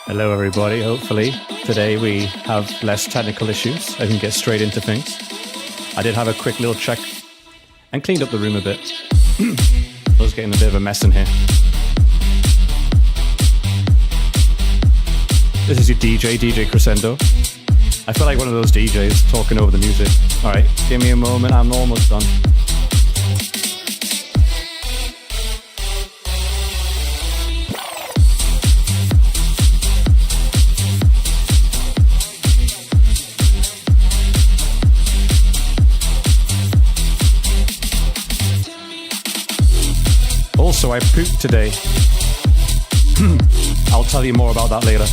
Hello everybody, hopefully today we have less technical issues. I can get straight into things. I did have a quick little check and cleaned up the room a bit. I was getting a bit of a mess in here. This is your DJ Crisendo. I feel like one of those DJs talking over the music. Alright, give me a moment, I'm almost done. Also, I pooped today. I'll tell you more about that later.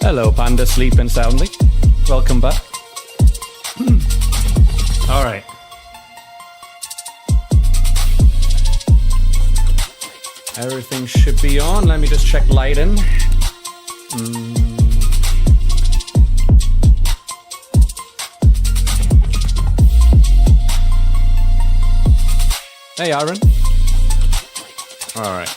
Hello, Panda, sleeping soundly. Welcome back. All right. Everything should be on. Let me just check lighting. Hey, Aaron. All right.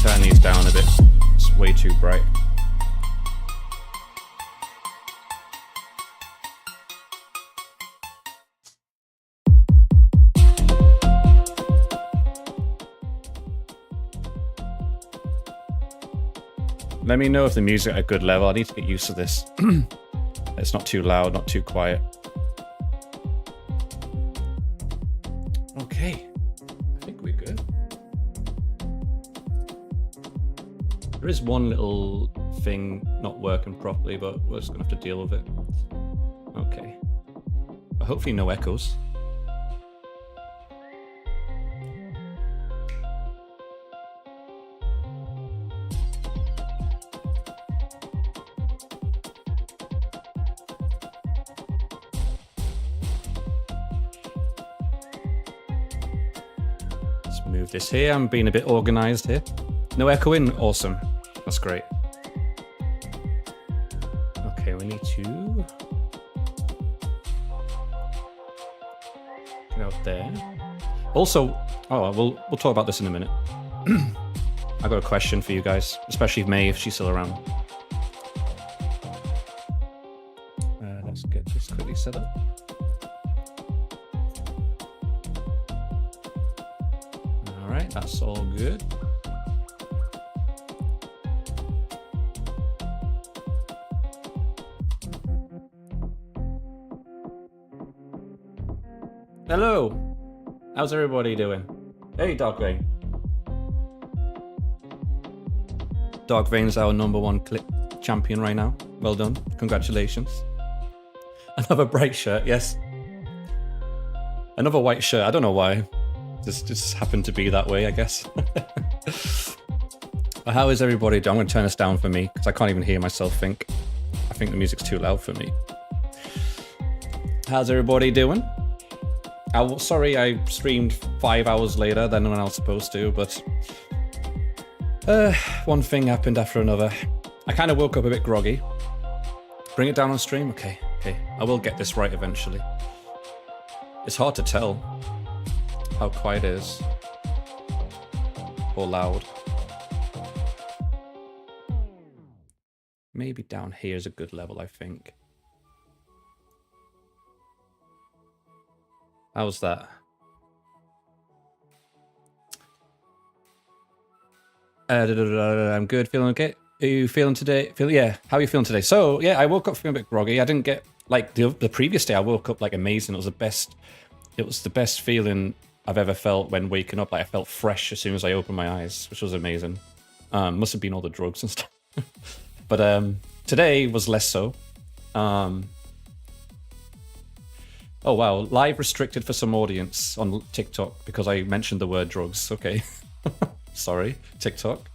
Turn these down a bit. It's way too bright. Let me know if the music at a good level. I need to get used to this. It's not too loud, not too quiet. Okay. I think we're good. There is one little thing not working properly, but we're just gonna have to deal with it. Okay. But hopefully no echoes. Let's move this here. I'm being a bit organized here. No echoing? Awesome. That's great. Okay, we need to Get out there. Also, we'll talk about this in a minute. I got a question for you guys, especially May if she's still around. Let's get this quickly set up. All right, that's all good. Hello, how's everybody doing? Hey, Dark Vein. Dark Vein's our #1 clip champion right now. Well done, congratulations. Another bright shirt, yes. Another white shirt, I don't know why. Just happened to be that way, I guess. But how is everybody doing? I'm going to turn this down for me, because I can't even hear myself think. I think the music's too loud for me. How's everybody doing? Sorry I streamed 5 hours later than when I was supposed to, but... one thing happened after another. I kind of woke up a bit groggy. Bring it down on stream? Okay. I will get this right eventually. It's hard to tell how quiet it is. Or loud. Maybe down here is a good level, I think. How's that? I'm good, feeling okay. Are you feeling today? Yeah, how are you feeling today? So, yeah, I woke up feeling a bit groggy. I didn't get, like, the previous day I woke up, like, amazing. It was the best feeling I've ever felt when waking up. Like, I felt fresh as soon as I opened my eyes, which was amazing. Must have been all the drugs and stuff. But today was less so. Oh, wow. Live restricted for some audience on TikTok because I mentioned the word drugs. Okay. Sorry, TikTok.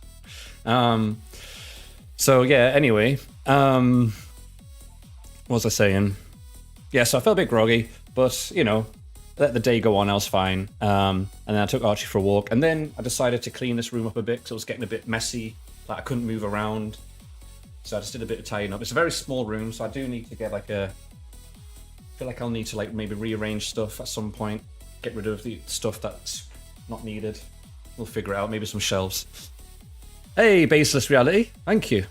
So, yeah, anyway. What was I saying? Yeah, so I felt a bit groggy, but, you know, let the day go on. I was fine. And then I took Archie for a walk. And then I decided to clean this room up a bit because it was getting a bit messy. Like, I couldn't move around. So I just did a bit of tidying up. It's a very small room, so I do need to get, like, I feel like I'll need to, like, maybe rearrange stuff at some point. Get rid of the stuff that's not needed. We'll figure it out. Maybe some shelves. Hey, Baseless Reality. Thank you.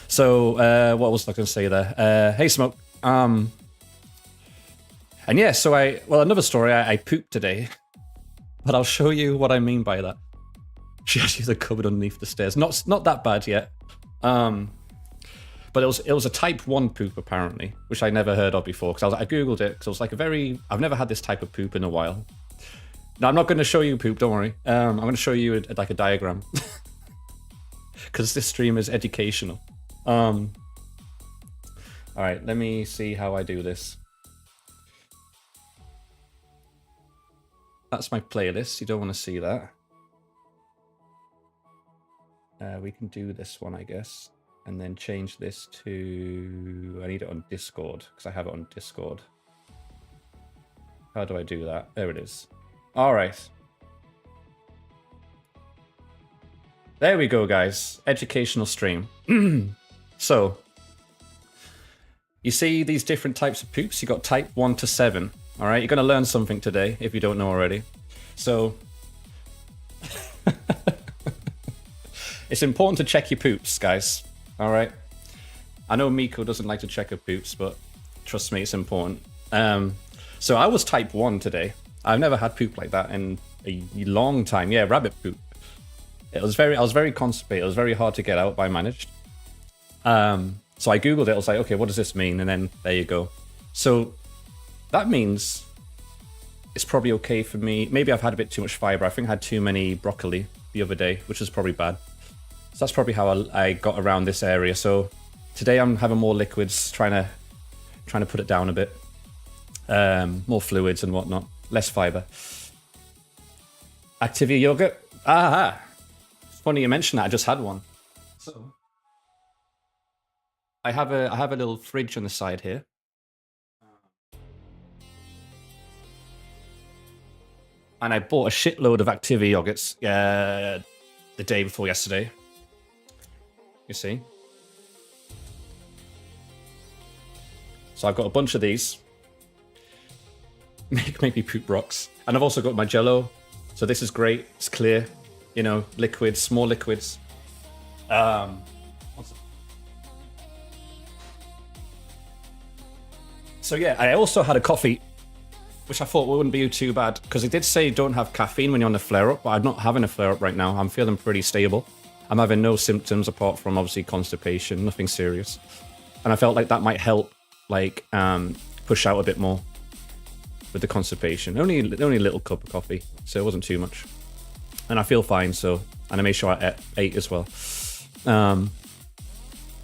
So, what was I going to say there? Hey, Smoke. And yeah, so another story. I pooped today. But I'll show you what I mean by that. She actually has a cupboard underneath the stairs. Not that bad yet. But it was a type 1 poop, apparently, which I never heard of before. Because I googled it, because it was like I've never had this type of poop in a while. No, I'm not going to show you poop, don't worry. I'm going to show you a diagram. Because this stream is educational. Alright, let me see how I do this. That's my playlist, you don't want to see that. We can do this one, I guess. And then change this to... I need it on Discord, because I have it on Discord. How do I do that? There it is. Alright. There we go, guys. Educational stream. So, you see these different types of poops? You got type 1 to 7. Alright, you're going to learn something today, if you don't know already. So... it's important to check your poops, guys. Alright? I know Miko doesn't like to check her poops, but trust me, it's important. So I was type 1 today. I've never had poop like that in a long time. Yeah, rabbit poop. I was very constipated. It was very hard to get out, but I managed. So I googled it. I was like, okay, what does this mean? And then there you go. So that means it's probably okay for me. Maybe I've had a bit too much fiber. I think I had too many broccoli the other day, which was probably bad. So that's probably how I got around this area. So today I'm having more liquids, trying to put it down a bit. More fluids and whatnot. Less fiber. Activia yogurt. Ah, it's funny you mentioned that. I just had one. So I have a little fridge on the side here. And I bought a shitload of Activia yogurts the day before yesterday. You see? So I've got a bunch of these. make me poop rocks. And I've also got my Jello, so this is great. It's clear, you know, liquids, small liquids. So yeah, I also had a coffee, which I thought wouldn't be too bad, because it did say don't have caffeine when you're on a flare-up, but I'm not having a flare-up right now. I'm feeling pretty stable. I'm having no symptoms apart from obviously constipation, nothing serious. And I felt like that might help, like, push out a bit more with the constipation. Only a little cup of coffee, so it wasn't too much. And I feel fine, so, and I made sure I ate as well. I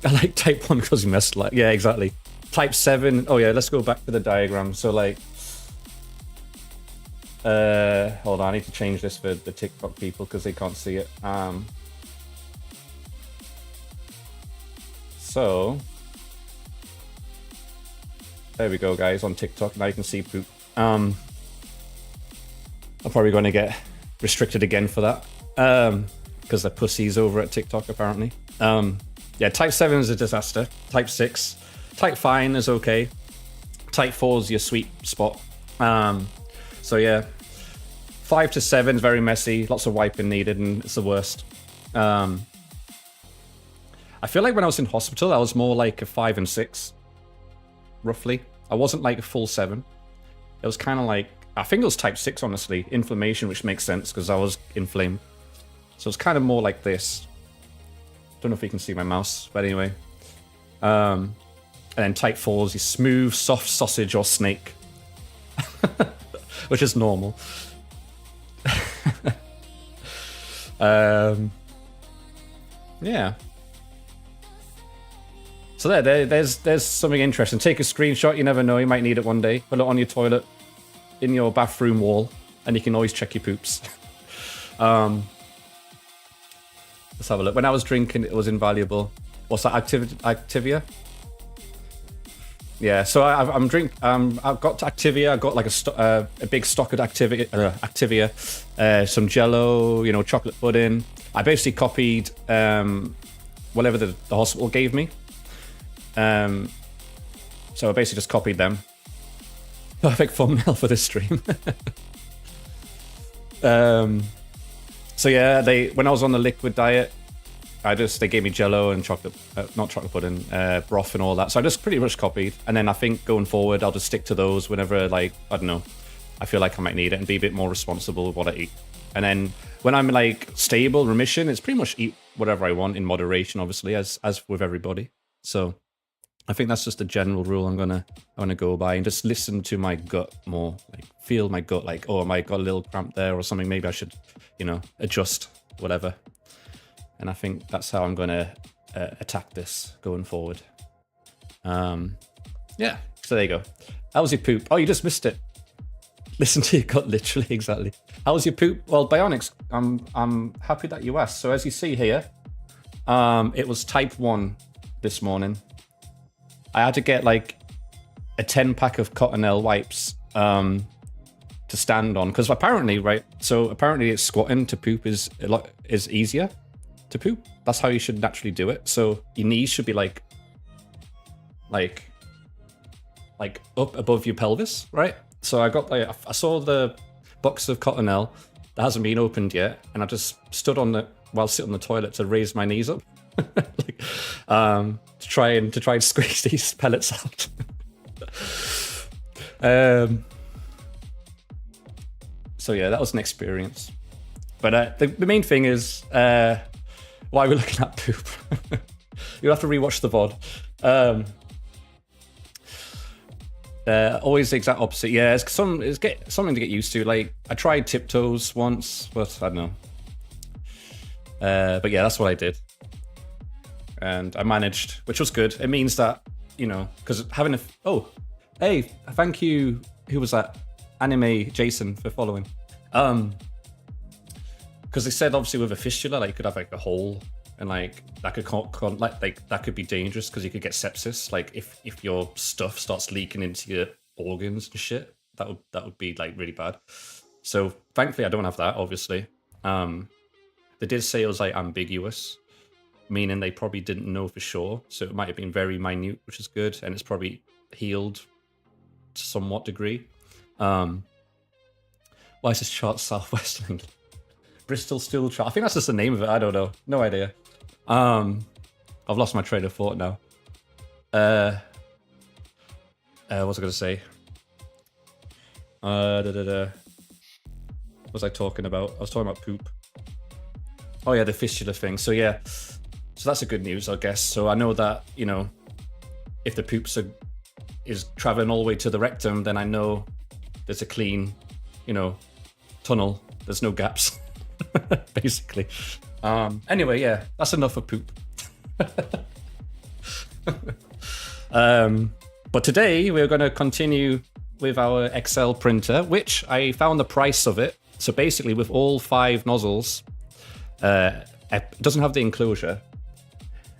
like type 1 because you messed, like, yeah, exactly. Type 7, oh yeah, let's go back to the diagram. So like, hold on, I need to change this for the TikTok people because they can't see it. So, there we go, guys, on TikTok. Now you can see poop. I'm probably going to get restricted again for that because they're pussies over at TikTok, apparently. Yeah, type 7 is a disaster. Type 6. Type fine is okay. Type 4 is your sweet spot. So yeah, 5 to 7 is very messy. Lots of wiping needed, and it's the worst. I feel like when I was in hospital, I was more like a 5 and 6, roughly. I wasn't like a full 7. It was kind of like, I think it was type 6, honestly. Inflammation, which makes sense because I was inflamed. So it's kind of more like this. Don't know if you can see my mouse, but anyway. And then type 4 is your smooth, soft sausage or snake. Which is normal. Yeah. So there's something interesting. Take a screenshot, you never know, you might need it one day. Put it on your toilet, in your bathroom wall, and you can always check your poops. Let's have a look. When I was drinking, it was invaluable. What's that, Activia? Yeah, so I've got Activia. I've got like a big stock of Activia, some Jello, you know, chocolate pudding. I basically copied whatever the hospital gave me. So I basically just copied them. Perfect thumbnail for this stream. So yeah, when I was on the liquid diet, they gave me Jello and chocolate, not chocolate pudding, broth and all that. So I just pretty much copied. And then I think going forward, I'll just stick to those whenever, like, I don't know, I feel like I might need it and be a bit more responsible with what I eat. And then when I'm like stable, remission, it's pretty much eat whatever I want in moderation, obviously, as with everybody. So I think that's just a general rule I'm gonna go by, and just listen to my gut more, like feel my gut, like, oh, I might got a little cramp there or something. Maybe I should, you know, adjust, whatever. And I think that's how I'm going to attack this going forward. Yeah, so there you go. How was your poop? Oh, you just missed it. Listen to your gut, literally, exactly. How was your poop? Well, Bionics, I'm happy that you asked. So as you see here, it was type 1 this morning. I had to get like a 10-pack of Cottonelle wipes to stand on, because apparently, right? So apparently, it's squatting to poop is easier to poop. That's how you should naturally do it. So your knees should be like up above your pelvis, right? So I saw the box of Cottonelle that hasn't been opened yet, and I just stood while sitting on the toilet to raise my knees up, to try and squeeze these pellets out. So yeah, that was an experience. But the main thing is why we're looking at poop. You'll have to rewatch the VOD. Always the exact opposite. Yeah, it's something to get used to. Like, I tried tiptoes once, but I don't know. But yeah, that's what I did. And I managed, which was good. It means that, you know, because having oh, hey, thank you. Who was that? Anime Jason for following. Because they said obviously with a fistula, like, you could have like a hole, and like that could that could be dangerous because you could get sepsis. Like if your stuff starts leaking into your organs and shit, that would be like really bad. So thankfully I don't have that, obviously. They did say it was like ambiguous, meaning they probably didn't know for sure. So it might have been very minute, which is good, and it's probably healed to somewhat degree. Why is this chart Southwest Link? Bristol Steel chart. I think that's just the name of it. I don't know. No idea. I've lost my train of thought now. What was I going to say? What was I talking about? I was talking about poop. Oh yeah, the fistula thing. So yeah, so that's a good news, I guess. So I know that, you know, if the poops is traveling all the way to the rectum, then I know there's a clean, you know, tunnel. There's no gaps, basically. Anyway, yeah, that's enough of poop. But today we're going to continue with our XL printer, which I found the price of it. So basically, with all 5 nozzles, it doesn't have the enclosure.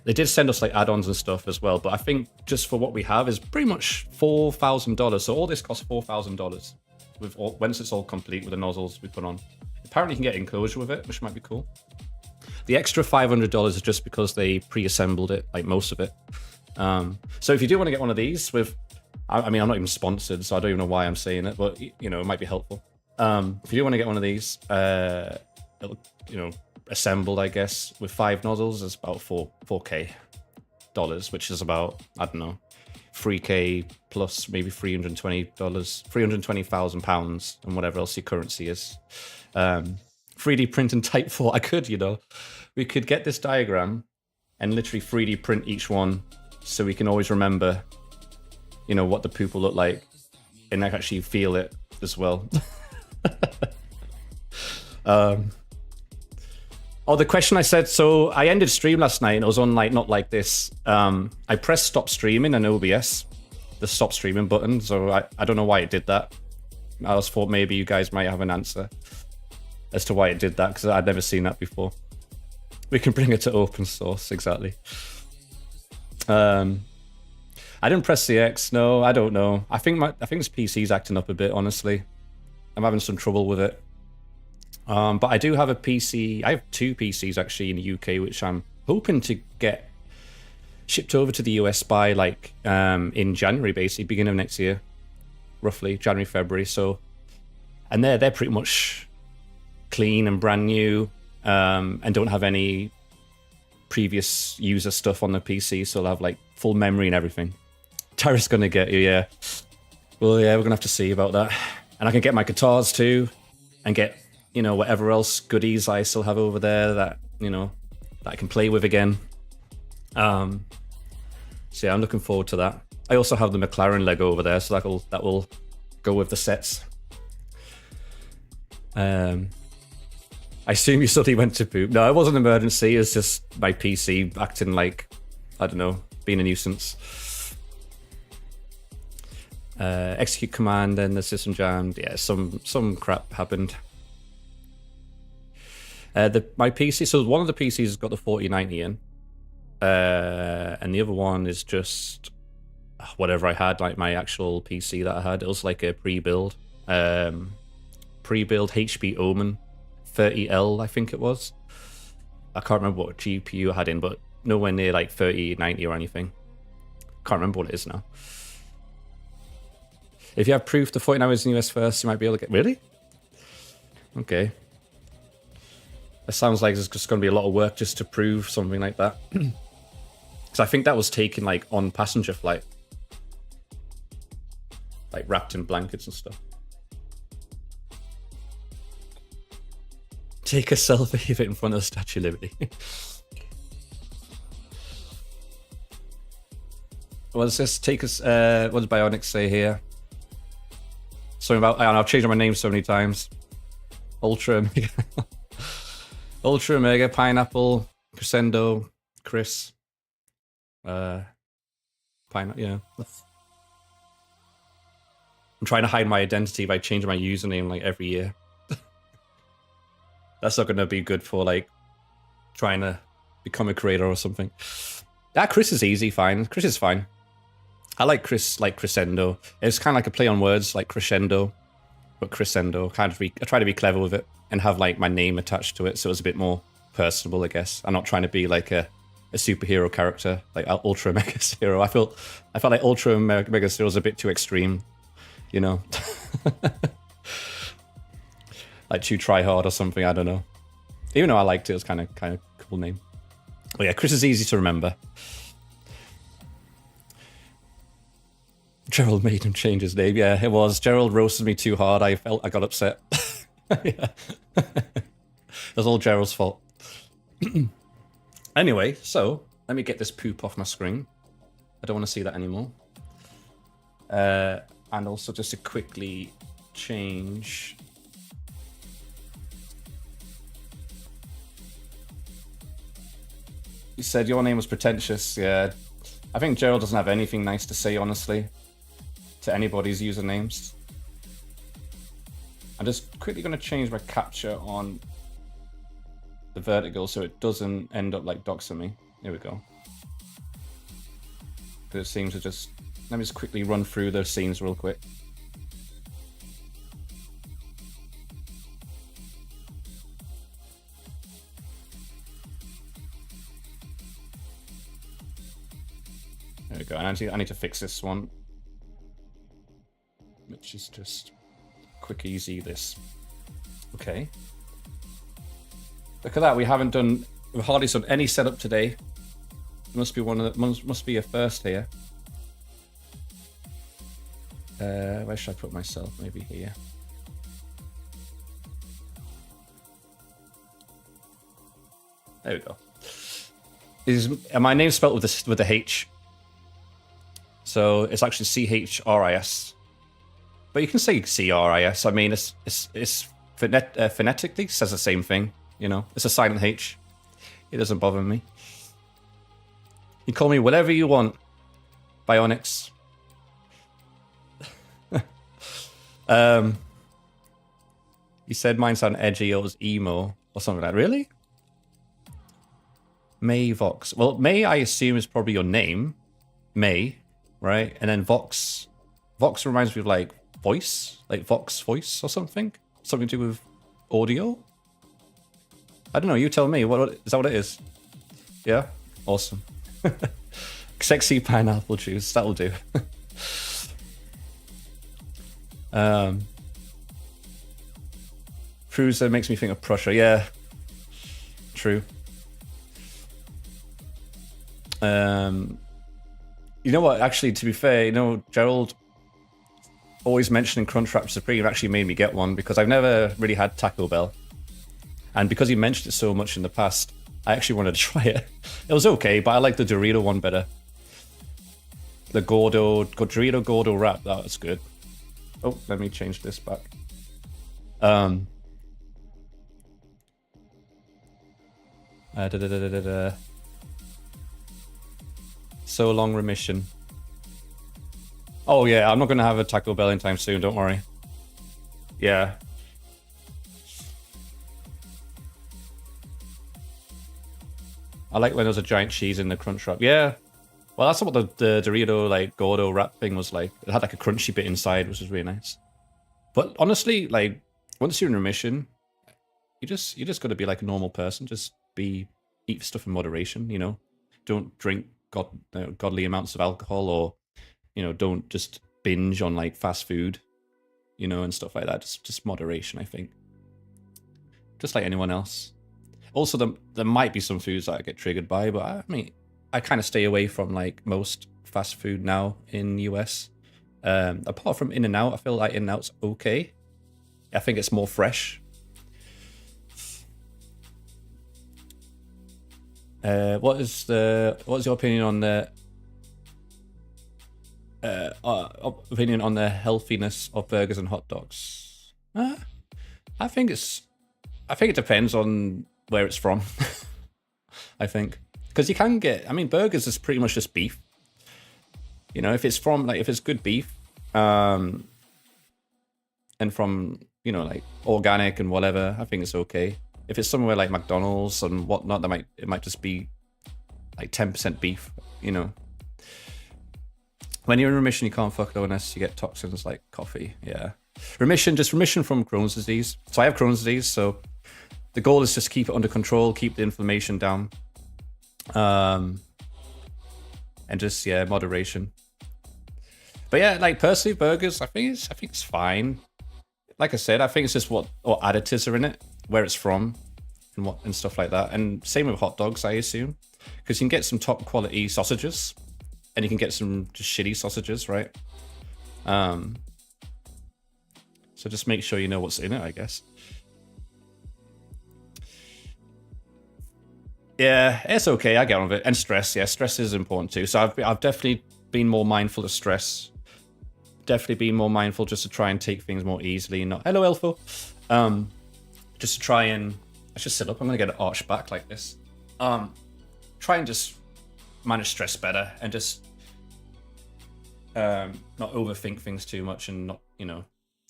They did send us like add-ons and stuff as well, but I think just for what we have is pretty much $4,000. So all this costs $4,000 with once it's all complete with the nozzles we put on. Apparently, you can get enclosure with it, which might be cool. The extra $500 is just because they pre-assembled it, like most of it. So if you do want to get one of these with, I mean, I'm not even sponsored, so I don't even know why I'm saying it, but you know, it might be helpful. If you do want to get one of these, you know, assembled, I guess, with 5 nozzles, it's about $4K, which is about, I don't know, $3K plus maybe £320,000 and whatever else your currency is. 3D print and type 4. I could, you know, we could get this diagram and literally 3D print each one so we can always remember, you know, what the poop will look like and actually feel it as well. Oh, the question I said, so I ended stream last night and it was on like, not like this. I pressed stop streaming in OBS, the stop streaming button. So I don't know why it did that. I just thought maybe you guys might have an answer as to why it did that, because I'd never seen that before. We can bring it to open source, exactly. I didn't press the X, no, I don't know. I think this PC's acting up a bit, honestly. I'm having some trouble with it. But I do have a PC, I have 2 PCs actually in the UK, which I'm hoping to get shipped over to the US by like in January, basically, beginning of next year, roughly, January, February. So, and they're pretty much clean and brand new, and don't have any previous user stuff on the PC, so they'll have like full memory and everything. Tara's gonna get you, yeah. Well, yeah, we're gonna have to see about that. And I can get my guitars too, and get, you know, whatever else goodies I still have over there that, you know, that I can play with again. So yeah, I'm looking forward to that. I also have the McLaren Lego over there, so that will go with the sets. I assume you suddenly went to poop. No, it wasn't an emergency. It's just my PC acting like, I don't know, being a nuisance. Execute command, then the system jammed. Yeah, some crap happened. My PC, so one of the PCs has got the 4090 in, and the other one is just whatever I had, like my actual PC that I had. It was like a pre-build HP Omen 30L, I think it was. I can't remember what GPU I had in, but nowhere near like 3090 or anything. Can't remember what it is now. If you have proof the 4090 is in the US first, you might be able to get... Really? Okay. It sounds like there's just going to be a lot of work just to prove something like that. Because I think that was taken like on passenger flight. Like wrapped in blankets and stuff. Take a selfie of it in front of the Statue of Liberty. What does this take us? What does Bionic say here? Something about, I've changed my name so many times. Ultra Omega. Ultra Omega, Pineapple, Crisendo, Chris. Yeah. I'm trying to hide my identity by changing my username like every year. That's not going to be good for like trying to become a creator or something. Chris is easy, fine. Chris is fine. I like Chris, like Crisendo. It's kind of like a play on words, like crescendo, but Crisendo. I try to be clever with it and have like my name attached to it, so it's a bit more personable, I guess. I'm not trying to be like a superhero character, like Ultra Mega Zero. I felt like Ultra Mega Zero was a bit too extreme, you know. Like Too Try Hard or something, I don't know. Even though I liked it, it was kind of cool name. Oh yeah, Chris is easy to remember. Gerald made him change his name. Yeah, it was. Gerald roasted me too hard. I got upset. Yeah. It was all Gerald's fault. Anyway, so let me get this poop off my screen. I don't want to see that anymore. And also just to quickly change. You said your name was pretentious. Yeah, I think Gerald doesn't have anything nice to say, honestly, to anybody's usernames. I'm just quickly going to change my capture on the vertical so it doesn't end up like doxing me. Here we go. Because it seems to just... Let me just quickly run through those scenes real quick. There we go. And I need to fix this one, which is just quick, easy. This. Okay. Look at that. We've hardly done any setup today. It must be must be a first here. Where should I put myself? Maybe here. There we go. My name's spelled with the H. So it's actually C-H-R-I-S. But you can say C-R-I-S. I mean, it's phonetically says the same thing. You know, it's a silent H. It doesn't bother me. You call me whatever you want, Bionics. You said mine sounded edgy or was emo or something like that. Really? May Vox. Well, May, I assume, is probably your name. May, right? And then Vox. Vox reminds me of like voice, like Vox voice or something. Something to do with audio. I don't know. You tell me. What is that? What it is? Yeah. Awesome. Sexy pineapple juice. That'll do. Prusa makes me think of Prussia. Yeah. True. You know what? Actually, to be fair, you know, Gerald always mentioning Crunchwrap Supreme actually made me get one because I've never really had Taco Bell. And because he mentioned it so much in the past, I actually wanted to try it. It was okay, but I like the Dorito one better. The Dorito Gordo wrap, that was good. Oh, let me change this back. So long remission. Oh yeah, I'm not gonna have a Taco Bell anytime soon, don't worry. Yeah. I like when there's a giant cheese in the crunch wrap. Yeah. Well, that's what the Dorito like Gordo wrap thing was like. It had like a crunchy bit inside, which was really nice. But honestly, like once you're in remission, you just got to be like a normal person. Just eat stuff in moderation. You know, don't drink godly amounts of alcohol, or you know, don't just binge on like fast food, you know, and stuff like that. Just moderation, I think. Just like anyone else. Also, there might be some foods that I get triggered by, but I mean, I kind of stay away from like most fast food now in US. Apart from In-N-Out, I feel like In-N-Out's okay. I think it's more fresh. What's your opinion on the healthiness of burgers and hot dogs? I think it depends on where it's from. I think because you can get. I mean, burgers is pretty much just beef. You know, if it's good beef, and from you know like organic and whatever, I think it's okay. If it's somewhere like McDonald's and whatnot, it might just be like 10% beef, you know. When you're in remission, you can't fuck though unless you get toxins like coffee. Yeah, remission from Crohn's disease. So I have Crohn's disease, so the goal is just keep it under control, keep the inflammation down, and just moderation. But yeah, like personally, burgers, I think it's fine. like I said, I think it's just what additives are in it, where it's from, and stuff like that. And same with hot dogs, I assume, because you can get some top quality sausages, and you can get some just shitty sausages, right? So just make sure you know what's in it, I guess. Yeah, it's okay. I get on with it. And stress, yeah, stress is important too. So I've definitely been more mindful of stress. Definitely been more mindful just to try and take things more easily. Not hello, Elfo. Just to try and let's just sit up. I'm gonna get an arch back like this. Try and just manage stress better and just not overthink things too much and not,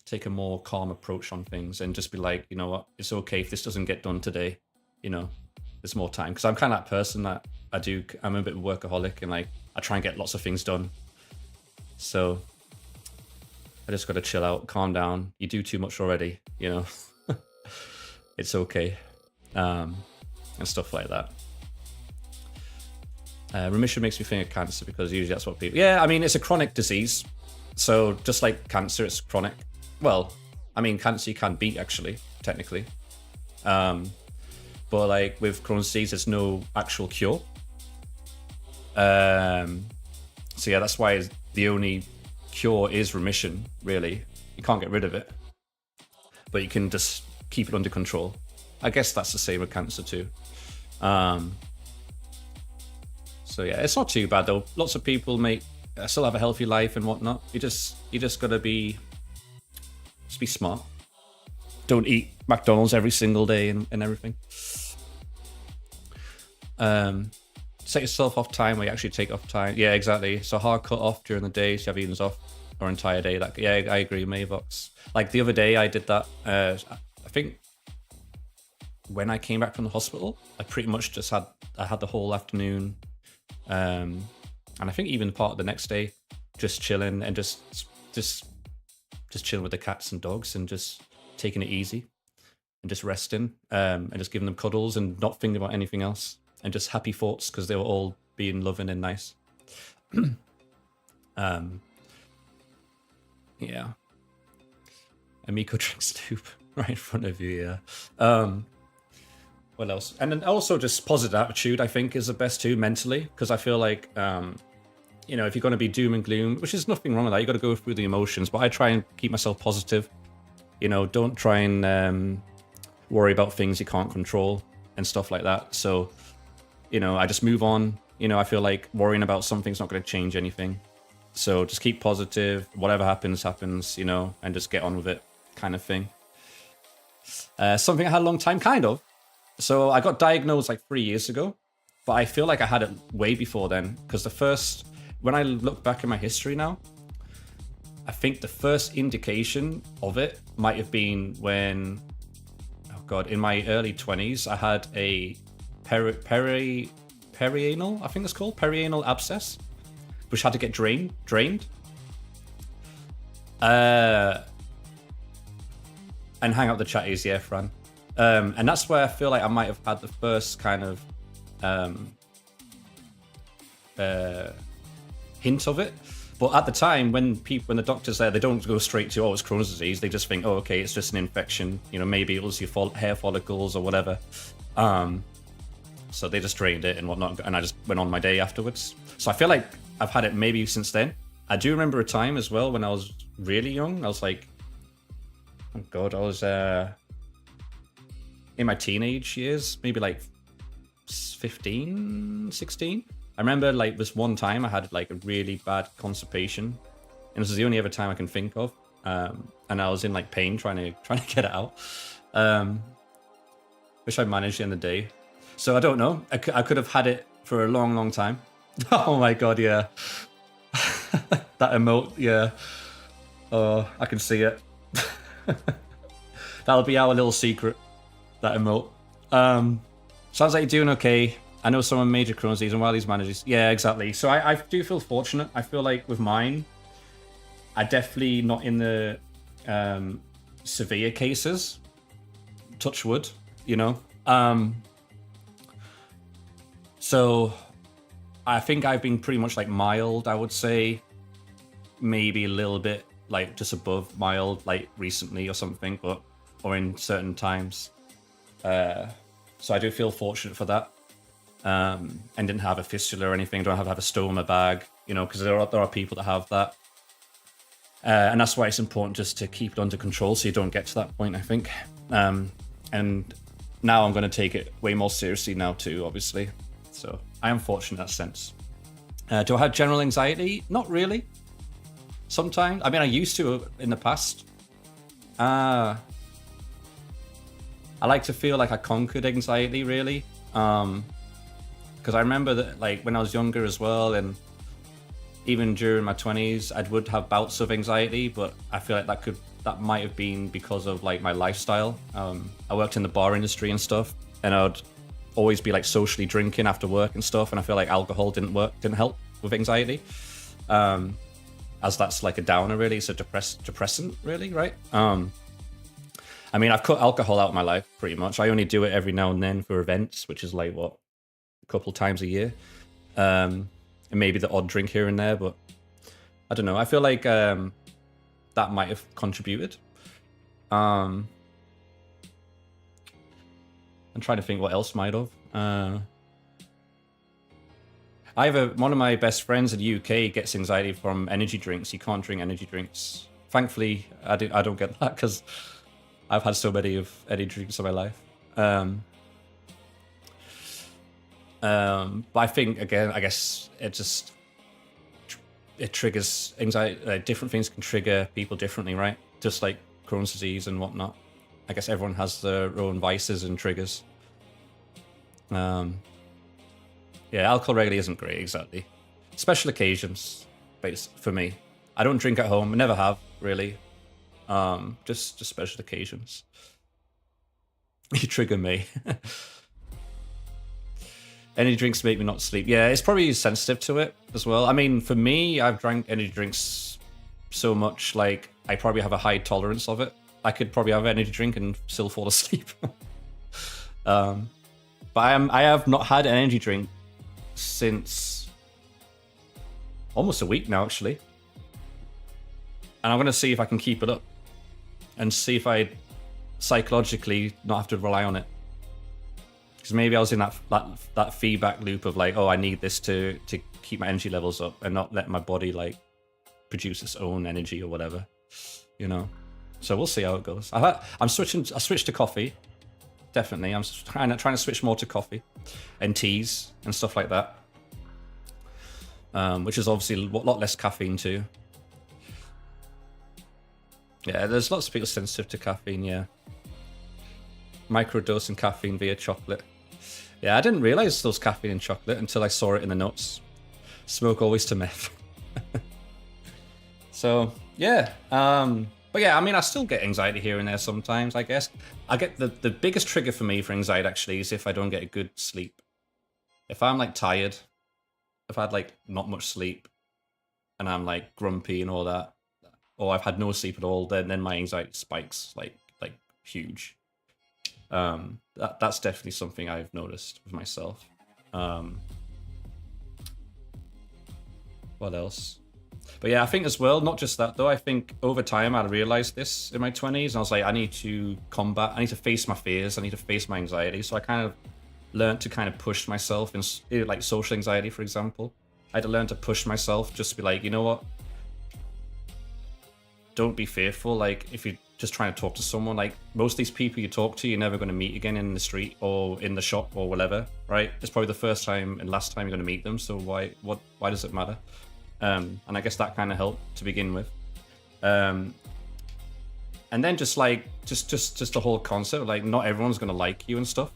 take a more calm approach on things and just be like, you know what, it's okay if this doesn't get done today. There's more time, because I'm kind of that person that I'm a bit of a workaholic and like I try and get lots of things done. So I just got to chill out, calm down. You do too much already, it's okay, and stuff like that. Remission makes me think of cancer because usually that's what people. Yeah, I mean it's a chronic disease, so just like cancer, it's chronic. Well, I mean cancer you can beat actually, technically. But like with Crohn's disease, there's no actual cure. So yeah, that's why the only cure is remission, really. You can't get rid of it, but you can just keep it under control. I guess that's the same with cancer too. So yeah, it's not too bad though. Lots of people still have a healthy life and whatnot. You just gotta be smart. Don't eat McDonald's every single day and everything. Set yourself off time where you actually take off time. Yeah, exactly. So hard cut off during the day, so you have evenings off or entire day. Like, yeah, I agree, Mavox. Like the other day I did that. I think when I came back from the hospital, I pretty much just had the whole afternoon, and I think even part of the next day, just chilling and just chilling with the cats and dogs and just taking it easy and just resting, and just giving them cuddles and not thinking about anything else and just happy thoughts because they were all being loving and nice. Yeah. Amico drinks soup right in front of you, yeah. What else? And then also just positive attitude, I think, is the best too, mentally, because I feel like, if you're going to be doom and gloom, which is nothing wrong with that, you got to go through the emotions, but I try and keep myself positive. Don't try and worry about things you can't control and stuff like that. So, I just move on. I feel like worrying about something's not going to change anything. So just keep positive. Whatever happens, happens, and just get on with it, kind of thing. Something I had a long time, kind of. So I got diagnosed like 3 years ago, but I feel like I had it way before then, because when I look back in my history now, I think the first indication of it might have been when, in my early 20s, I had a perianal, I think it's called, perianal abscess, which had to get drained. And hang out the chatties, yeah, Fran. And that's where I feel like I might have had the first kind of hint of it. But at the time, when the doctors there, they don't go straight to, it's Crohn's disease. They just think, okay, it's just an infection. Maybe it was your hair follicles or whatever. So they just drained it and whatnot, and I just went on my day afterwards. So I feel like I've had it maybe since then. I do remember a time as well when I was really young. I was like, I was in my teenage years, maybe like 15, 16. I remember like this one time I had like a really bad constipation, and this is the only other time I can think of. And I was in like pain trying to get it out, which I managed in the day. So I don't know. I could have had it for a long, long time. Oh my god, yeah. That emote, yeah. Oh, I can see it. That'll be our little secret. That emote. Sounds like you're doing okay. I know someone major Crohn's disease and while these manages. Yeah, exactly. So I do feel fortunate. I feel like with mine, I definitely not in the severe cases. Touch wood, So I think I've been pretty much like mild, I would say. Maybe a little bit like just above mild, like recently or something, but or in certain times. So I do feel fortunate for that. And didn't have a fistula or anything. Don't have a stoma bag, because there are people that have that. And that's why it's important just to keep it under control so you don't get to that point, I think. And now I'm going to take it way more seriously now too, obviously. So I am fortunate in that sense. Do I have general anxiety? Not really. Sometimes. I mean, I used to in the past. I like to feel like I conquered anxiety, really. Because I remember that, like, when I was younger as well, and even during my 20s, I would have bouts of anxiety, but I feel like that might have been because of like my lifestyle. I worked in the bar industry and stuff, and I'd always be like socially drinking after work and stuff, and I feel like alcohol didn't help with anxiety, as that's like a downer, really. It's a depressant, really, right? I mean, I've cut alcohol out of my life pretty much. I only do it every now and then for events, which is like a couple times a year, and maybe the odd drink here and there, but I don't know. I feel like that might have contributed. I'm trying to think what else might have. I have one of my best friends in the UK gets anxiety from energy drinks. He can't drink energy drinks. Thankfully, I don't get that because I've had so many of energy drinks in my life. But I think, again, I guess it triggers anxiety. Different things can trigger people differently, right? Just like Crohn's disease and whatnot. I guess everyone has their own vices and triggers. Yeah, alcohol regularly isn't great, exactly. Special occasions, for me. I don't drink at home. I never have, really. Just special occasions. You trigger me. Energy drinks make me not sleep. Yeah, it's probably sensitive to it as well. I mean, for me, I've drank energy drinks so much, like, I probably have a high tolerance of it. I could probably have an energy drink and still fall asleep. But I have not had an energy drink since almost a week now, actually. And I'm going to see if I can keep it up and see if I psychologically not have to rely on it. Because maybe I was in that feedback loop of like, oh, I need this to keep my energy levels up and not let my body like produce its own energy or whatever, So we'll see how it goes. I switched to coffee, definitely. I'm trying to switch more to coffee and teas and stuff like that, which is obviously a lot less caffeine too. Yeah, there's lots of people sensitive to caffeine. Yeah, microdosing caffeine via chocolate. Yeah, I didn't realize there was caffeine in chocolate until I saw it in the notes. Smoke always to meth. So yeah, but yeah, I mean, I still get anxiety here and there sometimes. I guess I get the biggest trigger for me for anxiety actually is if I don't get a good sleep. If I'm like tired, if I had like not much sleep, and I'm like grumpy and all that, or I've had no sleep at all, then my anxiety spikes like huge. That's definitely something I've noticed with myself. What else? But yeah, I think as well, not just that though, I think over time I realized this in my 20s, and I was like, I need to face my fears, I need to face my anxiety. So I kind of learned to kind of push myself in like social anxiety, for example. I had to learn to push myself just to be like, you know what? Don't be fearful. Like, if you're just trying to talk to someone, like most of these people you talk to, you're never going to meet again in the street or in the shop or whatever, right? It's probably the first time and last time you're going to meet them. So why does it matter? And I guess that kind of helped to begin with. And then just the whole concept, like not everyone's going to like you and stuff.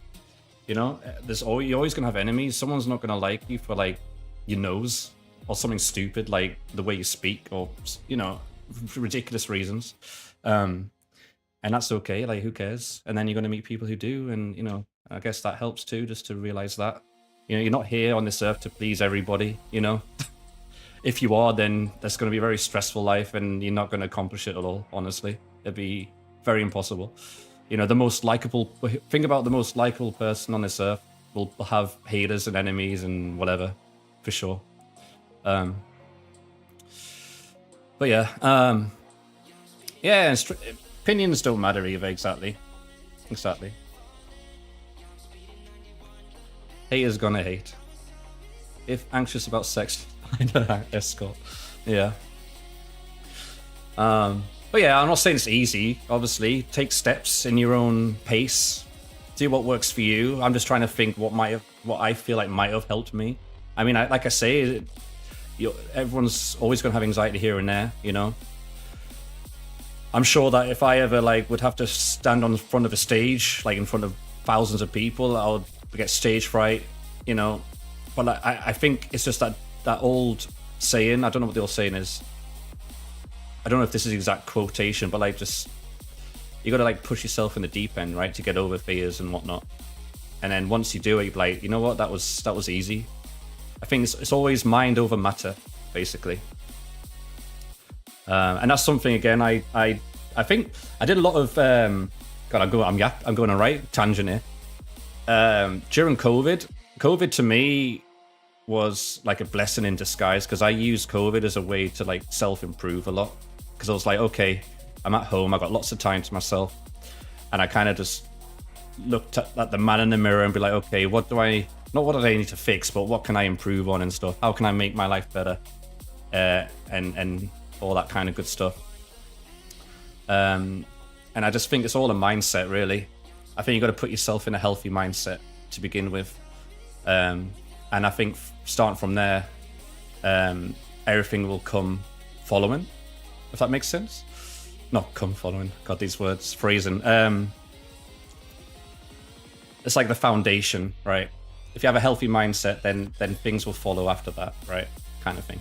You're always going to have enemies. Someone's not going to like you for like your nose or something stupid, like the way you speak or, for ridiculous reasons. And that's okay. Like, who cares? And then you're going to meet people who do. And, I guess that helps too, just to realize that, you're not here on this earth to please everybody, If you are, then that's going to be a very stressful life and you're not going to accomplish it at all, honestly. It'd be very impossible. Think about the most likable person on this earth will have haters and enemies and whatever, for sure. But yeah, Yeah, and opinions don't matter either. Exactly. Haters gonna hate. If anxious about sex, find an escort. Yeah. But yeah, I'm not saying it's easy. Obviously, take steps in your own pace. Do what works for you. I'm just trying to think what I feel like might have helped me. I mean, like I say, everyone's always gonna have anxiety here and there. You know. I'm sure that if I ever would have to stand on the front of a stage, like in front of thousands of people, I would get stage fright. You know. But I think it's just that old saying. I don't know what the old saying is. I don't know if this is the exact quotation, but just you gotta push yourself in the deep end, right, to get over fears and whatnot. And then once you do it, you're like, you know what, that was easy. I think it's always mind over matter, basically. And that's something again. I think I did a lot of. God, I'm going on a right tangent here. During COVID to me was like a blessing in disguise because I used COVID as a way to self-improve a lot. Because I was like, okay, I'm at home, I've got lots of time to myself, and I kind of just looked at the man in the mirror and be like, okay, what do I need to fix, but what can I improve on and stuff? How can I make my life better? And all that kind of good stuff. And I just think it's all a mindset, really. I think you got to put yourself in a healthy mindset to begin with. And I think starting from there, everything will come following, if that makes sense. Not come following. God, these words, phrasing. It's like the foundation, right? If you have a healthy mindset, then things will follow after that, right? Kind of thing.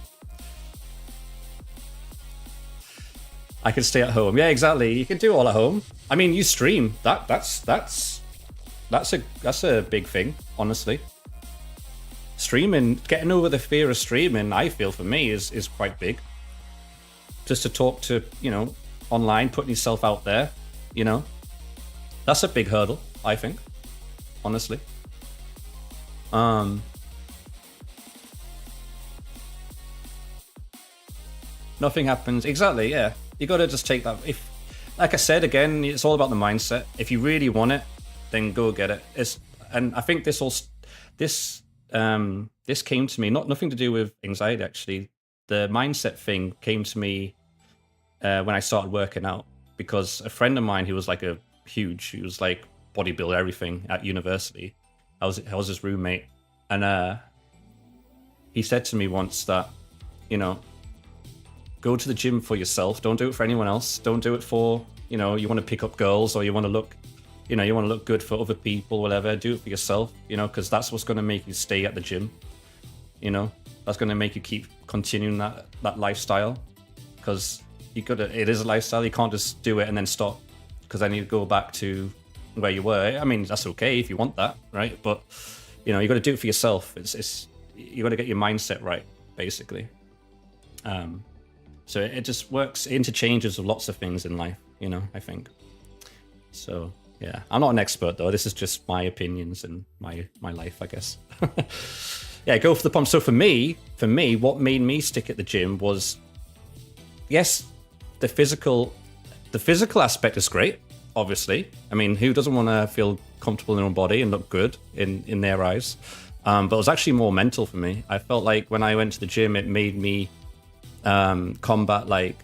I can stay at home. Yeah, exactly. You can do all at home. I mean, you stream. That's a big thing, honestly. Streaming, getting over the fear of streaming, I feel for me is quite big. Just to talk to, online, putting yourself out there, that's a big hurdle, I think, honestly. Nothing happens. Exactly, yeah. You got to just take that. If, like I said, again, it's all about the mindset. If you really want it, then go get it. And I think this came to me, nothing to do with anxiety, actually. The mindset thing came to me when I started working out, because a friend of mine who was he was like bodybuilder, everything at university. I was his roommate, and he said to me once that, go to the gym for yourself. Don't do it for anyone else. Don't do it for, you want to pick up girls, or you want to look, you want to look good for other people, whatever. Do it for yourself, because that's what's going to make you stay at the gym. That's going to make you keep continuing that lifestyle, because it is a lifestyle. You can't just do it and then stop, because then you go back to where you were. I mean, that's okay if you want that, right? But you got to do it for yourself. You got to get your mindset right, basically. So it just works interchanges with lots of things in life, I think. So yeah, I'm not an expert though. This is just my opinions and my life, I guess. Yeah, go for the pump. So for me, what made me stick at the gym was, yes, the physical aspect is great, obviously. I mean, who doesn't want to feel comfortable in their own body and look good in their eyes? But it was actually more mental for me. I felt like when I went to the gym, it made me combat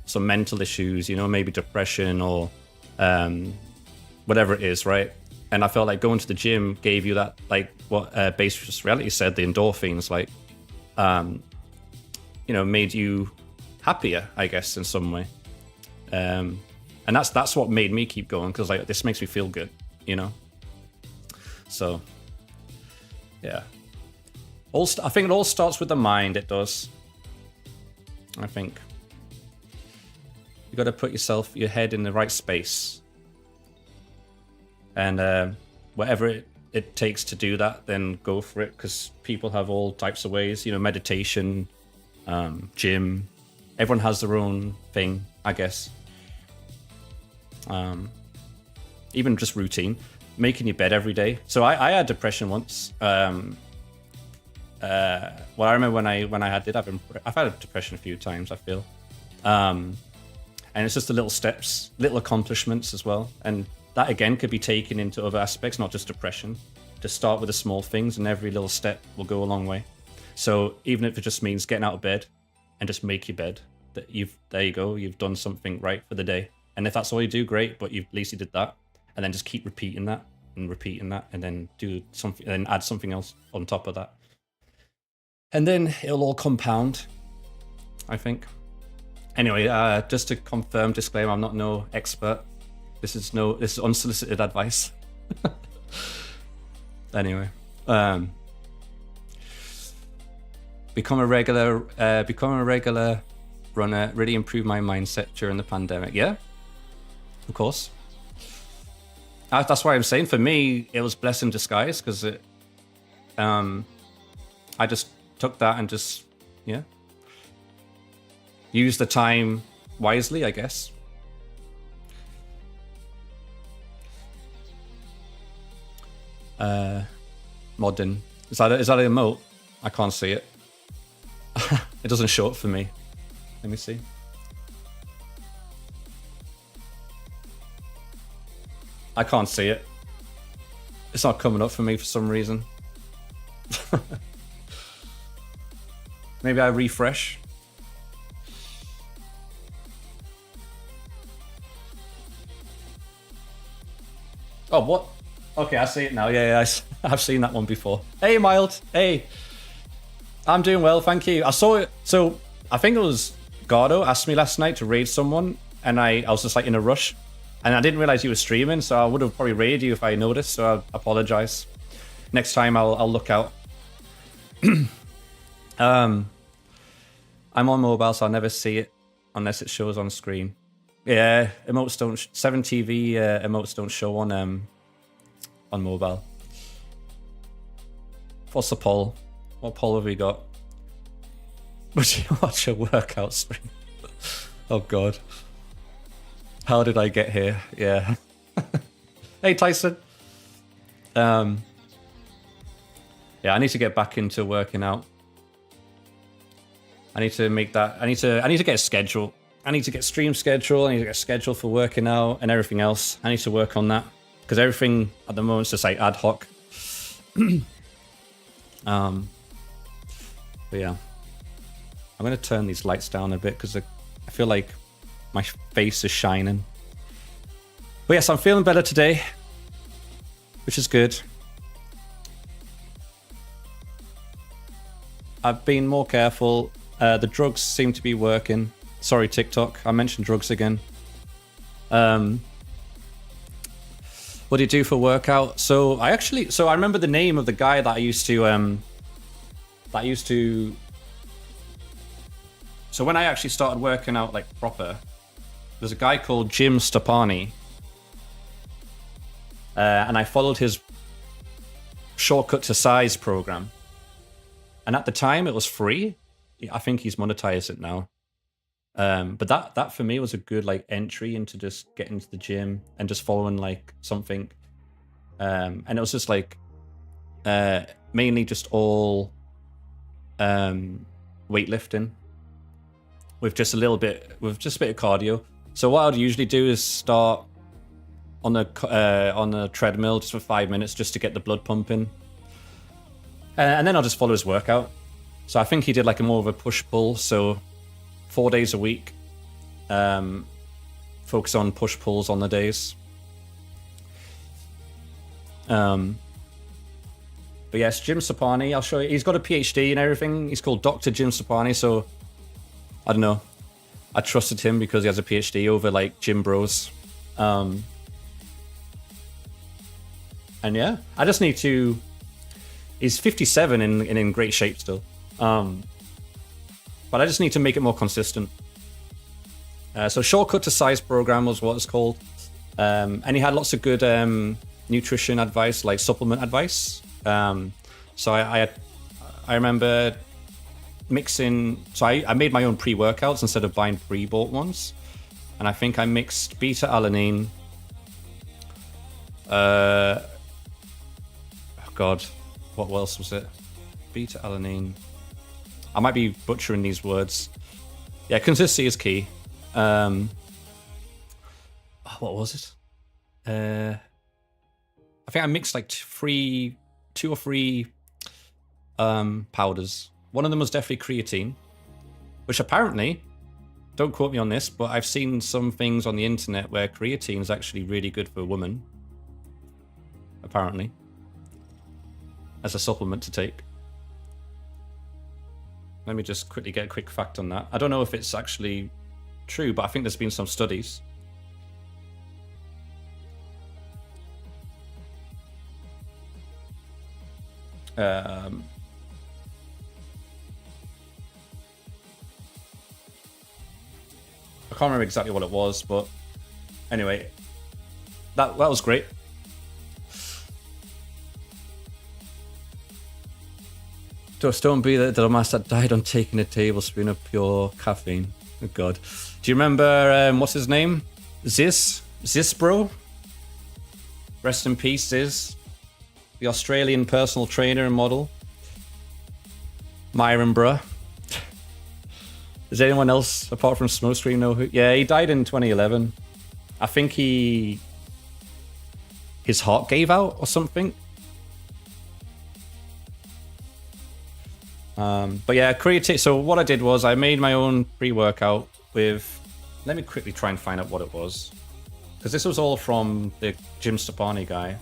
some mental issues, maybe depression or whatever it is, right? And I felt like going to the gym gave you that, what Base Reality said, the endorphins, made you happier, I guess, in some way. And that's what made me keep going, because this makes me feel good, So yeah, I think it all starts with the mind. It does. I think you got to put your head in the right space, and whatever it takes to do that, then go for it, because people have all types of ways, meditation, gym. Everyone has their own thing, I guess. Even just routine, making your bed every day. So I had depression once. Well, I remember when I had I've had depression a few times, I feel. And it's just the little steps, little accomplishments as well. And that again could be taken into other aspects, not just depression. Just start with the small things, and every little step will go a long way. So even if it just means getting out of bed and just make your bed, there you go, you've done something right for the day. And if that's all you do, great, but at least you did that. And then just keep repeating that and repeating that, and then do something, and add something else on top of that. And then it'll all compound, I think. Anyway, just to confirm, disclaimer, I'm not no expert. This is unsolicited advice. Anyway, become a regular runner. Really improve my mindset during the pandemic. Yeah, of course. That's why I'm saying, for me, it was blessing in disguise, because I just took that and just, yeah, use the time wisely, I guess. Modern. Is that an emote? I can't see it. It doesn't show up for me. Let me see. I can't see it. It's not coming up for me for some reason. Maybe I refresh. Oh, what? Okay, I see it now. Yeah, I've seen that one before. Hey, Mild. Hey. I'm doing well, thank you. I saw it. So, I think it was Gardo asked me last night to raid someone, and I was just like in a rush. And I didn't realize you were streaming, so I would have probably raided you if I noticed, so I apologize. Next time I'll look out. I'm on mobile, so I'll never see it unless it shows on screen. Yeah, emotes don't 7TV emotes don't show on mobile. What's the poll? What poll have we got? Would you watch a workout stream? Oh god. How did I get here? Yeah. Hey Tyson. Yeah, I need to get back into working out. I need to make that. I need to get a schedule. I need to get stream schedule. I need to get a schedule for working out and everything else. I need to work on that, because everything at the moment is just like ad hoc. But yeah, I'm gonna turn these lights down a bit because I feel like my face is shining. But yes, I'm feeling better today, which is good. I've been more careful. The drugs seem to be working. Sorry, TikTok. I mentioned drugs again. What do you do for workout? So I remember the name of the guy that I used to. So when I actually started working out like proper, there's a guy called Jim Stopani, and I followed his shortcut to size program. And at the time, it was free. I think he's monetized it now. But that for me was a good like entry into just getting to the gym and just following like something. And it was just like mainly just all weightlifting with just a bit of cardio. So what I'd usually do is start on the treadmill just for 5 minutes just to get the blood pumping. And then I'll just follow his workout. So I think he did like more of a push-pull. So 4 days a week. Focus on push-pulls on the days. But yes, Jim Sapani, I'll show you. He's got a PhD and everything. He's called Dr. Jim Sapani. So I don't know. I trusted him because he has a PhD over like gym bros. And yeah, I just need to... He's 57 and in great shape still. But I just need to make it more consistent. So shortcut to size program was what it's called. And he had lots of good nutrition advice, like supplement advice. So I remember mixing... So I made my own pre-workouts instead of buying pre-bought ones. And I think I mixed beta-alanine. Oh God. What else was it? Beta-alanine. I might be butchering these words. Yeah, consistency is key. what was it? I think I mixed like two or three powders. One of them was definitely creatine, which apparently, don't quote me on this, but I've seen some things on the internet where creatine is actually really good for a woman. Apparently, as a supplement to take. Let me just quickly get a quick fact on that. I don't know if it's actually true, but I think there's been some studies. I can't remember exactly what it was, but anyway, that was great. Just don't be the dumbass that died on taking a tablespoon of pure caffeine. Oh God. Do you remember, what's his name? Zis bro? Rest in peace, Ziz. The Australian personal trainer and model. Myron bruh. Does anyone else, apart from Smokescreen, know who? Yeah, he died in 2011. I think his heart gave out or something. But yeah, creatine. So what I did was I made my own pre-workout with. Let me quickly try and find out what it was, because this was all from the Jim Stepani guy.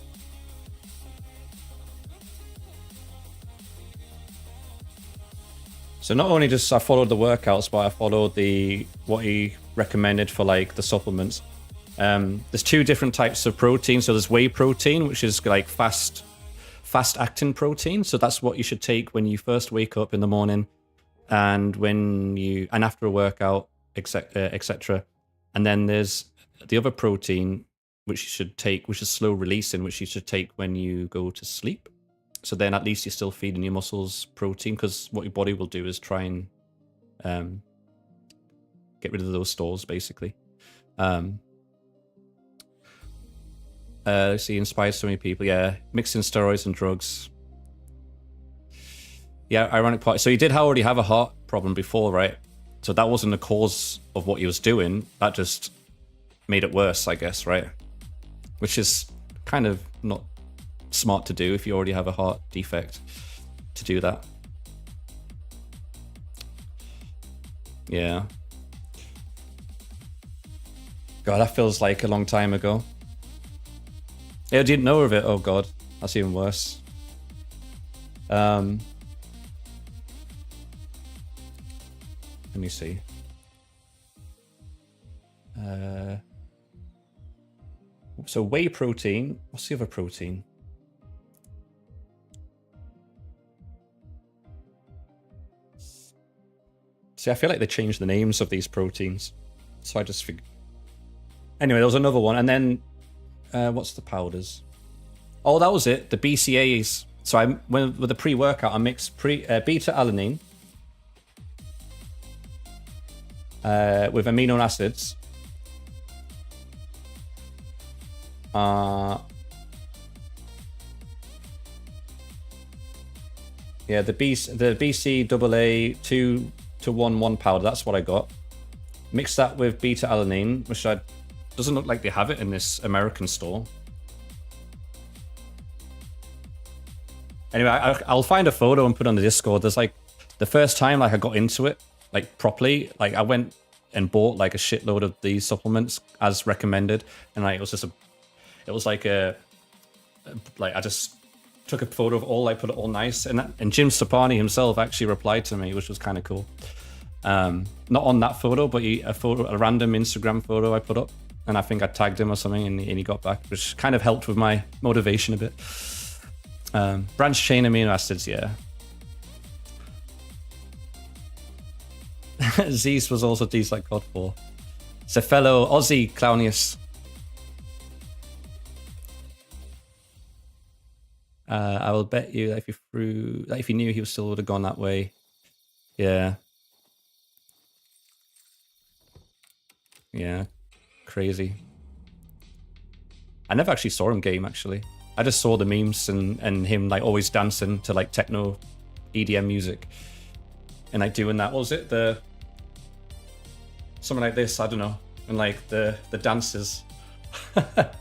So not only just I followed the workouts, but I followed what he recommended for like the supplements. There's two different types of protein. So there's whey protein, which is like fast acting protein. So that's what you should take when you first wake up in the morning, and after a workout, etc. And then there's the other protein which you should take, which is slow releasing, which you should take when you go to sleep. So then at least you're still feeding your muscles protein, because what your body will do is try and get rid of those stores, basically. Let's see, inspires so many people. Yeah, mixing steroids and drugs. Yeah, ironic part. So he did already have a heart problem before, right? So that wasn't the cause of what he was doing. That just made it worse, I guess, right? Which is kind of not smart to do if you already have a heart defect, to do that. Yeah. God, that feels like a long time ago. Yeah, I didn't know of it. Oh God, that's even worse. Let me see. So whey protein. What's the other protein? See, I feel like they changed the names of these proteins, so I just figured. Anyway, there was another one, and then what's the powders? Oh, that was it. The BCAAs. So with the pre-workout, I mixed beta alanine with amino acids. Yeah, the BCAA 2-to-1 powder. That's what I got. Mix that with beta alanine, which doesn't look like they have it in this American store. Anyway, I'll find a photo and put it on the Discord. There's like the first time like I got into it like properly, like I went and bought like a shitload of these supplements as recommended, and like it was like I just took a photo of all, I put it all nice, and Jim Stepani himself actually replied to me, which was kind of cool. Not on that photo, but a random Instagram photo I put up, and I think I tagged him or something, and he got back, which kind of helped with my motivation a bit. Branch chain amino acids, yeah. Zeus was also D's like God 4. It's a fellow Aussie Clownius. I will bet you that if he knew, he still would have gone that way. Yeah. Yeah. Crazy. I never actually saw him game, actually. I just saw the memes and him like always dancing to like techno EDM music. And like doing that, what was it? Something like this, I don't know. And like the dances. But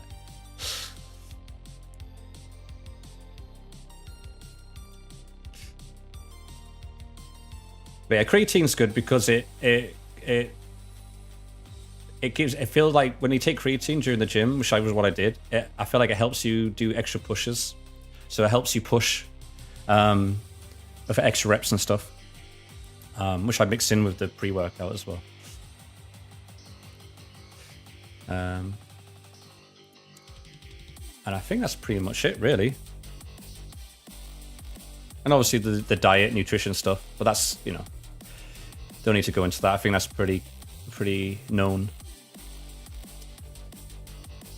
yeah, creatine's good because it feels like when you take creatine during the gym, which was what I did, I feel like it helps you do extra pushes. So it helps you push for extra reps and stuff, which I mixed in with the pre-workout as well. And I think that's pretty much it, really. And obviously the diet, nutrition stuff, but that's, you know, don't need to go into that. I think that's pretty known.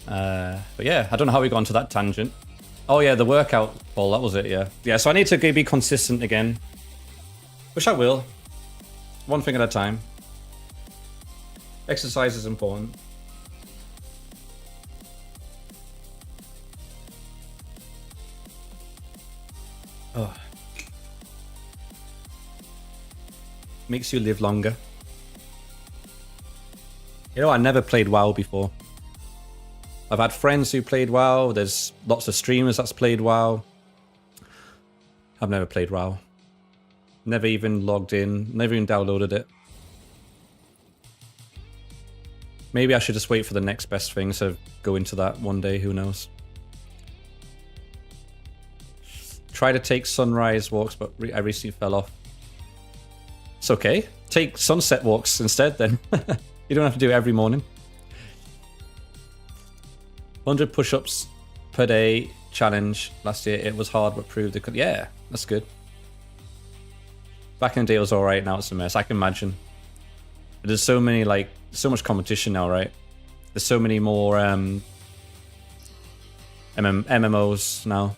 But yeah, I don't know how we got onto that tangent. Oh yeah, the workout, Paul, that was it, yeah. Yeah, so I need to be consistent again, which I will. One thing at a time. Exercise is important. Oh. Makes you live longer. You know, I never played WoW before. I've had friends who played WoW. There's lots of streamers that's played WoW. I've never played WoW. Never even logged in. Never even downloaded it. Maybe I should just wait for the next best thing to go into that one day. Who knows? Try to take sunrise walks, but I recently fell off. It's okay. Take sunset walks instead then. You don't have to do it every morning. 100 push-ups per day challenge last year. It was hard, but proved it could. Yeah, that's good. Back in the day it was alright, now it's a mess. I can imagine. But there's so many, like, so much competition now, right? There's so many more MMOs now.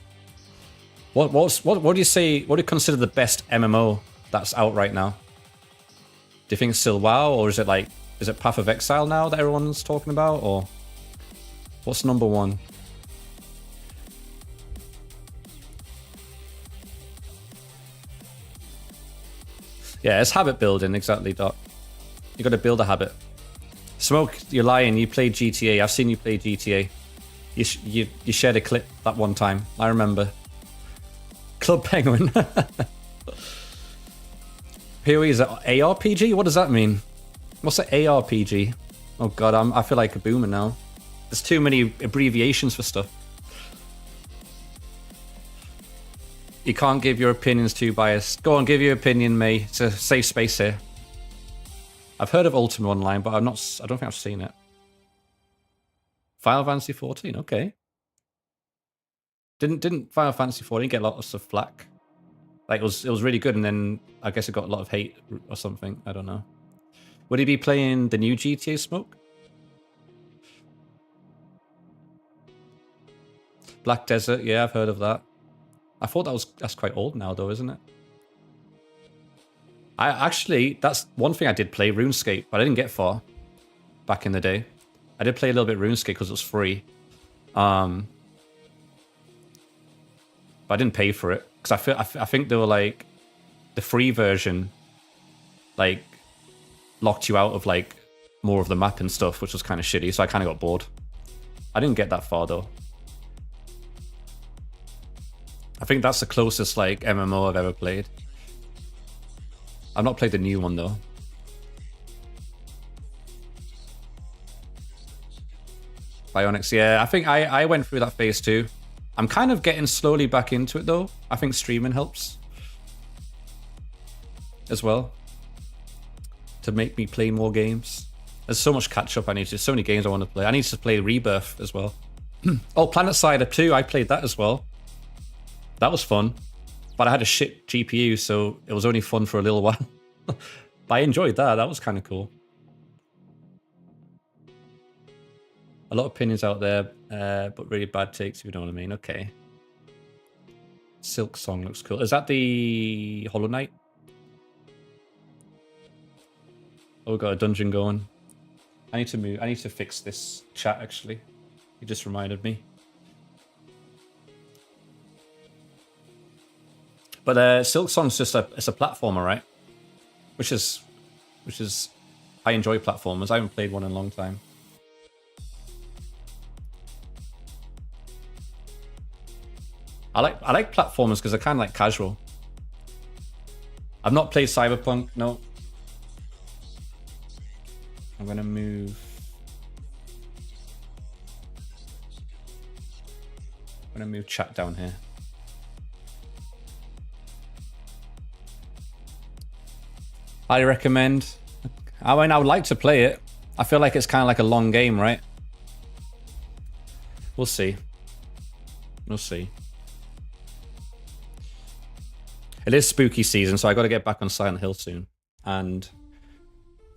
What do you say, what do you consider the best MMO that's out right now? Do you think it's still WoW, or is it like, is it Path of Exile now that everyone's talking about, or what's number one? Yeah, it's habit building, exactly, Doc. You got to build a habit. Smoke, you're lying. You played GTA. I've seen you play GTA. You shared a clip that one time. I remember. Club Penguin. PoE is an ARPG? What does that mean? What's an ARPG? Oh god, I feel like a boomer now. There's too many abbreviations for stuff. You can't give your opinions too biased. Go on, give your opinion, May. It's a safe space here. I've heard of Ultima Online, but I don't think I've seen it. Final Fantasy 14, okay. Didn't Final Fantasy 14 get a lot of flack? Like it was really good, and then I guess it got a lot of hate or something. I don't know. Would he be playing the new GTA Smoke? Black Desert, yeah, I've heard of that. I thought that's quite old now, though, isn't it? That's one thing I did play, RuneScape, but I didn't get far back in the day. I did play a little bit RuneScape because it was free. But I didn't pay for it because I think they were like the free version, like locked you out of like more of the map and stuff, which was kind of shitty. So I kind of got bored. I didn't get that far though. I think that's the closest like MMO I've ever played. I've not played the new one though. Bionics, yeah. I think I went through that phase too. I'm kind of getting slowly back into it though. I think streaming helps as well to make me play more games. There's so much catch up I need to. So many games I want to play. I need to play Rebirth as well. Oh, PlanetSider 2. I played that as well. That was fun, but I had a shit GPU, so it was only fun for a little while. But I enjoyed that. That was kind of cool. A lot of opinions out there, but really bad takes, if you know what I mean. Okay. Silk Song looks cool. Is that the Hollow Knight? Oh, we've got a dungeon going. I need to move. I need to fix this chat, actually. You just reminded me. But Silk Song's just it's a platformer, right? Which is I enjoy platformers. I haven't played one in a long time. I like platformers because they're kind of like casual. I've not played Cyberpunk. No. I'm gonna move. I'm gonna move chat down here. I recommend. I mean, I would like to play it. I feel like it's kind of like a long game, right? We'll see. We'll see. It is spooky season, so I got to get back on Silent Hill soon. And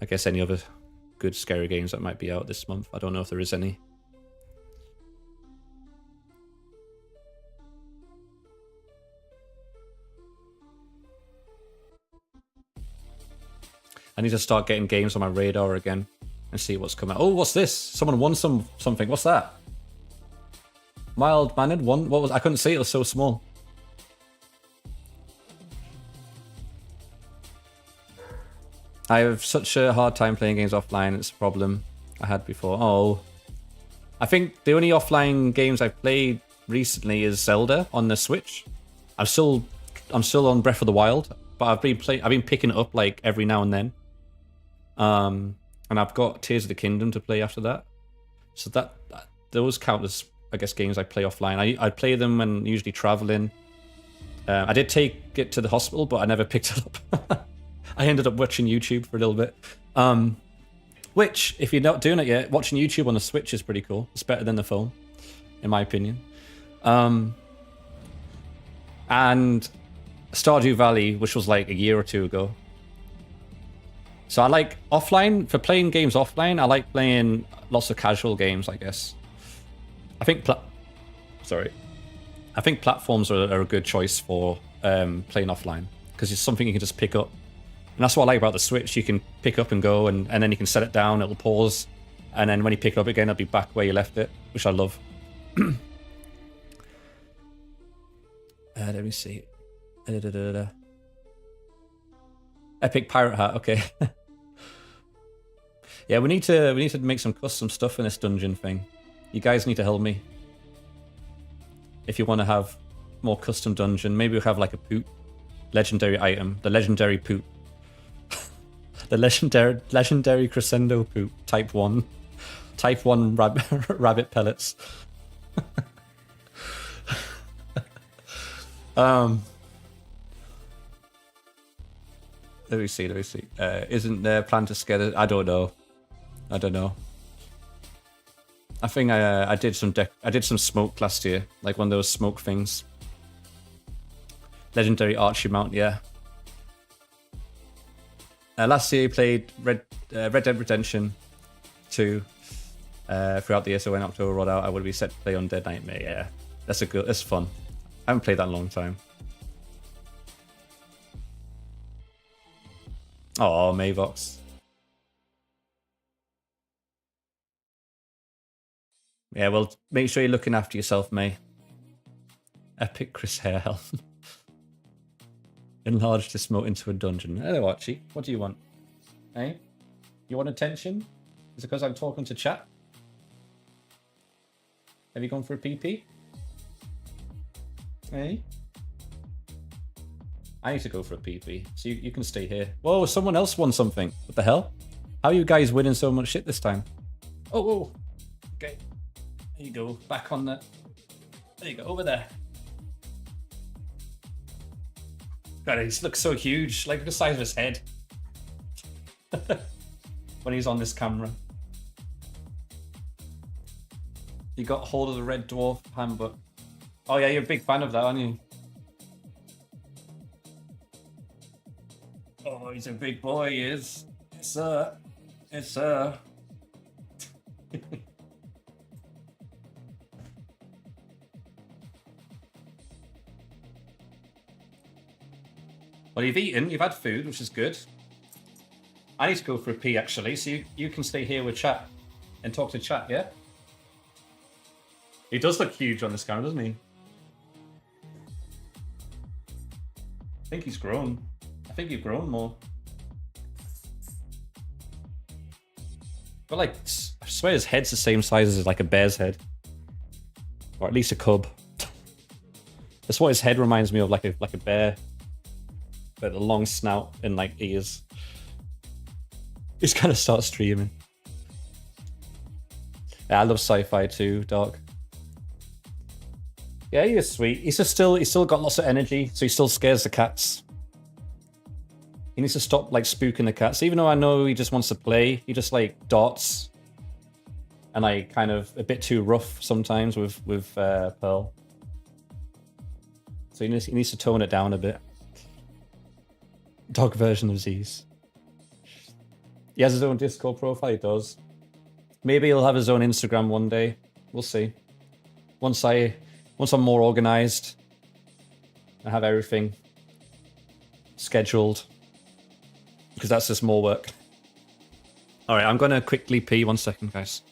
I guess any other good scary games that might be out this month. I don't know if there is any. I need to start getting games on my radar again and see what's coming. Oh, what's this? Someone won something. What's that? Mild-mannered one. What was? I couldn't see it. It was so small. I have such a hard time playing games offline. It's a problem I had before. Oh, I think the only offline games I've played recently is Zelda on the Switch. I'm still on Breath of the Wild, but I've been picking it up like every now and then. And I've got Tears of the Kingdom to play after that. So those count as, I guess, games I play offline. I play them when usually traveling. I did take it to the hospital, but I never picked it up. I ended up watching YouTube for a little bit. Which, if you're not doing it yet, watching YouTube on the Switch is pretty cool. It's better than the phone, in my opinion. And Stardew Valley, which was like a year or two ago. So I like offline, for playing games offline, I like playing lots of casual games, I guess. I think platforms are a good choice for playing offline, because it's something you can just pick up. And that's what I like about the Switch. You can pick up and go, and then you can set it down, it'll pause, and then when you pick it up again, it'll be back where you left it, which I love. Let me see. Epic pirate hat, okay. Yeah, we need to make some custom stuff in this dungeon thing. You guys need to help me. If you want to have more custom dungeon, maybe we'll have like a poop legendary item, the legendary poop. The legendary Crisendo poop, type 1. Type 1 rabbit pellets. Let me see. Isn't there plan to scare it? I don't know. I think I did some smoke last year, like one of those smoke things. Legendary Archie mount, yeah. Last year, I played Red Dead Redemption 2 throughout the year. So when October rolled out, I would be set to play Undead Nightmare. Yeah, that's fun. I haven't played that in a long time. Oh, Mavox. Yeah, well, make sure you're looking after yourself, May. Epic Chris hair health. Enlarge this moat into a dungeon. Hello, Archie. What do you want? Hey? You want attention? Is it because I'm talking to chat? Have you gone for a pee-pee? Hey? I need to go for a pee-pee, so you can stay here. Whoa, someone else won something. What the hell? How are you guys winning so much shit this time? Oh, okay. There you go. Back on the... There you go, over there. God, he looks so huge, like the size of his head. When he's on this camera. You got hold of the Red Dwarf handbook. Oh yeah, you're a big fan of that, aren't you? Oh, he's a big boy, he is. Yes, sir. Yes, sir. Well, you've eaten, you've had food, which is good. I need to go for a pee, actually, so you can stay here with chat and talk to chat, yeah? He does look huge on this camera, doesn't he? I think he's grown. I think you've grown more. But like, I swear his head's the same size as like a bear's head. Or at least a cub. That's what his head reminds me of, like a bear, but a long snout and like ears. He's gonna start streaming. Yeah, I love sci-fi too, Doc. Yeah, he is sweet. He's still got lots of energy, so he still scares the cats. He needs to stop like spooking the cats. Even though I know he just wants to play, he just like darts, and like kind of a bit too rough sometimes with Pearl. So he needs to tone it down a bit. Dog version of Z's. He has his own Discord profile. He does. Maybe he'll have his own Instagram one day. We'll see. Once I'm more organized, I have everything scheduled, because that's just more work. All right, I'm gonna quickly pee. 1 second, guys.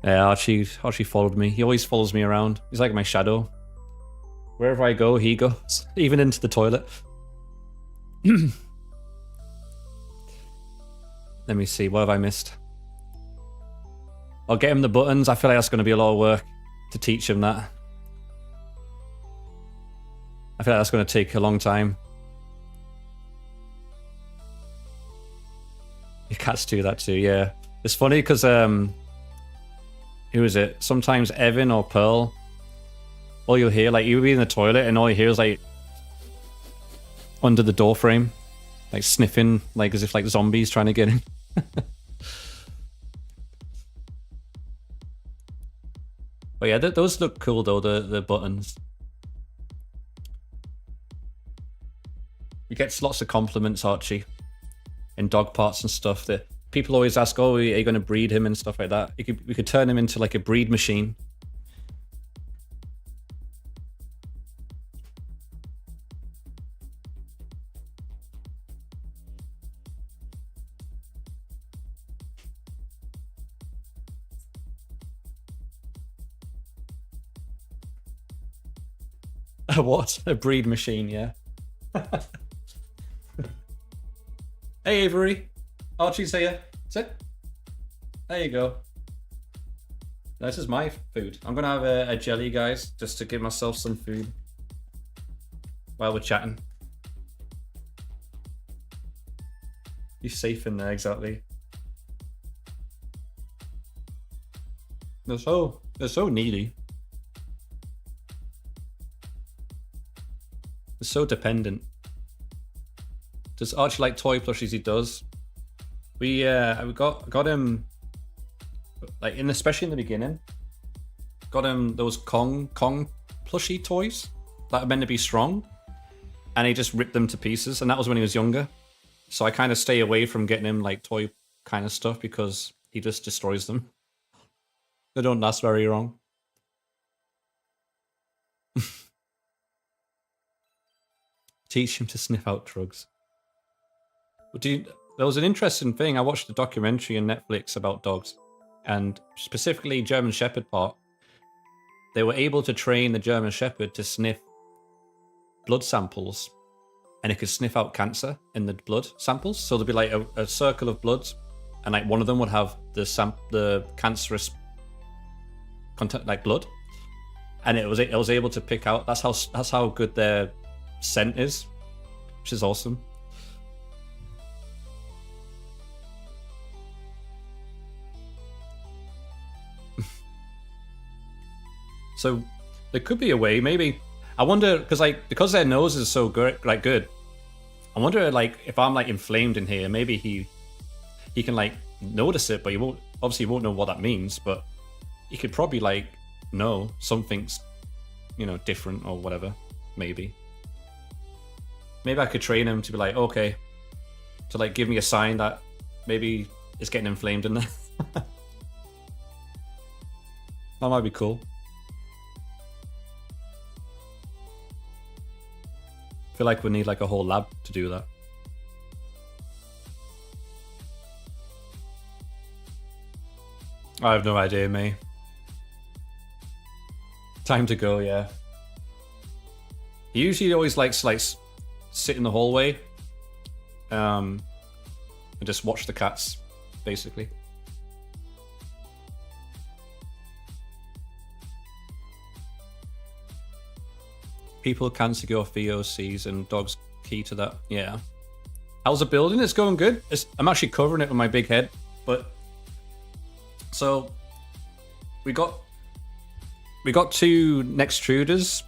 Yeah, Archie followed me. He always follows me around. He's like my shadow. Wherever I go, he goes. Even into the toilet. Let me see, what have I missed? I'll get him the buttons. I feel like that's going to be a lot of work to teach him that. I feel like that's going to take a long time. Your cats do that too, yeah. It's funny because, who is it? Sometimes Evan or Pearl, all you'll hear, like, you'll be in the toilet and all you hear is like under the door frame, like sniffing, like as if like zombies trying to get in. But yeah, those look cool though, the buttons. He gets lots of compliments, Archie, in dog parts and stuff. That people always ask, "Oh, are you going to breed him and stuff like that?" We could turn him into like a breed machine. What? A breed machine, yeah. Hey, Avery. Archie's here. Sit. There you go. This is my food. I'm going to have a jelly, guys, just to give myself some food while we're chatting. He's safe in there, exactly. They're so needy. They're so dependent. Does Archie like toy plushies? He does. We got him, like, especially in the beginning, got him those Kong plushie toys that are meant to be strong, and he just ripped them to pieces, and that was when he was younger. So I kind of stay away from getting him like toy kind of stuff because he just destroys them. They don't last very long. Teach him to sniff out drugs. But there was an interesting thing. I watched a documentary on Netflix about dogs, and specifically German Shepherd part. They were able to train the German Shepherd to sniff blood samples, and it could sniff out cancer in the blood samples. So there'd be like a circle of blood, and like one of them would have the cancerous content, like blood, and it was able to pick out. That's how good their scent is, which is awesome. So there could be a way, maybe. I wonder, because their nose is so good, good. I wonder, like, if I'm like inflamed in here, maybe he can like notice it, but he won't know what that means. But he could probably like know something's, different or whatever. Maybe I could train him to be like, okay, to like give me a sign that maybe it's getting inflamed in there. That might be cool. I feel like we need like a whole lab to do that. I have no idea, May. Time to go, yeah. He usually always likes to like sit in the hallway and just watch the cats, basically. People cancer go VOCs and dogs key to that. Yeah. How's the building? It's going good. I'm actually covering it with my big head, but so we got 2 extruders.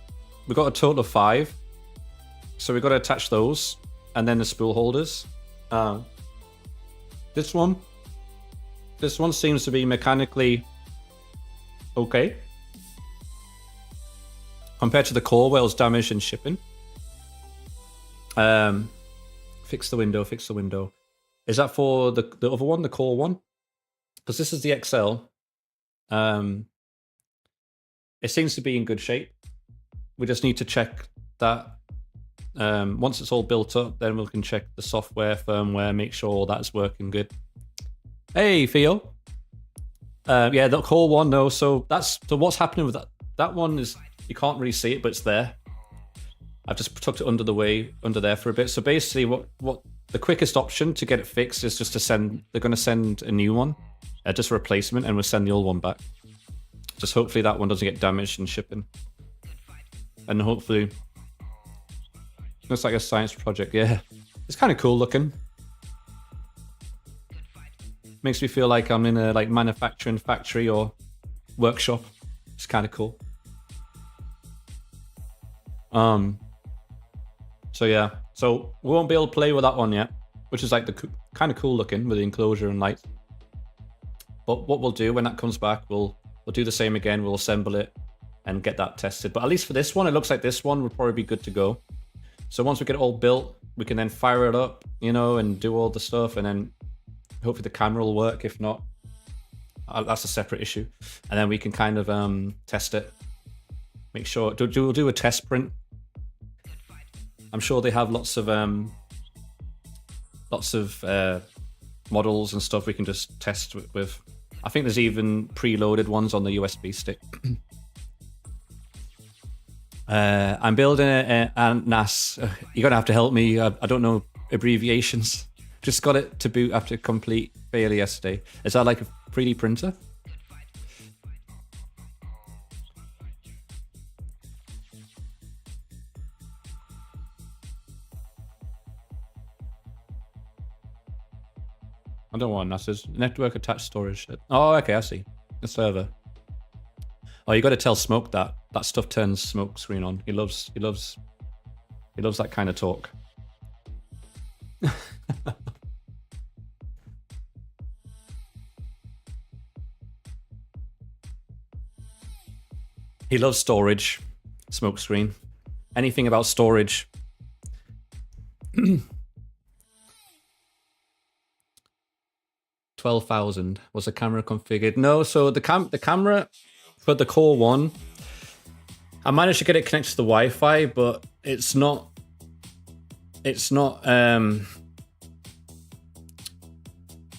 We got a total of 5. So we got to attach those, and then the spool holders. This one seems to be mechanically okay. Compared to the core wheels damage and shipping. Fix the window. Is that for the other one, the core one? Because this is the XL. It seems to be in good shape. We just need to check that. Once it's all built up, then we can check the software, firmware, make sure all that's working good. Hey, Theo. Yeah, the core one, no. So what's happening with that? That one is, you can't really see it, but it's there. I've just tucked it under there for a bit. So basically, what the quickest option to get it fixed is just to send. They're going to send a new one, just a replacement, and we'll send the old one back. Just hopefully that one doesn't get damaged in shipping, and hopefully looks like a science project. Yeah, it's kind of cool looking. Makes me feel like I'm in a like manufacturing factory or workshop. It's kind of cool. So yeah, so we won't be able to play with that one yet, which is like the kind of cool looking with the enclosure and lights. But what we'll do when that comes back, we'll do the same again. We'll assemble it and get that tested. But at least for this one, it looks like this one will probably be good to go. So once we get it all built, we can then fire it up, and do all the stuff, and then hopefully the camera will work. If not, that's a separate issue. And then we can kind of test it. Make sure we'll do a test print. I'm sure they have lots of models and stuff we can just test with. I think there's even preloaded ones on the USB stick. I'm building a NAS. You're gonna have to help me. I don't know abbreviations. Just got it to boot after complete failure yesterday. Is that like a 3D printer? I don't want NAS's network attached storage. Oh, okay, I see. The server. Oh, you got to tell Smoke that stuff turns Smoke screen on. He loves that kind of talk. He loves storage, Smoke screen. Anything about storage. 12,000. Was the camera configured? No, so the camera for the core one, I managed to get it connected to the Wi-Fi, but it's not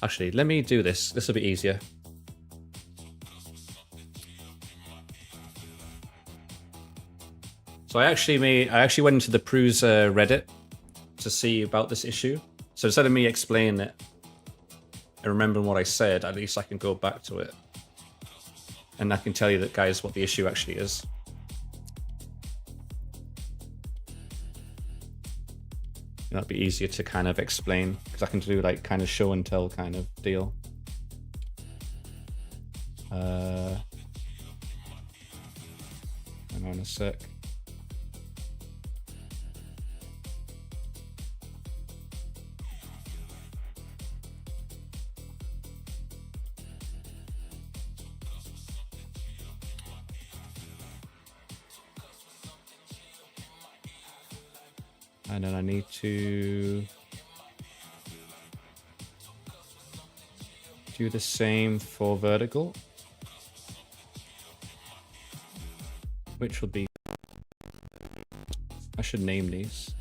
Actually, let me do this. This will be easier. So I actually went into the Prusa Reddit to see about this issue. So instead of me explaining it and remembering what I said, at least I can go back to it. And I can tell you that, guys, what the issue actually is. That'd be easier to kind of explain, because I can do like kind of show and tell kind of deal. Hang on a sec. And then I need to do the same for vertical, which will be, I should name these.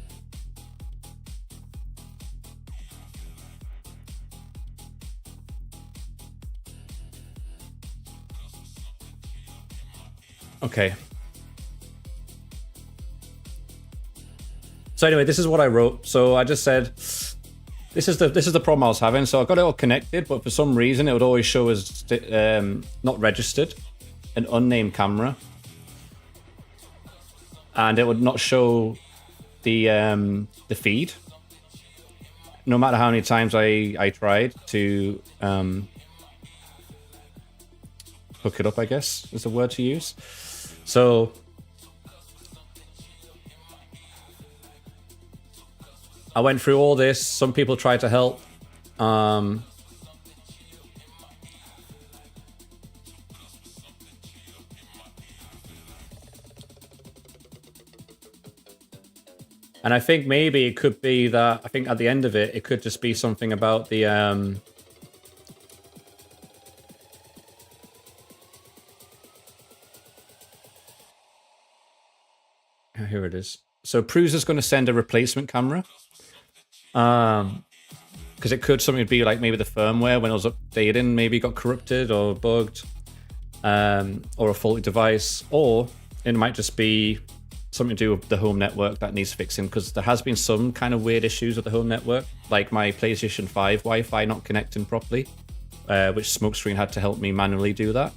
Okay. So anyway, this is what I wrote. So I just said, this is the problem I was having. So I got it all connected, but for some reason it would always show as not registered, an unnamed camera, and it would not show the feed. No matter how many times I tried to hook it up, I guess is the word to use. So I went through all this. Some people tried to help. And I think maybe it could be that, I think at the end of it, it could just be something about the here it is. So Prusa's going to send a replacement camera. Because it could something be like maybe the firmware when it was updating maybe got corrupted or bugged, or a faulty device, or it might just be something to do with the home network that needs fixing, because there has been some kind of weird issues with the home network, like my PlayStation 5 Wi-Fi not connecting properly, which Smokescreen had to help me manually do that.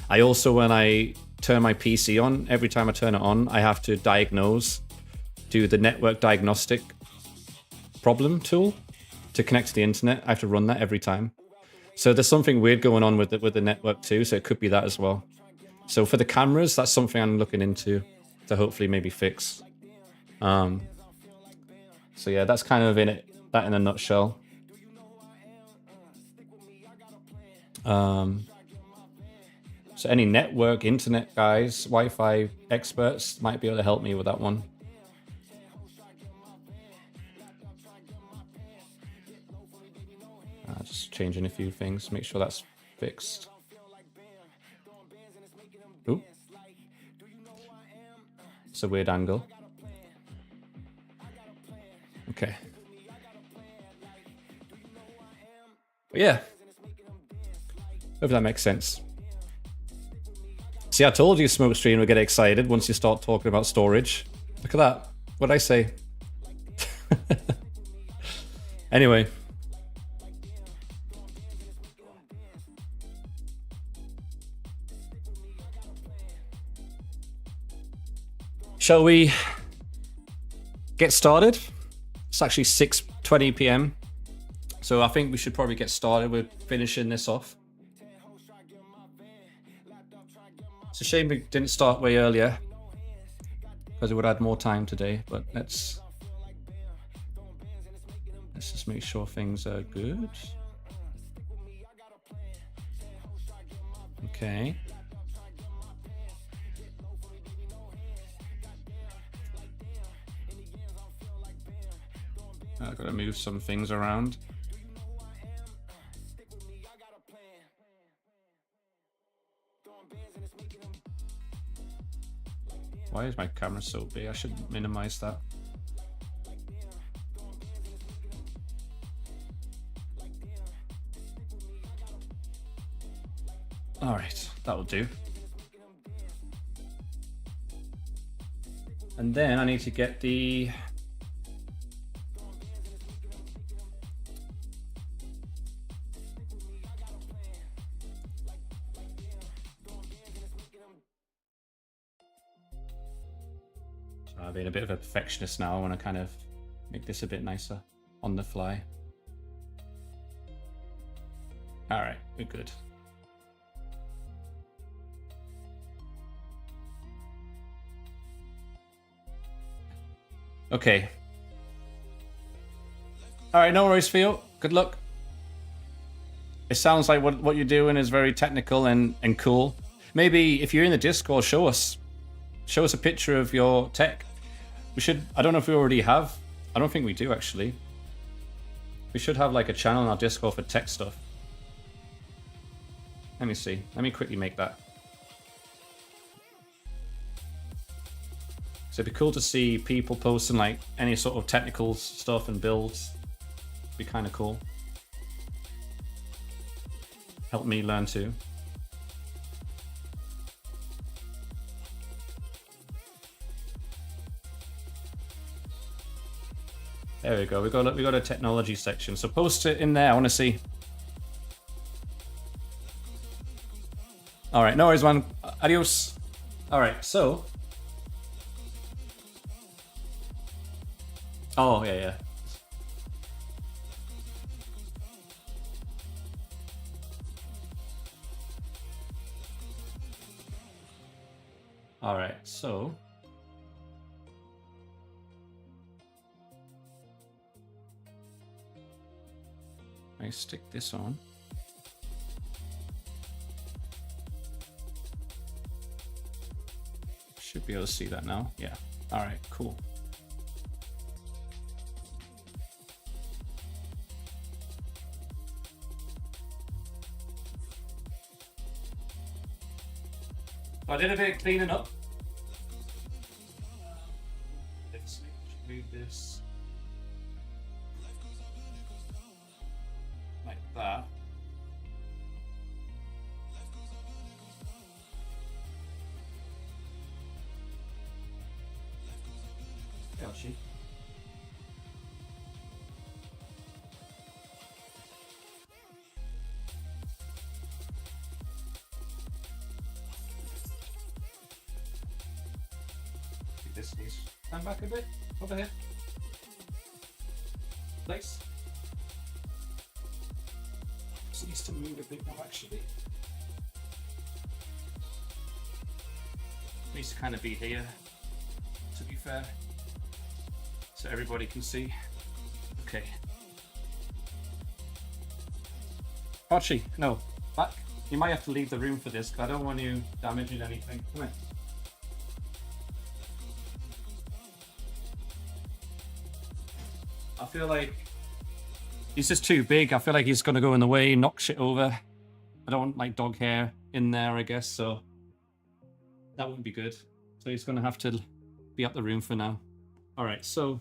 I also, when I turn my PC on, every time I turn it on, I have to do the network diagnostic problem tool to connect to the internet. I have to run that every time. So there's something weird going on with the network too, so it could be that as well. So for the cameras, that's something I'm looking into to hopefully maybe fix. So yeah, that's kind of that in a nutshell. So any network, internet guys, Wi-Fi experts might be able to help me with that one. Just changing a few things, make sure that's fixed. Ooh. It's a weird angle. Okay. But yeah. Hope that makes sense. See, I told you Smokescreen would get excited once you start talking about storage. Look at that. What did I say? Anyway. Shall we get started? It's actually 6:20 p.m. So I think we should probably get started with finishing this off. It's a shame we didn't start way earlier, because it would add more time today, but let's just make sure things are good. Okay. I've got to move some things around. Why is my camera so big? I should minimize that. All right, that'll do. And then I need to get the... I'm being a bit of a perfectionist now. I want to kind of make this a bit nicer on the fly. All right, we're good. Okay. All right, no worries, Theo. Good luck. It sounds like what you're doing is very technical and cool. Maybe if you're in the Discord, show us a picture of your tech. We should, I don't know if we already have. I don't think we do, actually. We should have like a channel on our Discord for tech stuff. Let me see. Let me quickly make that. So it'd be cool to see people posting like any sort of technical stuff and builds. It'd be kind of cool. Help me learn too. There we go. We got a technology section. So post it in there. I want to see. All right, no worries, man. Adios. All right, so. Oh yeah. All right, so. I stick this on. Should be able to see that now. Yeah. All right, cool. I did a bit of cleaning up. Let's move this like that. Gotcha. This needs to stand back a bit. Over here. Nice. This needs to move a bit more actually. Needs to kind of be here, to be fair. So everybody can see. Okay. Archie, no, back. You might have to leave the room for this, because I don't want you damaging anything. Come here. I feel like he's just too big. I feel like he's going to go in the way, knock shit over. I don't want like dog hair in there, I guess, so that wouldn't be good. So he's going to have to be up the room for now. All right, so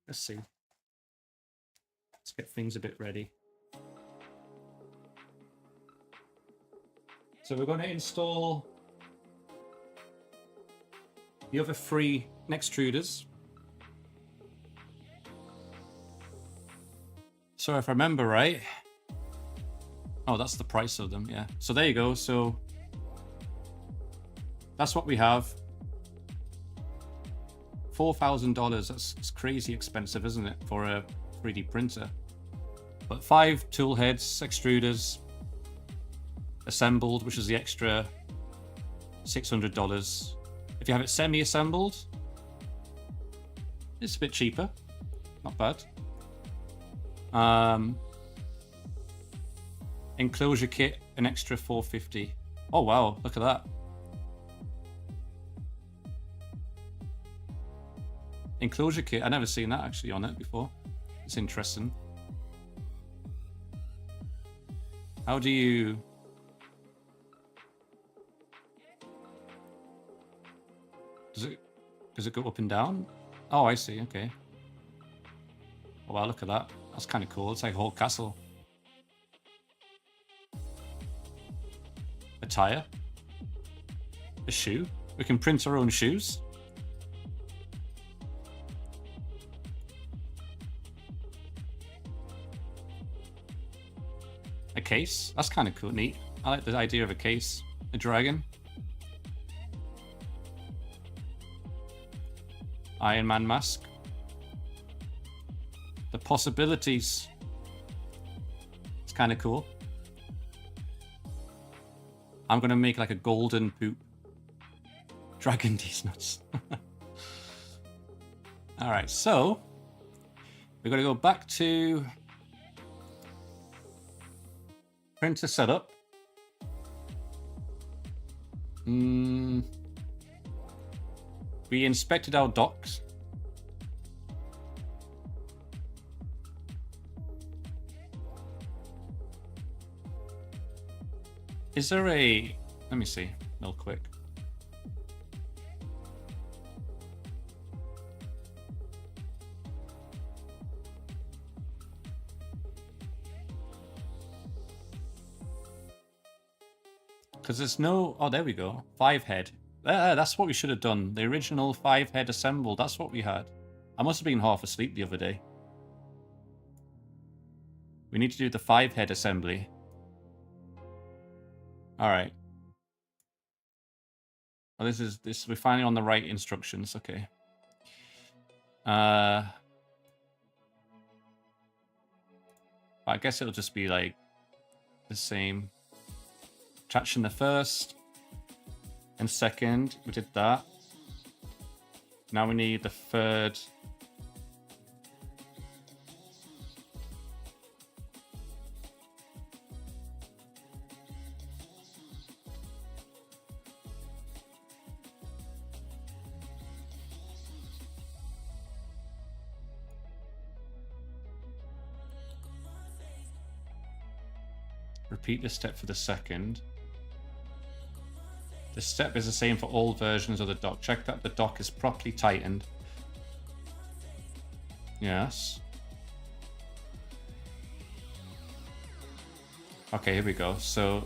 let's see. Let's get things a bit ready. So we're going to install the other 3 extruders. So if I remember right, oh, that's the price of them, yeah. So there you go. So that's what we have. $4,000. That's crazy expensive, isn't it, for a 3D printer? But 5 tool heads, extruders, assembled, which is the extra $600. If you have it semi-assembled, it's a bit cheaper. Not bad. Enclosure kit, an extra $450. Oh wow, look at that. Enclosure kit, I've never seen that actually on it before. It's interesting. How do you... Does it go up and down? Oh, I see, okay. Oh wow, look at that. That's kind of cool. It's like a whole castle. A tire. A shoe. We can print our own shoes. A case. That's kind of cool, neat. I like the idea of a case. A dragon. Iron Man mask. The possibilities. It's kind of cool. I'm going to make like a golden poop. Dragon these nuts. Alright, so we're going to go back to printer setup. We inspected our docs. Is there a... Let me see, real quick. Because there's no... Oh, there we go. 5-head. That's what we should have done. The original 5-head assembled. That's what we had. I must have been half asleep the other day. We need to do the 5-head assembly. Alright. Oh, we're finally on the right instructions. Okay. I guess it'll just be like the same. Traction the first and second. We did that. Now we need the third. Repeat this step for the second. The step is the same for all versions of the dock. Check that the dock is properly tightened. Yes. Okay, here we go. So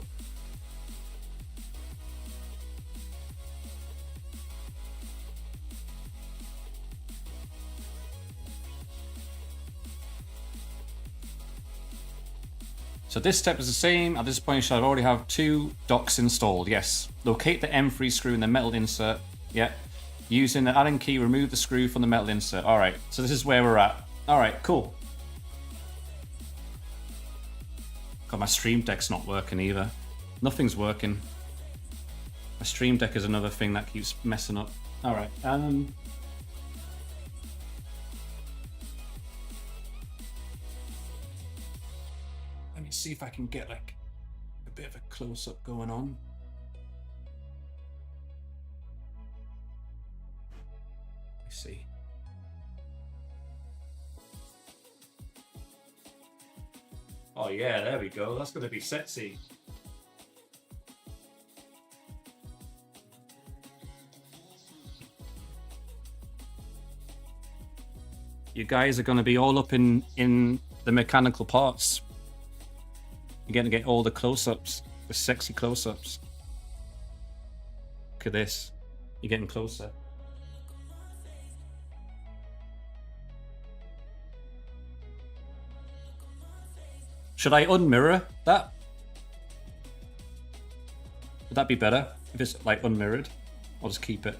this step is the same. At this point, you should already have 2 docks installed. Yes. Locate the M3 screw in the metal insert. Yeah. Using the Allen key, remove the screw from the metal insert. All right. So this is where we're at. All right. Cool. God, my Stream Deck's not working either. Nothing's working. My Stream Deck is another thing that keeps messing up. All right. Let me see if I can get like a bit of a close-up going on. Let's see. Oh yeah, there we go. That's going to be sexy. You guys are going to be all up in the mechanical parts. You're going to get all the close-ups, the sexy close-ups. Look at this. You're getting closer. Should I unmirror that? Would that be better if it's like unmirrored? I'll just keep it.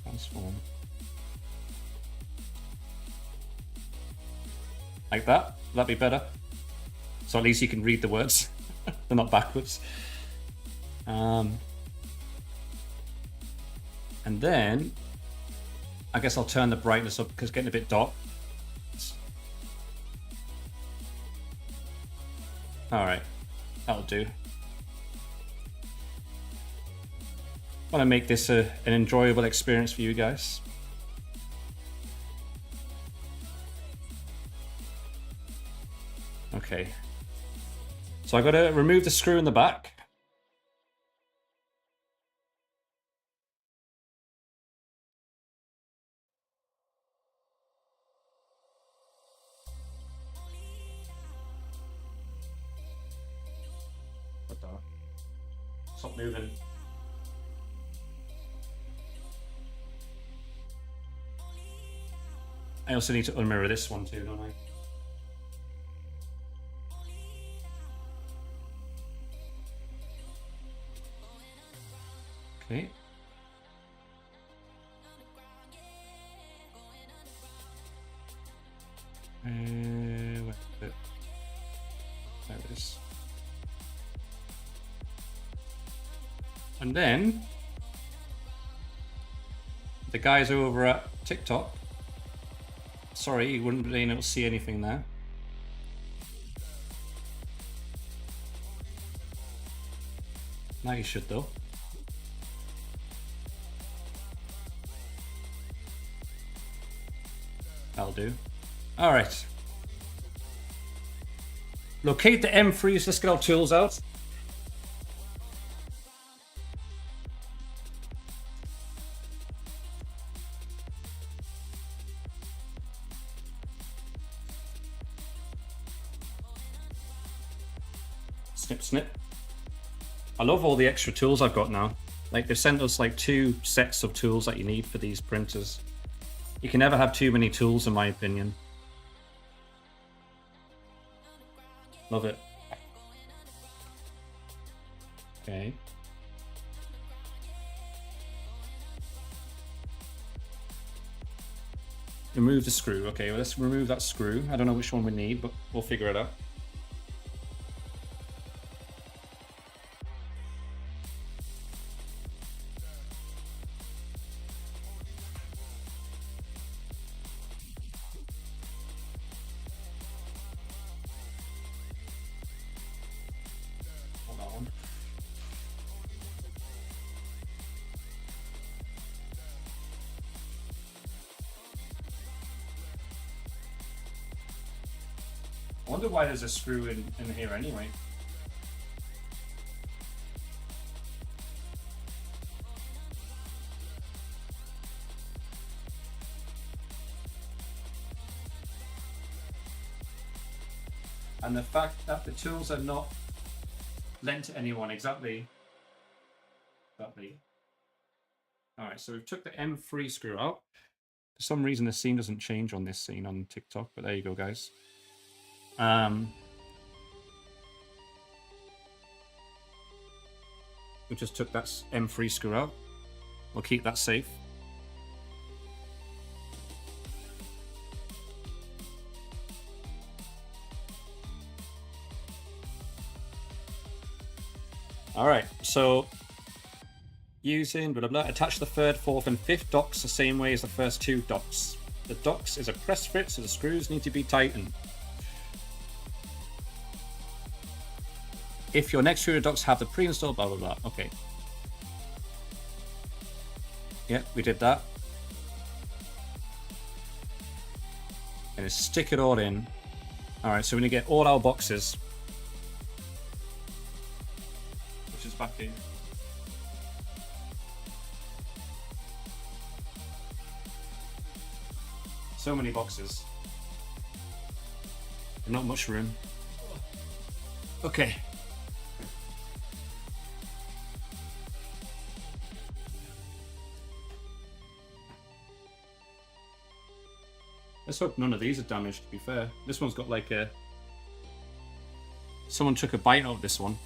Transform. Like that? Would that be better? So at least you can read the words. They're not backwards. And then I guess I'll turn the brightness up because it's getting a bit dark. Alright, that'll do. I want to make this an enjoyable experience for you guys. Okay. So I got to remove the screw in the back. stop moving. I also need to unmirror this one too, don't I? Okay. Where is it? There it is. And then the guys over at TikTok, sorry, you wouldn't be able to see anything there. Now you should though. That'll do. All right. Locate the M3s. Let's get our tools out. Snip, snip. I love all the extra tools I've got now. Like, they've sent us like 2 sets of tools that you need for these printers. You can never have too many tools, in my opinion. Love it. Okay. Remove the screw. Okay, well, let's remove that screw. I don't know which one we need, but we'll figure it out. I wonder why there's a screw in here anyway. And the fact that the tools are not lent to anyone exactly. Alright, so we've took the M3 screw out. For some reason the scene doesn't change on this scene on TikTok, but there you go, guys. We just took that M3 screw out. We'll keep that safe. Alright, so using blah, blah, blah, attach the 3rd, 4th and 5th docks the same way as the first 2 docks. The docks is a press fit, so the screws need to be tightened. If your next extruder docks have the pre-installed blah blah blah. Okay. Yep, we did that. And just stick it all in. Alright, so we're gonna get all our boxes. Which is back in. So many boxes. And not much room. Okay. Let's hope none of these are damaged, to be fair. This one's got like a... Someone took a bite out of this one.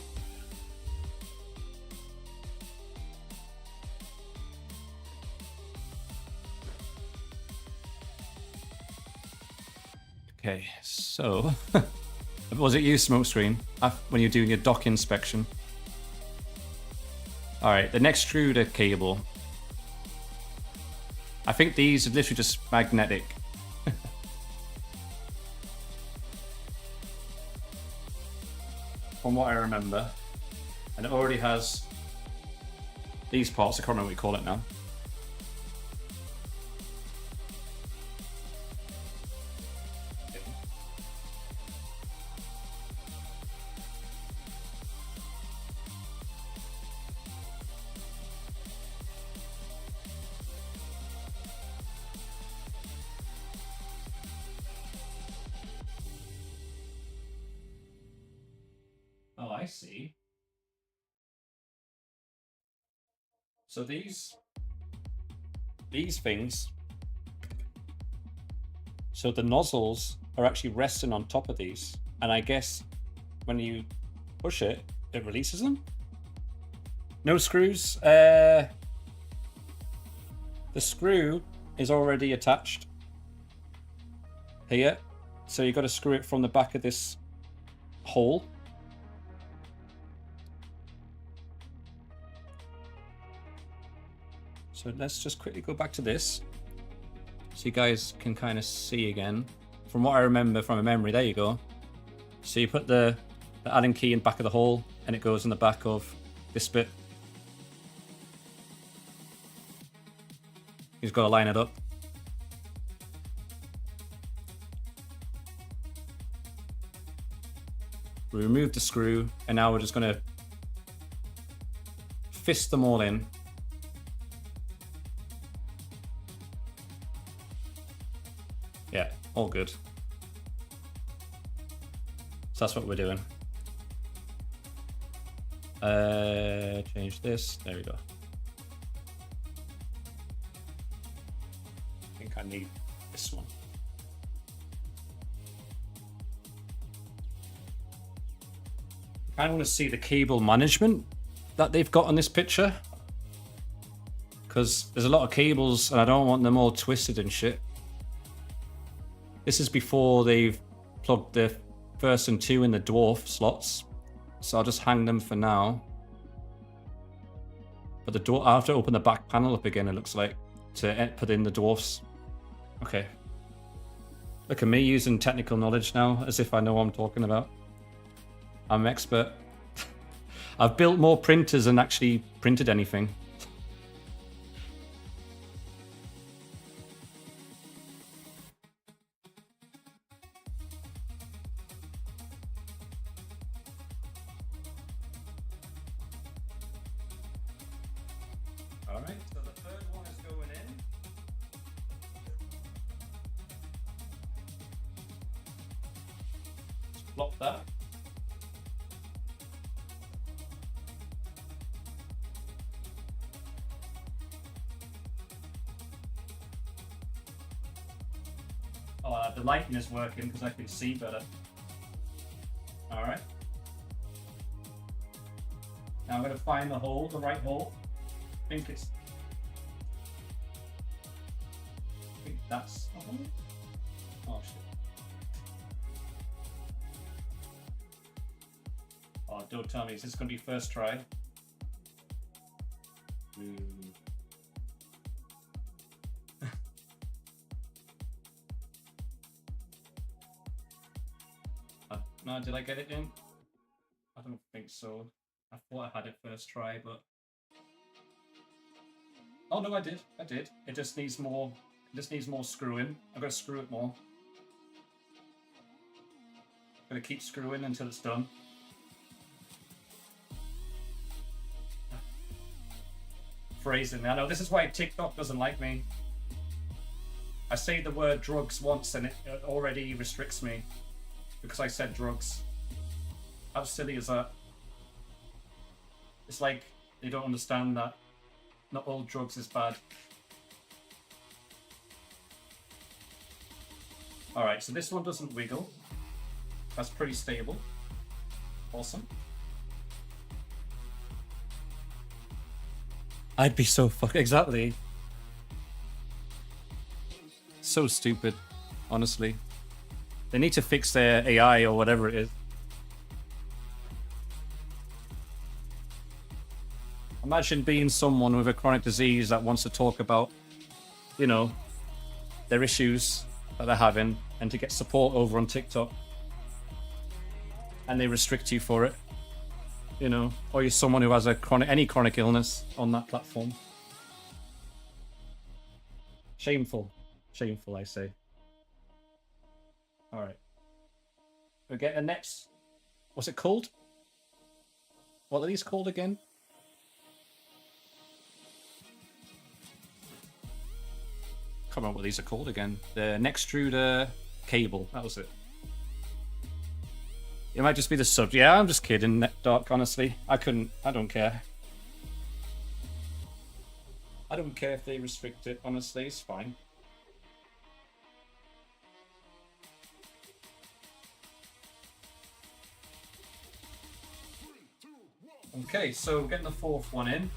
Okay, so... Was it you, Smokescreen, when you're doing your dock inspection? Alright, the next extruder cable. I think these are literally just magnetic. From what I remember. And it already has these parts, I can't remember what you call it now. Oh, I see. So these things, so the nozzles are actually resting on top of these, and I guess when you push it, it releases them. No screws. The screw is already attached here, so you've got to screw it from the back of this hole. So let's just quickly go back to this so you guys can kind of see again. From what I remember from a memory, there you go. So you put the Allen key in the back of the hole and it goes in the back of this bit. You've got to line it up. We removed the screw and now we're just going to fist them all in. Yeah, all good. So that's what we're doing. Change this. There we go. I think I need this one. I kind of want to see the cable management that they've got on this picture, because there's a lot of cables and I don't want them all twisted and shit. This is before they've plugged the first and two in the dwarf slots, so I'll just hang them for now. But the door, I have to open the back panel up again, it looks like, to put in the dwarfs. Okay. Look at me using technical knowledge now, as if I know what I'm talking about. I'm an expert. I've built more printers than actually printed anything. Alright, so the third one is going in. Just plop that. Oh, the lighting is working because I can see better. Alright. Now I'm going to find the hole, the right hole. I think that's a hole. Oh shit. Oh, don't tell me, is this going to be first try? No, did I get it in? I don't think so. I thought I had it first try, but... Oh no, I did. I did. It just needs more. It just needs more screwing. I've got to screw it more. I'm gonna keep screwing until it's done. Phrasing. I know this is why TikTok doesn't like me. I say the word drugs once and it already restricts me because I said drugs. How silly is that? It's like they don't understand that not all drugs is bad. Alright, so this one doesn't wiggle. That's pretty stable. Awesome. I'd be so exactly. So stupid, honestly. They need to fix their AI or whatever it is. Imagine being someone with a chronic disease that wants to talk about, you know, their issues that they're having and to get support over on TikTok. And they restrict you for it. You know, or you're someone who has a any chronic illness on that platform. Shameful. Shameful, I say. Alright. We'll get the next... What's it called? What are these called again? Can't remember what these are called again. The Nextruder cable. That was it. It might just be the sub. Yeah, I'm just kidding, Dark, honestly. I don't care. I don't care if they restrict it, honestly, it's fine. Okay, so getting the fourth one in.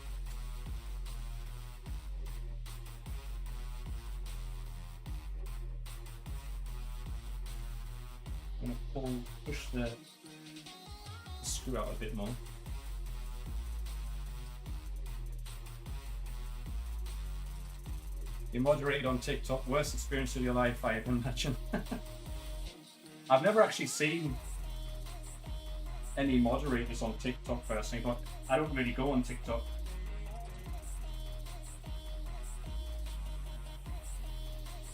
I'm gonna push the screw out a bit more. You moderated on TikTok, worst experience of your life, I imagine. I've never actually seen any moderators on TikTok personally, but I don't really go on TikTok.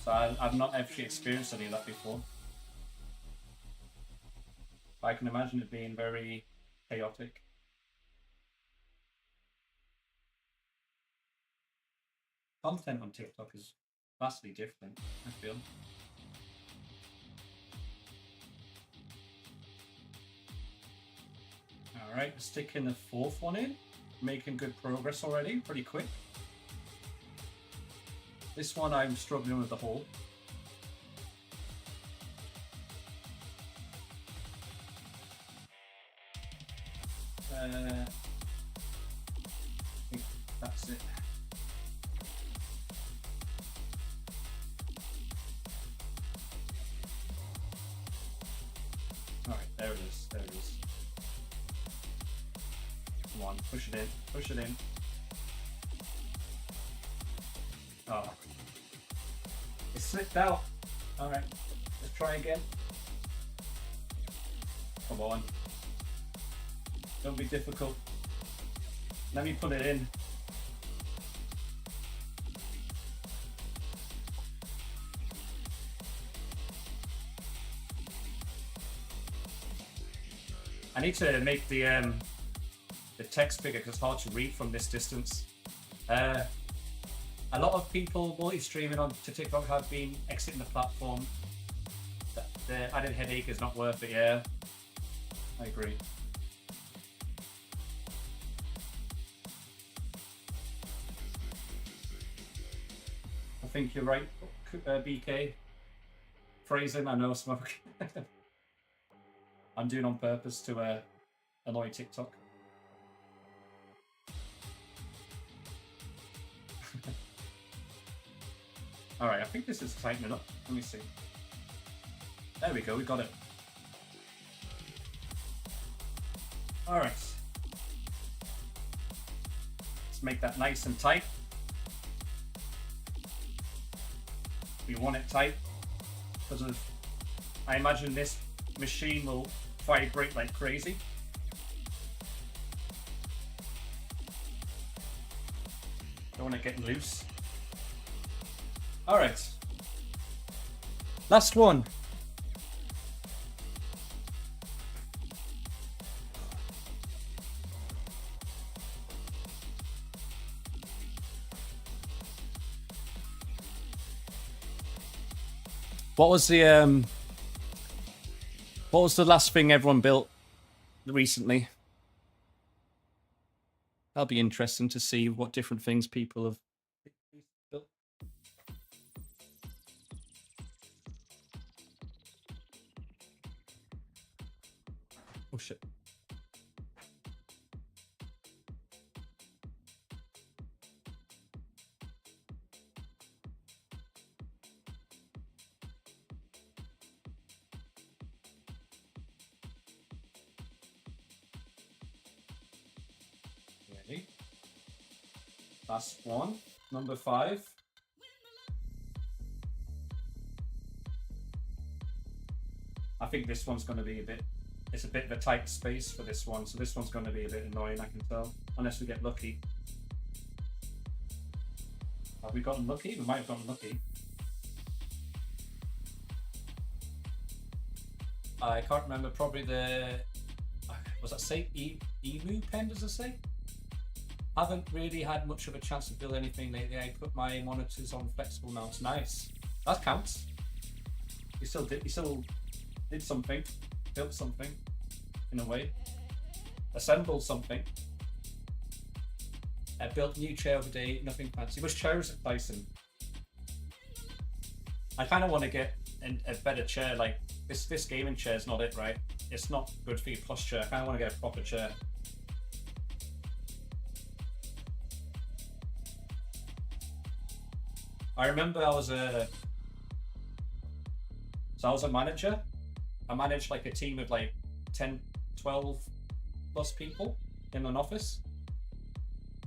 So I've not actually experienced any of that before. I can imagine it being very chaotic. Content on TikTok is vastly different, I feel. All right, sticking the fourth one in, making good progress already, pretty quick. This one I'm struggling with the hole. I think that's it. All right, there it is, there it is. Come on, push it in, push it in. Oh, it slipped out. All right, let's try again. Come on. Don't be difficult. Let me put it in. I need to make the text bigger because it's hard to read from this distance. A lot of people multi-streaming on to TikTok have been exiting the platform. The added headache is not worth it. Yeah, I agree. I think you're right, BK. Phrasing, I know smoke. I'm doing on purpose to annoy TikTok. All right, I think this is tightening up. Let me see. There we go, we got it. All right. Let's make that nice and tight. We want it tight because of, I imagine this machine will vibrate like crazy. Don't want it getting loose. All right, last one. What was the last thing everyone built recently? That'll be interesting to see what different things people have built. Oh shit. Ready? Last one, number 5. I think this one's going to be it's a bit of a tight space for this one, so this one's going to be a bit annoying, I can tell, unless we get lucky. Have we gotten lucky? We might have gotten lucky. I can't remember, probably was that say emu pen, does it say? Haven't really had much of a chance to build anything lately. I put my monitors on flexible mounts. Nice. That counts. You still did something. Built something, in a way. Assembled something. Built new chair of the day, nothing fancy. Which chair is it, Dyson? I kind of want to get a better chair. Like this gaming chair is not it, right? It's not good for your posture. I kind of want to get a proper chair. I remember I was a manager. I managed like a team of like 10, 12 plus people in an office.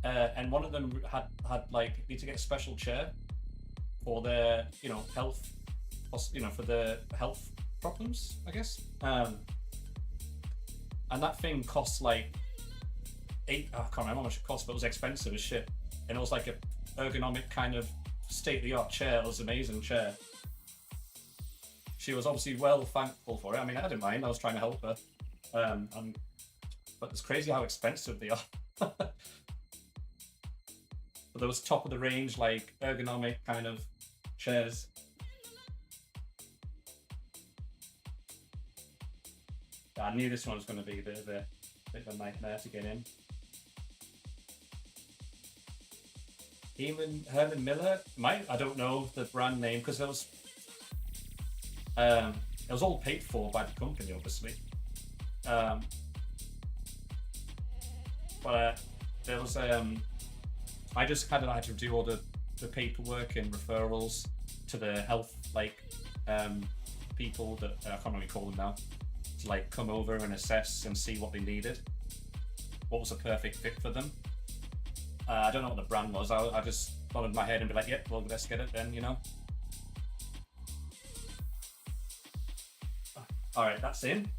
And one of them had like need to get a special chair for their health, for the health problems, I guess. And that thing cost like I can't remember how much it cost, but it was expensive as shit. And it was like a ergonomic kind of state-of-the-art chair. It was an amazing chair. She was obviously well thankful for it. I mean, I didn't mind. I was trying to help her. But it's crazy how expensive they are. But there was top of the range, like ergonomic kind of chairs. I knew this one was going to be a bit of a nightmare to get in. Herman Miller, I don't know the brand name because it was all paid for by the company, obviously. But there was I just kind of had to do all the paperwork and referrals to the health people that I can't really call them now, to like come over and assess and see what they needed, what was a perfect fit for them. I don't know what the brand was. I just nodded my head and be like, "Yep, well, let's get it then," All right, that's in.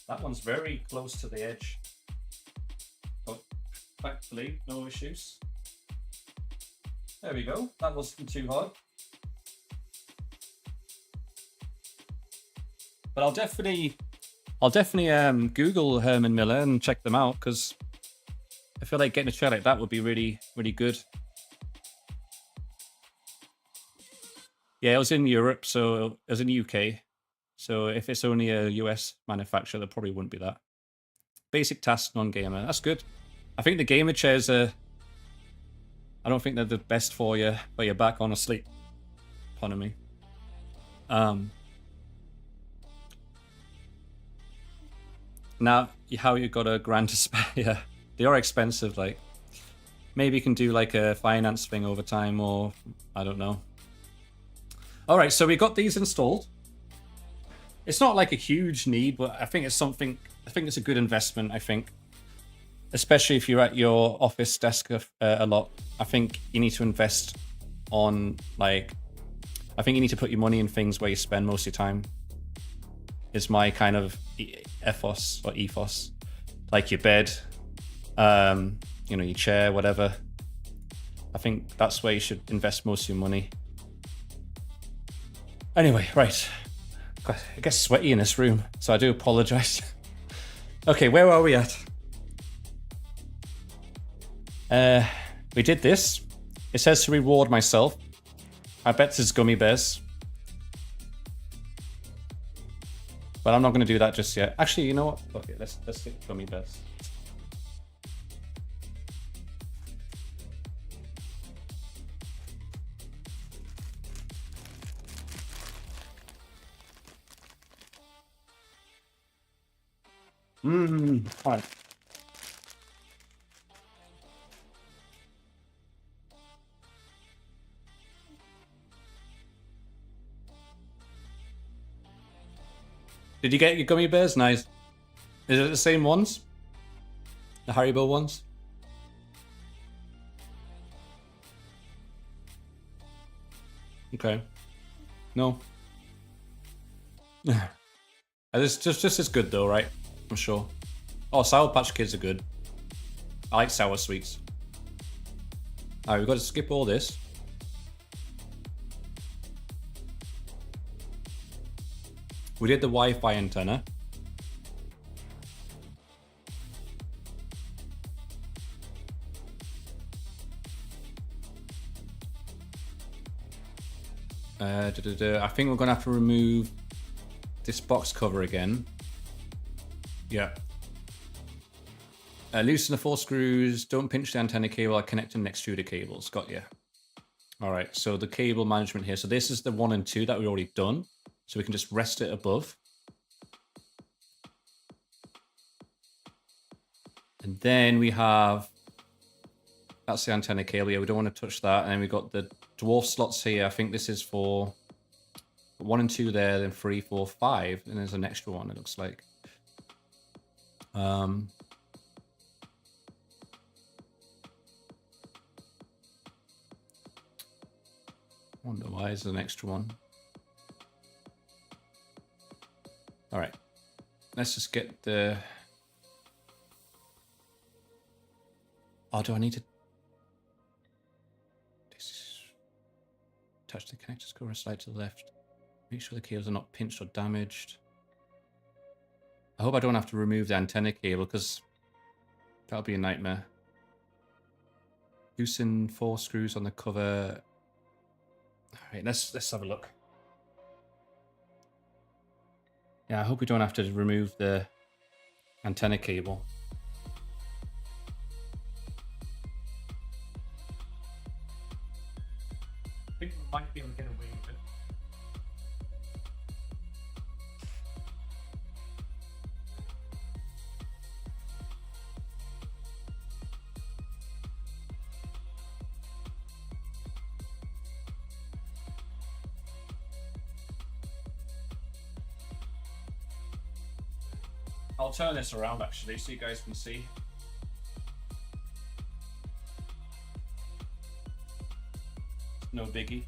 That one's very close to the edge. But thankfully, no issues. There we go. That wasn't too hard. But I'll definitely Google Herman Miller and check them out, because I feel like getting a chair like that would be really, really good. Yeah, it was in Europe, so it was in the UK. So if it's only a US manufacturer, there probably wouldn't be that. Basic task, non-gamer. That's good. I think the gamer chairs I don't think they're the best for your back, honestly. Pardon me. Now, how you got a grand to spare? Yeah, they are expensive. Like, maybe you can do like a finance thing over time, or I don't know. All right, so we got these installed. It's not like a huge need, but I think it's something. I think it's a good investment. I think, especially if you're at your office desk a lot. I think you need to invest on I think you need to put your money in things where you spend most of your time. Is my kind of ethos, like your bed, your chair, whatever. I think that's where you should invest most of your money. Anyway, right. God, it gets sweaty in this room, so I do apologize. Okay, where are we at? We did this. It says to reward myself. I bet it's gummy bears. But I'm not going to do that just yet. Actually, you know what? Okay, let's stick gummy bears. All right. Did you get your gummy bears? Nice. Is it the same ones? The Haribo ones? Okay. No. It's just as good though, right? I'm sure. Oh, Sour Patch Kids are good. I like sour sweets. Alright, we've got to skip all this. We did the Wi-Fi antenna. I think we're gonna have to remove this box cover again. Yeah. Loosen the 4 screws. Don't pinch the antenna cable or connect them next to the cables. Got you. All right, so the cable management here. So this is the 1 and 2 that we've already done. So we can just rest it above. And then we have, that's the antenna cable. Yeah, we don't want to touch that. And then we've got the dwarf slots here. I think this is for 1 and 2 there, then 3, 4, 5. And there's an extra one, it looks like. Wonder why is there an extra one? All right, let's just get the. Oh, do I need to? Touch the connectors, go slide to the left. Make sure the cables are not pinched or damaged. I hope I don't have to remove the antenna cable because that'll be a nightmare. Loosen 4 screws on the cover. All right, let's have a look. Yeah, I hope we don't have to remove the antenna cable. I think we might be able to get away with it. I'll turn this around actually so you guys can see. No biggie.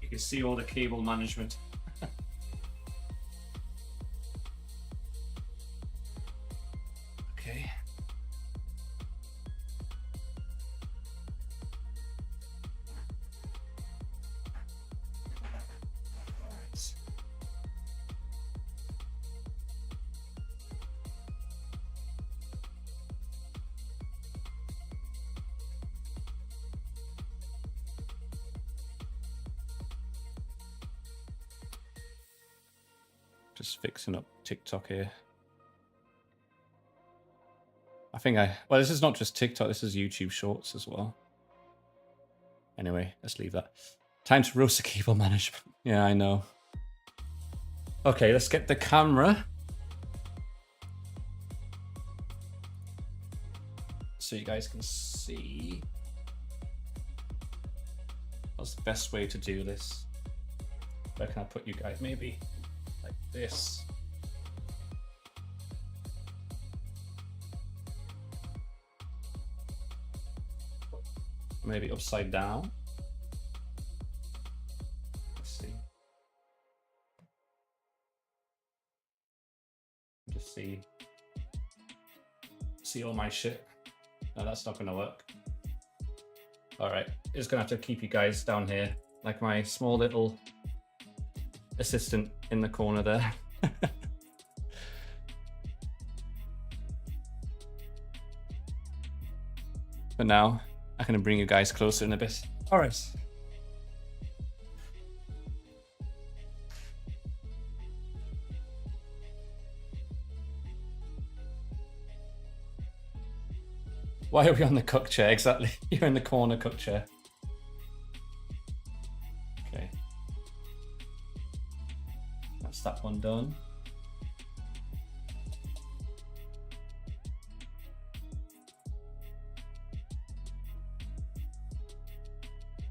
You can see all the cable management. Okay. Just fixing up TikTok here. Well, this is not just TikTok, this is YouTube Shorts as well. Anyway, let's leave that. Time to roast the cable management. Yeah, I know. Okay, let's get the camera. So you guys can see. What's the best way to do this? Where can I put you guys? Maybe like this. Maybe upside down. Let's see. Just see all my shit. No, that's not gonna work. All right, just gonna have to keep you guys down here, like my small little assistant in the corner there. But now I'm gonna bring you guys closer in a bit. All right. Why are we on the cook chair? Exactly. You're in the corner cook chair. Okay. That's that one done.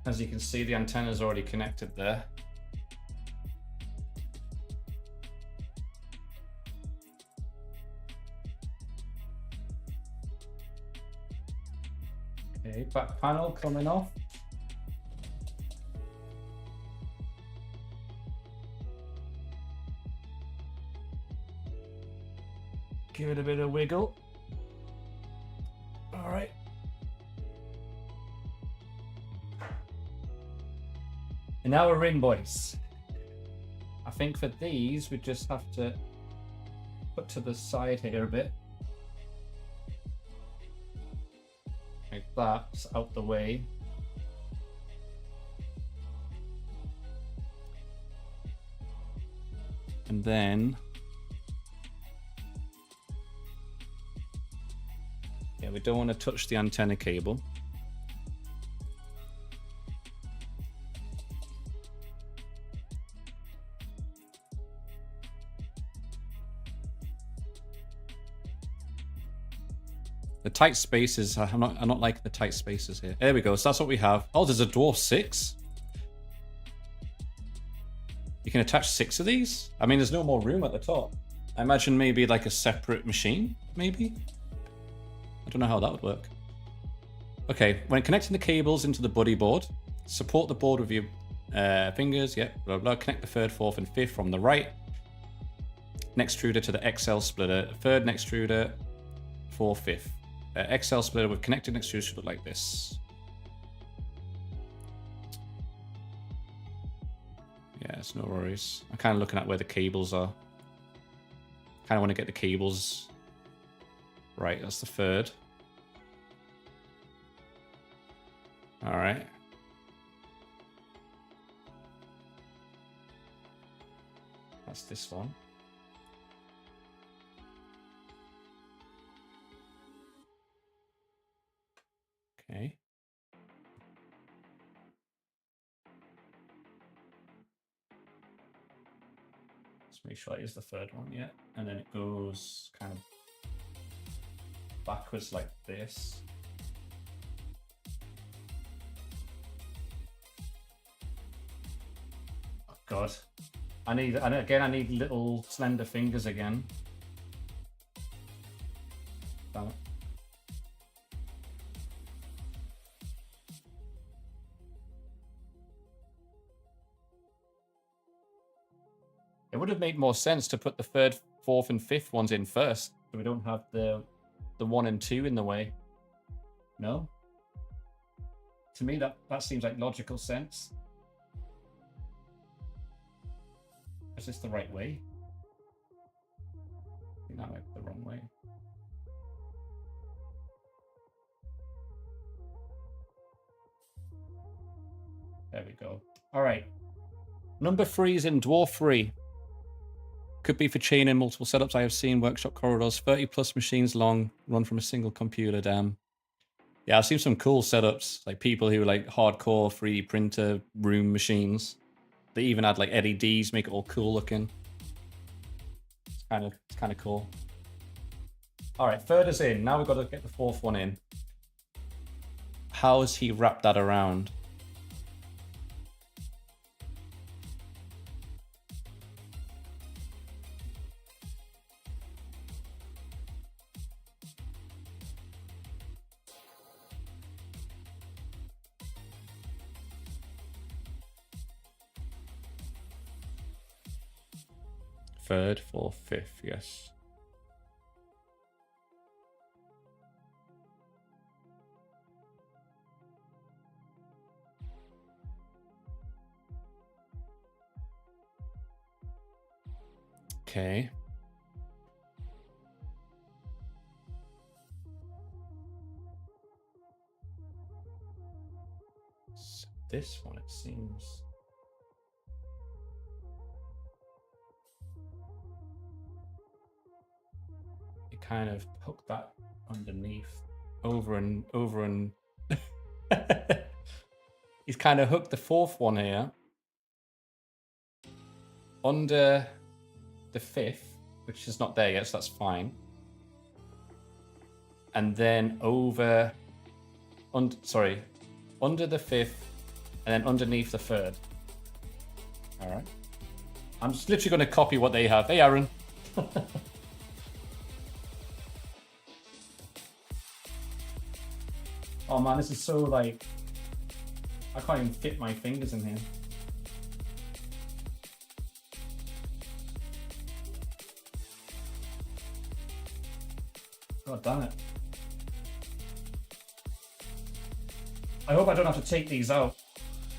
As you can see, the antenna is already connected there. Okay, back panel coming off. Give it a bit of wiggle. All right. And now we're in, boys. I think for these, we just have to put to the side here a bit. Like that's out the way. And then, yeah, we don't want to touch the antenna cable. The tight spaces, I'm not liking the tight spaces here. There we go, so that's what we have. Oh, there's a dwarf 6. You can attach 6 of these? I mean, there's no more room at the top. I imagine maybe like a separate machine, maybe? I don't know how that would work. Okay, when connecting the cables into the buddy board, support the board with your fingers, yeah, blah, blah. Connect the 3rd, 4th, and 5th from the right. Next extruder to the XL splitter. 3rd next extruder, 4th, 5th. XL splitter with connected extruder should look like this. Yeah, it's no worries. I'm kind of looking at where the cables are. Kind of want to get the cables right. That's the 3rd. All right. That's this one. Okay. Let's make sure it is the 3rd one, yeah. And then it goes kind of backwards like this. Oh God. I need little slender fingers again. Damn it. It would have made more sense to put the 3rd, 4th, and 5th ones in first, so we don't have the 1 and 2 in the way. No? To me, that seems like logical sense. Is this the right way? I think that might be the wrong way. There we go. All right. Number 3 is in Dwarf 3. Could be for chain and multiple setups. I have seen workshop corridors, 30 plus machines long, run from a single computer, damn. Yeah, I've seen some cool setups, like people who like hardcore 3D printer room machines. They even add like LEDs, make it all cool looking. It's kind of cool. All right, 3rd is in. Now we've got to get the 4th one in. How has he wrapped that around? Third, 4th, 5th, yes. Okay. So this one, it seems. Kind of hook that underneath, over and he's kind of hooked the 4th one here under the 5th, which is not there yet, so that's fine. And then under the 5th, and then underneath the 3rd. All right. I'm just literally going to copy what they have. Hey, Aaron. Oh man, this is so like, I can't even fit my fingers in here. God damn it. I hope I don't have to take these out,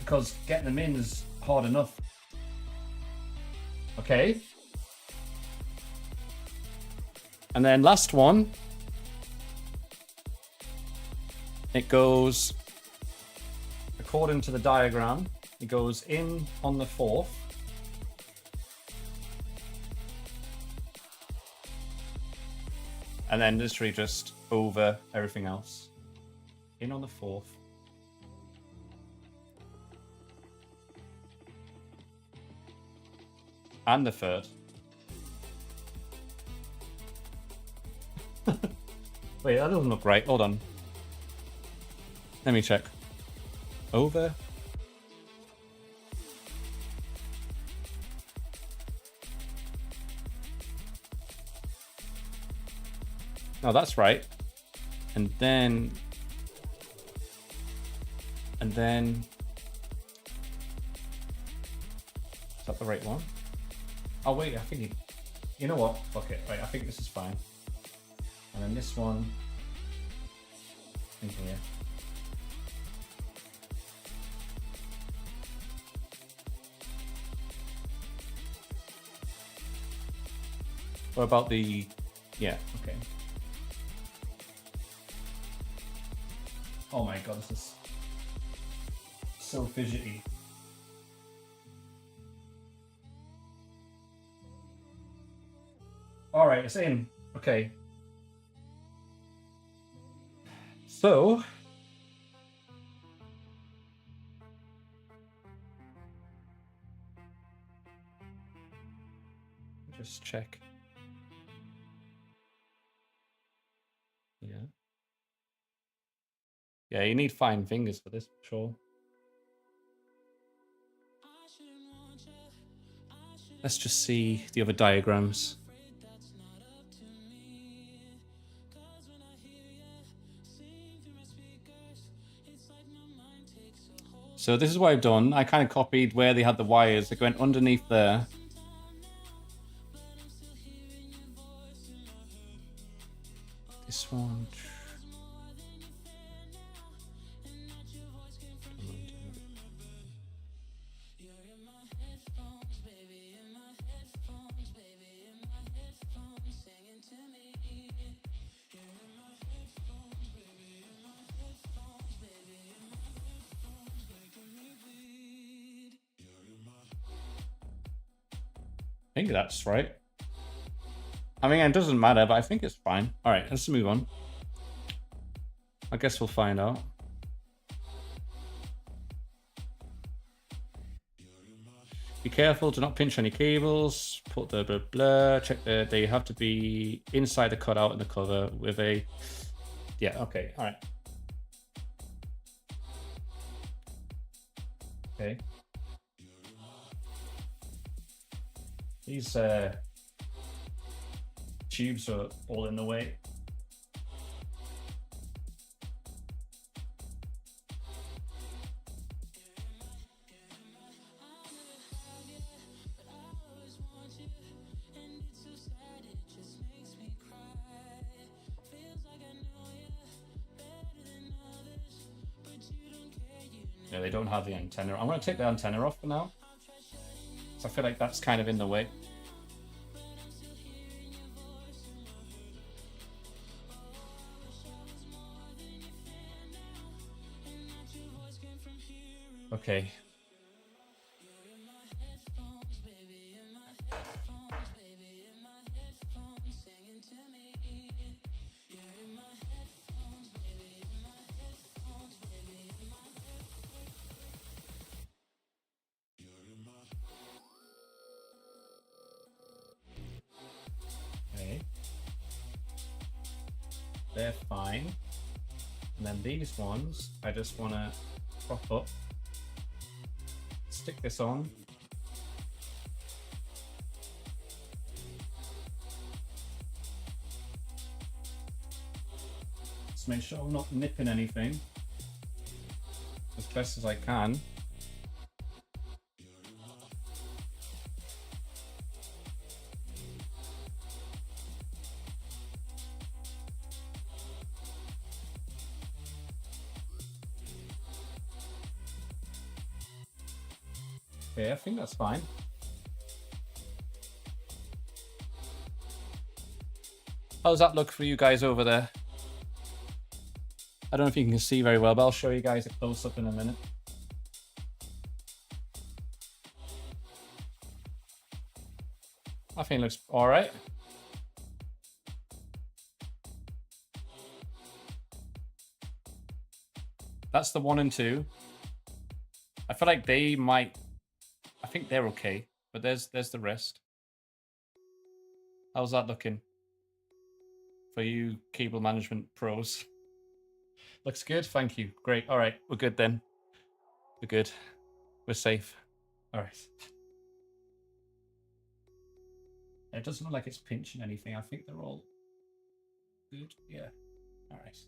because getting them in is hard enough. Okay. And then last one, it goes, according to the diagram, it goes in on the 4th. And then literally just over everything else. In on the 4th. And the 3rd. Wait, that doesn't look right. Hold on. Let me check. Over. No, that's right. And then. Is that the right one? Oh wait, I think you know what? Fuck it. Right, I think this is fine. And then this one in here. What about the... Yeah, okay. Oh my god, this is so fidgety. All right, it's in. Okay. So, just check. Yeah. Yeah, you need fine fingers for this, for sure. Let's just see the other diagrams. So this is what I've done. I kind of copied where they had the wires. They went underneath there. This one. I think that's right. I mean, it doesn't matter, but I think it's fine. All right, let's move on. I guess we'll find out. Be careful, do not pinch any cables. Put the blah blah. Check that they have to be inside the cutout in the cover with a... Yeah, okay, all right. Okay. These tubes are all in the way. Yeah, they don't have the antenna. I'm going to take the antenna off for now. So I feel like that's kind of in the way. Okay. They're fine. And then these ones, I just want to prop up, stick this on. Just make sure I'm not nipping anything as best as I can. Okay, I think that's fine. How's that look for you guys over there? I don't know if you can see very well, but I'll show you guys a close-up in a minute. I think it looks all right. That's the 1 and 2. I feel like they might. I think they're okay, but there's the rest. How's that looking for you, cable management pros? Looks good. Thank you. Great. All right, we're good then. We're good. We're safe. All right. It doesn't look like it's pinching anything. I think they're all good. Yeah. All right.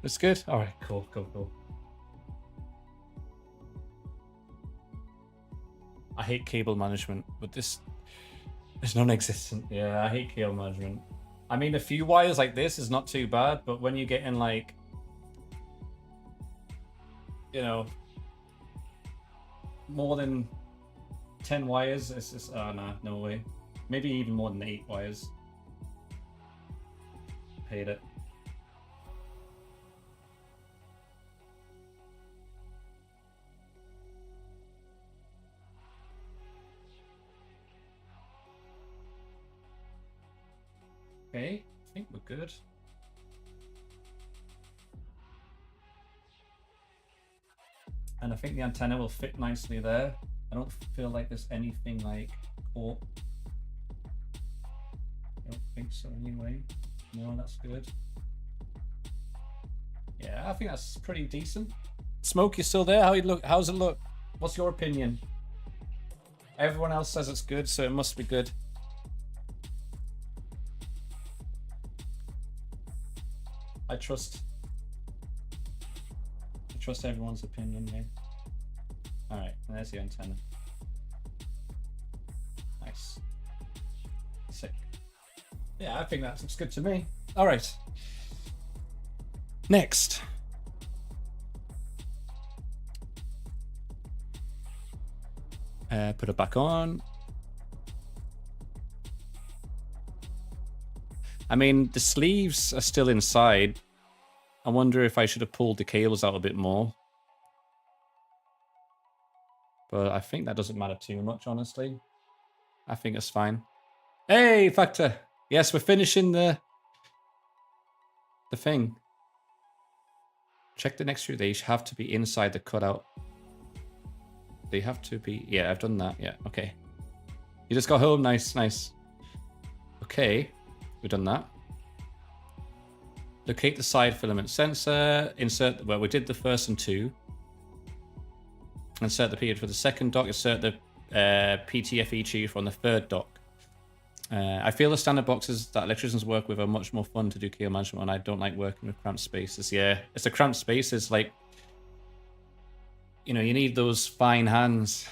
It's good. All right. Cool. Cool. Cool. I hate cable management, but this is non-existent. Yeah, I hate cable management. I mean, a few wires like this is not too bad, but when you get in like, you know, more than 10 wires, it's just, oh nah, no way. Maybe even more than 8 wires. Hate it. Okay, I think we're good. And I think the antenna will fit nicely there. I don't feel like there's anything like caught. I don't think so anyway. No, that's good. Yeah, I think that's pretty decent. Smoke, you still there? How you look? How's it look? What's your opinion? Everyone else says it's good, so it must be good. I trust everyone's opinion here. All right, and there's the antenna. Nice. Sick. Yeah, I think that looks good to me. All right. Next. Put it back on. I mean, the sleeves are still inside. I wonder if I should have pulled the cables out a bit more. But I think that doesn't matter too much, honestly. I think it's fine. Hey, Factor! Yes, we're finishing the thing. Check the next few. They have to be inside the cutout. They have to be... Yeah, I've done that. Yeah, okay. You just got home. Nice, nice. Okay, we've done that. Locate the side filament sensor. Insert... Well, we did the first and 2. Insert the period for the second dock. Insert the PTFE tube from the third dock. I feel the standard boxes that electricians work with are much more fun to do cable management on. I don't like working with cramped spaces. Yeah, it's the cramped spaces, like, you know, you need those fine hands.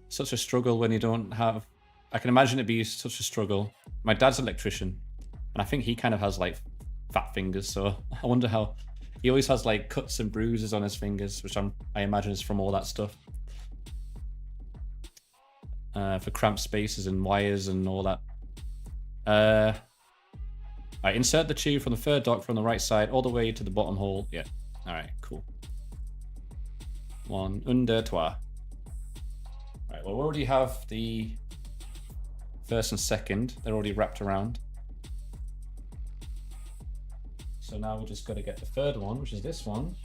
Such a struggle when you don't have... I can imagine it be such a struggle. My dad's an electrician, and I think he kind of has, like, fat fingers, so I wonder how... He always has, like, cuts and bruises on his fingers, which I imagine is from all that stuff. For cramped spaces and wires and all that. Alright, insert the tube from the third dock from the right side all the way to the bottom hole. Yeah, alright, cool. 1, 2, 3. Alright, well, we already have the first and second. They're already wrapped around. So now we just got to get the third one, which is this one.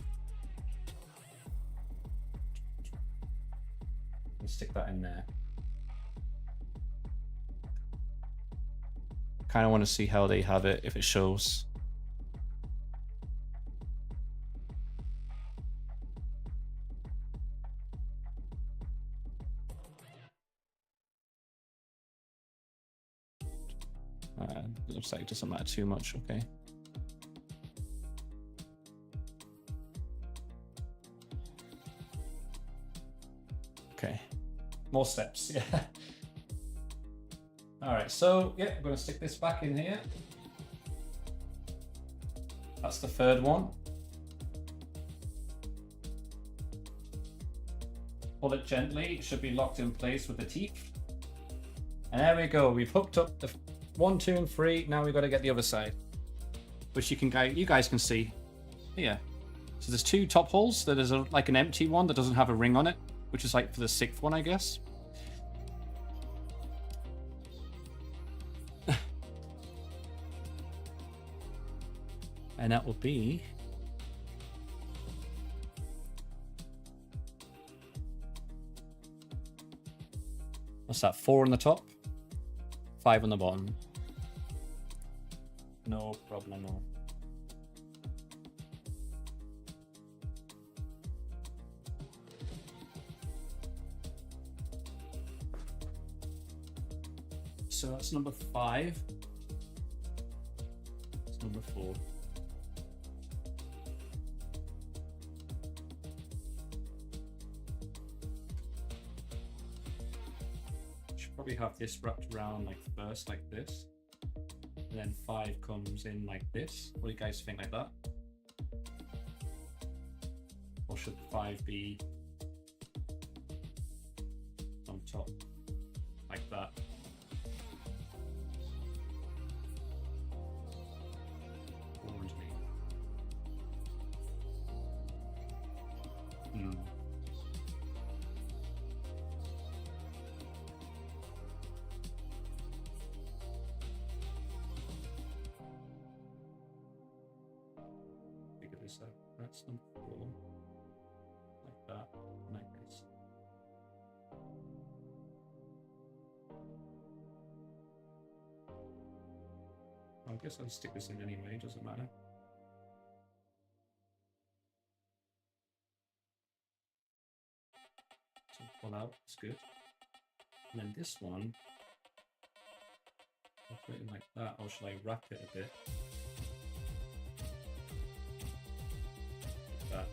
And stick that in there. Kind of want to see how they have it, if it shows. Looks like it doesn't matter too much, okay. Okay. More steps, yeah. All right, so yeah, I'm going to stick this back in here. That's the third one. Pull it gently, it should be locked in place with the teeth. And there we go, we've hooked up the 1, 2, and 3. Now we've got to get the other side, which you guys can see here. So there's 2 top holes. There's like an empty one that doesn't have a ring on it, which is like for the 6th one, I guess. And that will be... what's that? 4 on the top, 5 on the bottom. No problemo. So that's number 5. That's number 4. Should probably have this wrapped around like first like this. And then 5 comes in like this. What do you guys think, like that? Or should 5 be on top like that? Figure this out. That's number 4. Like that, like this. I guess I'll stick this in anyway, doesn't matter. So pull out, it's good. And then this one, I'll put it in like that, or should I wrap it a bit? Like that.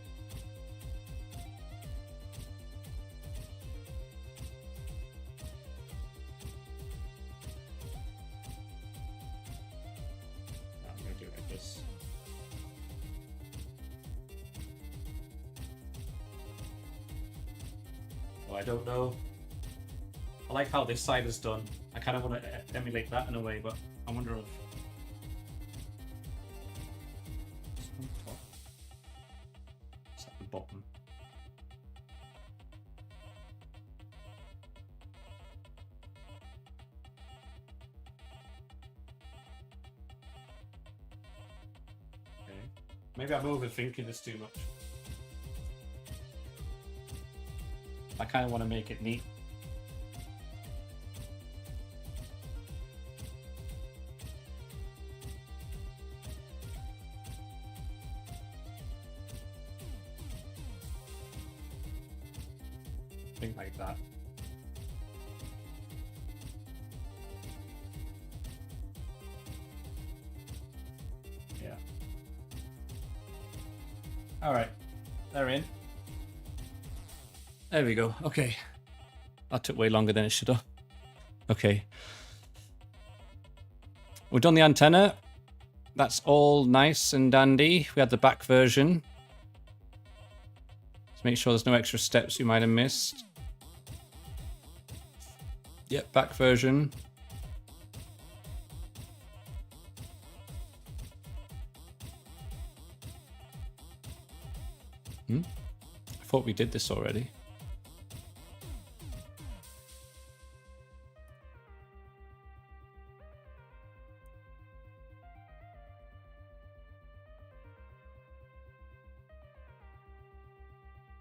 I'm going to do it like this. Oh, I don't know. I like how this side is done. I kind of want to emulate that in a way, but I wonder if... it's on top. It's at the bottom. Okay. Maybe I'm overthinking this too much. I kind of want to make it neat. Think like that. Yeah. All right, they're in. There we go. Okay. That took way longer than it should have. Okay. We've done the antenna. That's all nice and dandy. We had the back version. Let's make sure there's no extra steps you might have missed. Yep, back version. I thought we did this already.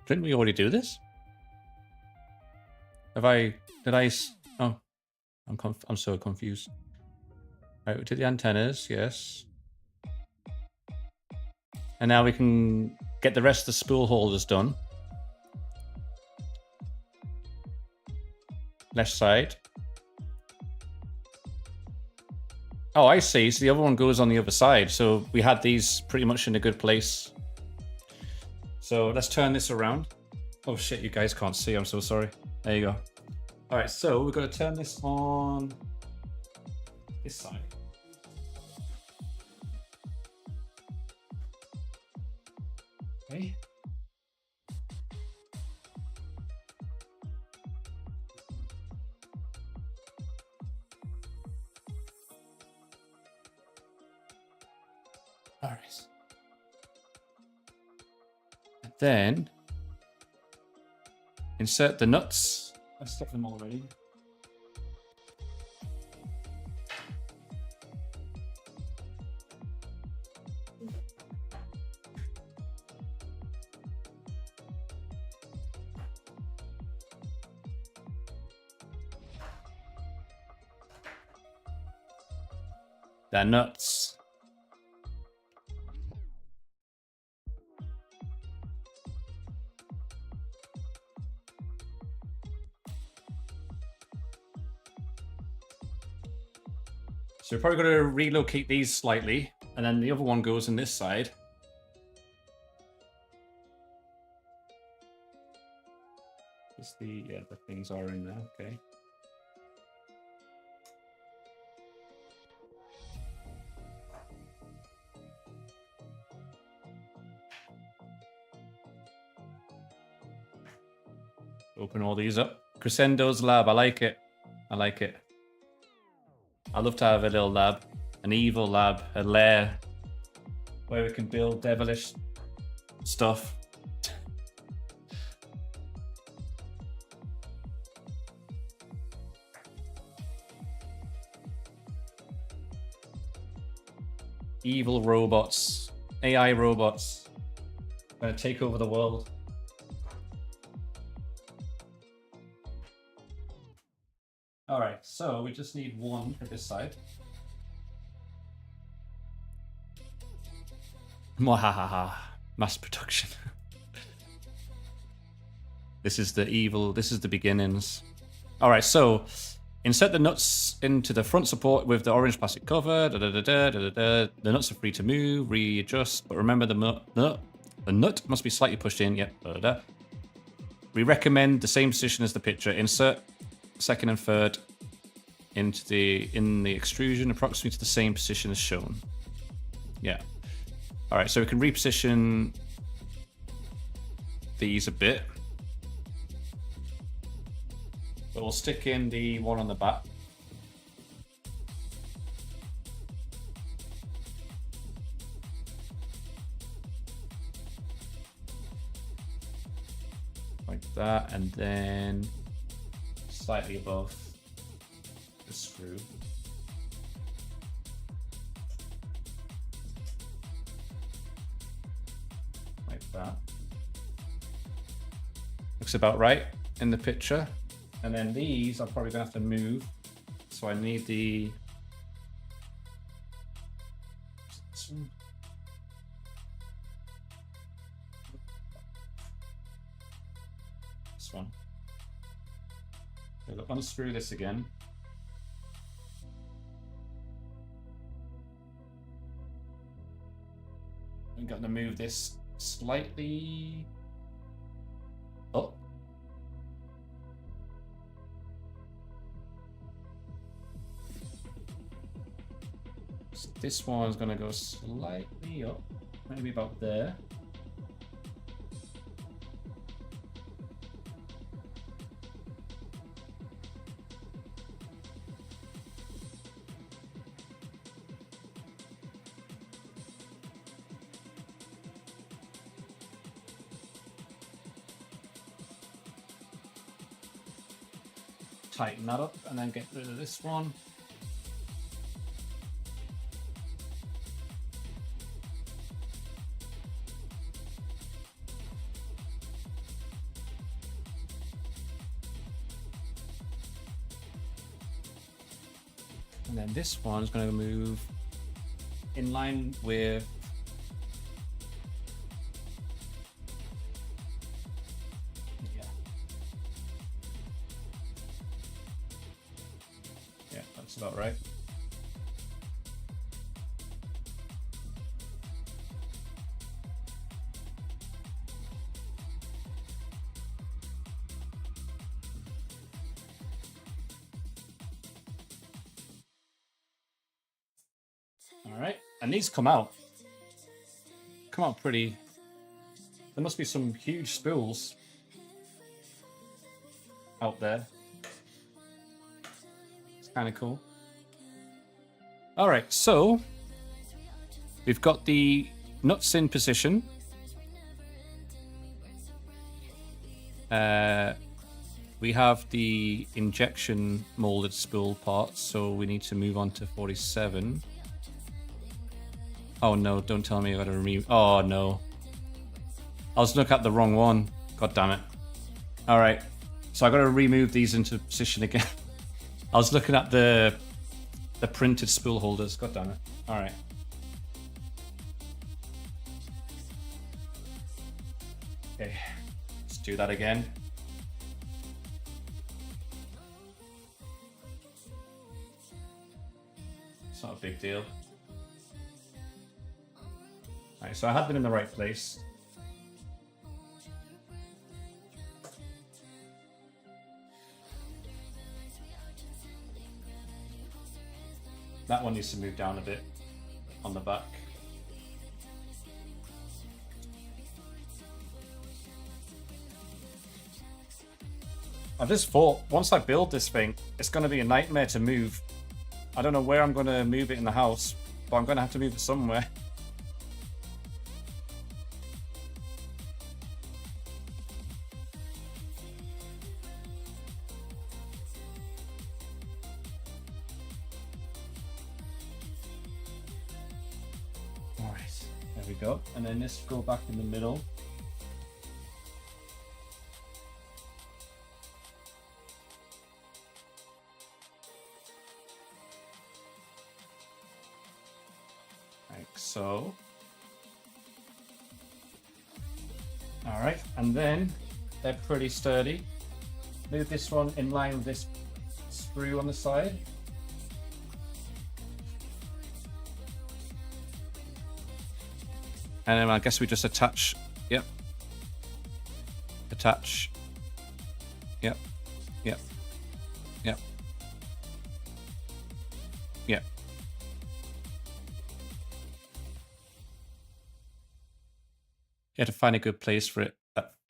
Didn't we already do this? Oh, I'm so confused. Right, we did the antennas, yes. And now we can get the rest of the spool holders done. Left side. Oh, I see. So the other one goes on the other side. So we had these pretty much in a good place. So let's turn this around. Oh shit, you guys can't see, I'm so sorry. There you go. All right, so we're gonna turn this on this side. Okay. All right. And then insert the nuts. I stuck them already. They're nuts. So we're probably going to relocate these slightly, and then the other one goes in this side. Just the things are in there. Okay. Open all these up. Crisendo's lab. I like it. I like it. I'd love to have a little lab, an evil lab, a lair where we can build devilish stuff. Evil robots, AI robots, gonna take over the world. All right, so we just need one for this side. Mwahaha, mass production. This is the evil, this is the beginnings. All right, so insert the nuts into the front support with the orange plastic cover. The nuts are free to move, readjust, but remember the nut must be slightly pushed in. Yep. We recommend the same position as the picture. Insert second and third into in the extrusion, approximately to the same position as shown. Yeah. All right, so we can reposition these a bit. But we'll stick in the one on the back. Like that, and then slightly above the screw. Like that. Looks about right in the picture. And then these are probably gonna have to move. So I need the this one. So unscrew this again. I'm going to move this slightly up. So this one's going to go slightly up, maybe about there. Tighten that up and then get rid of this one. And then this one's going to move in line with about right. All right, and these come out pretty. There must be some huge spools out there. It's kind of cool. All right, so we've got the nuts in position. We have the injection molded spool parts, so we need to move on to 47. Oh no, don't tell me I gotta oh no. I was looking at the wrong one. God damn it. Alright, so I gotta remove these into position again. I was looking at the printed spool holders. God damn it. Alright. Okay, let's do that again. It's not a big deal. Alright, so I had them in the right place. That one needs to move down a bit on the back. I just thought, once I build this thing, it's going to be a nightmare to move. I don't know where I'm going to move it in the house, but I'm going to have to move it somewhere. Alright, there we go. And then this go back in the middle. So, all right, and then they're pretty sturdy. Move this one in line with this screw on the side. And then I guess we just attach, yep. Attach, yep, yep, yep, yep. You have to find a good place for it.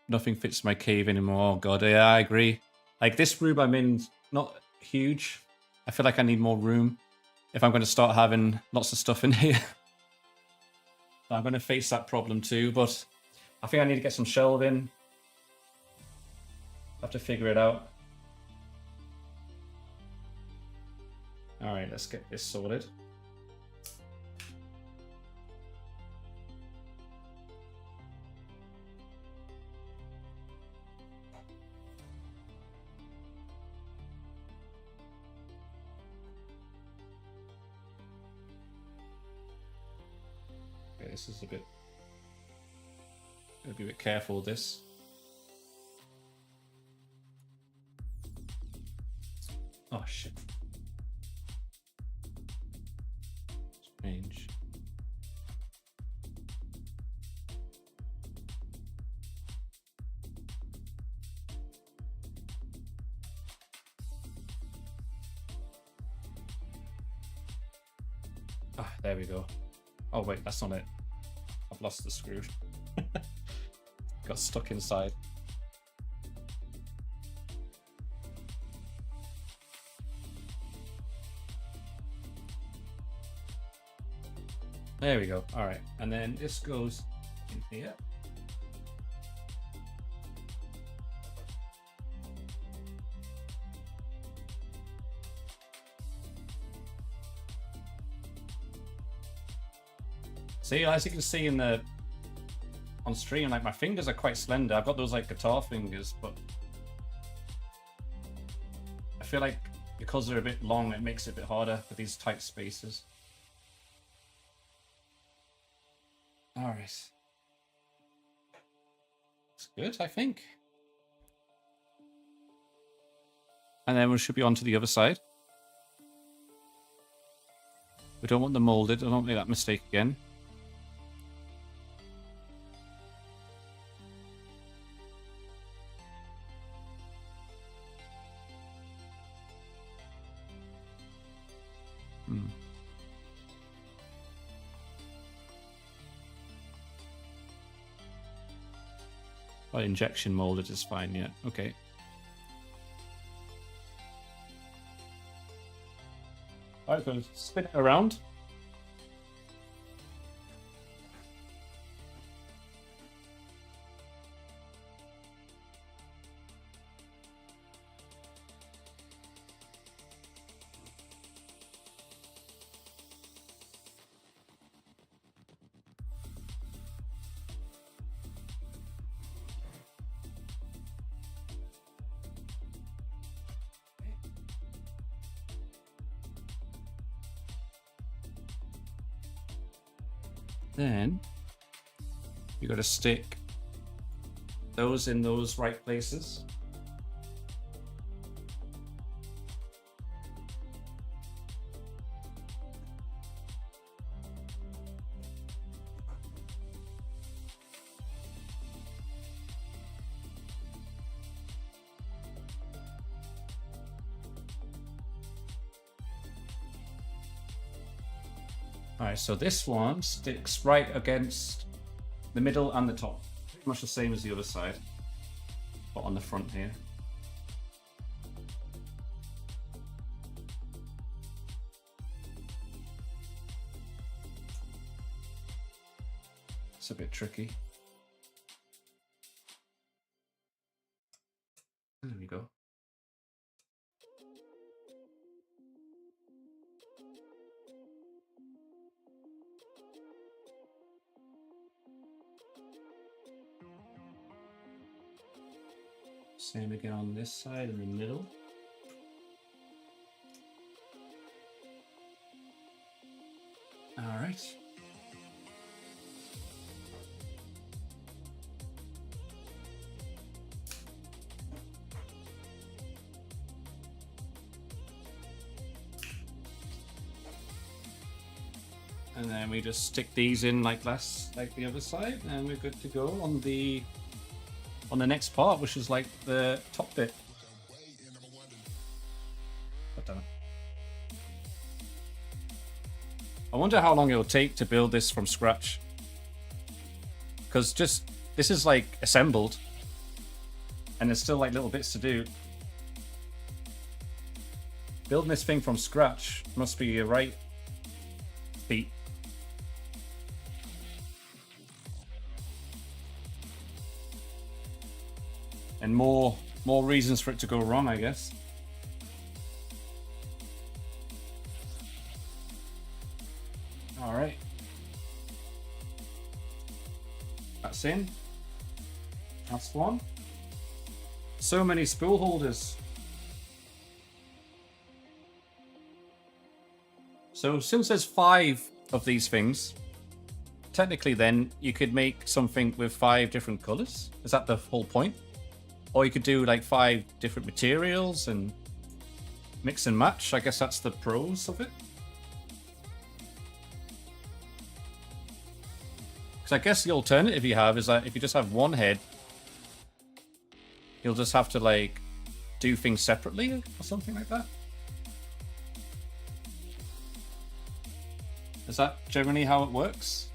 Nothing fits my cave anymore. Oh god, yeah, I agree. Like, this room I'm in, not huge. I feel like I need more room if I'm going to start having lots of stuff in here. I'm going to face that problem too, but I think I need to get some shelving. I have to figure it out. All right, let's get this sorted. This is a bit. Gotta be a bit careful with this. Oh shit. Strange. Ah, there we go. Oh wait, that's not it. I've lost the screw. Got stuck inside. There we go. All right, and then this goes in here. See, as you can see in the on stream, like, my fingers are quite slender. I've got those like guitar fingers, but I feel like because they're a bit long, it makes it a bit harder with these tight spaces. All right, it's good, I think. And then we should be on to the other side. We don't want them molded. I don't make that mistake again. Oh, injection molded is fine, yeah. Okay. Alright, go spin it around. Then you got to stick those in those right places. Alright, so this one sticks right against the middle and the top. Pretty much the same as the other side, but on the front here. It's a bit tricky. There we go. Same again on this side in the middle. All right. And then we just stick these in like the other side, and we're good to go on the next part, which is like the top bit. I wonder how long it'll take to build this from scratch. Because this is like assembled, and there's still like little bits to do. Building this thing from scratch must be a right feat. And more reasons for it to go wrong, I guess. All right. That's in. That's one. So many spool holders. So since there's 5 of these things, technically then you could make something with 5 different colors. Is that the whole point? Or you could do like 5 different materials and mix and match. I guess that's the pros of it. Because I guess the alternative you have is that if you just have one head, you'll just have to like do things separately or something like that. Is that generally how it works?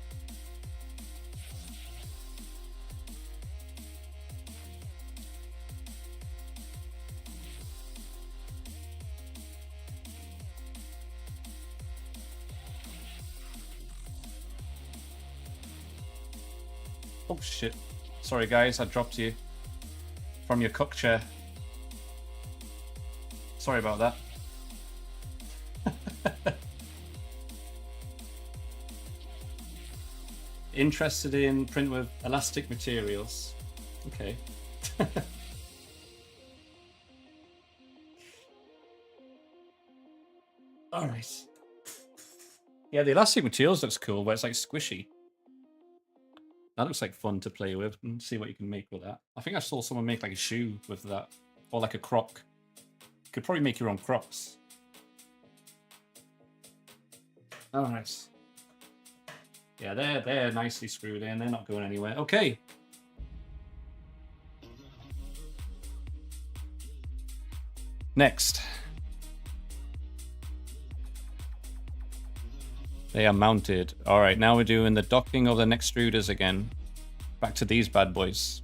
Oh shit. Sorry guys, I dropped you from your cook chair. Sorry about that. Interested in print with elastic materials. Okay. Alright. Yeah, the elastic materials looks cool, but it's like squishy. That looks like fun to play with and see what you can make with that. I think I saw someone make like a shoe with that. Or like a croc. You could probably make your own crocs. Oh, nice. Yeah, they're nicely screwed in. They're not going anywhere. Okay. Next. They are mounted. Alright, now we're doing the docking of the extruders again. Back to these bad boys.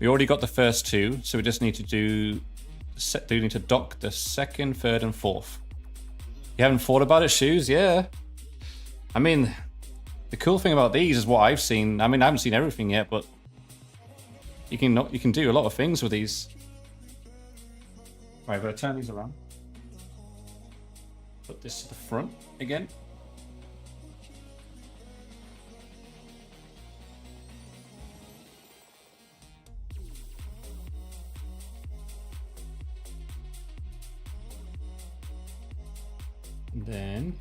We already got the first two, so we just need to do need to dock the second, third, and fourth. You haven't thought about it, Shoes? Yeah. I mean, the cool thing about these is what I've seen. I mean, I haven't seen everything yet, but you can do a lot of things with these. Right, I've got to turn these around. Put this to the front again. And then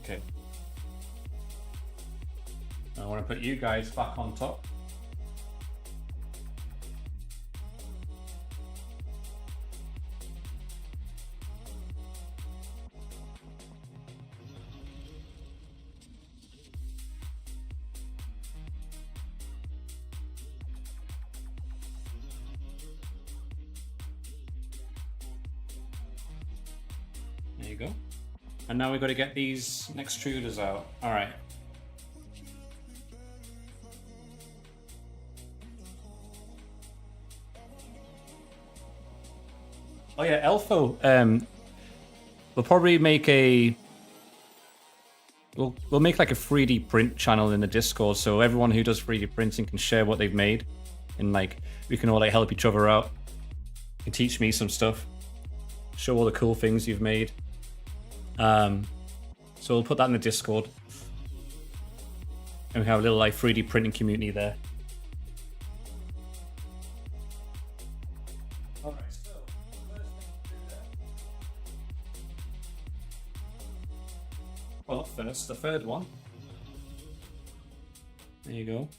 okay. I want to put you guys back on top. There you go. And now we've got to get these extruders out. All right. Oh yeah, Elfo. We'll probably make a. We'll make like a 3D print channel in the Discord, so everyone who does 3D printing can share what they've made, and like we can all like help each other out. You can teach me some stuff, show all the cool things you've made. So we'll put that in the Discord, and we have a little like 3D printing community there. All right, so first thing to do there. Well, not first, the third one. There you go.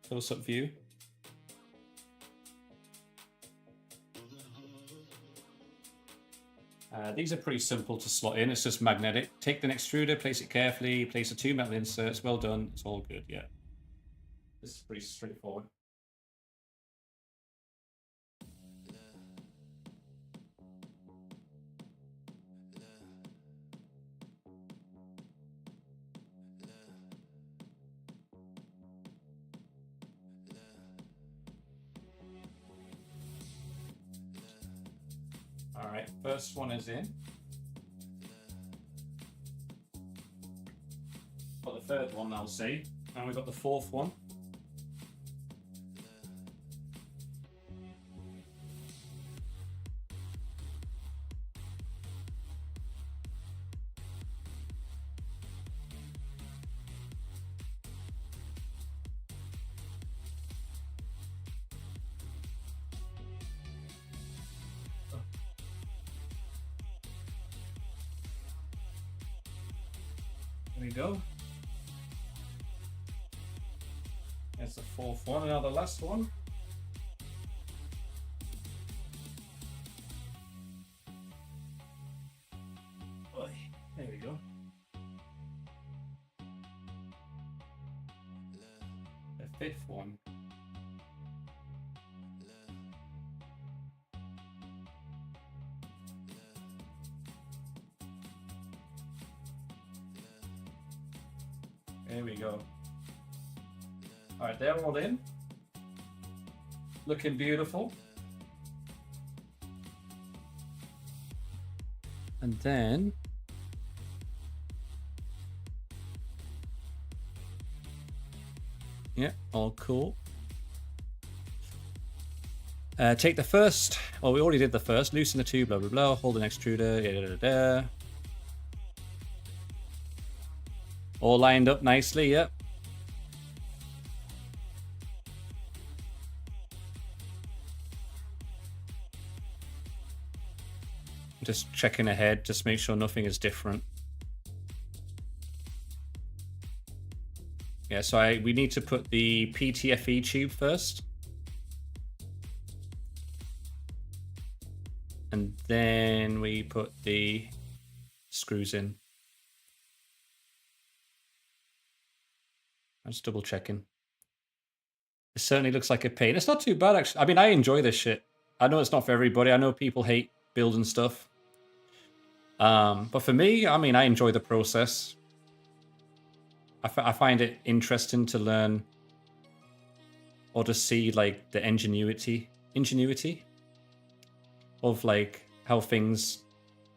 Close-up view. These are pretty simple to slot in. It's just magnetic. Take the extruder, place it carefully, place the 2 metal inserts. Well done. It's all good, yeah. This is pretty straightforward. All right, first one is in. Got the third one, I'll say. And we've got the fourth one. There we go. There's the fourth one, and now the last one. There we go. The fifth one. There we go. All right, they're all in. Looking beautiful. And then yeah, all cool. Take the first. Oh, we already did the first. Loosen the tube, blah blah blah. Hold an extruder. Da. All lined up nicely, yep. Just checking ahead, just make sure nothing is different. Yeah, so we need to put the PTFE tube first. And then we put the screws in. I'm just double checking. It certainly looks like a pain. It's not too bad, actually. I mean, I enjoy this shit. I know it's not for everybody. I know people hate building stuff. But for me, I mean, I enjoy the process. I find it interesting to learn or to see like the ingenuity of like how things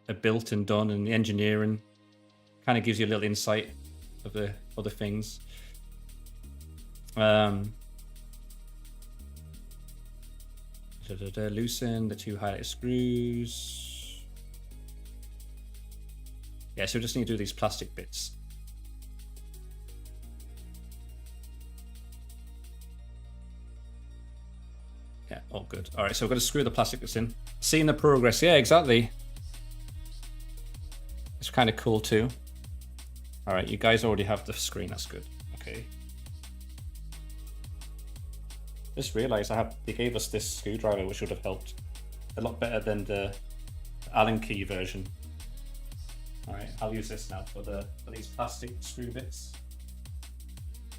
are built and done, and the engineering kind of gives you a little insight of the other things. Loosen the 2 highlighted screws. Yeah, so we just need to do these plastic bits. Yeah, all good. All right, so we're going to screw the plastic bits in. Seeing the progress. Yeah, exactly. It's kind of cool too. All right, you guys already have the screen. That's good. Okay. Just realized they gave us this screwdriver, which would have helped a lot better than the Allen key version. All right, I'll use this now for these plastic screw bits.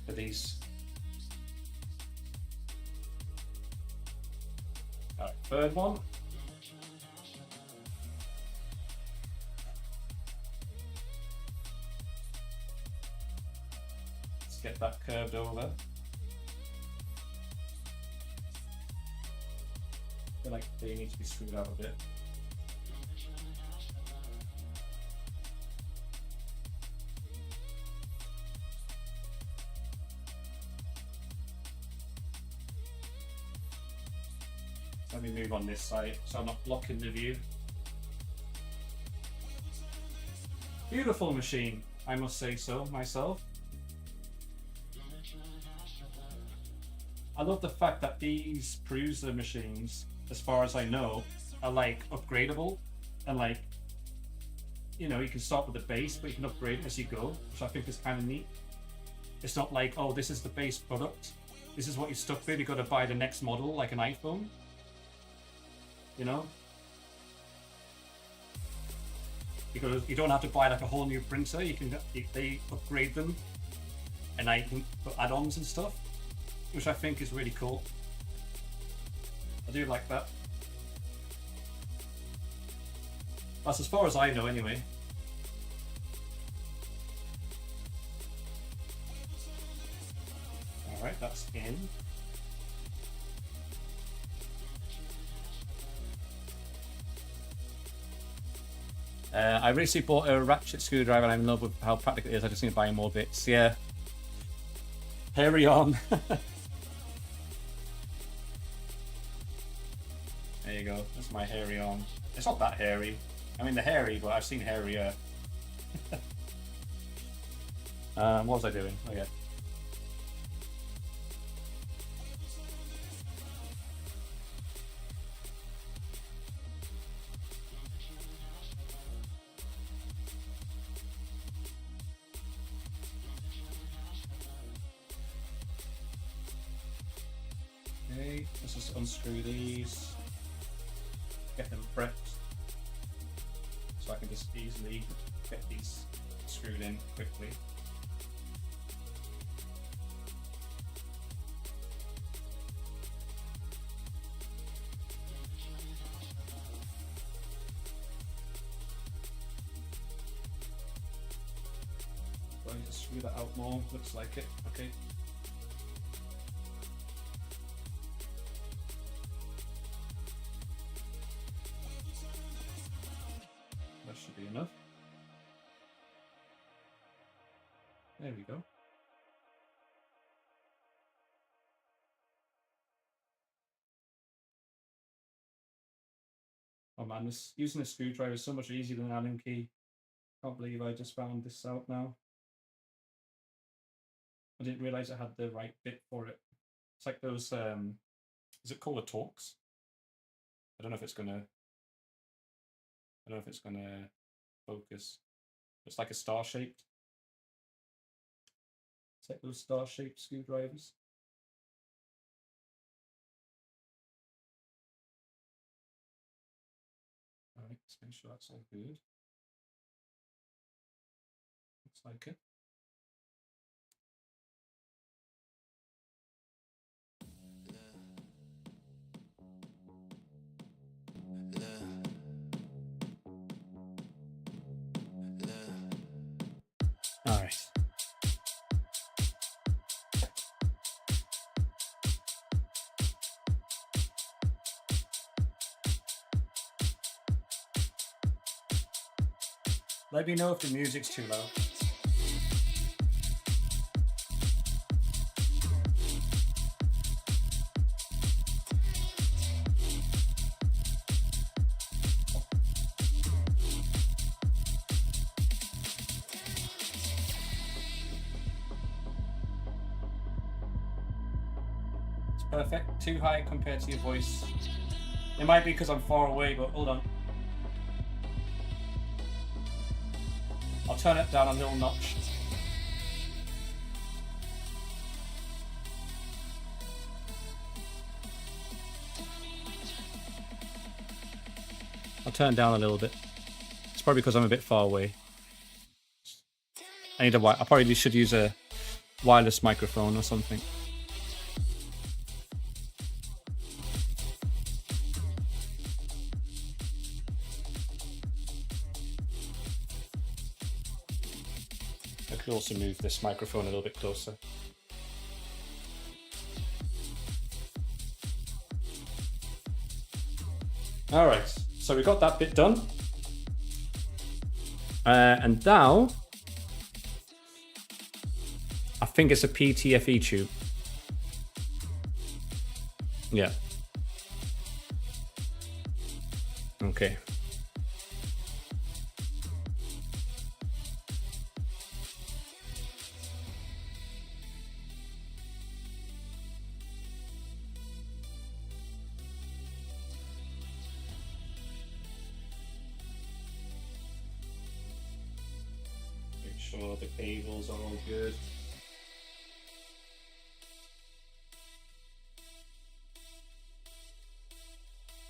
For these. All right, third one. Let's get that curved over. I feel like they need to be screwed out a bit. Let me move on this side so I'm not blocking the view. Beautiful machine, I must say so myself. I love the fact that these Prusa machines, as far as I know, are like upgradable, and like, you know, you can start with the base, but you can upgrade it as you go, which I think is kind of neat. It's not like, oh, this is the base product, this is what you're stuck with, you got to buy the next model like an iPhone. You know, you don't have to buy like a whole new printer. They upgrade them, and I can put add-ons and stuff, which I think is really cool. I do like that. That's as far as I know, anyway. All right, that's in. I recently bought a ratchet screwdriver and I'm in love with how practical it is. I just need to buy more bits. Yeah. Hairy arm. There you go. That's my hairy arm. It's not that hairy. I mean, they're hairy, but I've seen hairier. What was I doing? Okay. Okay, let's just unscrew these, get them prepped, so I can just easily get these screwed in quickly. Going to screw that out more, looks like it, okay. That should be enough. There we go. Oh man, using a screwdriver is so much easier than an Allen key. Can't believe I just found this out now. I didn't realize I had the right bit for it. It's like those, is it called a Torx? I don't know if it's gonna focus. It's like a star-shaped. It's like those star-shaped screwdrivers. All right, let's make sure that's all good. Looks like it. Let me know if the music's too loud. It's perfect. Too high compared to your voice. It might be because I'm far away, but hold on. I'll turn it down a little notch. I'll turn it down a little bit. It's probably because I'm a bit far away. I probably should use a wireless microphone or something. I could also move this microphone a little bit closer. All right, so we got that bit done. And now, I think it's a PTFE tube. Yeah. Okay. Make sure the cables are all good.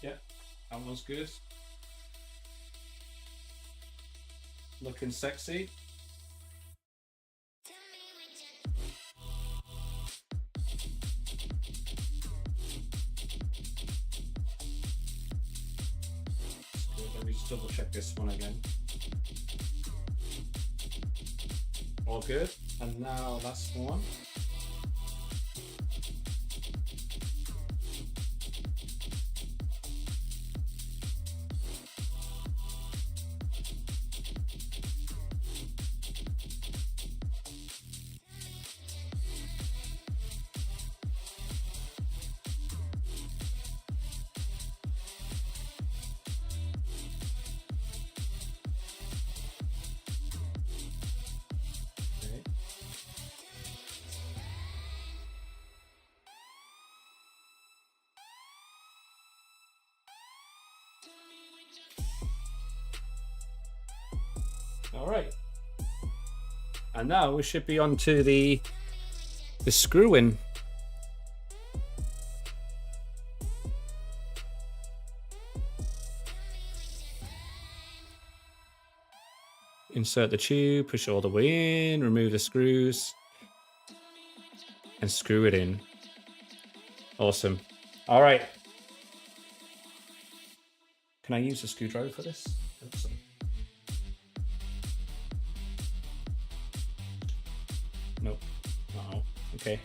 Yeah, that one's good. Looking sexy. Let me just double check this one again. All good. And now last one. All right. And now we should be on to the screw in. Insert the tube, push it all the way in, remove the screws, and screw it in. Awesome. All right. Can I use a screwdriver for this? Awesome. Nope. Uh-oh. Okay.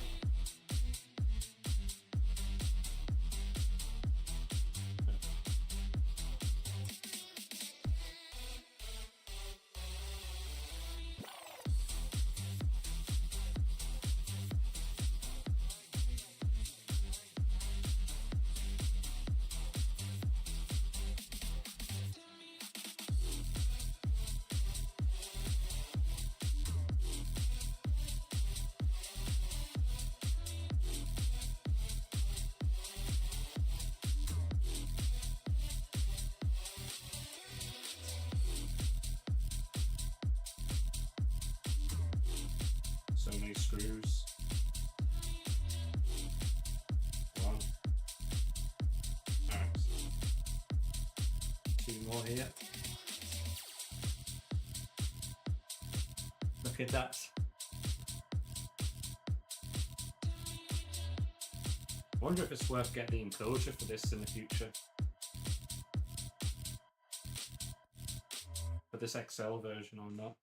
So many screws. One. Alright. Two more here. Look at that. I wonder if it's worth getting the enclosure for this in the future. For this XL version or not.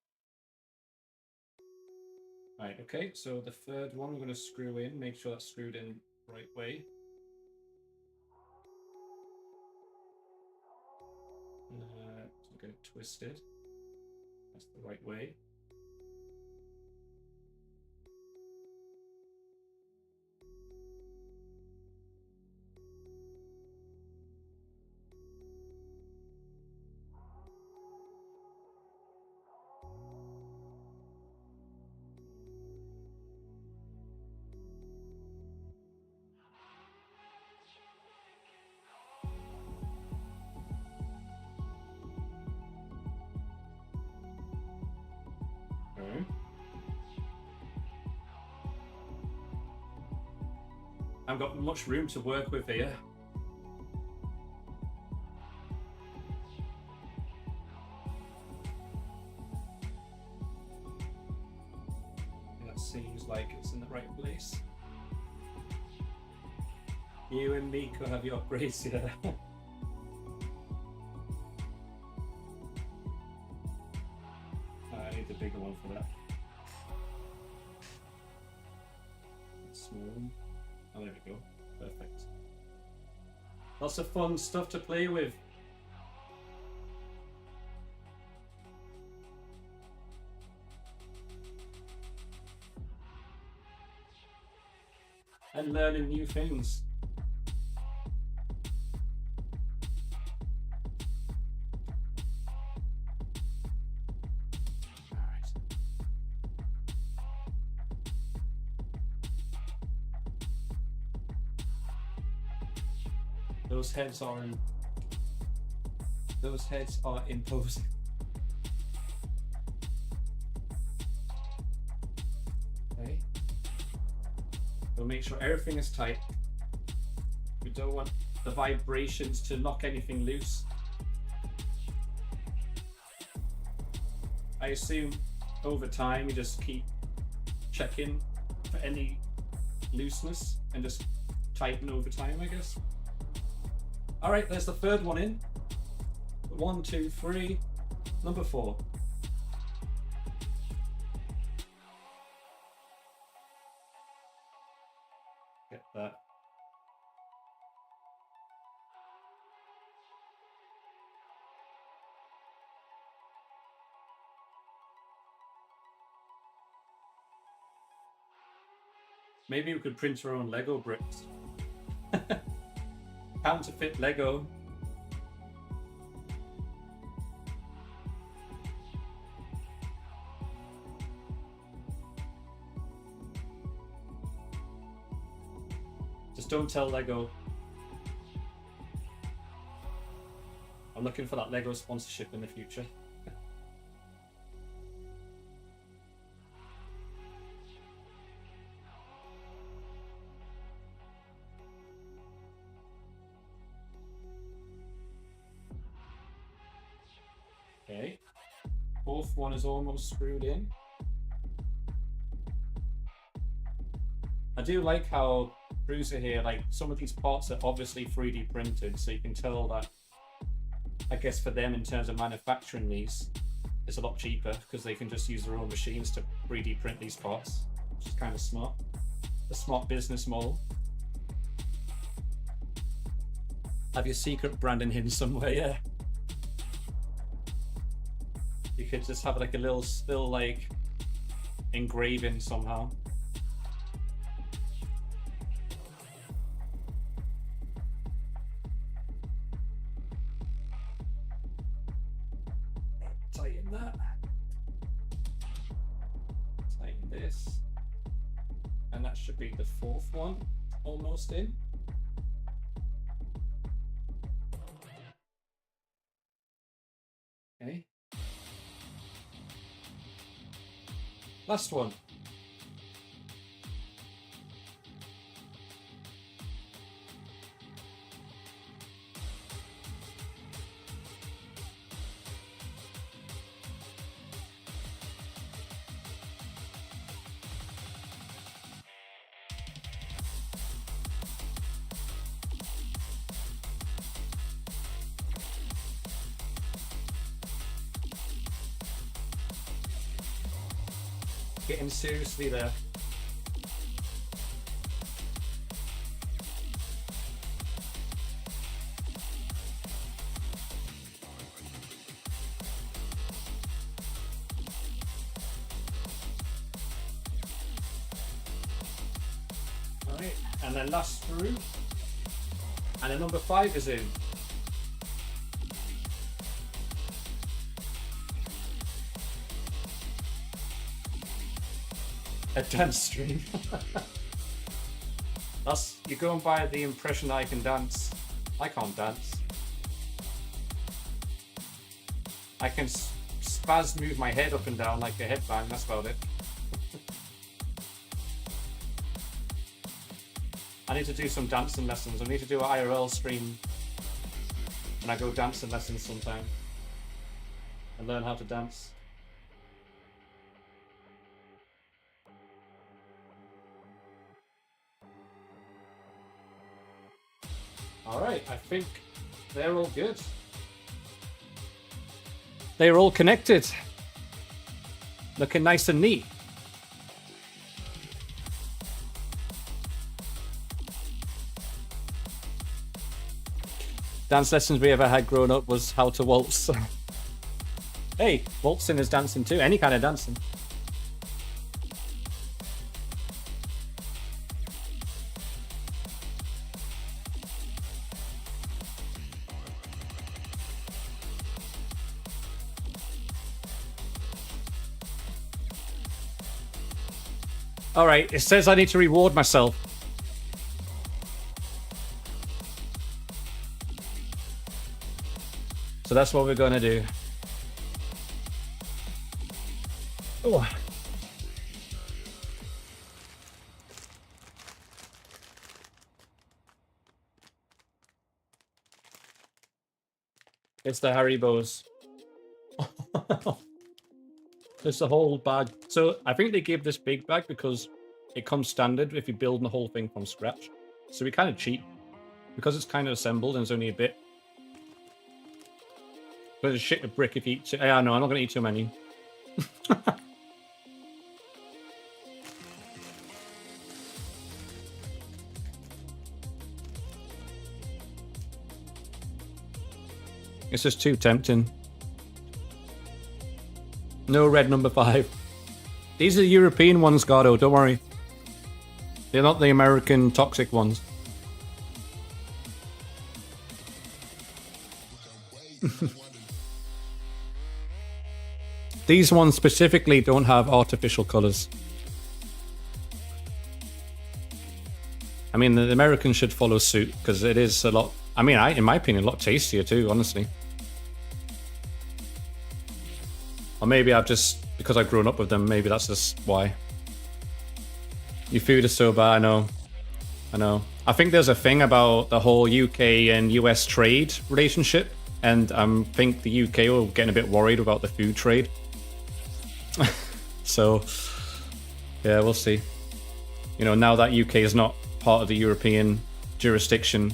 Right, okay, so the third one we're going to screw in, make sure that's screwed in the right way. So get it twisted. That's the right way. Okay. I've got much room to work with here. That seems like it's in the right place. You and Miko have your upgrades here. I need the bigger one for that. Small one. Oh, there we go. Perfect. Lots of fun stuff to play with. And learning new things. Those heads are imposing. Okay. We'll make sure everything is tight. We don't want the vibrations to knock anything loose. I assume over time you just keep checking for any looseness and just tighten over time, I guess. All right, there's the third one in. 1, 2, 3, number 4. Get that. Maybe we could print our own Lego bricks. Counterfeit Lego. Just don't tell Lego. I'm looking for that Lego sponsorship in the future. Okay, fourth one is almost screwed in. I do like how Prusa here, like some of these parts are obviously 3D printed, so you can tell that, I guess for them in terms of manufacturing these, it's a lot cheaper because they can just use their own machines to 3D print these parts, which is kind of smart. A smart business model. Have your secret branding hidden somewhere, yeah. You could just have like a little still like engraving somehow. Tighten that. Tighten this. And that should be the fourth one, almost in. Okay. Last one. Getting seriously there. And then last through. And then number 5 is in. A dance stream. You're going by the impression that I can dance. I can't dance. I can spaz move my head up and down like a headbang, that's about it. I need to do some dancing lessons. I need to do an IRL stream when I go dancing lessons sometime and learn how to dance. Alright, I think they're all good. They're all connected. Looking nice and neat. Dance lessons we ever had growing up was how to waltz. Hey, waltzing is dancing too, any kind of dancing. Alright, it says I need to reward myself. So that's what we're gonna do. Oh. It's the Haribos. It's the whole bag. So I think they gave this big bag because it comes standard if you're building the whole thing from scratch. So we kind of cheat because it's kind of assembled and it's only a bit. But it's shit a brick if you eat. Yeah, no, I'm not gonna eat too many. It's just too tempting. No red number 5. These are the European ones, Gardo, don't worry. They're not the American toxic ones. These ones specifically don't have artificial colors. I mean, the Americans should follow suit because it is a lot. I mean, in my opinion, a lot tastier too, honestly. Or maybe I've just, because I've grown up with them, maybe that's just why. Your food is so bad, I know. I know. I think there's a thing about the whole UK and US trade relationship, and I think the UK are getting a bit worried about the food trade. So, yeah, we'll see. You know, now that UK is not part of the European jurisdiction.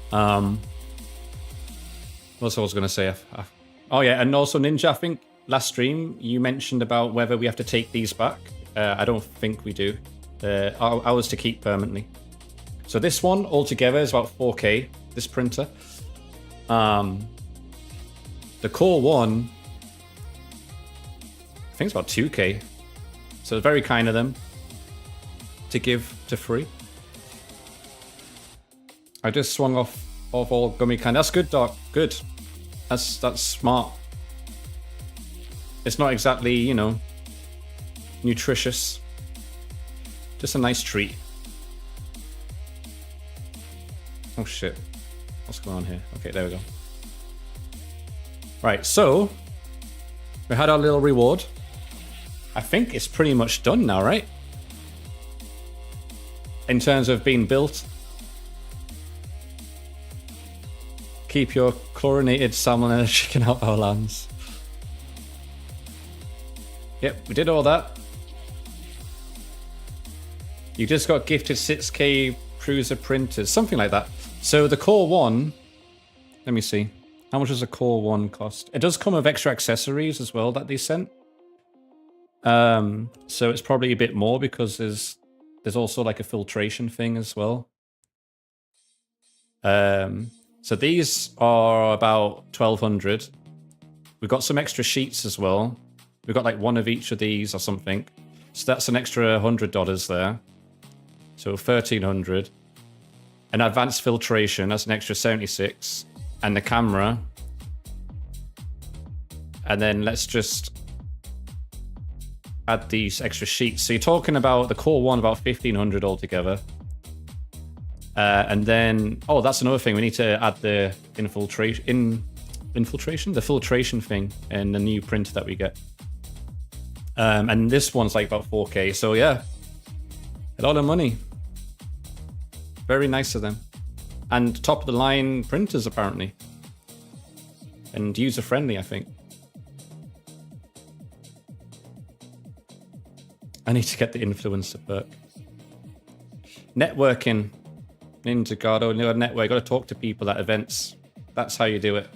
What else I was going to say? Oh yeah, and also Ninja, I think last stream you mentioned about whether we have to take these back. I don't think we do. Ours to keep permanently. So this one altogether is about 4K, this printer. The Core 1, I think it's about 2K. So it's very kind of them to give to free. I just swung off all gummy candy. That's good, Doc. Good. That's smart. It's not exactly, you know, nutritious. Just a nice treat. Oh shit. What's going on here? Okay, there we go. Right, so we had our little reward. I think it's pretty much done now, right? In terms of being built. Keep your chlorinated salmon and chicken out of our lands. Yep, we did all that. You just got gifted 6K Prusa printers, something like that. So the Core 1, let me see. How much does a Core 1 cost? It does come with extra accessories as well that they sent. So it's probably a bit more because there's also like a filtration thing as well. So these are about 1,200. We've got some extra sheets as well. We've got like one of each of these or something. So that's an extra $100 there. So 1300. An advanced filtration, that's an extra 76. And the camera. And then let's just add these extra sheets. So you're talking about the core one, about 1500 altogether. And then, oh, that's another thing. We need to add the infiltration, the filtration thing in the new print that we get. And this one's like about 4K. So yeah, a lot of money. Very nice of them. And top of the line printers apparently. And user friendly, I think. I need to get the influencer perk. Networking. Ninjagardo, network. Got to talk to people at events. That's how you do it.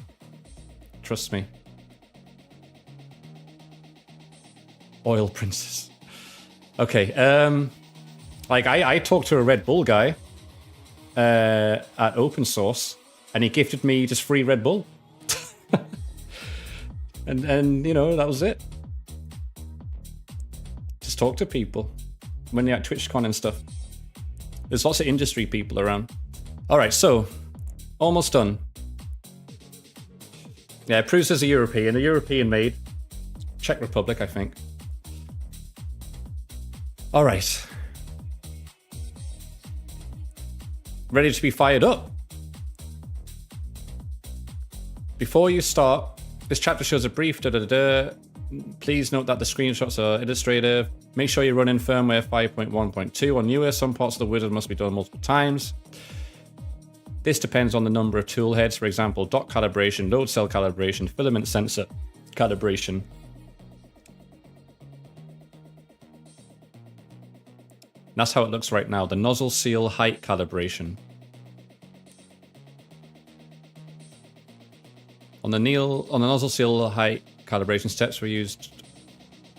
Trust me. Oil princess. Okay. Like I talked to a Red Bull guy at open source, and he gifted me just free Red Bull. and you know, that was it. Just talk to people when you're at TwitchCon and stuff. There's lots of industry people around. All right, so almost done. Yeah, Prusa's a European made. Czech Republic, I think. All right. Ready to be fired up. Before you start, this chapter shows a brief Please note that the screenshots are illustrative. Make sure you're running firmware 5.1.2 or newer. Some parts of the wizard must be done multiple times. This depends on the number of tool heads. For example, dot calibration, load cell calibration, filament sensor calibration. And that's how it looks right now. The nozzle seal height calibration. On the nozzle seal height calibration steps, we used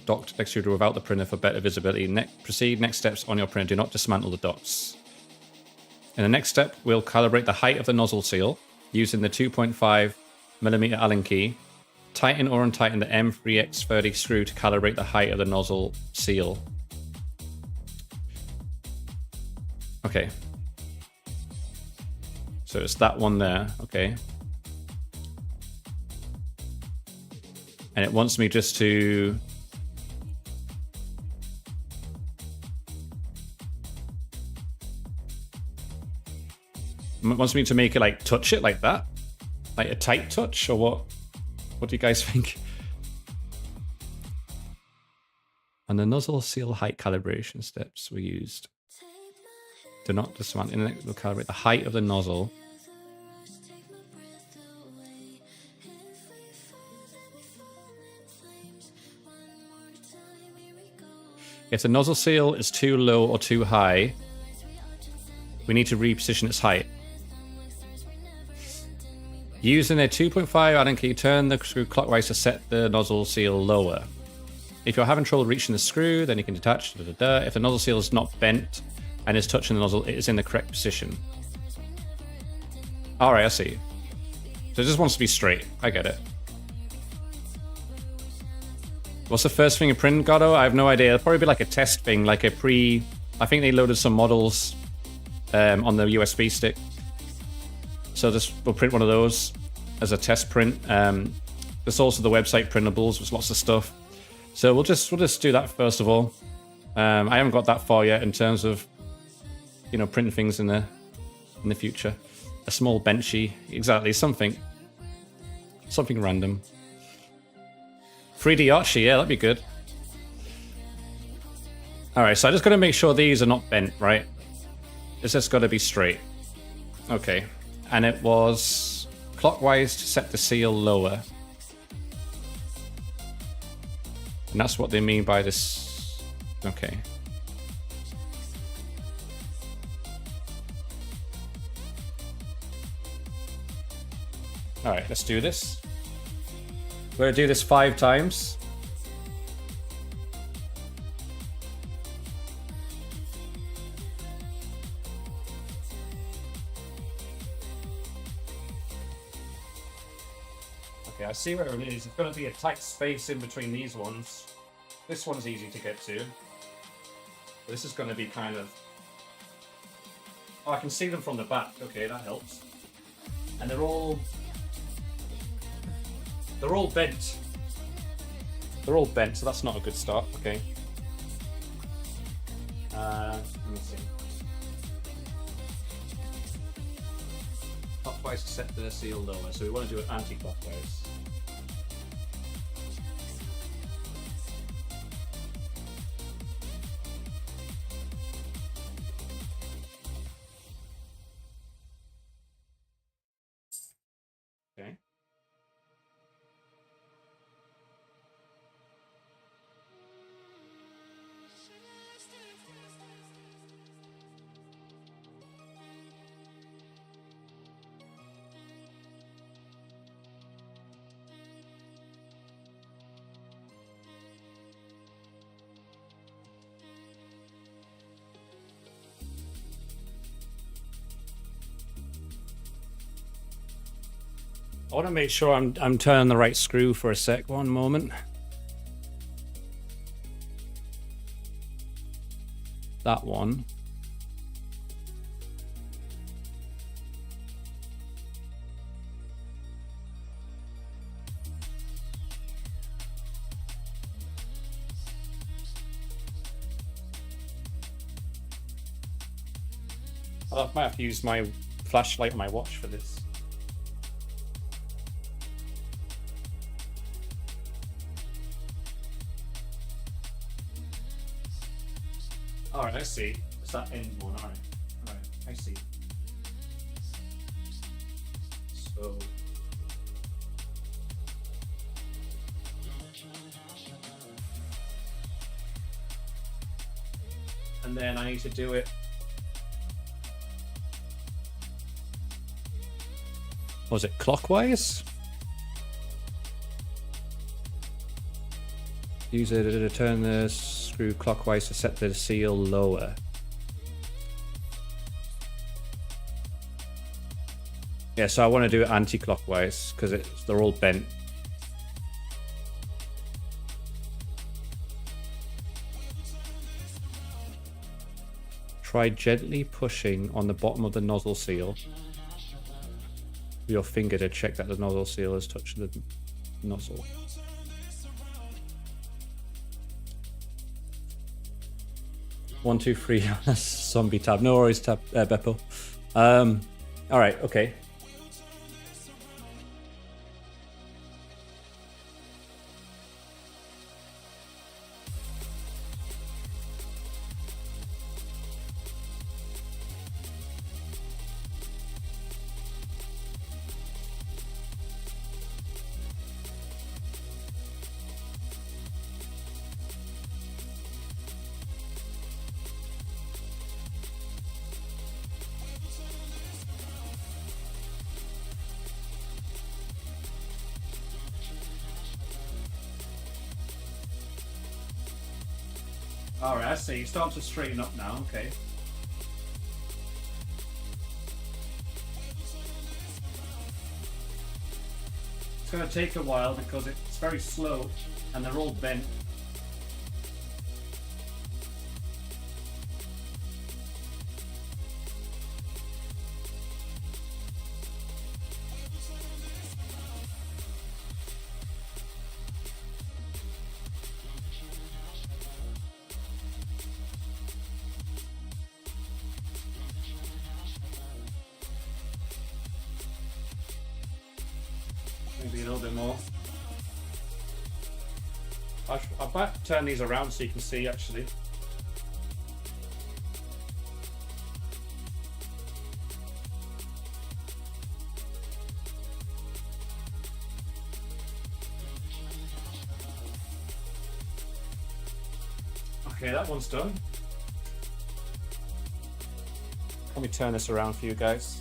docked extruder without the printer for better visibility. Proceed next steps on your printer. Do not dismantle the docks. In the next step, we'll calibrate the height of the nozzle seal using the 2.5mm Allen key. Tighten or untighten the M3X30 screw to calibrate the height of the nozzle seal. Okay. So it's that one there. Okay. And it wants me just to... It wants me to make it like touch it like that? Like a tight touch or what? What do you guys think? And the nozzle seal height calibration steps we used. Do not dismantle. We'll calibrate the height of the nozzle. If the nozzle seal is too low or too high, we need to reposition its height. Using a 2.5 Allen key, turn the screw clockwise to set the nozzle seal lower. If you're having trouble reaching the screw, then you can detach. If the nozzle seal is not bent and is touching the nozzle, it is in the correct position. Alright, I see. So it just wants to be straight. I get it. What's the first thing you print, Goddo? I have no idea. It'll probably be like a test thing, like a pre... I think they loaded some models on the USB stick. So we'll print one of those as a test print. There's also the website printables, with lots of stuff. So we'll just do that first of all. I haven't got that far yet in terms of, you know, printing things in the future. A small benchy, exactly, something random. 3D Archie, yeah, that'd be good. Alright, so I just got to make sure these are not bent, right? It's just got to be straight. Okay. And it was clockwise to set the seal lower. And that's what they mean by this. Okay. Alright, let's do this. We're going to do this 5 times. Okay, I see where it is. It's going to be a tight space in between these ones. This one's easy to get to. This is going to be kind of Oh, I can see them from the back. Okay, that helps. And they're all bent. They're all bent, so that's not a good start. Okay. Let me see. Clockwise to set the seal lower, so we want to do it anti-clockwise. Okay. I want to make sure I'm turning the right screw for a sec. One moment. That one. I might have to use my flashlight on my watch for this. Alright, I see. It's that end one, alright. Alright, I see. So... and then I need to do it... was it clockwise? Use it to turn the screw clockwise to set the seal lower. Yeah, so I want to do it anti-clockwise because they're all bent. Try gently pushing on the bottom of the nozzle seal with your finger to check that the nozzle seal has touched the nozzle. One, two, three. Zombie tab. No worries, tab Beppo. All right. Okay. Alright, I see. You start to straighten up now, okay. It's going to take a while because it's very slow and they're all bent. Maybe a little bit more. I might turn these around so you can see actually. Okay, that one's done. Let me turn this around for you guys.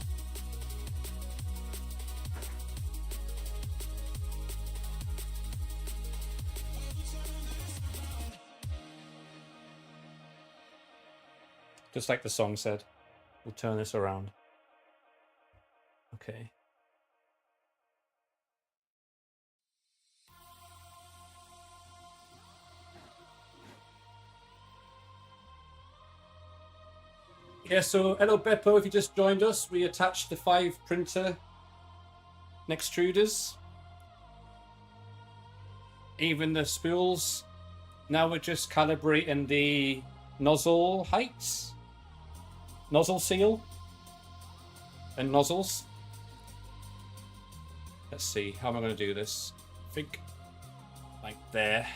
Just like the song said, we'll turn this around. Okay. Yeah, so hello Beppo, if you just joined us, we attached the 5 printer extruders, even the spools. Now we're just calibrating the nozzle heights, nozzle seal, and nozzles. Let's see, how am I going to do this? I think like there.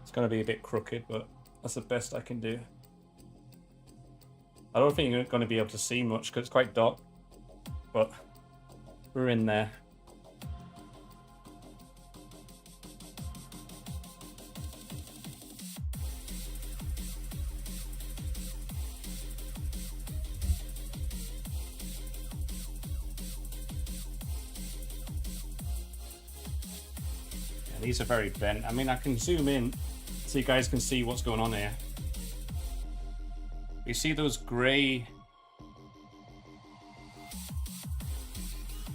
It's going to be a bit crooked, but that's the best I can do. I don't think you're going to be able to see much because it's quite dark, but we're in there. Yeah, these are very bent. I mean, I can zoom in so you guys can see what's going on here. You see those grey...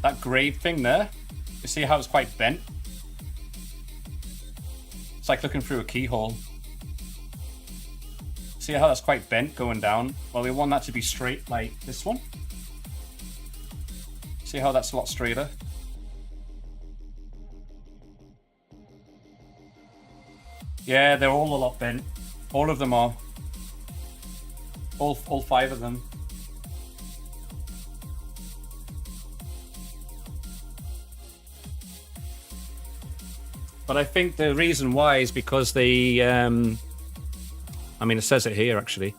that grey thing there? You see how it's quite bent? It's like looking through a keyhole. See how that's quite bent going down? Well, we want that to be straight like this one. See how that's a lot straighter? Yeah, they're all a lot bent. All of them are. All 5 of them. But I think the reason why is because they, I mean, it says it here actually.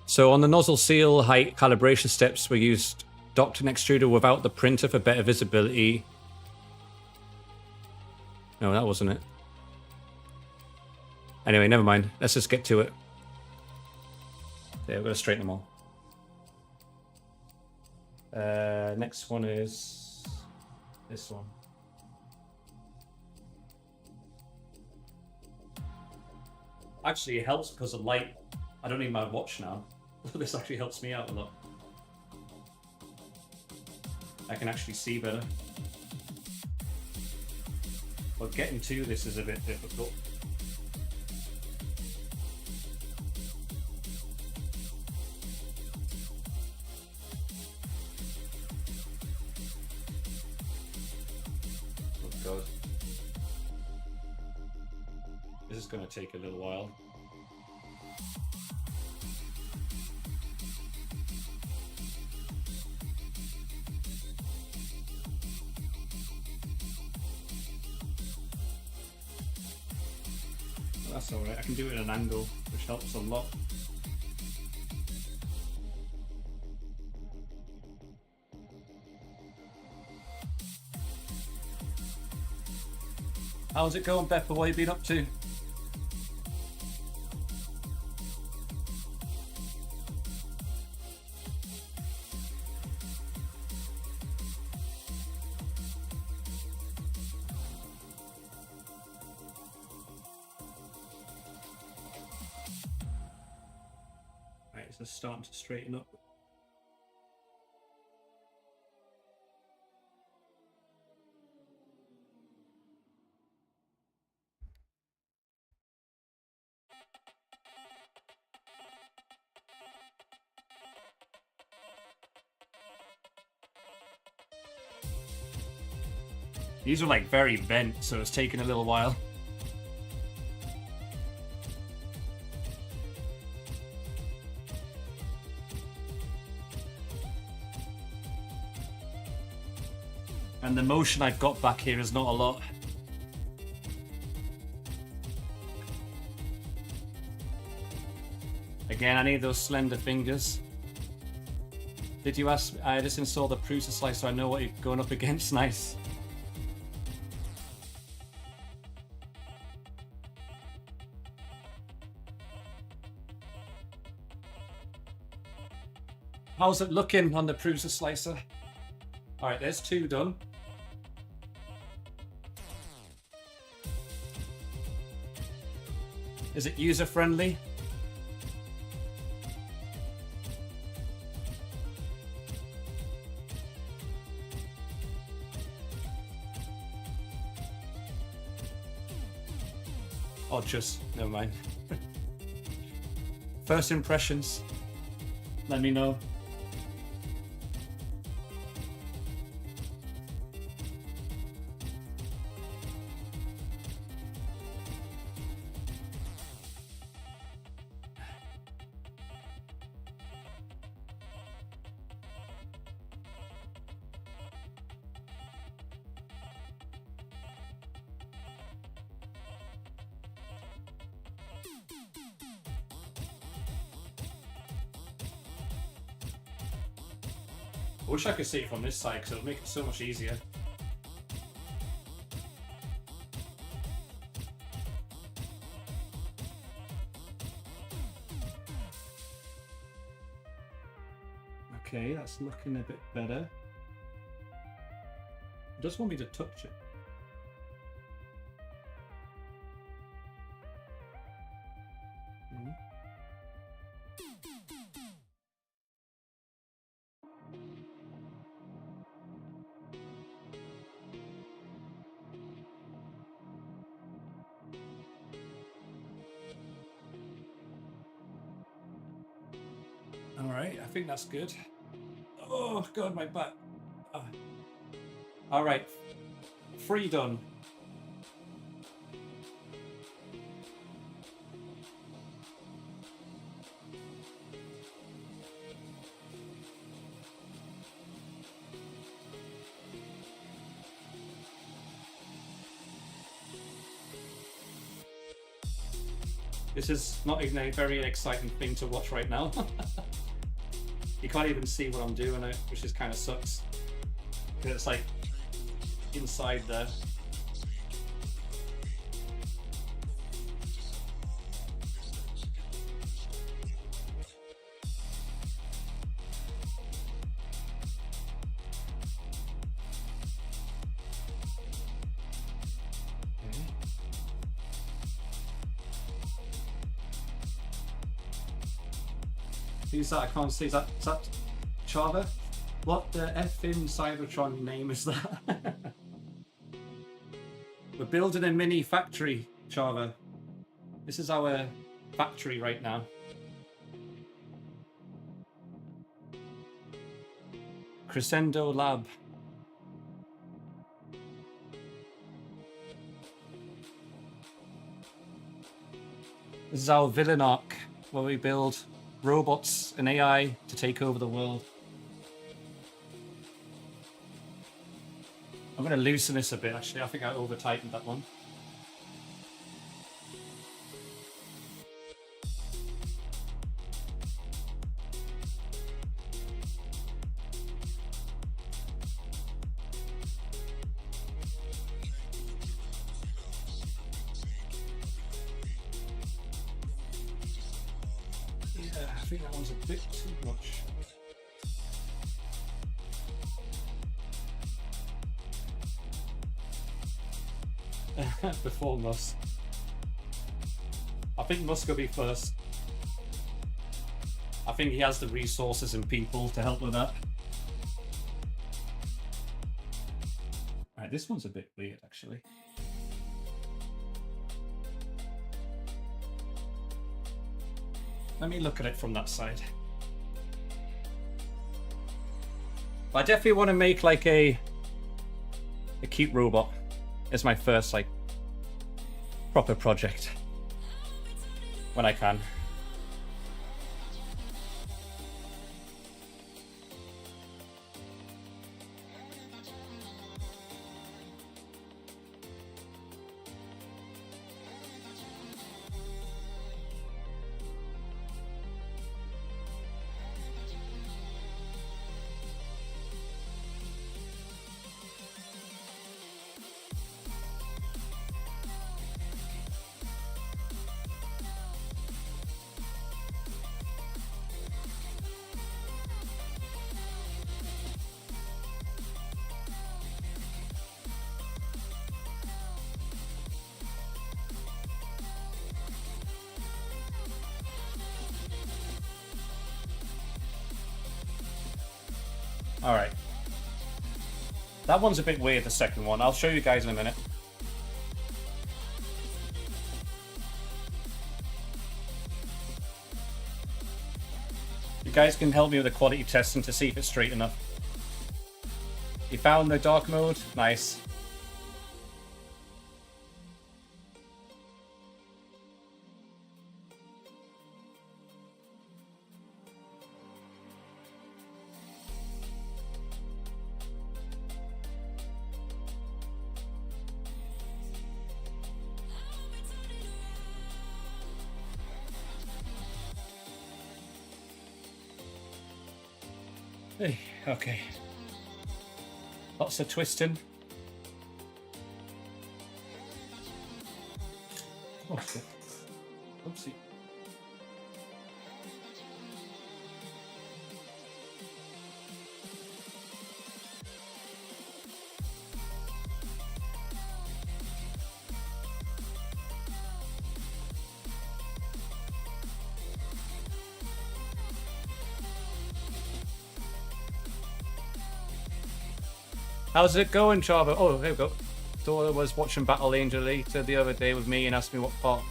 So on the nozzle seal height calibration steps, we used docked an extruder without the printer for better visibility. No, that wasn't it. Anyway, never mind. Let's just get to it. Yeah, we're going to straighten them all. Next one is this one. Actually, it helps because of light. I don't need my watch now. This actually helps me out a lot. I can actually see better. But getting to this is a bit difficult. Oh god. This is going to take a little while. That's alright, I can do it at an angle, which helps a lot. How's it going, Beppa? What have you been up to? It's starting to straighten up. These are like very bent, so it's taking a little while. And the motion I've got back here is not a lot. Again, I need those slender fingers. Did you ask? I just installed the Prusa slice so I know what you're going up against. Nice. How's it looking on the Prusa slicer? All right, there's 2 done. Is it user friendly? Oh, just never mind. First impressions. Let me know. I wish I could see it from this side because it'll make it so much easier. Okay, that's looking a bit better. It does want me to touch it. All right, I think that's good. Oh God, my back. All right, 3 done. This is not even a very exciting thing to watch right now. You can't even see what I'm doing, which is kind of sucks. Because it's like inside there. Who's that? I can't see. Is that Chava? What the effing Cybertron name is that? We're building a mini factory, Chava. This is our factory right now. Crisendo Lab. This is our villain arc, where we build robots and AI to take over the world. I'm going to loosen this a bit, actually. I think I over-tightened that one. Yeah, I think that one's a bit too much. Before Musk. I think Musk will be first. I think he has the resources and people to help with that. Right, this one's a bit weird, actually. Let me look at it from that side. I definitely want to make like a cute robot. It's my first like proper project when I can. All right. That one's a bit weird, the second one. I'll show you guys in a minute. You guys can help me with the quality testing to see if it's straight enough. You found the dark mode? Nice. Hey, okay. Lots of twisting. Oh shit. Oopsie. How's it going, Chava? Oh, there we go. Dora was watching Battle Angel later the other day with me and asked me what part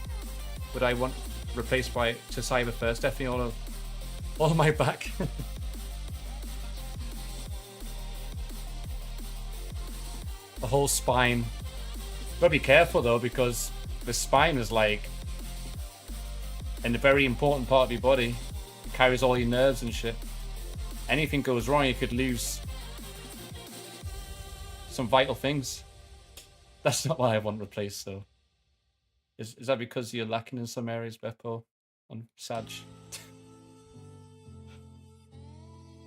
would I want replaced by to Cyber first. Definitely all of my back. The whole spine. Gotta be careful though, because the spine is like in a very important part of your body. It carries all your nerves and shit. Anything goes wrong, you could lose some vital things. That's not what I want replaced though. Is that because you're lacking in some areas, Beppo? On Sag?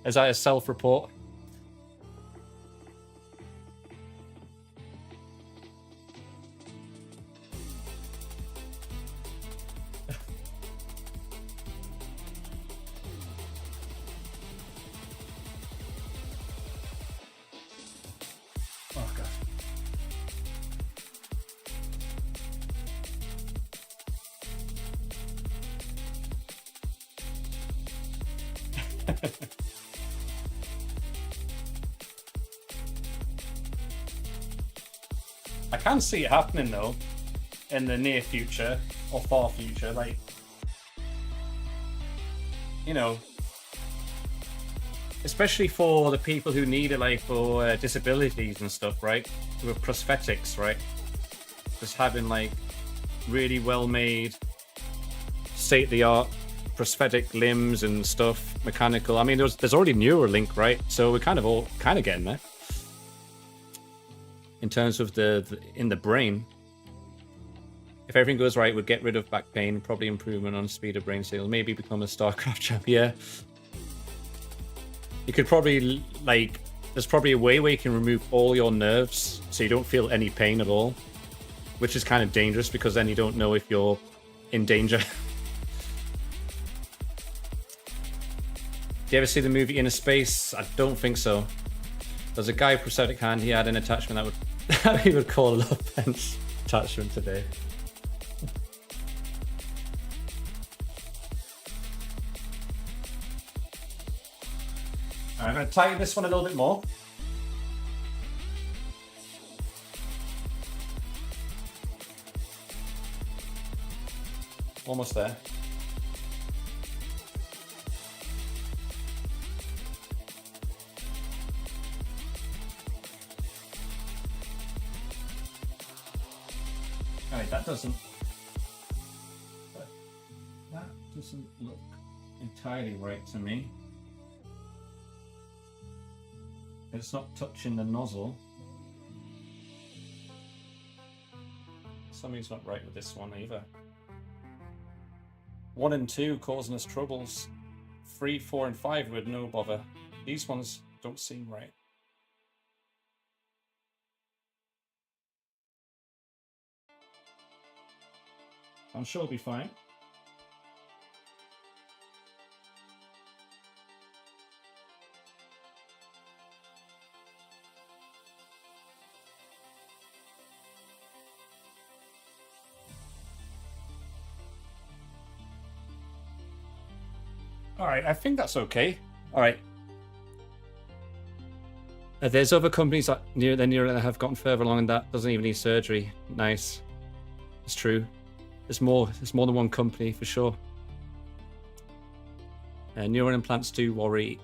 Is that a self-report? Oh god. I can see it happening though, in the near future or far future, like, you know, especially for the people who need it, like for disabilities and stuff, right? With prosthetics, right? Just having like really well-made, state-of-the-art prosthetic limbs and stuff, mechanical. I mean, there's already Neuralink, right? So we're kind of getting there. In terms of in the brain, if everything goes right, we'd get rid of back pain, probably improvement on speed of brain signal, maybe become a StarCraft champion. Yeah. You could probably, like, there's probably a way where you can remove all your nerves so you don't feel any pain at all, which is kind of dangerous because then you don't know if you're in danger. Do you ever see the movie Inner Space? I don't think so. There's a guy with prosthetic hand, he had an attachment that would he would call a love bench attachment today. I'm going to tighten this one a little bit more. Almost there. Alright, that doesn't look entirely right to me. It's not touching the nozzle. Something's not right with this one either. 1 and 2 causing us troubles. 3, 4, and 5 with no bother. These ones don't seem right. I'm sure it'll be fine. All right, I think that's okay. All right. There's other companies that that have gotten further along and that doesn't even need surgery. Nice. It's true. There's more than one company for sure. Neural implants do worry.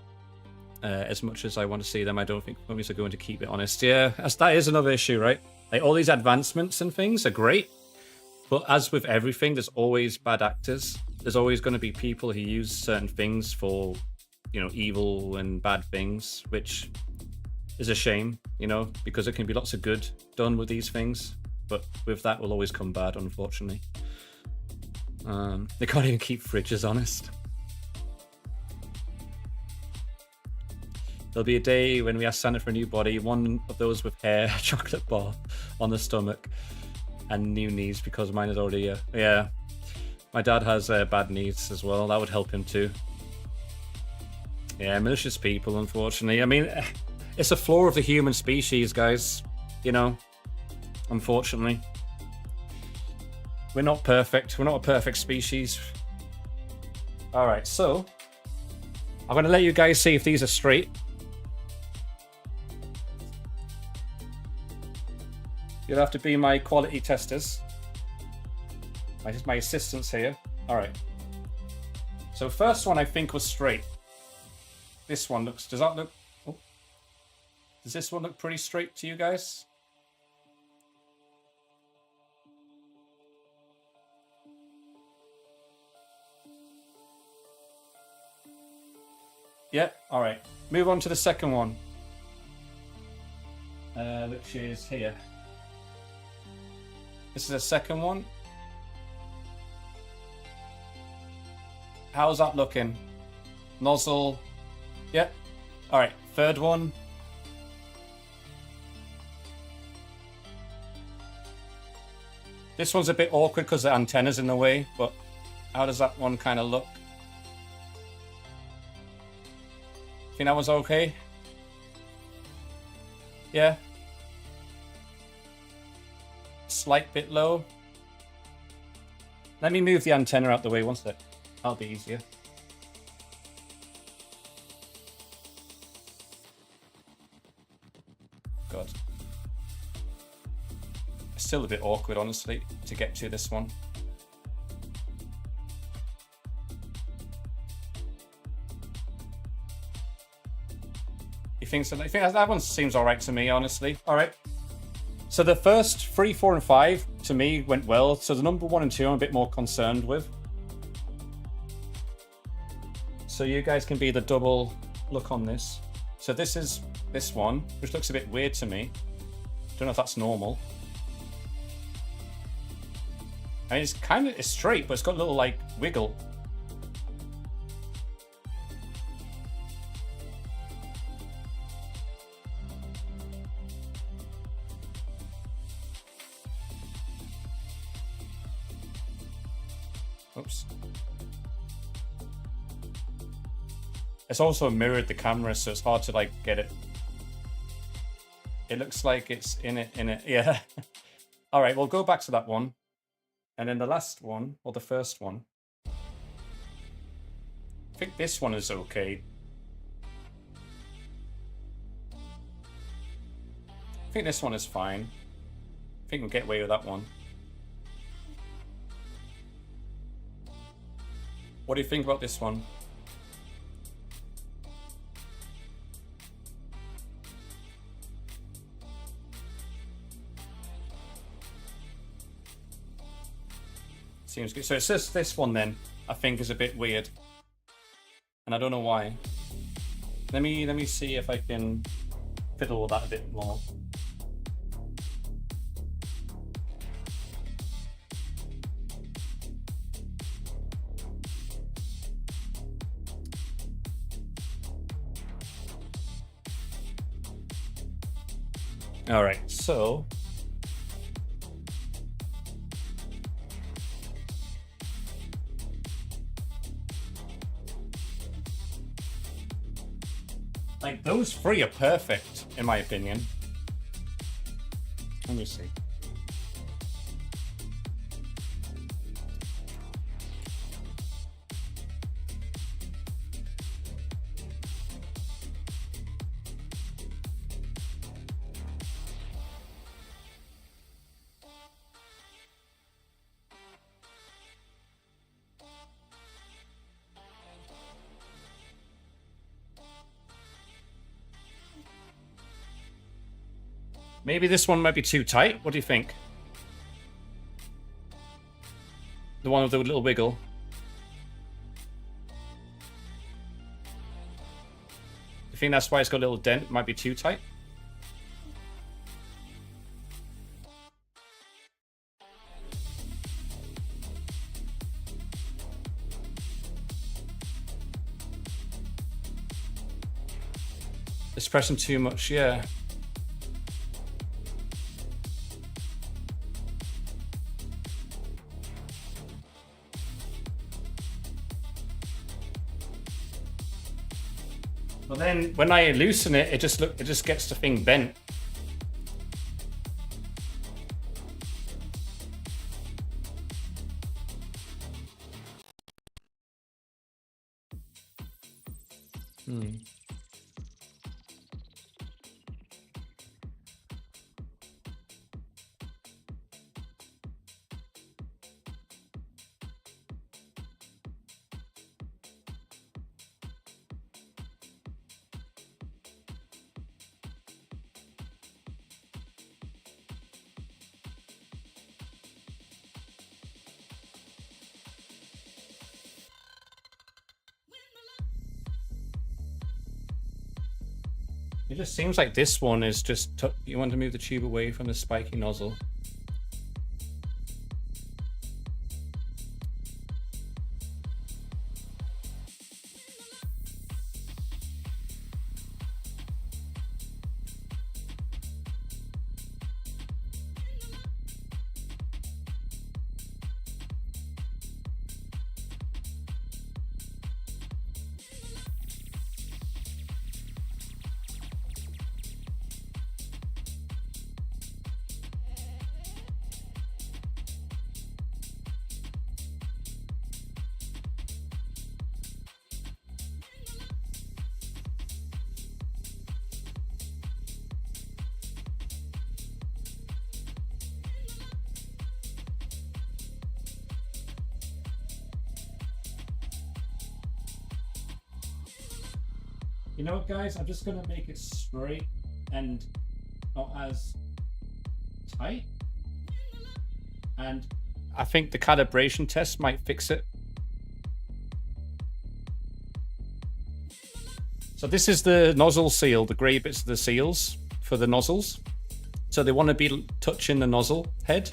As much as I want to see them, I don't think companies are going to keep it honest. Yeah, that is another issue, right? Like all these advancements and things are great, but as with everything, there's always bad actors. There's always going to be people who use certain things for, evil and bad things, which is a shame, because there can be lots of good done with these things, but with that will always come bad, unfortunately. They can't even keep fridges honest. There'll be a day when we ask Santa for a new body, one of those with hair, chocolate bar on the stomach, and new knees because mine is already yeah. My dad has bad knees as well. That would help him too. Yeah, malicious people, unfortunately. I mean, it's a flaw of the human species, guys. Unfortunately. We're not perfect. We're not a perfect species. Alright, so I'm going to let you guys see if these are straight. You'll have to be my quality testers. My assistants here. Alright. So first one I think was straight. This one looks... Does this one look pretty straight to you guys? Yeah, alright. Move on to the second one. Which is here. This is the second one. How's that looking? Nozzle. Yep. Yeah. Alright, third one. This one's a bit awkward because the antenna's in the way, but how does that one kind of look? Think that was okay? Yeah. Slight bit low. Let me move the antenna out the way one sec. That'll be easier. God. It's still a bit awkward, honestly, to get to this one. You think so? I think that one seems alright to me, honestly. Alright. So the first 3, 4, and 5 to me went well. So the number 1 and 2 I'm a bit more concerned with. So you guys can be the double look on this. So this is this one, which looks a bit weird to me. Don't know if that's normal. I mean, it's straight, but it's got a little like wiggle. Oops. It's also mirrored the camera, so it's hard to like get it. It looks like it's in it. Yeah. All right, we'll go back to that one. And then the last one, or the first one. I think this one is okay. I think this one is fine. I think we'll get away with that one. What do you think about this one? Seems good. So it's just this one then, I think is a bit weird. And I don't know why. Let me see if I can fiddle with that a bit more. All right, so like those 3 are perfect in my opinion. Let me see. Maybe this one might be too tight. What do you think? The one with the little wiggle. You think that's why it's got a little dent? Might be too tight? It's pressing too much, yeah. But then when I loosen it, it just gets the thing bent. It just seems like this one is just, you want to move the tube away from the spiky nozzle. You know what, guys? I'm just gonna make it straight and not as tight. And I think the calibration test might fix it. So this is the nozzle seal, the gray bits of the seals for the nozzles. So they want to be touching the nozzle head,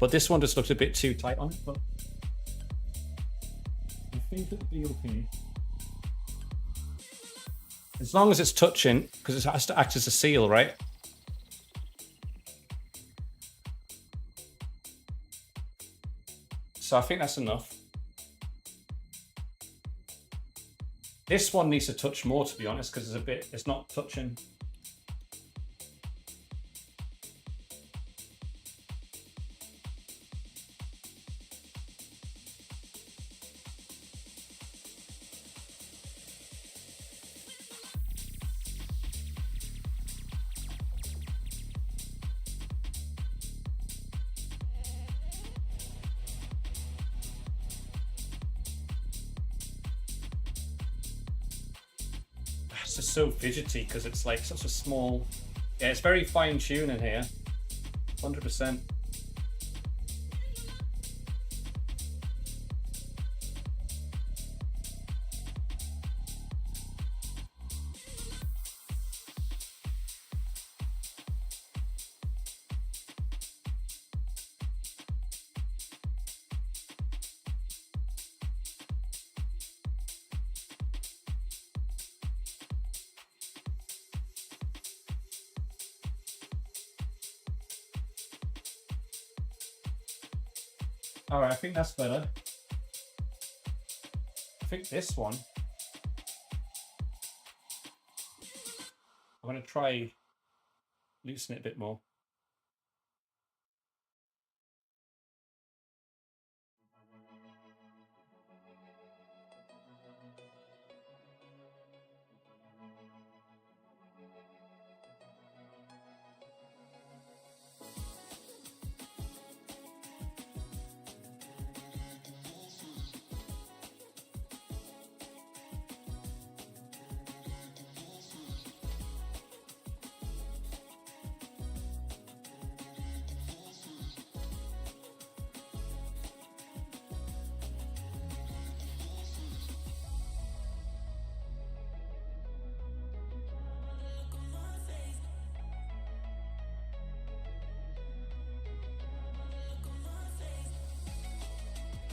but this one just looks a bit too tight on it. But I think it'll be okay. As long as it's touching, because it has to act as a seal, right? So I think that's enough. This one needs to touch more, to be honest, because it's not touching. It's just so fidgety because it's like such a small. Yeah, it's very fine tuned in here. 100%. All right, I think that's better. I think this one, I'm going to try loosen it a bit more.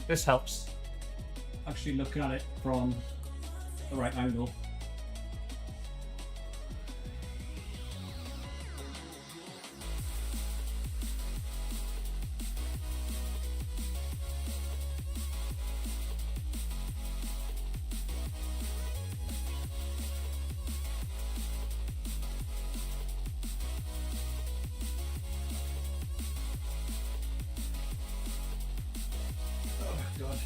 this helps. Actually looking at it from the right angle. God.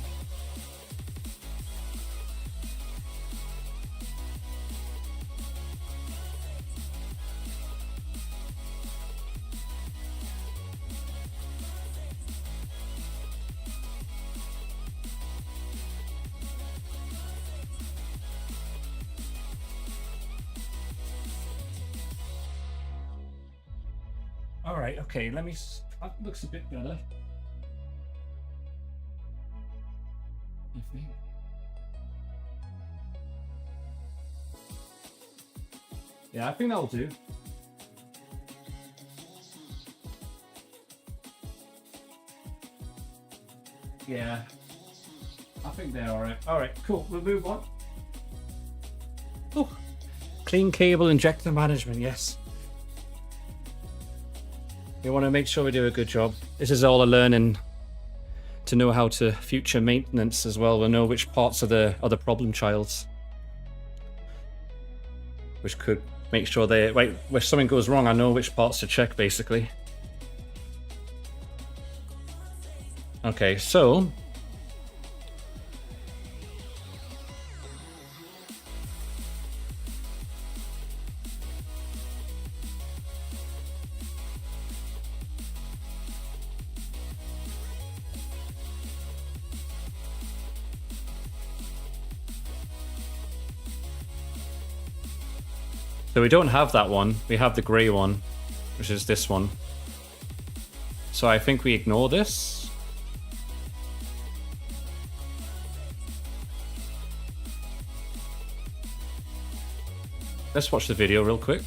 All right, okay, let me, that looks a bit better. I think. Yeah, I think that'll do. Yeah, I think they're all right. All right, cool, we'll move on. Oh, clean cable injector management, yes. We want to make sure we do a good job. This is all a learning to know how to future maintenance as well. We'll know which parts are the problem childs, which could make sure they, like, if something goes wrong, I know which parts to check, basically. Okay, so we don't have that one. We have the grey one, which is this one. So I think we ignore this. Let's watch the video real quick.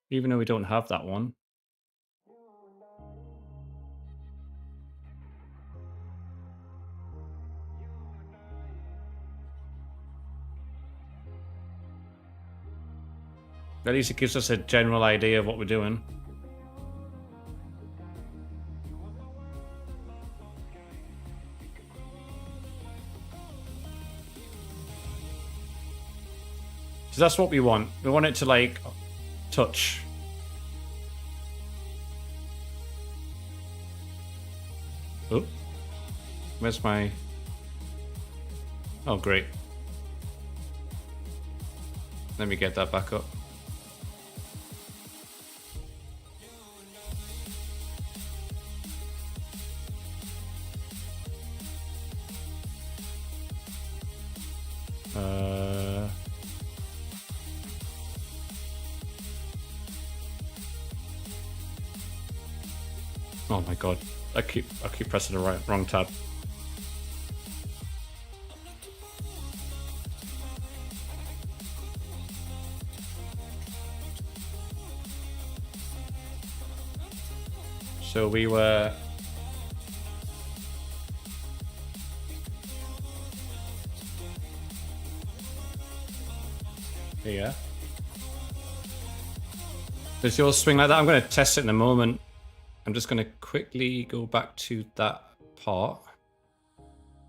Even though we don't have that one. At least it gives us a general idea of what we're doing. So that's what we want. We want it to, like, touch. Oh, where's my... Oh, great. Let me get that back up. Oh my god. I keep pressing the wrong tab. So we were... Here. Does yours swing like that? I'm going to test it in a moment. I'm just going to quickly go back to that part.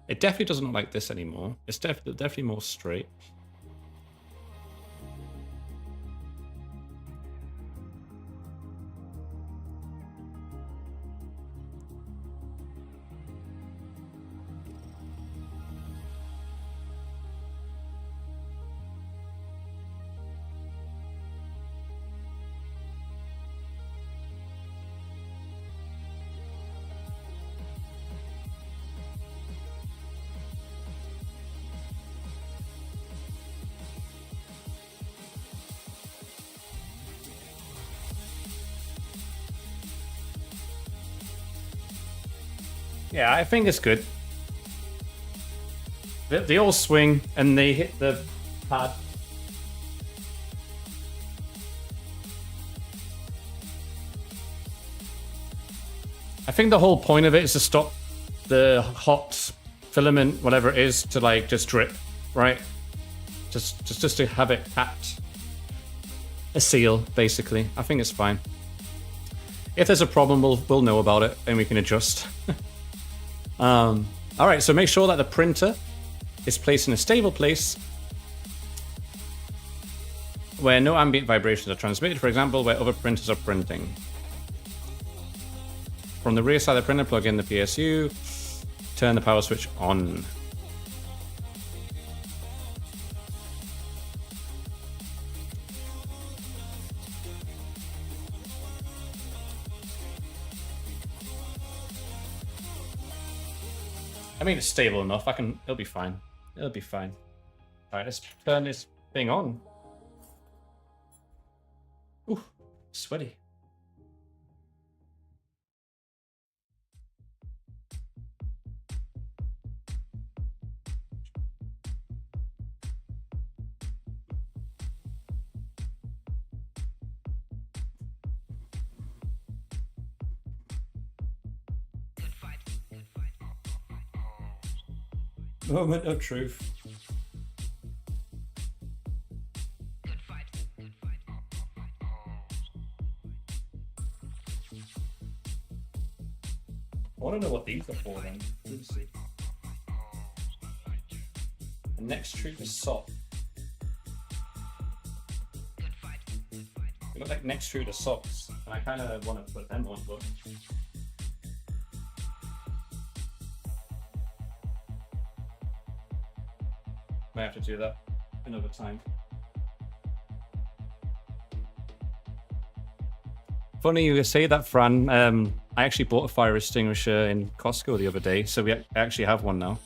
It definitely doesn't look like this anymore. It's definitely more straight. Yeah, I think it's good. They all swing and they hit the pad. I think the whole point of it is to stop the hot filament, whatever it is, to like just drip, right? Just to have it at a seal, basically. I think it's fine. If there's a problem, we'll know about it and we can adjust. All right, so make sure that the printer is placed in a stable place where no ambient vibrations are transmitted, for example, where other printers are printing. From the rear side of the printer, plug in the PSU, turn the power switch on. I mean, it's stable enough. It'll be fine. It'll be fine. All right, let's turn this thing on. Ooh, sweaty. Moment of truth. I want to know what these are for then. Let's see. The next truth is soft. They look like next truth are socks, and I kind of want to put them on, but might have to do that another time. Funny you say that, Fran. I actually bought a fire extinguisher in Costco the other day, so we actually have one now.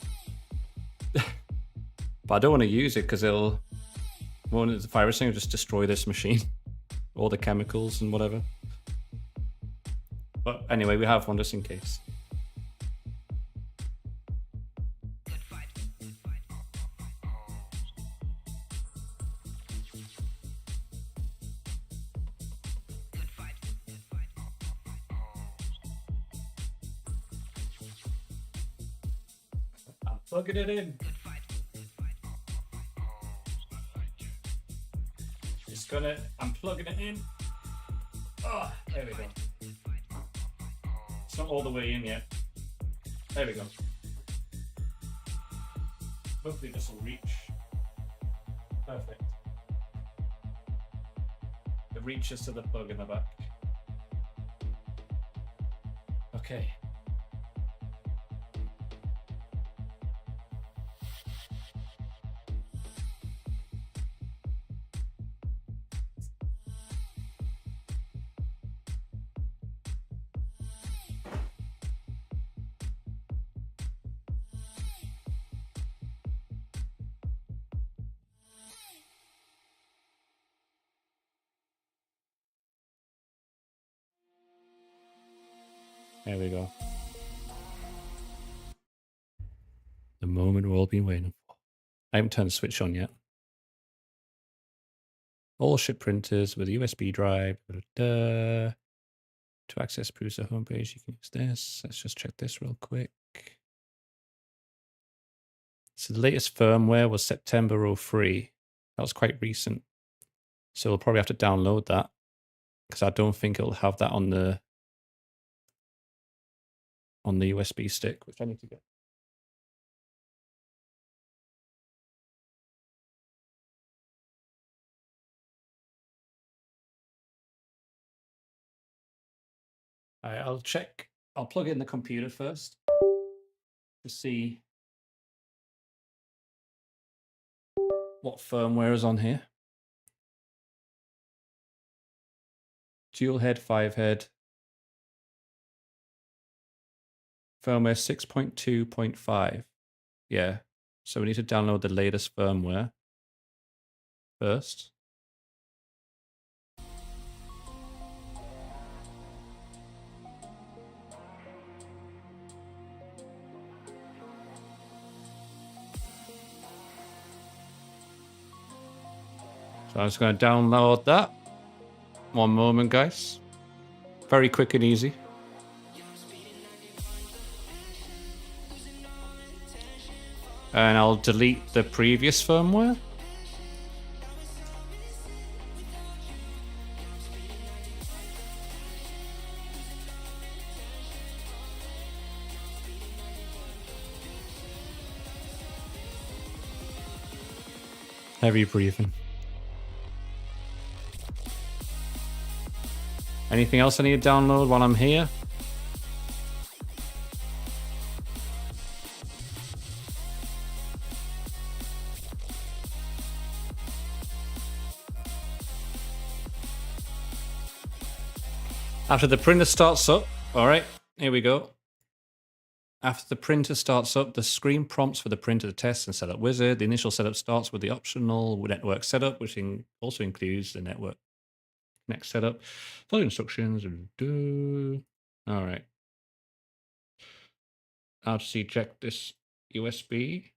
But I don't want to use it because the fire extinguisher will just destroy this machine, all the chemicals and whatever. But anyway, we have one just in case. I'm plugging it in. I'm plugging it in. Oh, there we go. It's not all the way in yet. There we go. Hopefully this will reach. Perfect. It reaches to the plug in the back. Okay. There we go. The moment we've all been waiting for. I haven't turned the switch on yet. All ship printers with a USB drive. To access Prusa homepage, you can use this. Let's just check this real quick. So the latest firmware was September 03. That was quite recent. So we'll probably have to download that because I don't think it'll have that on the USB stick, which I need to get. All right, I'll check. I'll plug in the computer first to see what firmware is on here. Dual head, 5 head. Firmware 6.2.5. Yeah. So we need to download the latest firmware first. So I'm just going to download that. One moment, guys. Very quick and easy. And I'll delete the previous firmware. Heavy breathing. Anything else I need to download while I'm here? After the printer starts up, all right, here we go. After the printer starts up, the screen prompts for the printer to test and set up wizard. The initial setup starts with the optional network setup, which also includes the network next setup. Follow instructions. All right. I'll just eject this USB.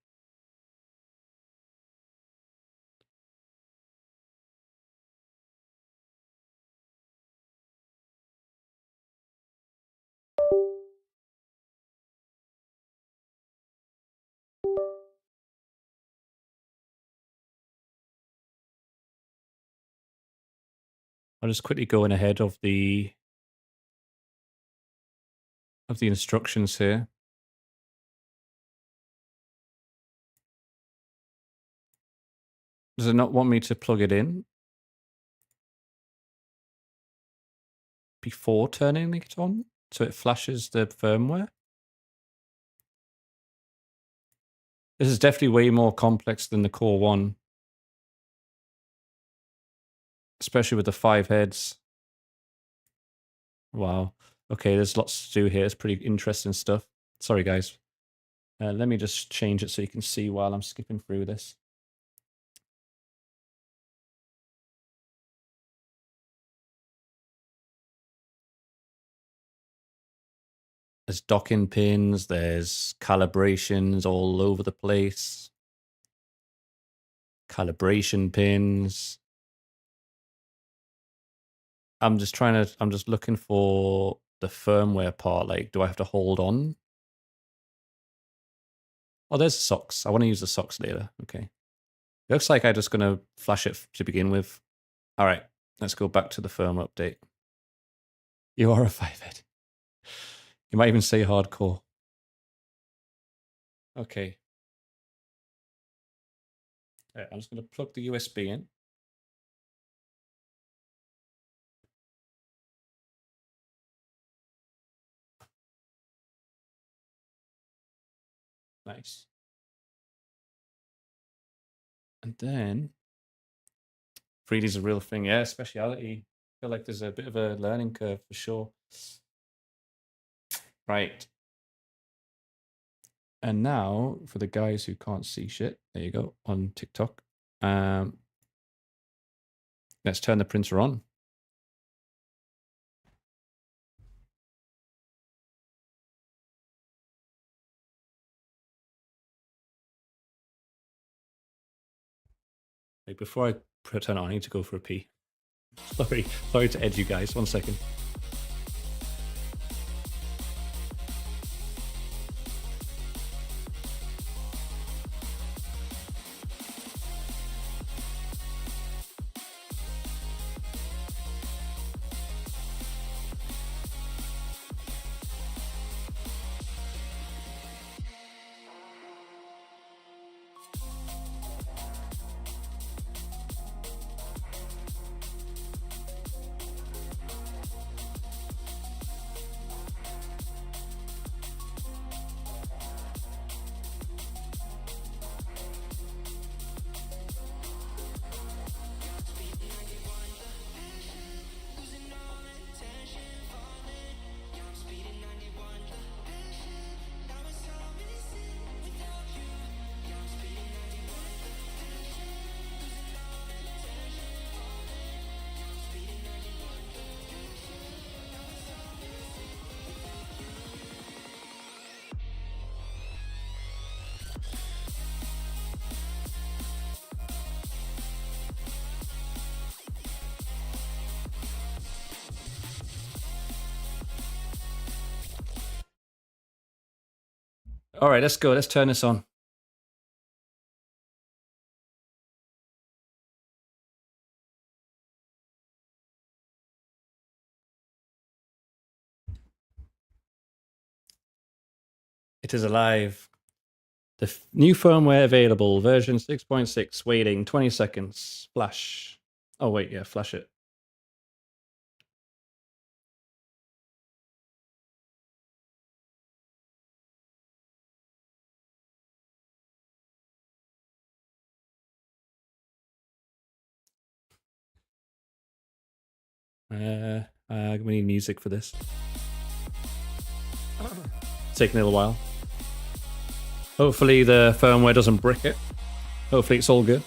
I'll just quickly go in ahead of the instructions here. Does it not want me to plug it in before turning it on, so it flashes the firmware? This is definitely way more complex than the Core 1. Especially with the 5 heads. Wow. Okay, there's lots to do here. It's pretty interesting stuff. Sorry, guys. Let me just change it so you can see while I'm skipping through this. There's docking pins. There's calibrations all over the place. Calibration pins. I'm just looking for the firmware part. Like, do I have to hold on? Oh, there's socks. I want to use the socks later. Okay. Looks like I'm just going to flash it to begin with. All right. Let's go back to the firmware update. You are a 5-head. You might even say hardcore. Okay. All right, I'm just going to plug the USB in. Nice. And then 3D is a real thing. Yeah, speciality. I feel like there's a bit of a learning curve for sure. Right. And now, for the guys who can't see shit, there you go, on TikTok. Let's turn the printer on. Wait, before I turn it on, I need to go for a pee. Sorry to edge you guys. 1 second. All right, let's go. Let's turn this on. It is alive. The new firmware available, version 6.6, waiting 20 seconds. Flash. Oh, wait, yeah, flash it. We need music for this. Taking a little while. Hopefully the firmware doesn't brick it. Hopefully it's all good.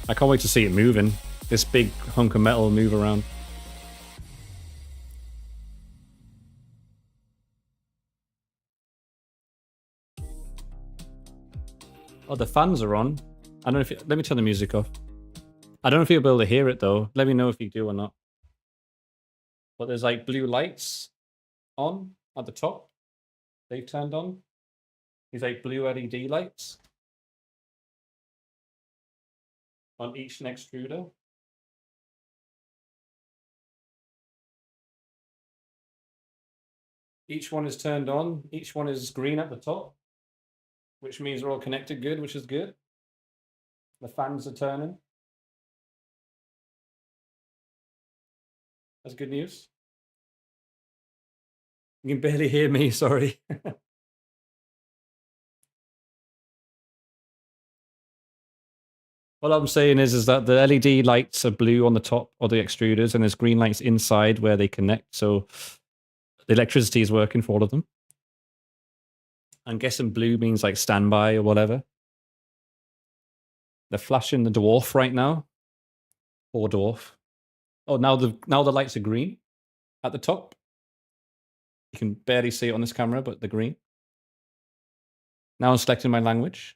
I can't wait to see it moving. This big hunk of metal move around. Oh, the fans are on. I don't know if let me turn the music off. I don't know if you'll be able to hear it though. Let me know if you do or not. But there's like blue lights on at the top. They've turned on. These like blue LED lights on each extruder. Each one is turned on. Each one is green at the top, which means they're all connected good, which is good. The fans are turning. That's good news. You can barely hear me, sorry. What I'm saying is that the LED lights are blue on the top of the extruders, and there's green lights inside where they connect. So the electricity is working for all of them. I'm guessing blue means like standby or whatever. They're flashing the dwarf right now. Poor dwarf. Oh, now the lights are green at the top. You can barely see it on this camera, but they're green. Now I'm selecting my language.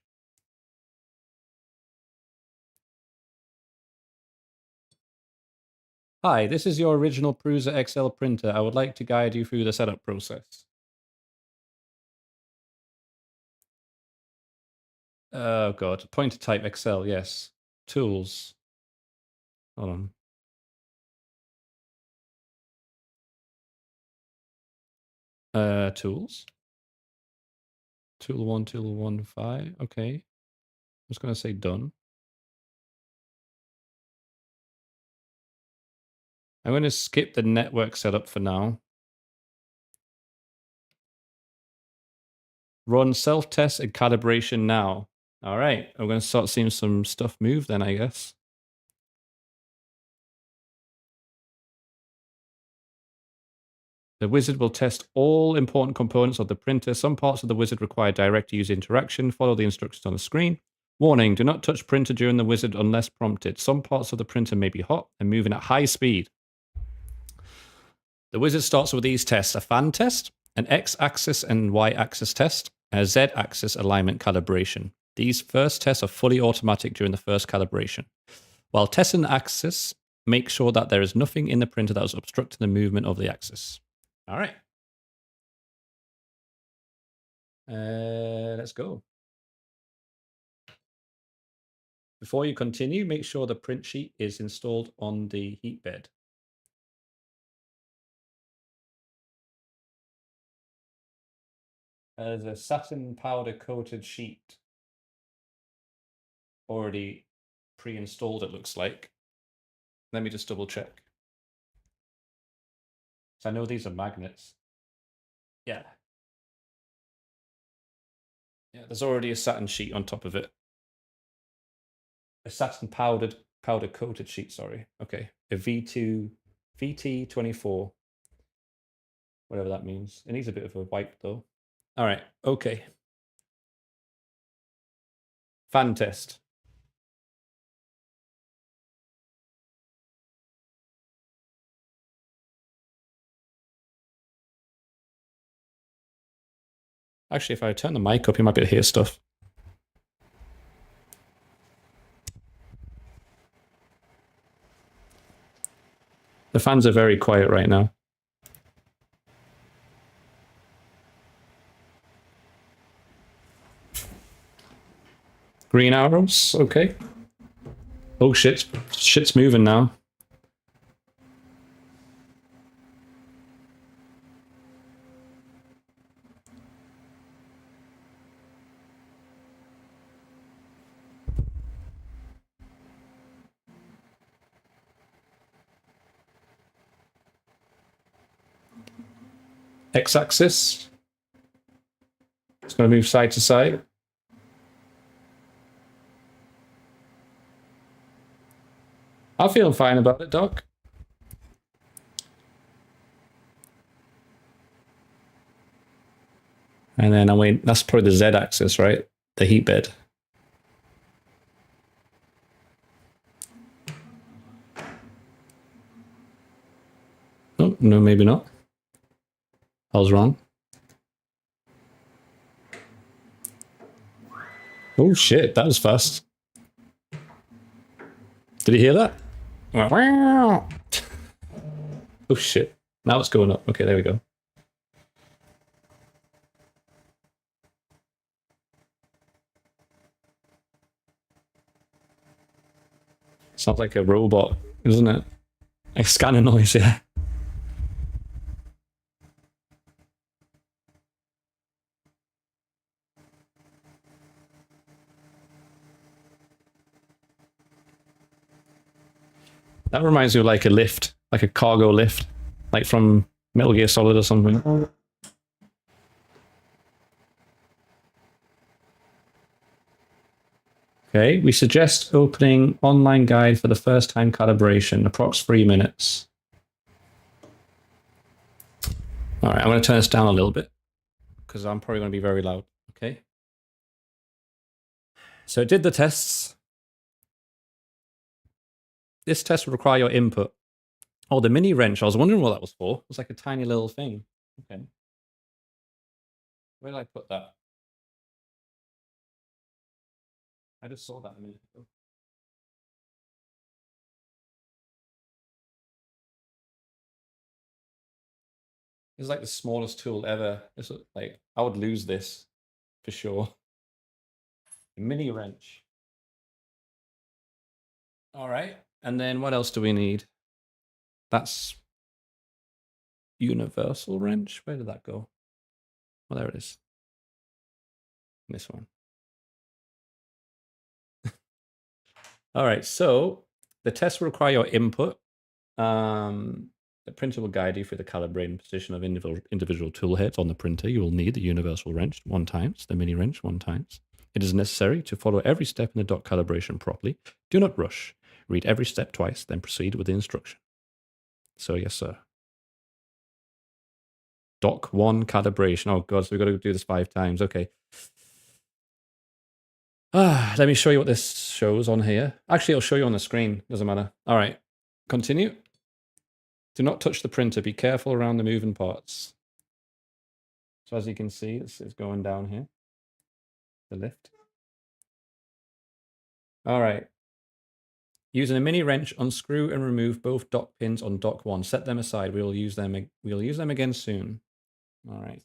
Hi, this is your original prusaXL printer. I would like to guide you through the setup process. Oh god, pointer type Excel, yes. Tools. Hold on. Tools. Tool 1, tool 1, 5. Okay. I'm just going to say done. I'm going to skip the network setup for now. Run self-test and calibration now. All right, I'm going to start seeing some stuff move then, I guess. The wizard will test all important components of the printer. Some parts of the wizard require direct user interaction. Follow the instructions on the screen. Warning, do not touch printer during the wizard unless prompted. Some parts of the printer may be hot and moving at high speed. The wizard starts with these tests: a fan test, an x-axis and y-axis test, and a z-axis alignment calibration. These first tests are fully automatic during the first calibration. While testing the axis, make sure that there is nothing in the printer that is obstructing the movement of the axis. All right. Let's go. Before you continue, make sure the print sheet is installed on the heat bed. There's a satin powder coated sheet already pre-installed, it looks like. Let me just double check. So I know these are magnets. Yeah. Yeah, there's already a satin sheet on top of it. A satin powder coated sheet, sorry. Okay. A V2 VT24. Whatever that means. It needs a bit of a wipe though. All right. Okay. Fan test. Actually, if I turn the mic up, you might be able to hear stuff. The fans are very quiet right now. Green arrows, okay. Oh shit, shit's moving now. X-axis. It's going to move side to side. I'm feeling fine about it, Doc. And then, I mean, that's probably the Z-axis, right? The heat bed. Oh, no, maybe not. I was wrong. Oh shit, that was fast. Did you hear that? Oh shit. Now it's going up. Okay, there we go. Sounds like a robot, isn't it? A scanner noise, yeah. That reminds me of like a lift, like a cargo lift, like from Metal Gear Solid or something. Okay, we suggest opening online guide for the first time calibration, approx 3 minutes. All right, I'm going to turn this down a little bit because I'm probably going to be very loud. Okay. So it did the tests. This test would require your input. Oh, the mini wrench. I was wondering what that was for. It was like a tiny little thing. Okay. Where did I put that? I just saw that a minute ago. It's like the smallest tool ever. It's like, I would lose this for sure. A mini wrench. All right. And then what else do we need? That's universal wrench. Where did that go? Well, there it is. This one. All right. So the test will require your input. The printer will guide you through the calibrating position of individual tool heads on the printer. You will need the universal wrench 1 times, the mini wrench 1 times. It is necessary to follow every step in the dot calibration properly. Do not rush. Read every step twice, then proceed with the instruction. So yes, sir. Doc 1 calibration. Oh god, so we've got to do this 5 times. Okay. Let me show you what this shows on here. Actually, I'll show you on the screen. Doesn't matter. All right. Continue. Do not touch the printer. Be careful around the moving parts. So as you can see, this is going down here. The lift. All right. Using a mini wrench, unscrew and remove both dock pins on dock 1. Set them aside. We'll use them again soon. All right.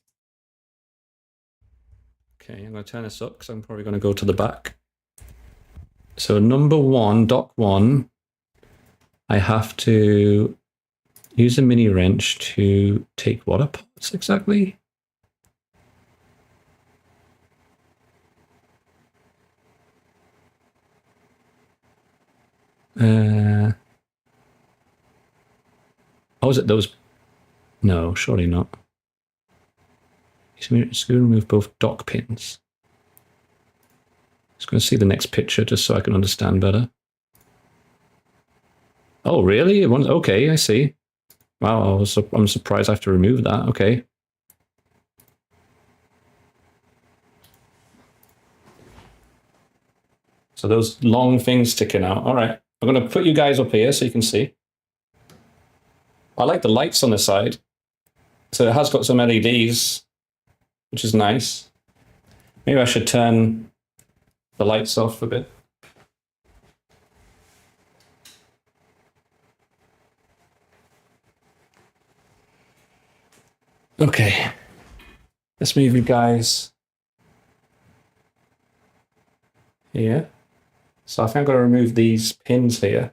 Okay, I'm going to turn this up because I'm probably going to go to the back. So number 1, dock 1, I have to use a mini wrench to take what apart exactly? Oh, is it those? No, surely not. Just going to remove both dock pins. Just going to see the next picture just so I can understand better. Oh, really? Okay, I see. Wow, I'm surprised I have to remove that. Okay. So those long things sticking out. All right. I'm going to put you guys up here so you can see. I like the lights on the side. So it has got some LEDs, which is nice. Maybe I should turn the lights off a bit. Okay, let's move you guys here. So I think I'm going to remove these pins here.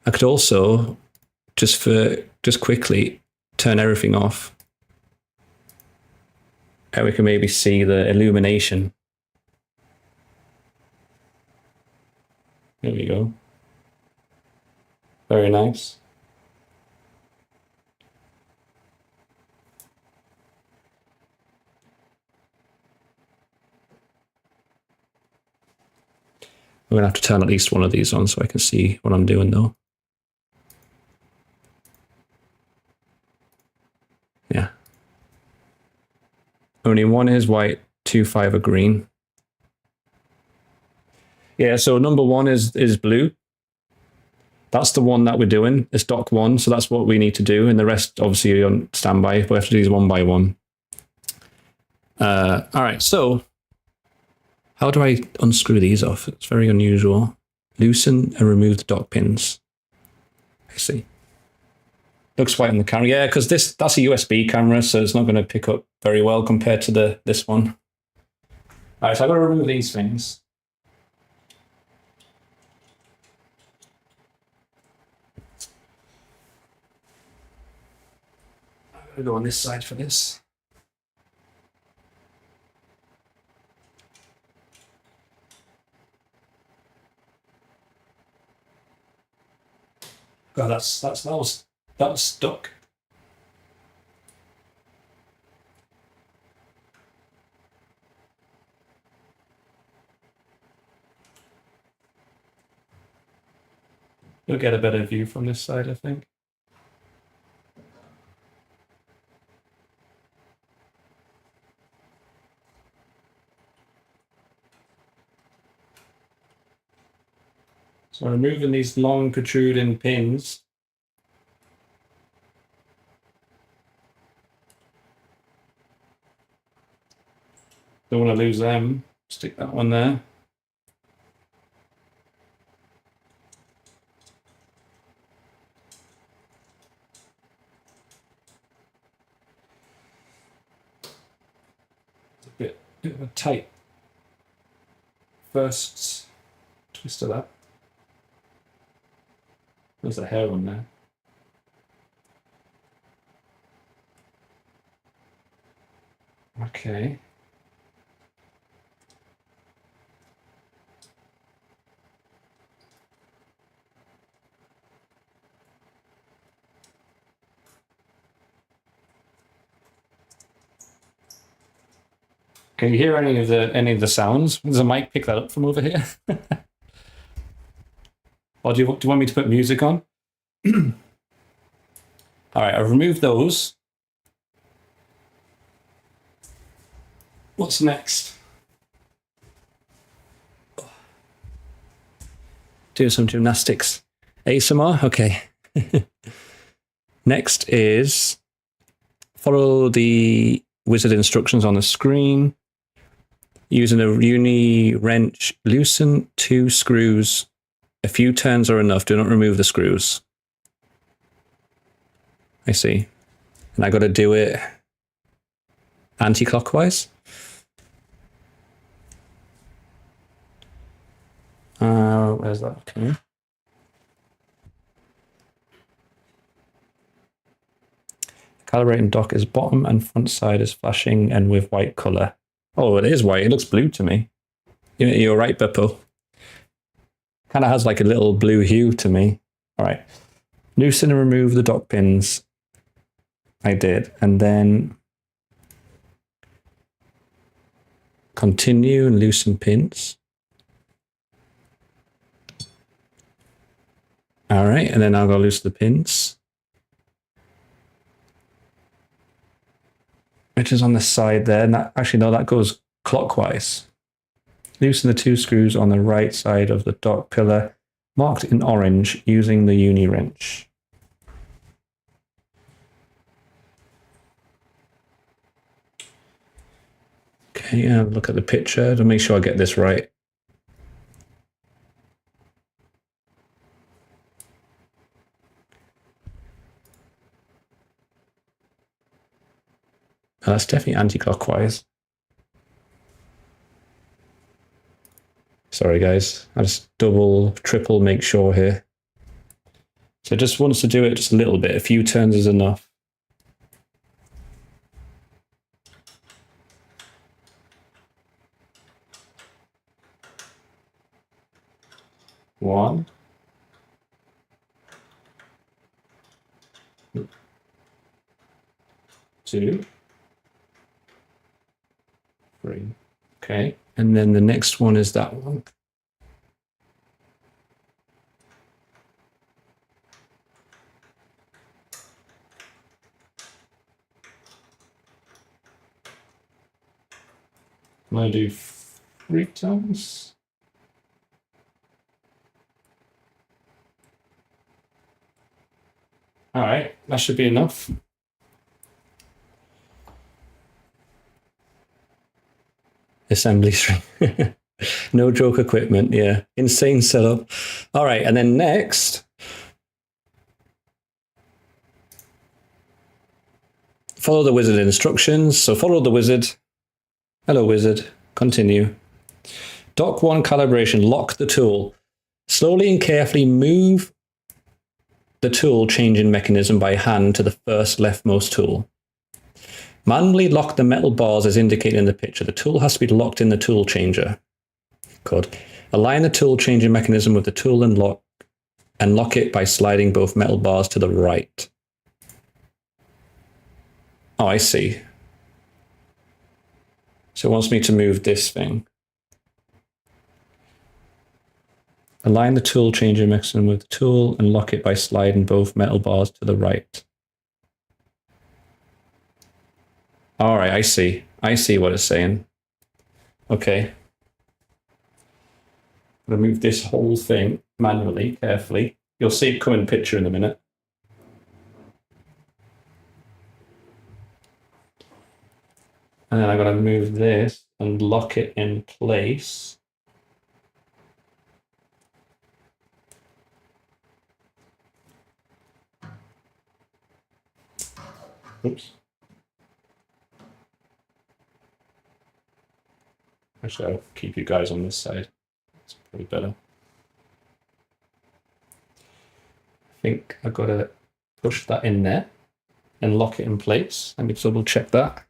I could also just quickly turn everything off. And we can maybe see the illumination. There we go. Very nice. I'm going to have to turn at least one of these on so I can see what I'm doing though. Yeah. Only one is white, 2, 5 are green. Yeah, so number 1 is blue. That's the one that we're doing. It's dock 1, so that's what we need to do. And the rest, obviously, you're on standby. We have to do these one by one. All right, so how do I unscrew these off? It's very unusual. Loosen and remove the dock pins. I see. Looks white on the camera. Yeah, because that's a USB camera, so it's not going to pick up very well compared to this one. All right, so I've got to remove these things. I'm going to go on this side for this. God, that was stuck. You'll get a better view from this side, I think. So I'm removing these long protruding pins. Don't want to lose them. Stick that one there. It's a bit of a tight first twist of that. There's a hair on there. Okay. Can you hear any of the sounds? Does the mic pick that up from over here? Or do you want me to put music on? All right, I've removed those. What's next? Do some gymnastics. ASMR? Okay. Next is follow the wizard instructions on the screen. Using a uni wrench, loosen 2 screws. A few turns are enough. Do not remove the screws. I see. And I got to do it anti-clockwise. Where's that? Okay. Calibrating dock is bottom and front side is flashing and with white color. Oh, it is white. It looks blue to me. You're right, Beppo. Kind of has like a little blue hue to me. All right. Loosen and remove the dock pins. I did. And then continue and loosen pins. All right. And then I'll go loosen the pins. Which is on the side there. And that, actually, no, that goes clockwise. Loosen the 2 screws on the right side of the dock pillar, marked in orange, using the uni wrench. Yeah, look at the picture to make sure I get this right. Oh, that's definitely anti-clockwise. Sorry, guys. I just double, triple make sure here. So just wants to do it just a little bit. A few turns is enough. One. Two. Three. Okay. And then the next one is that one. I'm going to do 3 times. All right, that should be enough. Assembly string. No joke equipment, yeah. Insane setup. All right, and then next, follow the wizard instructions. So follow the wizard. Hello, wizard. Continue. Dock 1 calibration, lock the tool. Slowly and carefully move the tool changing mechanism by hand to the first leftmost tool. Manually lock the metal bars as indicated in the picture. The tool has to be locked in the tool changer. Good. Align the tool changing mechanism with the tool and lock it by sliding both metal bars to the right. Oh, I see. So it wants me to move this thing. Align the tool changing mechanism with the tool and lock it by sliding both metal bars to the right. All right, I see. I see what it's saying. Okay. I'm going to move this whole thing manually, carefully. You'll see it come in picture in a minute. And then I'm going to move this and lock it in place. Oops. Actually, I'll keep you guys on this side. It's probably better. I think I've got to push that in there and lock it in place. Let me double check that.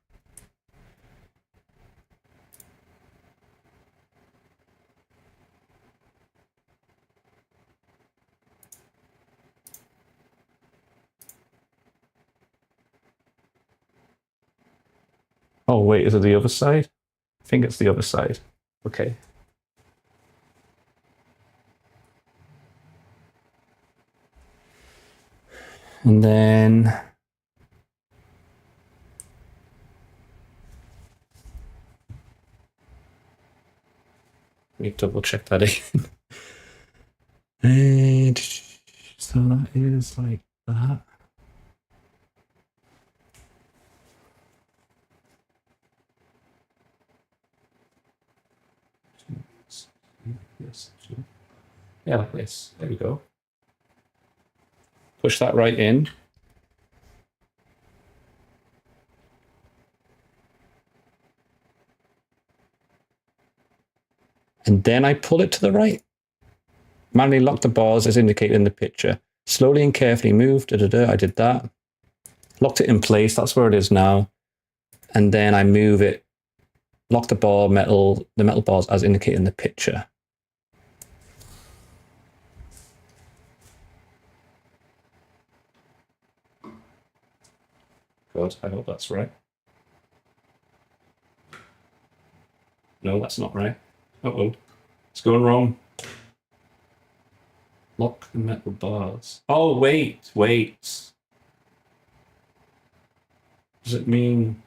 Oh, wait, is it the other side? I think it's the other side. Okay. And then let me double check that again. And so that is like that. Yeah, like this. There we go. Push that right in. And then I pull it to the right. Manually lock the bars as indicated in the picture. Slowly and carefully move. I did that. Locked it in place. That's where it is now. And then I move it. Lock the metal bars as indicated in the picture. Good. I hope that's right. No, that's not right. Uh-oh. It's going wrong. Lock the metal bars. Oh, wait. Does it mean...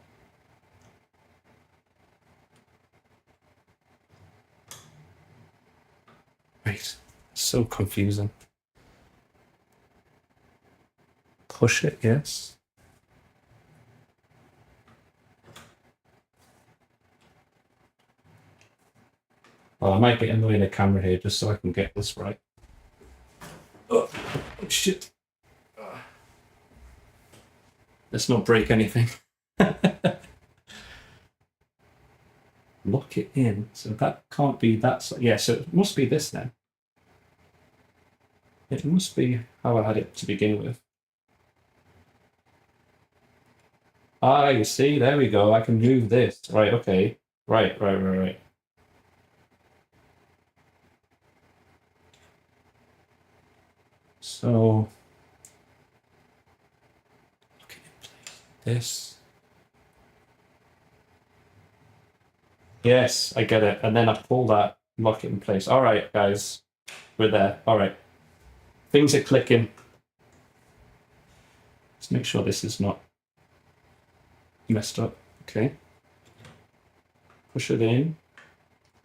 Wait. So confusing. Push it, yes. Well, I might get in the way of the camera here just so I can get this right. Oh, shit. Let's not break anything. Lock it in. So that can't be that. Yeah, so it must be this then. It must be how I had it to begin with. Ah, you see, there we go. I can move this. Right, okay. Right. So, this. Yes, I get it. And then I pull that, lock it in place. All right, guys, we're there. All right. Things are clicking. Let's make sure this is not messed up. Okay. Push it in.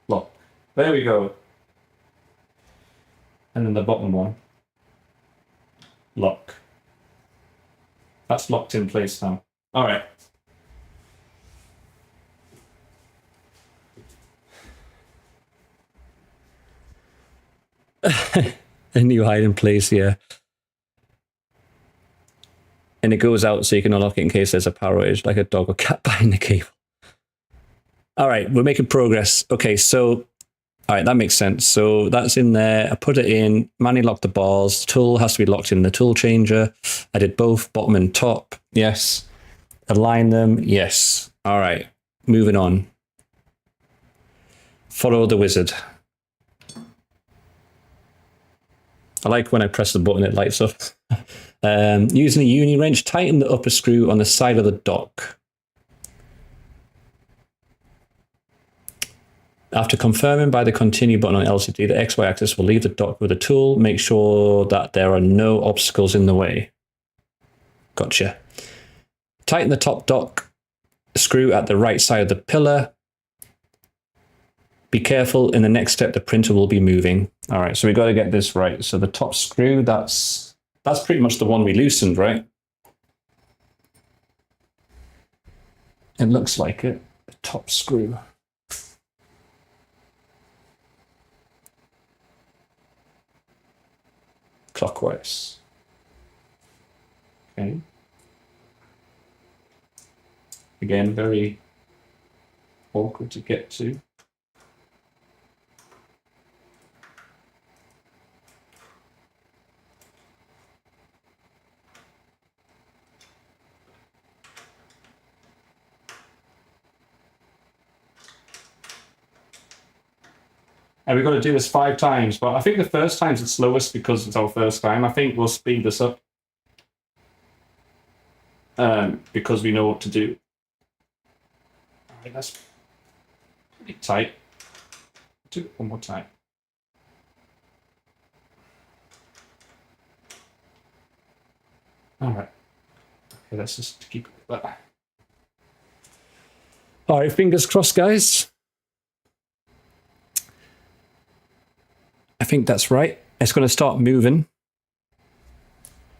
Lock. There we go. And then the bottom one. Lock. That's locked in place now. All right. A new hiding place, yeah. And it goes out so you can unlock it in case there's a power outage, like a dog or cat behind the cable. All right, we're making progress. Okay, so, all right, that makes sense. So that's in there. I put it in, manually lock the bars. Tool has to be locked in the tool changer. I did both bottom and top. Yes. Align them. Yes. All right, moving on. Follow the wizard. I like when I press the button, it lights up. Using a uni wrench, tighten the upper screw on the side of the dock. After confirming by the continue button on LCD, the XY axis will leave the dock with a tool. Make sure that there are no obstacles in the way. Gotcha. Tighten the top dock screw at the right side of the pillar. Be careful, in the next step, the printer will be moving. All right, so we got to get this right. So the top screw, that's pretty much the one we loosened, right? It looks like it, the top screw. Clockwise. Okay. Again, very awkward to get to. And we've got to do this 5 times, but I think the first time's the slowest because it's our first time. I think we'll speed this up because we know what to do. All right, that's pretty tight. Do it one more time. All right. Okay, let's just keep it like that. All right, fingers crossed, guys. I think that's right. It's going to start moving.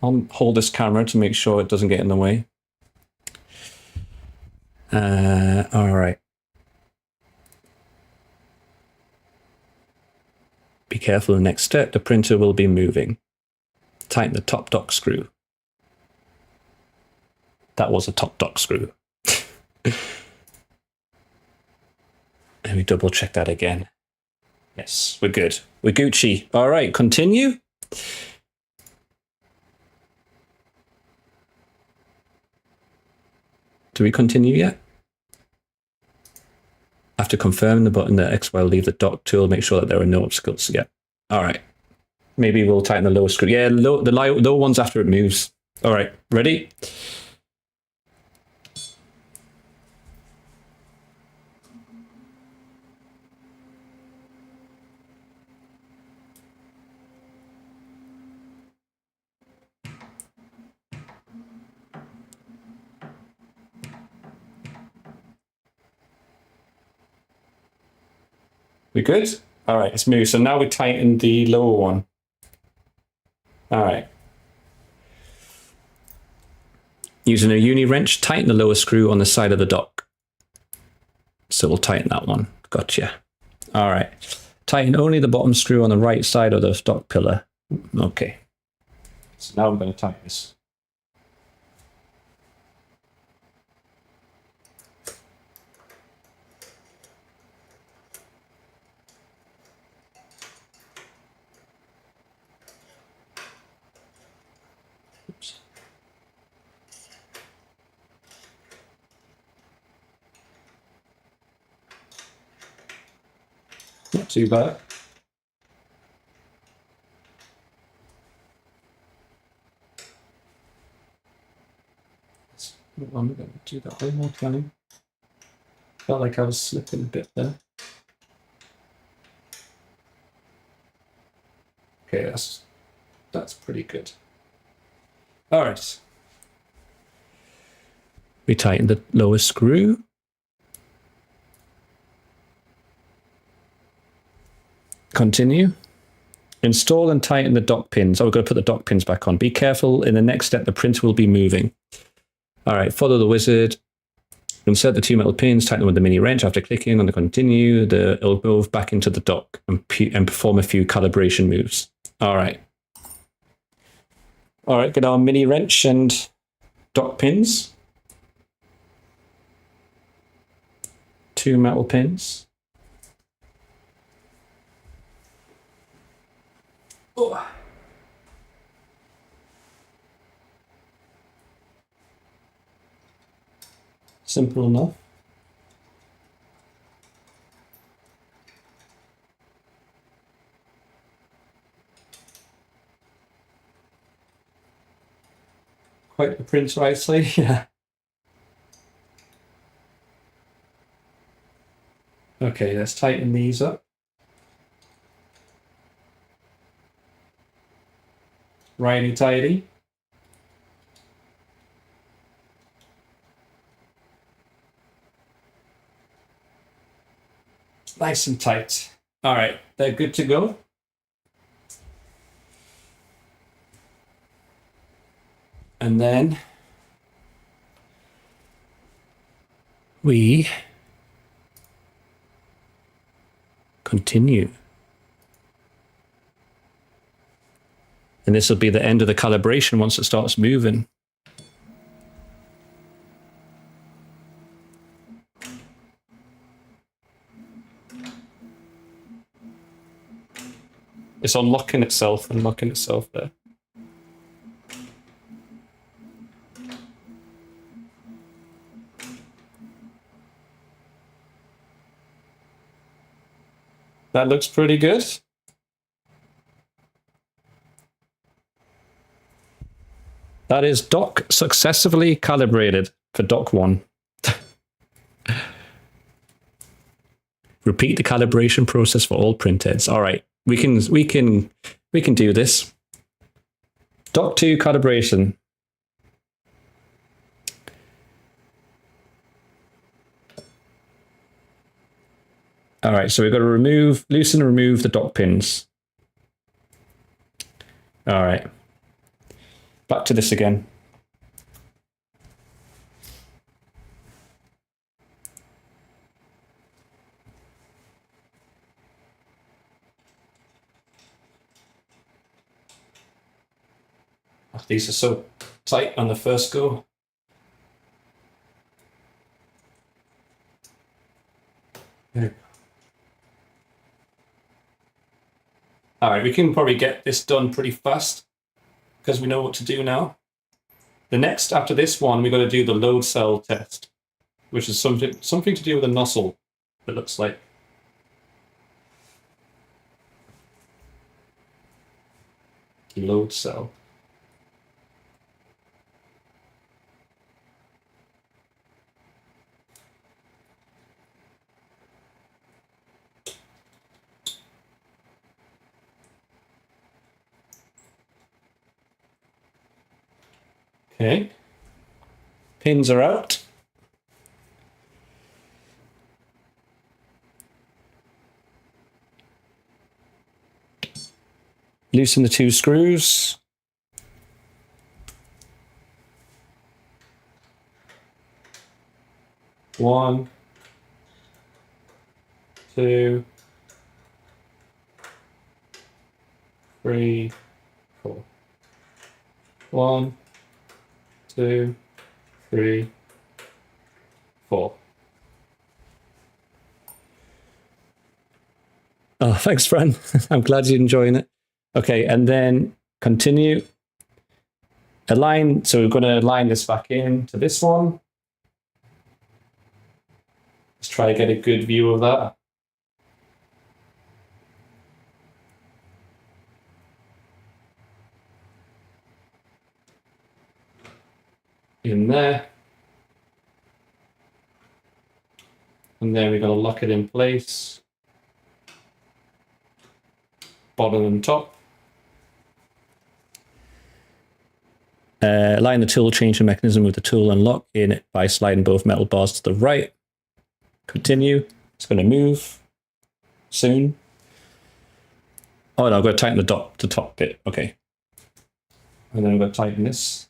I'll hold this camera to make sure it doesn't get in the way. All right. Be careful, the next step, the printer will be moving. Tighten the top dock screw. That was a top dock screw. Let me double check that again. Yes, we're good. We're Gucci. All right, continue. Do we continue yet? After confirming the button, the XY will leave the dock tool, make sure that there are no obstacles. Yeah. All right. Maybe we'll tighten the lower screw. Yeah, the lower ones after it moves. All right, ready? We good? All right, it's moved. So now we tighten the lower one. All right. Using a uni wrench, tighten the lower screw on the side of the dock. So we'll tighten that one. Gotcha. All right. Tighten only the bottom screw on the right side of the stock pillar. Okay. So now I'm going to tighten this. Oops. Not too bad. I'm going to do that one more time. Felt like I was slipping a bit there. Okay, that's pretty good. All right. We tighten the lower screw. Continue. Install and tighten the dock pins. Oh, we're going to put the dock pins back on. Be careful. In the next step, the printer will be moving. All right, follow the wizard. Insert the 2 metal pins, tighten them with the mini wrench. After clicking on the continue, it'll move back into the dock and perform a few calibration moves. All right. All right, get our mini wrench and dock pins. 2 metal pins. Oh. Simple enough. Quite the printer, I'd say, yeah. Okay, let's tighten these up. Righty tighty. Nice and tight. All right, they're good to go. And then we continue. And this will be the end of the calibration once it starts moving. It's unlocking itself there. That looks pretty good. That is dock successfully calibrated for dock 1. Repeat the calibration process for all printheads. All right, we can do this. Dock 2 calibration. All right, so we've got to loosen and remove the dock pins. All right. Back to this again. Oh, these are so tight on the first go. Yeah. All right, we can probably get this done pretty fast because we know what to do now. The next, after this one, we've got to do the load cell test, which is something to do with a nozzle, it looks like. Load cell. Okay, pins are out. Loosen the 2 screws. One, 2, 3, 4. 1, 2, 3, 4. Oh, thanks, Fran. I'm glad you're enjoying it. Okay, and then continue. Align. So we're going to align this back in to this one. Let's try to get a good view of that. In there. And then we're going to lock it in place. Bottom and top. Align the tool changing mechanism with the tool and lock in it by sliding both metal bars to the right. Continue. It's going to move soon. Oh no, I've got to tighten the top bit. Okay. And then I'm going to tighten this.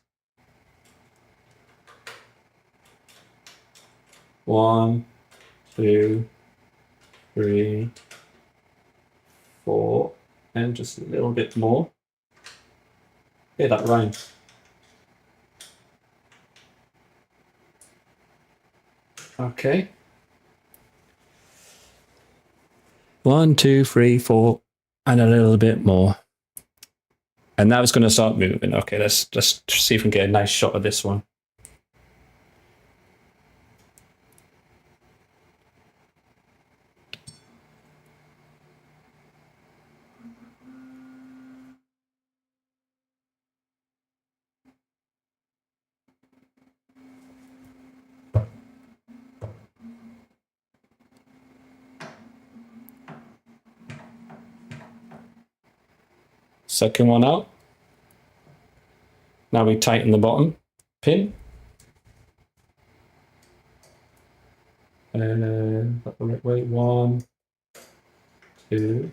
1, 2, 3, 4, and just a little bit more. Yeah, that rhymes. Okay. 1, 2, 3, 4, and a little bit more. And now it's going to start moving. Okay, let's just see if we can get a nice shot of this one. Second one out. Now we tighten the bottom pin. And the right way. 1, 2,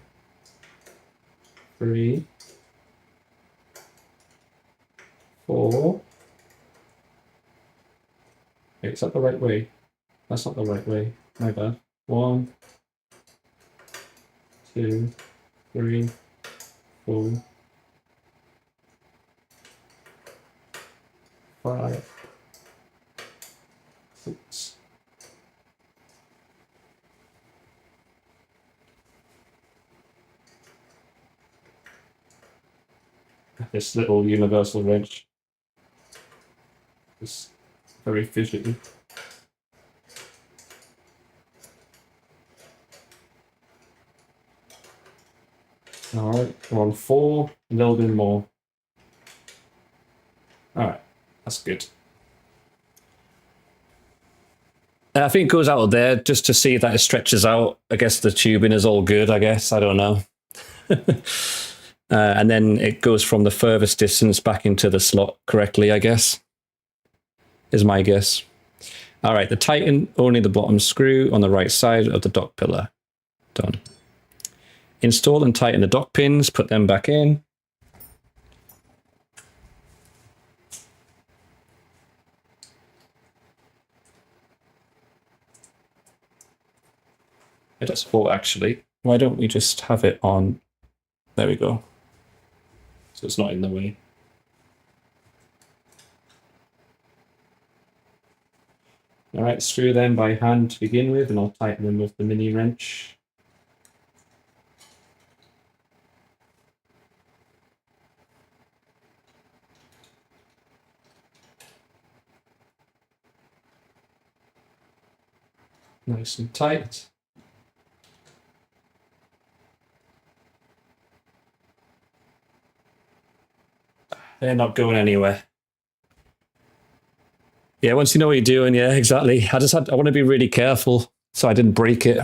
3, 4. Okay, is that the right way? That's not the right way. My bad. 1, 2, 3, 4, 5, 6. This little universal wrench is very fidgety. All right, we're on 4, a little bit more. All right, that's good. I think it goes out there just to see that it stretches out. I guess the tubing is all good, I guess. I don't know. And then it goes from the furthest distance back into the slot correctly, I guess, is my guess. All right, the tighten only the bottom screw on the right side of the dock pillar. Done. Install and tighten the dock pins, put them back in. It does 4 actually. Why don't we just have it on? There we go. So it's not in the way. All right, screw them by hand to begin with, and I'll tighten them with the mini wrench. Nice and tight. They're not going anywhere. Yeah, once you know what you're doing, yeah, exactly. I want to be really careful so I didn't break it.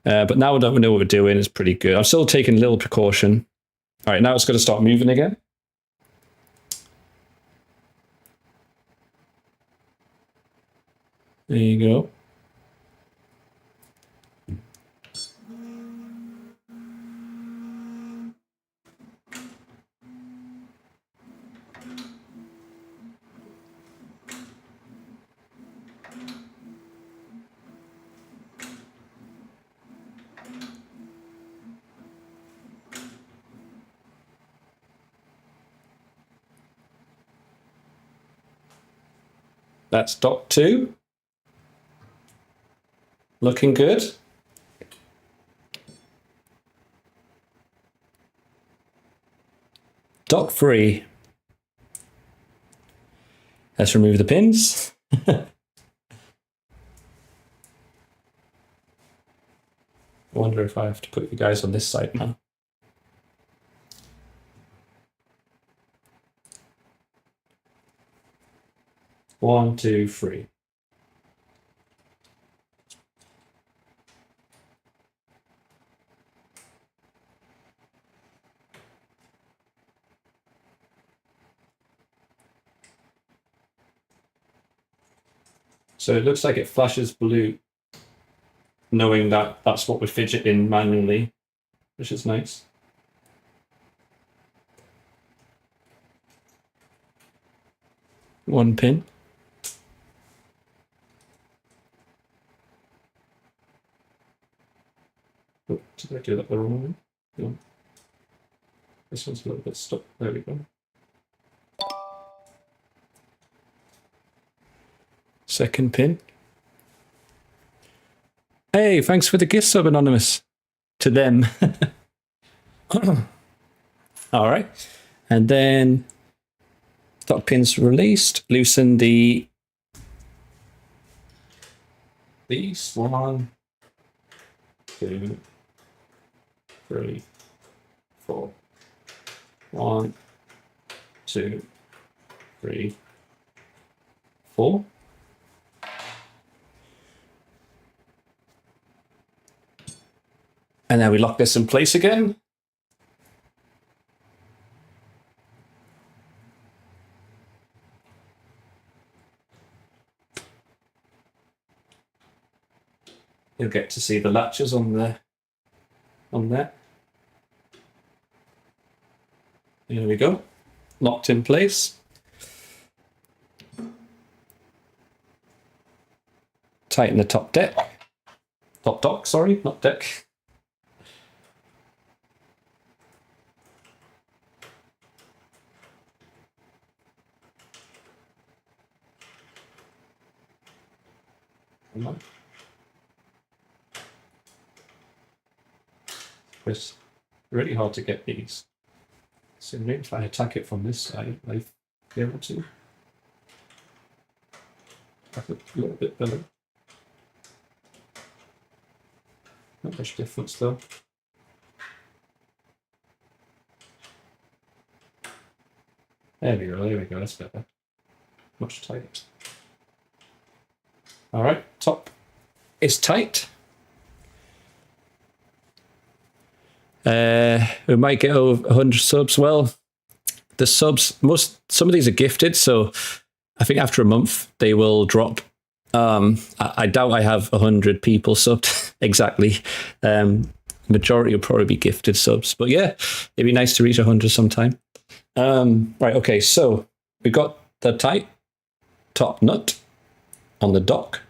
But now that we know what we're doing, it's pretty good. I'm still taking a little precaution. All right, now it's going to start moving again. There you go. That's dot 2. Looking good. Dot 3. Let's remove the pins. I wonder if I have to put you guys on this side now. One, two, three. So it looks like it flashes blue, knowing that that's what we fidget in manually, which is nice. One pin. Oh, did I do that the wrong way? No. This one's a little bit stuck. There we go. Second pin. Hey, thanks for the gift sub, Anonymous. To them. All right. And then dot pins released. Loosen these. 1, 2, 3, 4. 1, 2, 3, 4. And then we lock this in place again. You'll get to see the latches on there. There we go. Locked in place. Tighten the top deck. Top dock, sorry, not deck. It's really hard to get these. So maybe if I attack it from this side, I'll be able to. A little bit better. Not much difference though. There we go, that's better. Much tighter. All right, top is tight. We might get over 100 subs. Well, the subs, some of these are gifted, so I think after a month they will drop. I doubt I have 100 people subbed exactly. Majority will probably be gifted subs, but yeah, it'd be nice to reach 100 sometime. Right, okay, so we got the tight top nut on the dock.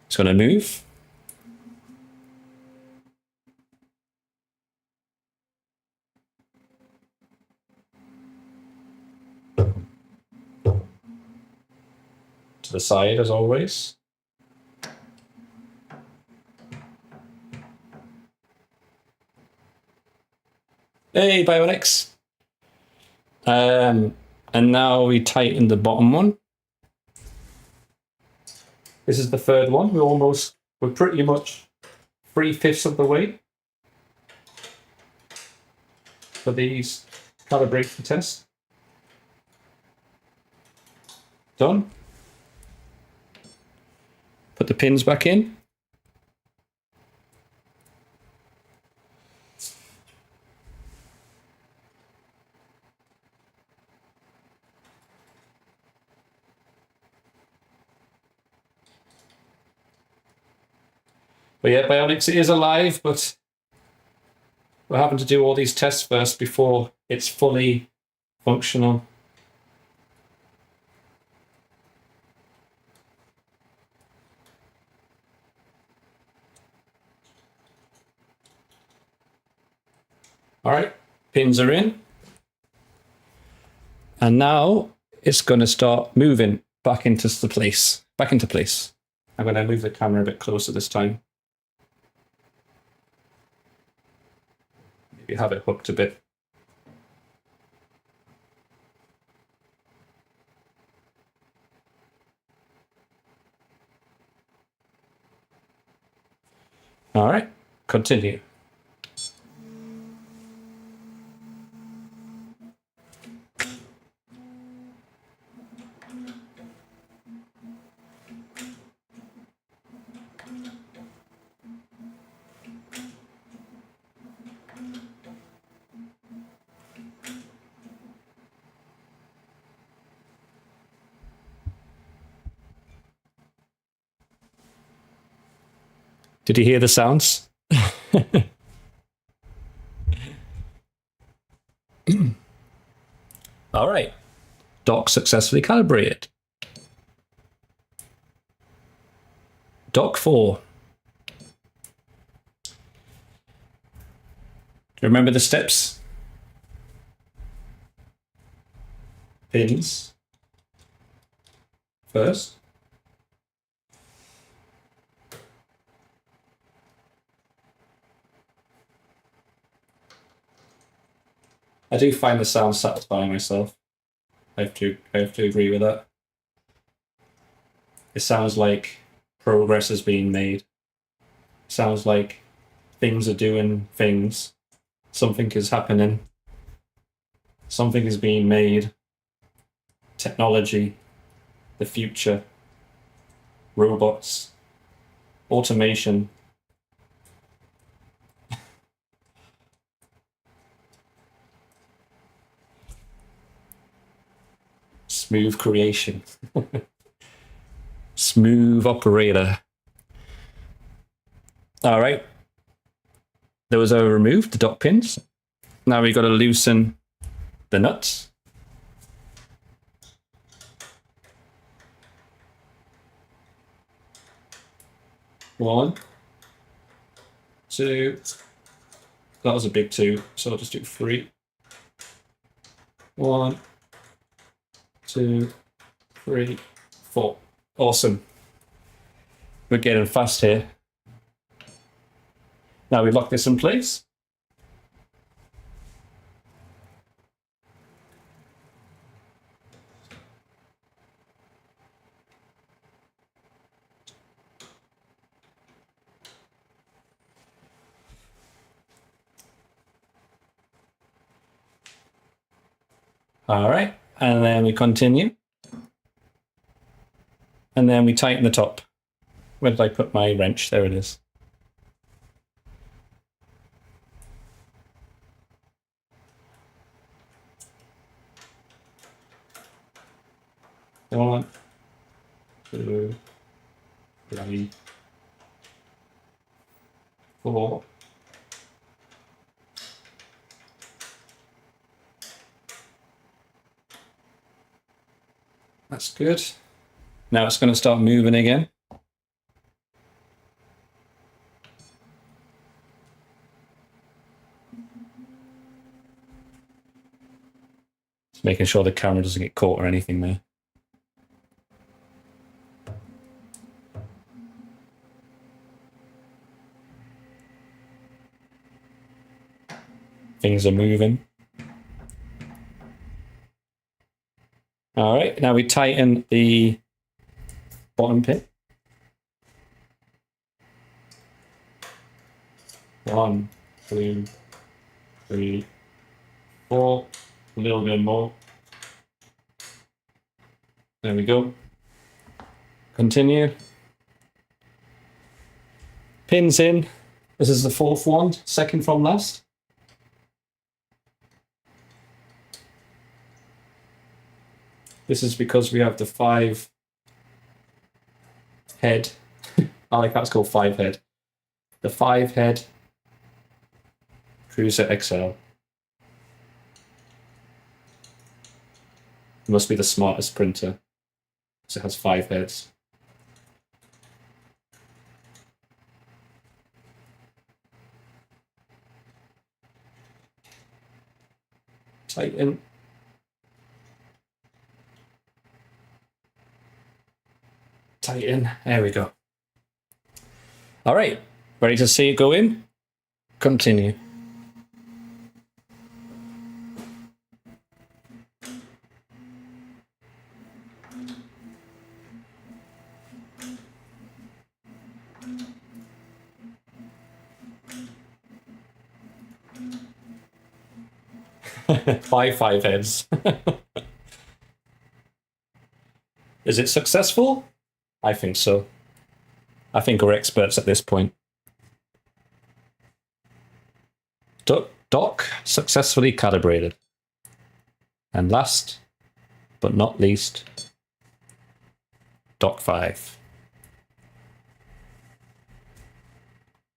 It's going to move. To the side as always. Hey, Bionics. And now we tighten the bottom one. This is the third one. We're pretty much 3/5 of the way for these calibration tests. Done. Put the pins back in. But yeah, Bionics, it is alive, but we're having to do all these tests first before it's fully functional. All right, pins are in. And now it's going to start moving. back into the place. Back into place. I'm going to move the camera a bit closer this time. Maybe have it hooked a bit. All right, continue. Did you hear the sounds? All right. Dock successfully calibrated. Dock 4. Do you remember the steps? Pins. First. I do find the sound satisfying myself. I have to agree with that. It sounds like progress is being made. It sounds like things are doing things. Something is happening. Something is being made. Technology, the future, robots, automation. Smooth creation. Smooth operator. All right. Those are removed, the dock pins. Now we've got to loosen the nuts. One, two. That was a big 2, so I'll just do 3. 1, 2, 3, 4. Awesome. We're getting fast here. Now we lock this in place. All right, and then we continue. And then we tighten the top. Where did I put my wrench? There it is. One, 2, 3, 4. That's good. Now it's going to start moving again. Just making sure the camera doesn't get caught or anything there. Things are moving. All right, now we tighten the bottom pin. 1, 2, 3, 4. A little bit more. There we go. Continue. Pins in. This is the 4th one, second from last. This is because we have the 5 head. I like how it's called 5 head. The 5 head prusaXL. It must be the smartest printer, because it has 5 heads. Tighten. tighten. There we go. All right, ready to see it go in? Continue. Five heads. Is it successful? I think so. I think we're experts at this point. Dock successfully calibrated. And last but not least, dock 5.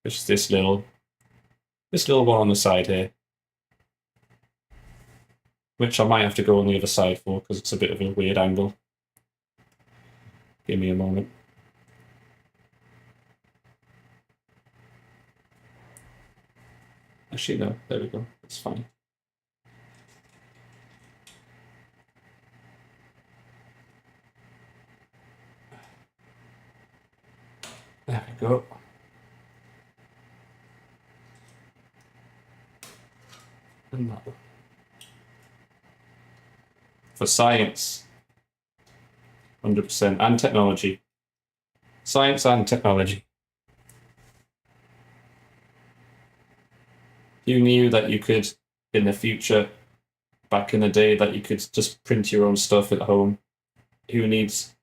It's this little one on the side here, which I might have to go on the other side for because it's a bit of a weird angle. Give me a moment. Actually, no, there we go. It's fine. There we go. And that one. For science, 100%, and technology. Science and technology. You knew that you could, in the future, back in the day, that you could just print your own stuff at home. Who needs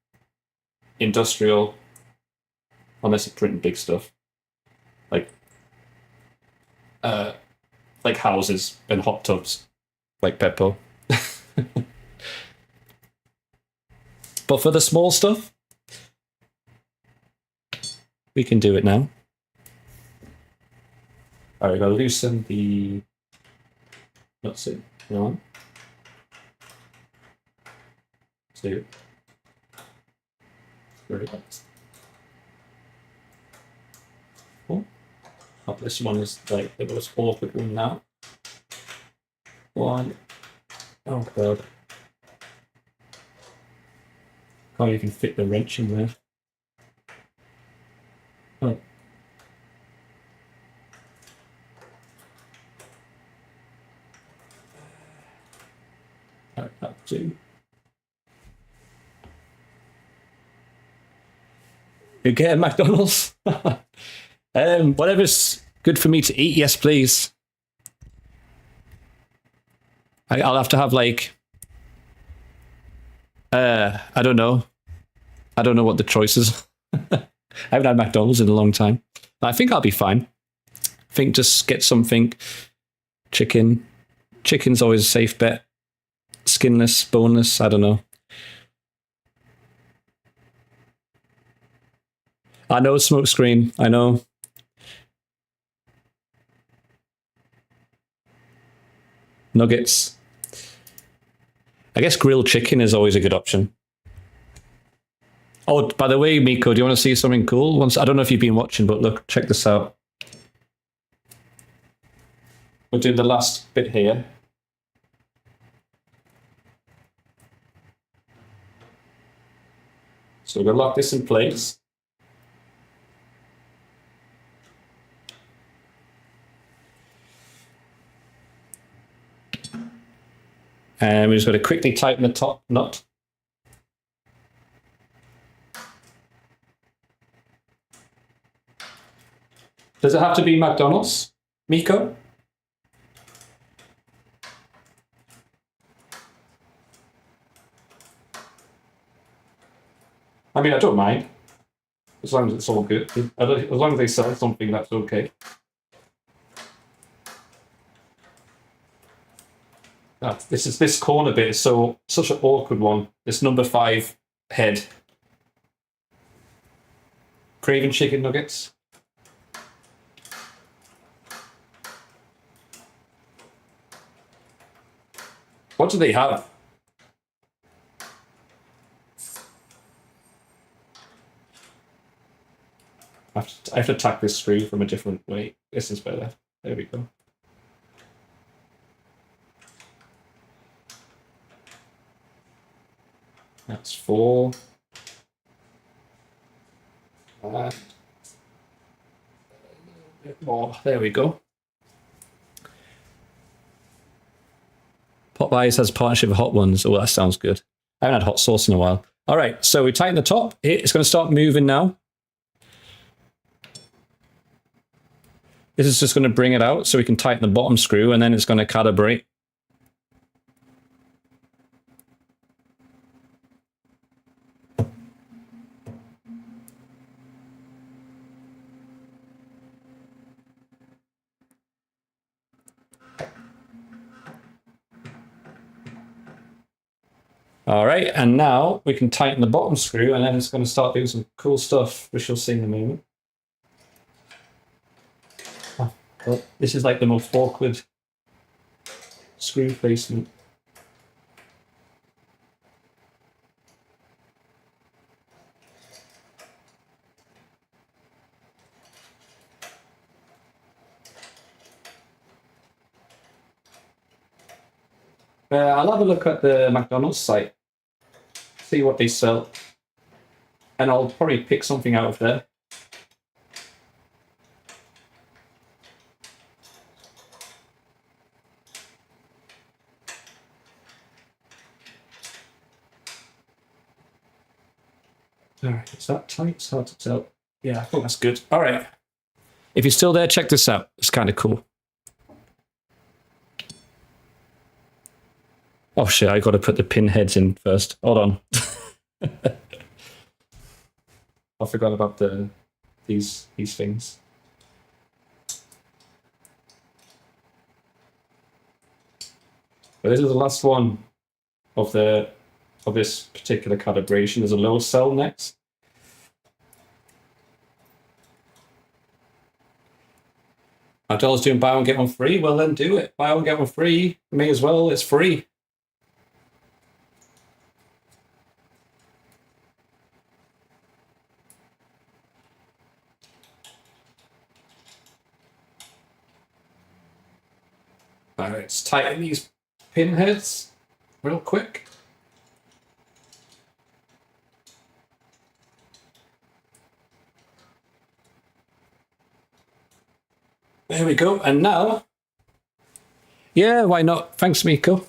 industrial, unless you print big stuff, like houses and hot tubs, like Peppo. But for the small stuff, we can do it now. All right, I'll loosen the nuts in. 1, 2, 3. Oh, this one is like the most awkward one now. 1. Oh god. Can't even fit the wrench in there. Oh. That too. You get a McDonald's? Whatever's good for me to eat, yes, please. I'll have to have like, I don't know. I don't know what the choice is. I haven't had McDonald's in a long time. I think I'll be fine. I think just get something. Chicken. Chicken's always a safe bet. Skinless, boneless, I don't know. I know smoke screen. I know. Nuggets. I guess grilled chicken is always a good option. Oh, by the way, Miko, do you want to see something cool? I don't know if you've been watching, but look, check this out. We're doing the last bit here. So we're going to lock this in place. And we're just going to quickly tighten the top nut. Does it have to be McDonald's, Miko? I mean, I don't mind. As long as it's all good. As long as they sell something, that's okay. This corner bit is such an awkward one. This number 5 head. Craven chicken nuggets. What do they have? I have to tack this screw from a different way. This is better. There we go. That's 4. Bit more. There we go. Popeyes has partnership with Hot Ones. Oh, that sounds good. I haven't had hot sauce in a while. All right, so we tighten the top. It's going to start moving now. This is just going to bring it out so we can tighten the bottom screw, and then it's going to calibrate. All right, and now we can tighten the bottom screw, and then it's going to start doing some cool stuff, which you'll see in a moment. Well, this is like the most awkward screw placement. I'll have a look at the McDonald's site, see what they sell, and I'll probably pick something out of there. All right, is that tight? It's hard to tell. Yeah, I think that's good. All right. If you're still there, check this out. It's kind of cool. Oh shit, I got to put the pin heads in first. Hold on. I forgot about these things. But this is the last one of this particular calibration. There's a low cell next. McDonald's doing buy one get one free. Well, then do it. Buy one get one free. May as well. It's free. All right, let's tighten these pin heads real quick. There we go. And now, yeah, why not? Thanks, Miko.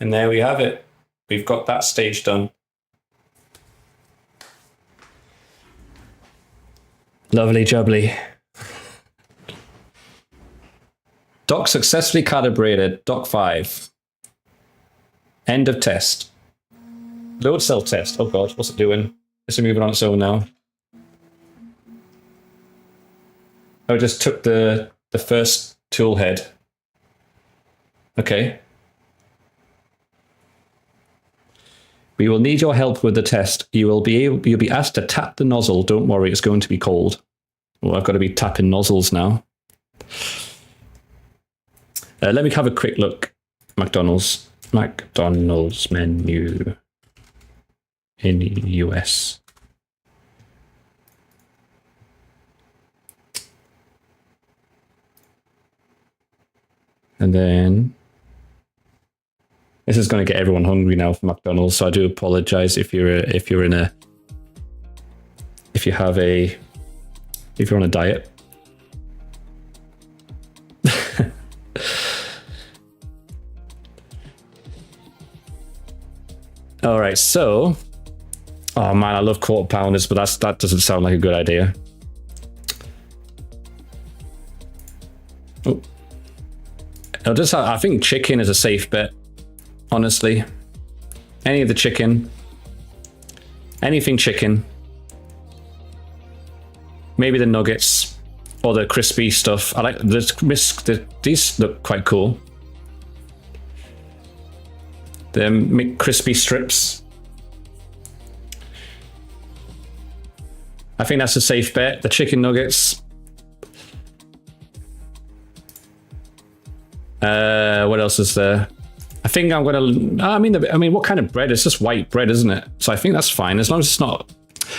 And there we have it. We've got that stage done. Lovely jubbly. Dock successfully calibrated. Dock 5. End of test. Load cell test. Oh god, what's it doing? It's moving on its own now. Oh, it just took the first tool head. Okay. We will need your help with the test. You'll be asked to tap the nozzle. Don't worry, it's going to be cold. Well, I've got to be tapping nozzles now. Let me have a quick look. McDonald's menu in the US. And then this is going to get everyone hungry now for McDonald's, so I do apologize if you're on a diet. All right, so, oh man, I love quarter pounders, but that doesn't sound like a good idea. Oh, I think chicken is a safe bet. Honestly, any of the chicken, anything chicken, maybe the nuggets or the crispy stuff. I like these look quite cool. The crispy strips. I think that's a safe bet. The chicken nuggets. What else is there? I think I'm gonna. I mean, what kind of bread? It's just white bread, isn't it? So I think that's fine as long as it's not.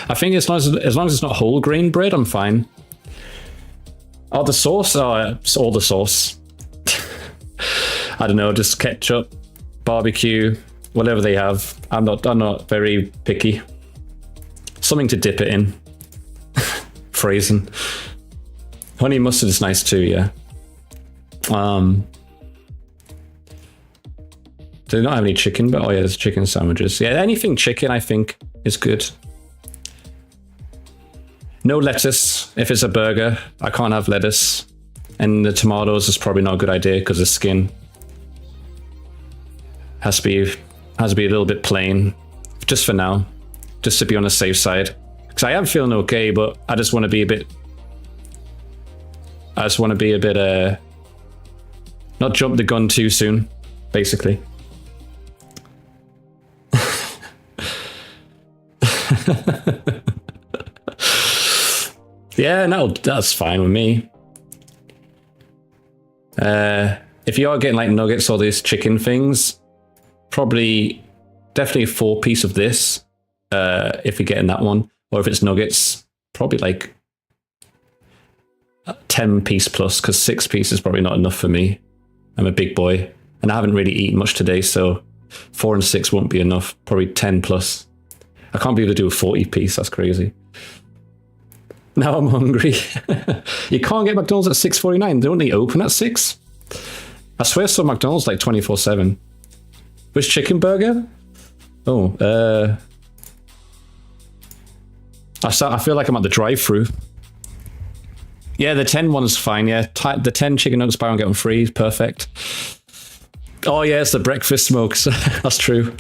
I think as long as it's not whole grain bread, I'm fine. Oh, the sauce. Oh, it's all the sauce. I don't know, just ketchup, barbecue, whatever they have. I'm not very picky. Something to dip it in. Phrasing. Honey mustard is nice too, yeah. Do they not have any chicken? But oh yeah, there's chicken sandwiches. Yeah, anything chicken I think is good. No lettuce if it's a burger. I can't have lettuce. And the tomatoes is probably not a good idea because the skin has to be a little bit plain, just for now, just to be on the safe side. Because I am feeling okay, but I just want to be a bit. Not jump the gun too soon, basically. Yeah, no, that's fine with me. If you are getting like nuggets or these chicken things, definitely a 4-piece of this. If you're getting that one, or if it's nuggets, probably like 10-piece plus, because 6-piece is probably not enough for me. I'm a big boy, and I haven't really eaten much today, so 4 and 6 won't be enough. Probably 10 plus. I can't be able to do a 40-piece. That's crazy. Now I'm hungry. You can't get McDonald's at 6:49. They only open at 6. I swear I saw McDonald's like 24/7. Which chicken burger? Oh, I feel like I'm at the drive-thru. Yeah, the 10 one's fine. Yeah, the 10 chicken nuggets buy one get one free is perfect. Oh yeah, it's the breakfast smokes. That's true.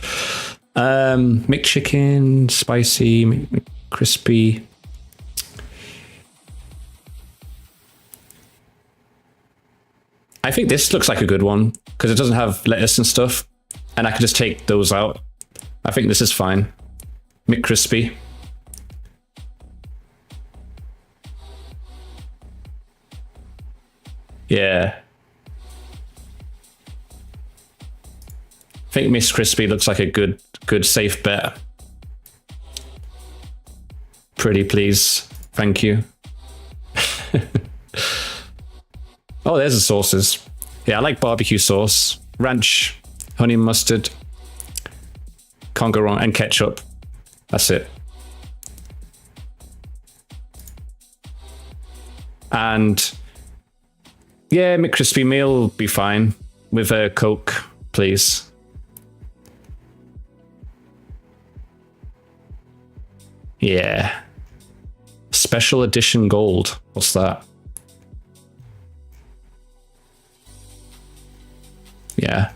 McChicken, spicy, crispy. I think this looks like a good one because it doesn't have lettuce and stuff, and I can just take those out. I think this is fine. McCrispy. Yeah. I think Miss Crispy looks like a good safe bet. Pretty please. Thank you. Oh, there's the sauces. Yeah, I like barbecue sauce. Ranch, honey mustard. Can't go wrong. And ketchup. That's it. And yeah, McCrispy meal will be fine. With a Coke, please. Yeah. Special edition gold. What's that? Yeah.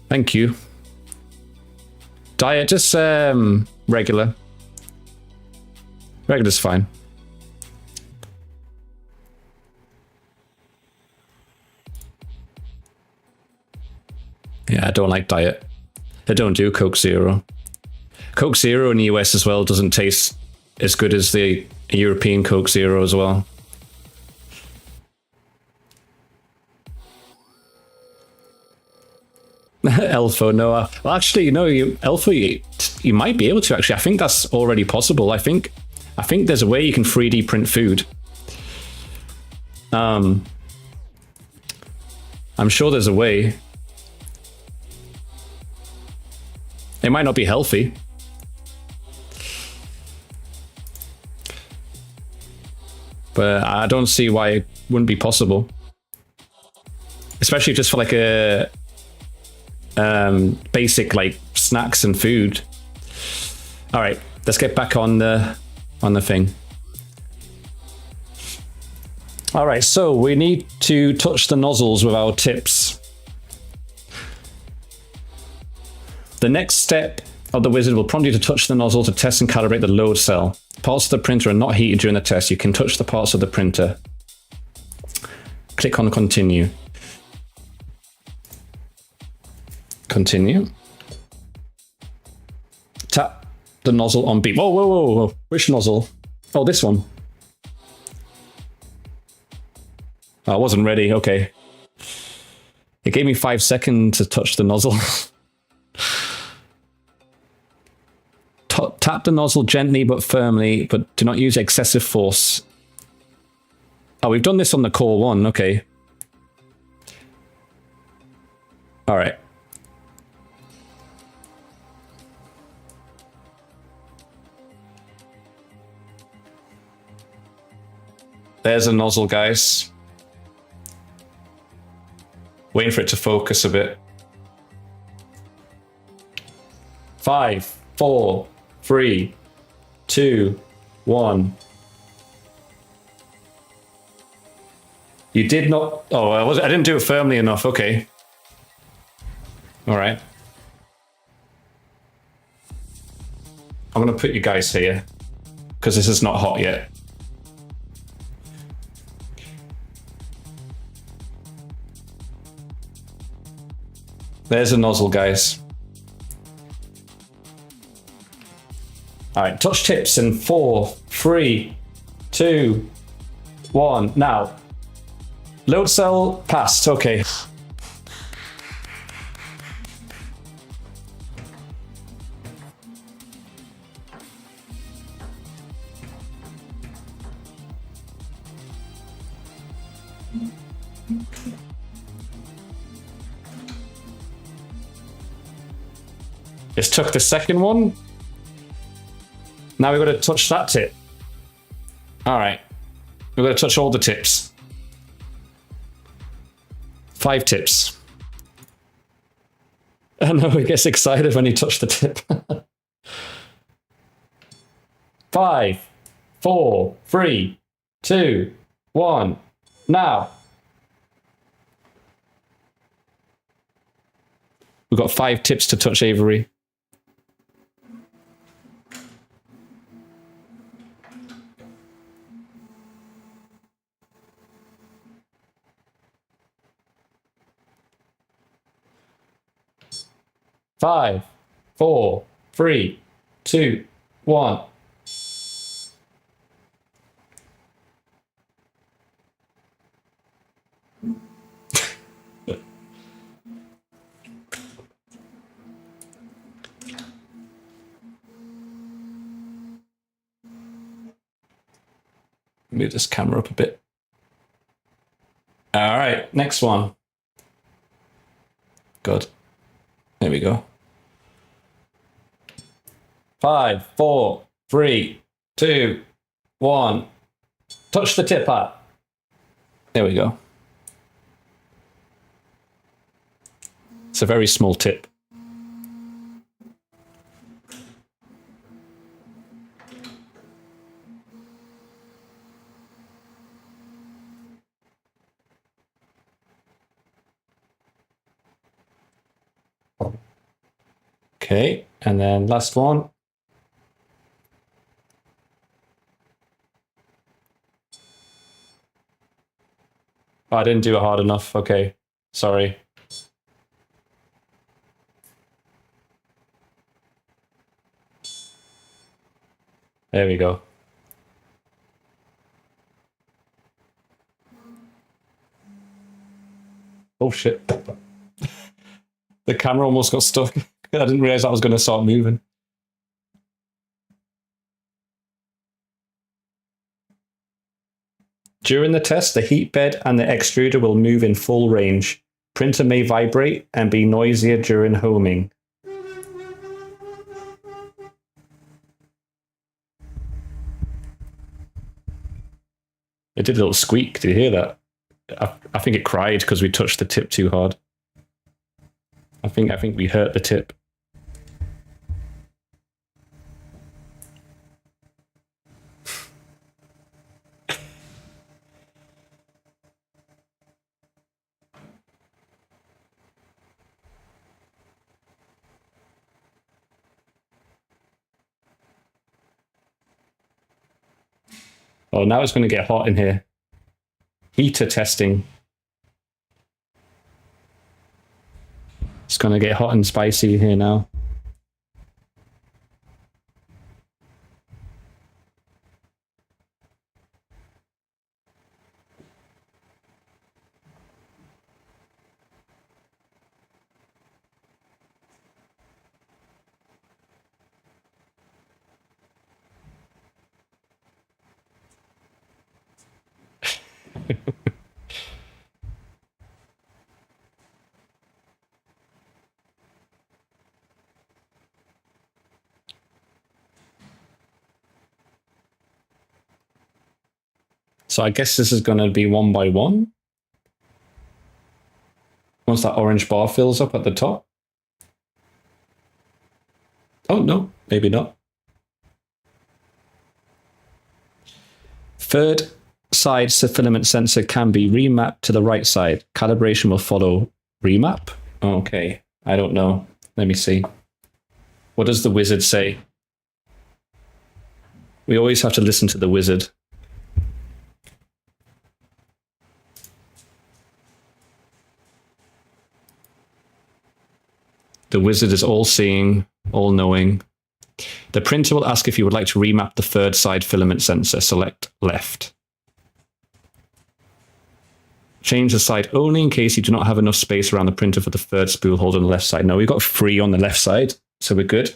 Thank you. Diet, just regular. Regular's fine. Yeah, I don't like diet. I don't do Coke Zero. Coke Zero in the US as well doesn't taste as good as the European Coke Zero as well. Elfo, no. Well, actually, no. Elfo, you might be able to. Actually, I think that's already possible. I think there's a way you can 3D print food. I'm sure there's a way. It might not be healthy. But I don't see why it wouldn't be possible. Especially just for like a basic like snacks and food. All right, let's get back on the thing. All right, so we need to touch the nozzles with our tips. The next step of the wizard will prompt you to touch the nozzle to test and calibrate the load cell. Parts of the printer are not heated during the test. You can touch the parts of the printer. Click on continue. Continue. Tap the nozzle on beep. Whoa, whoa, whoa, whoa. Which nozzle? Oh, this one. Oh, I wasn't ready. Okay. It gave me 5 seconds to touch the nozzle. Tap the nozzle gently but firmly, but do not use excessive force. Oh, we've done this on the core one. Okay. All right. There's a nozzle, guys. Waiting for it to focus a bit. 5, 4, 3, 2, 1. You did not... Oh, I didn't do it firmly enough. Okay. All right. I'm going to put you guys here because this is not hot yet. There's a nozzle, guys. All right, touch tips in 4, 3, 2, 1. Now, load cell passed. Okay. Just took the second one. Now we've got to touch that tip. All right. We've got to touch all the tips. 5 tips. I know, he gets excited when you touch the tip. 5, 4, 3, 2, 1. Now. We've got 5 tips to touch Avery. Five, 4, 3, 2, 1. Move this camera up a bit. All right, next one. Good. There we go. 5, 4, 3, 2, 1. Touch the tip up. There we go. It's a very small tip. Okay, and then last one. Oh, I didn't do it hard enough. Okay, sorry. There we go. Oh shit. The camera almost got stuck. I didn't realize I was going to start moving. During the test, the heat bed and the extruder will move in full range. Printer may vibrate and be noisier during homing. It did a little squeak. Did you hear that? I think it cried because we touched the tip too hard. I think we hurt the tip. Oh, now it's going to get hot in here. Heater testing. It's going to get hot and spicy here now. So I guess this is going to be one by one. Once that orange bar fills up at the top. Oh, no, maybe not. Third side filament sensor can be remapped to the right side. Calibration will follow remap. Okay, I don't know. Let me see. What does the wizard say? We always have to listen to the wizard. The wizard is all-seeing, all-knowing. The printer will ask if you would like to remap the third side filament sensor. Select left. Change the side only in case you do not have enough space around the printer for the third spool holder on the left side. No, we've got 3 on the left side, so we're good.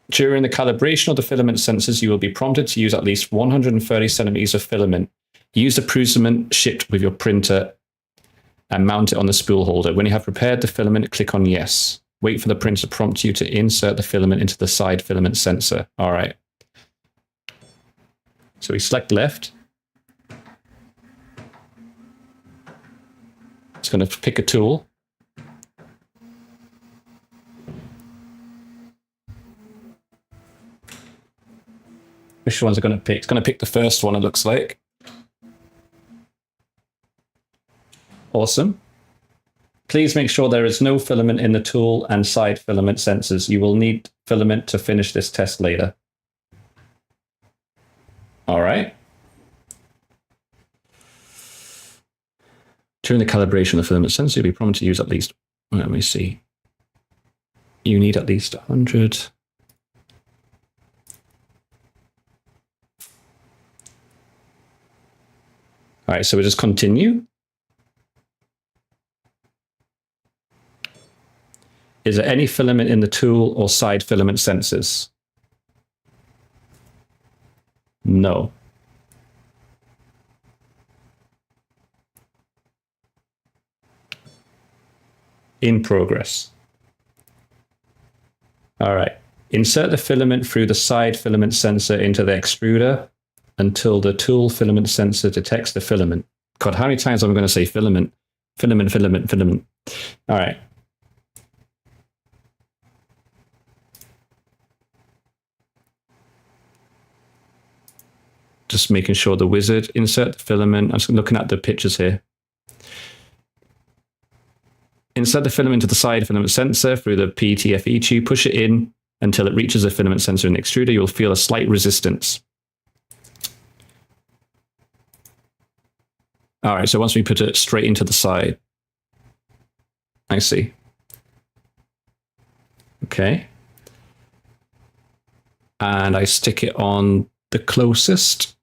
During the calibration of the filament sensors, you will be prompted to use at least 130 centimeters of filament. Use the Prusa shipped with your printer and mount it on the spool holder. When you have prepared the filament, click on yes. Wait for the printer to prompt you to insert the filament into the side filament sensor. All right. So we select left. It's going to pick a tool. Which ones are going to pick? It's going to pick the first one, it looks like. Awesome. Please make sure there is no filament in the tool and side filament sensors. You will need filament to finish this test later. All right. During the calibration of the filament sensor, you'll be prompted to use at least, let me see. You need at least 100. All right, so we'll just continue. Is there any filament in the tool or side filament sensors? No. In progress. All right. Insert the filament through the side filament sensor into the extruder until the tool filament sensor detects the filament. God, how many times am I going to say filament? Filament, filament, filament. All right. Just making sure the wizard, insert the filament. I'm just looking at the pictures here. Insert the filament into the side filament sensor through the PTFE tube. Push it in until it reaches the filament sensor in the extruder. You'll feel a slight resistance. All right, so once we put it straight into the side. I see. Okay. And I stick it on the closest.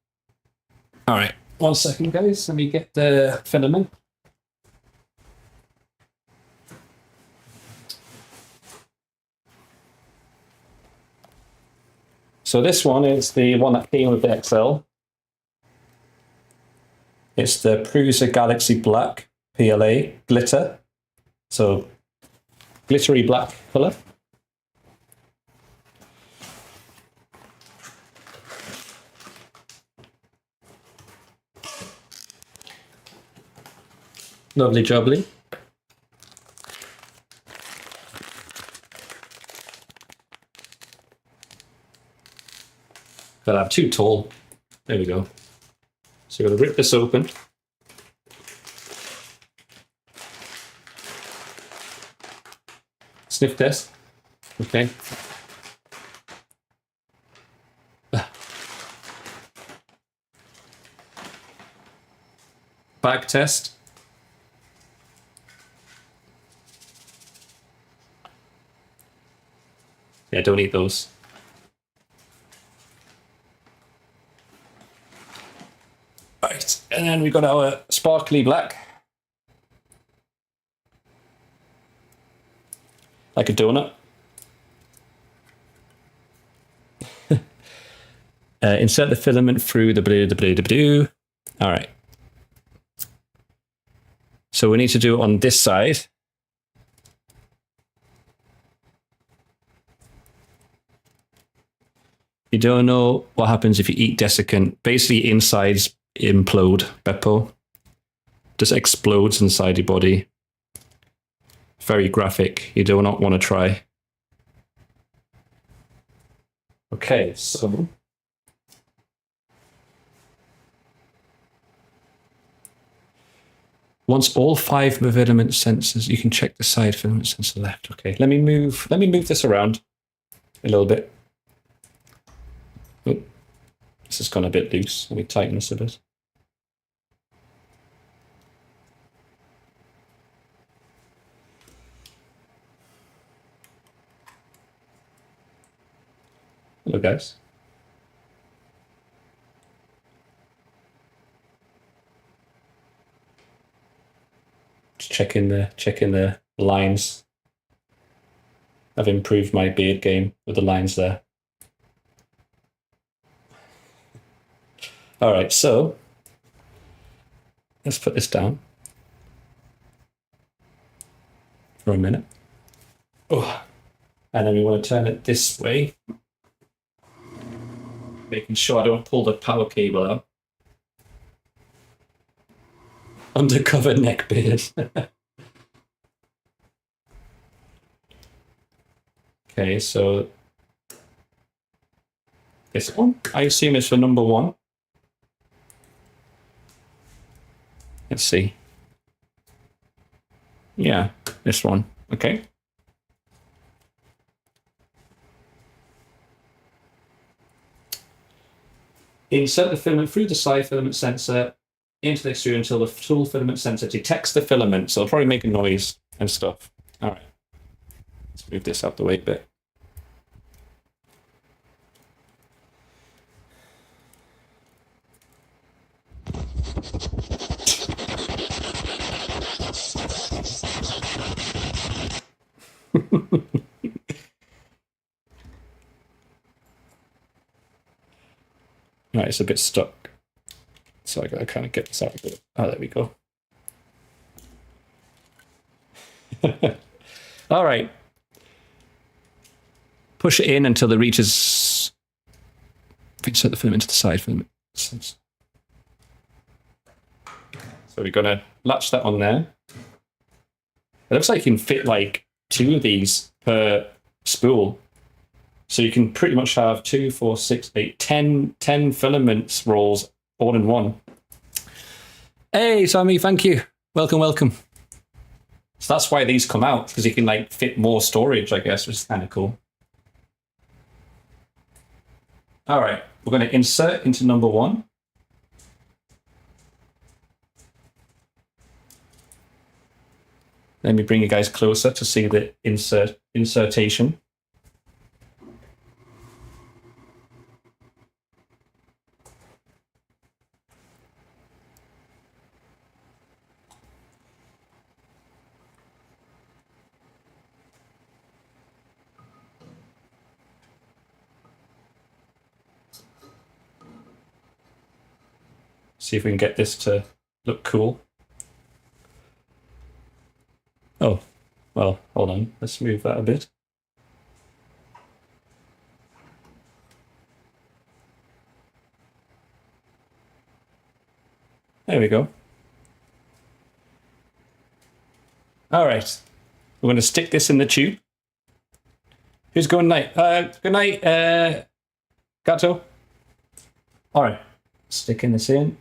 All right, 1 second, guys. Let me get the filament. So this one is the one that came with the XL. It's the Prusa Galaxy Black PLA glitter. So glittery black color. Lovely jubbly. But I'm too tall. There we go. So we're going to rip this open. Sniff test. Okay. Bag test. Yeah, don't eat those. Right, and then we've got our sparkly black. Like a donut. Insert the filament through the All right. So we need to do it on this side. You don't know what happens if you eat desiccant. Basically, insides implode, Beppo. Just explodes inside your body. Very graphic. You do not want to try. Okay, so once all 5 filament sensors, you can check the side filament sensor left. Okay, let me move this around a little bit. Oh, this has gone a bit loose. Let me tighten this a bit. Hello, guys. Just checking the lines. I've improved my beard game with the lines there. All right, so let's put this down for a minute. Oh, and then we want to turn it this way, making sure I don't pull the power cable out. Undercover neck beard. Okay, so this one, I assume is for number 1. Let's see. Yeah, this one. Okay. Insert the filament through the side filament sensor into the extruder until the tool filament sensor detects the filament. So it'll probably make a noise and stuff. All right. Let's move this out the way a bit. Right, it's a bit stuck. So I gotta kind of get this out a bit. Oh, there we go. All right. Push it in until it reaches. Insert the filament into the side filament. So we're gonna latch that on there. It looks like you can fit like 2 of these per spool. So you can pretty much have 2, 4, 6, 8, 10 filaments rolls all in one. Hey, Sammy, thank you. Welcome, welcome. So that's why these come out, because you can like fit more storage, I guess, which is kind of cool. All right, we're going to insert into number 1. Let me bring you guys closer to see the insertation. See if we can get this to look cool. Oh, well, hold on. Let's move that a bit. There we go. All right. We're going to stick this in the tube. Who's going night? Good night, Gato. All right. Sticking this in.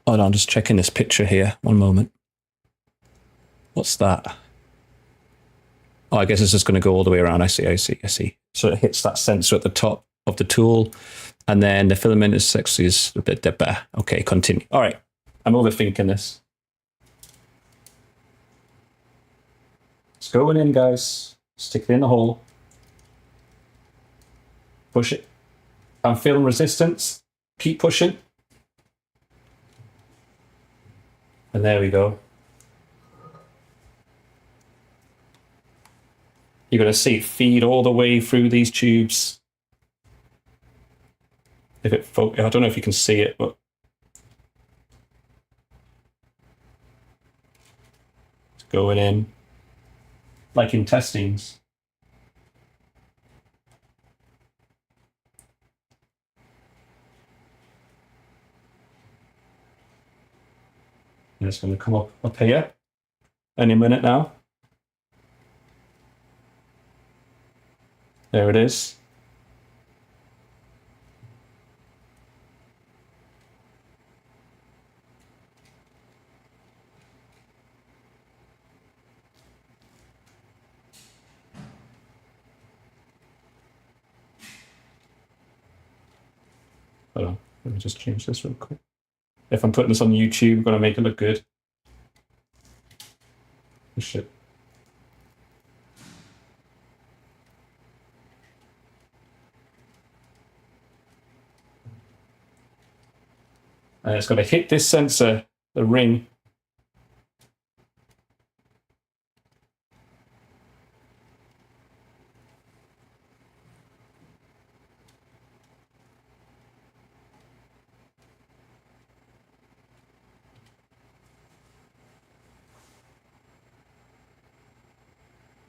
Hold on, just checking this picture here. One moment. What's that? Oh, I guess it's just going to go all the way around. I see. So it hits that sensor at the top of the tool, and then the filament is actually a bit better. Okay, continue. All right, I'm overthinking this. It's going in, guys. Stick it in the hole. Push it. I'm feeling resistance. Keep pushing. And there we go. You're going to see it feed all the way through these tubes. If it, I don't know if you can see it, but it's going in like intestines. And it's going to come up here any minute now. There it is. Hold on, let me just change this real quick. If I'm putting this on YouTube, I'm going to make it look good. Oh, shit. And it's going to hit this sensor, the ring.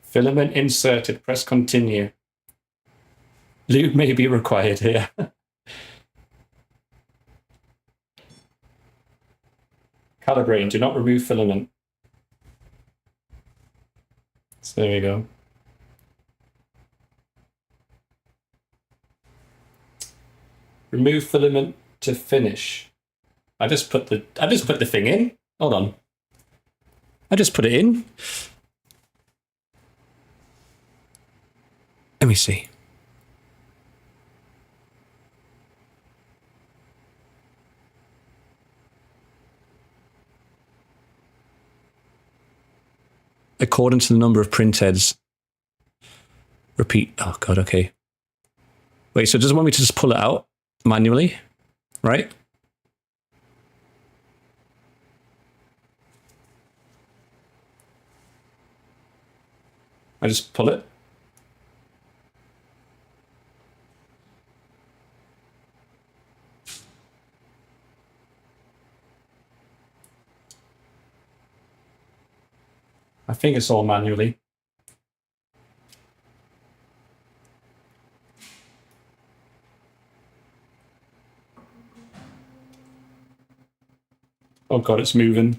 Filament inserted, press continue. Lube may be required here. Calibrating, do not remove filament. So there we go. Remove filament to finish. I just put the thing in. Hold on. I just put it in. Let me see. According to the number of printheads. Repeat. Oh god, okay. Wait, so does it want me to just pull it out manually? Right? I just pull it. I think it's all manually. Oh god, it's moving.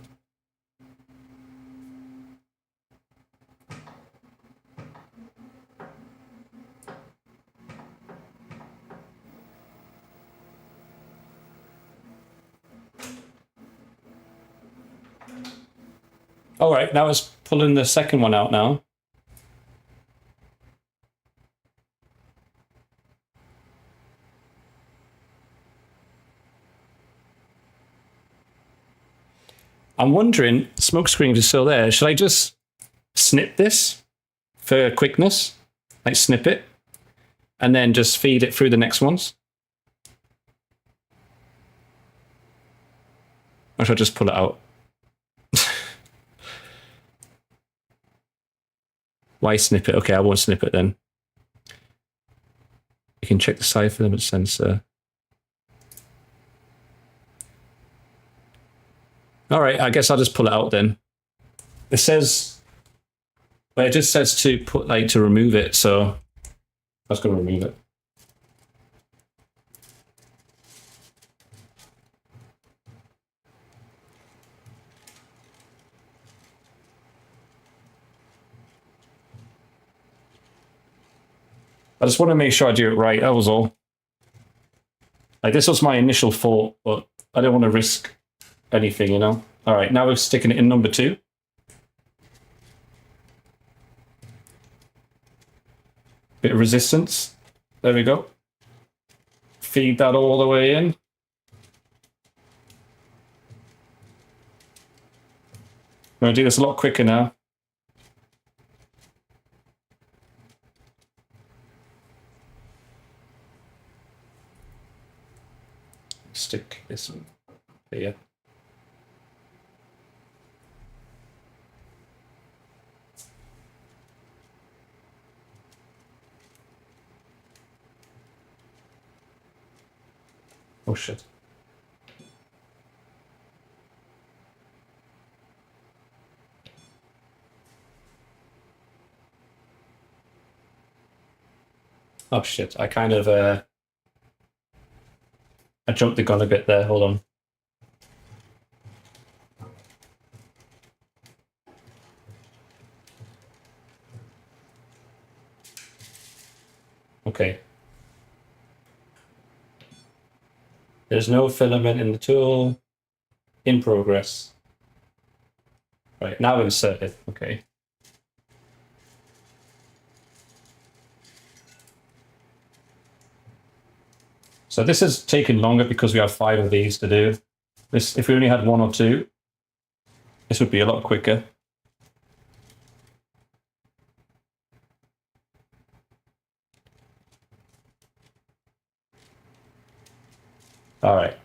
All right, now it's pulling the second one out now. I'm wondering, smoke screen is still there. Should I just snip this for quickness? Like snip it and then just feed it through the next ones? Or should I just pull it out? Why snip it? Okay, I won't snip it then. You can check the side filament sensor. All right, I guess I'll just pull it out then. It says, well, it just says to put like to remove it, so I was going to remove it. I just want to make sure I do it right. That was all. Like this was my initial thought, but I don't want to risk anything, you know. All right, now we're sticking it in number 2. Bit of resistance. There we go. Feed that all the way in. I'm going to do this a lot quicker now. Stick this one here. Oh shit. Oh shit, I kind of I jumped the gun a bit there, hold on. Okay. There's no filament in the tool. In progress. Right, now insert it. Okay. So this has taken longer because we have 5 of these to do. This, if we only had 1 or 2, this would be a lot quicker. All right.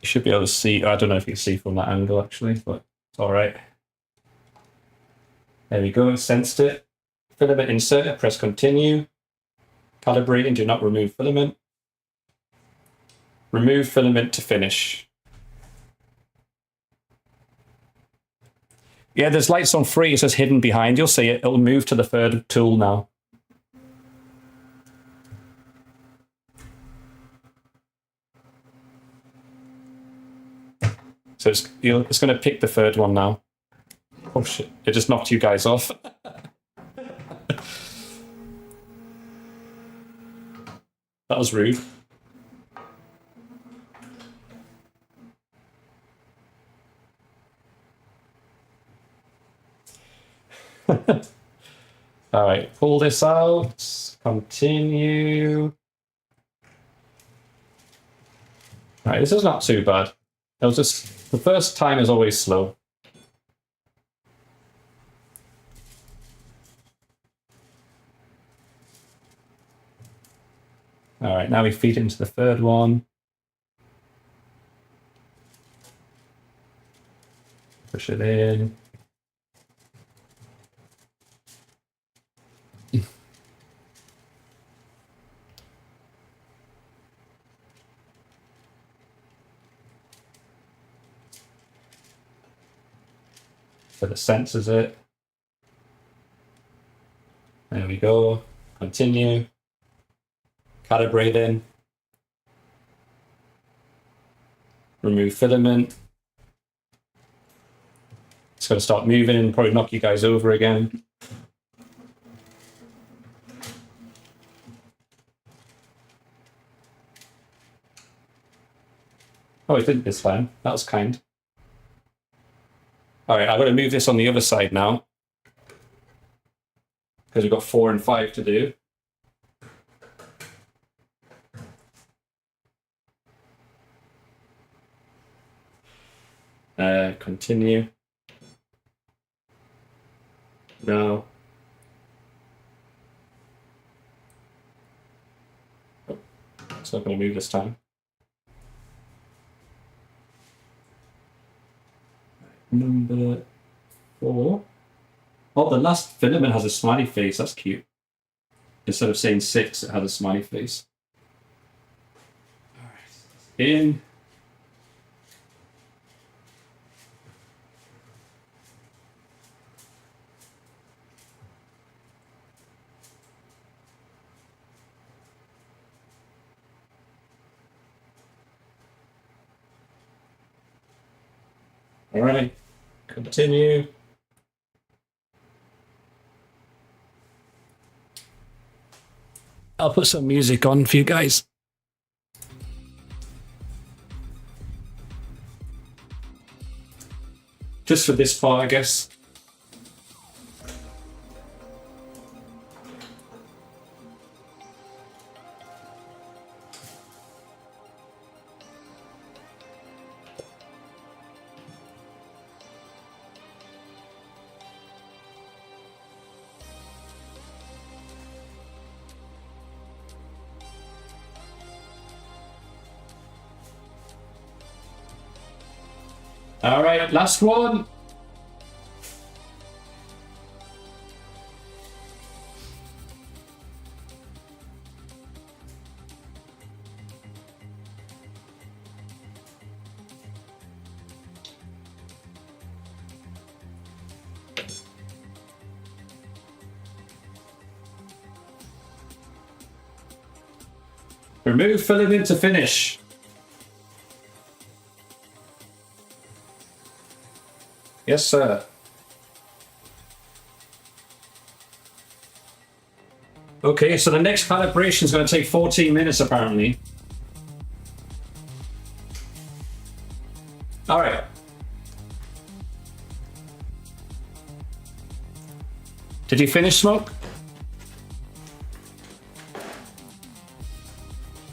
You should be able to see. I don't know if you can see from that angle actually, but it's all right. There we go. Sensed it. Filament insert. Press continue. Calibrating. Do not remove filament. Remove filament to finish. Yeah, there's lights on 3. It says hidden behind. You'll see it. It'll move to the 3rd tool now. So it's going to pick the 3rd one now. Oh shit, it just knocked you guys off. That was rude. All right, pull this out, continue. All right, this is not too bad. It was just, the first time is always slow. All right, now we feed into the 3rd one. Push it in. So the sensors it. There we go. Continue. Calibrating. Remove filament. It's going to start moving and probably knock you guys over again. Oh, it didn't this time. That was kind. All right, I'm going to move this on the other side now, because we've got 4 and 5 to do. Continue. No. Oh, it's not going to move this time. Number 4. Oh, the last filament has a smiley face. That's cute. Instead of saying 6, it has a smiley face. All right. In. All right. Continue. I'll put some music on for you guys. Just for this part, I guess. All right, last one. Remove filament to finish. Yes, sir. Okay, so the next calibration is going to take 14 minutes, apparently. All right. Did you finish, Smoke?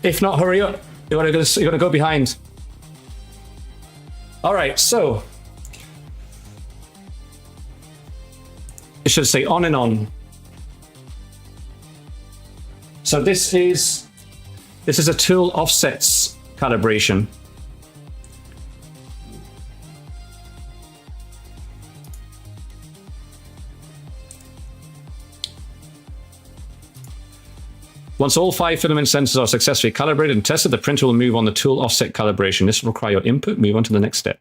If not, hurry up. You want to go behind. All right, so it should say on and on. So this is a tool offsets calibration. Once all 5 filament sensors are successfully calibrated and tested, the printer will move on the tool offset calibration. This will require your input. Move on to the next step.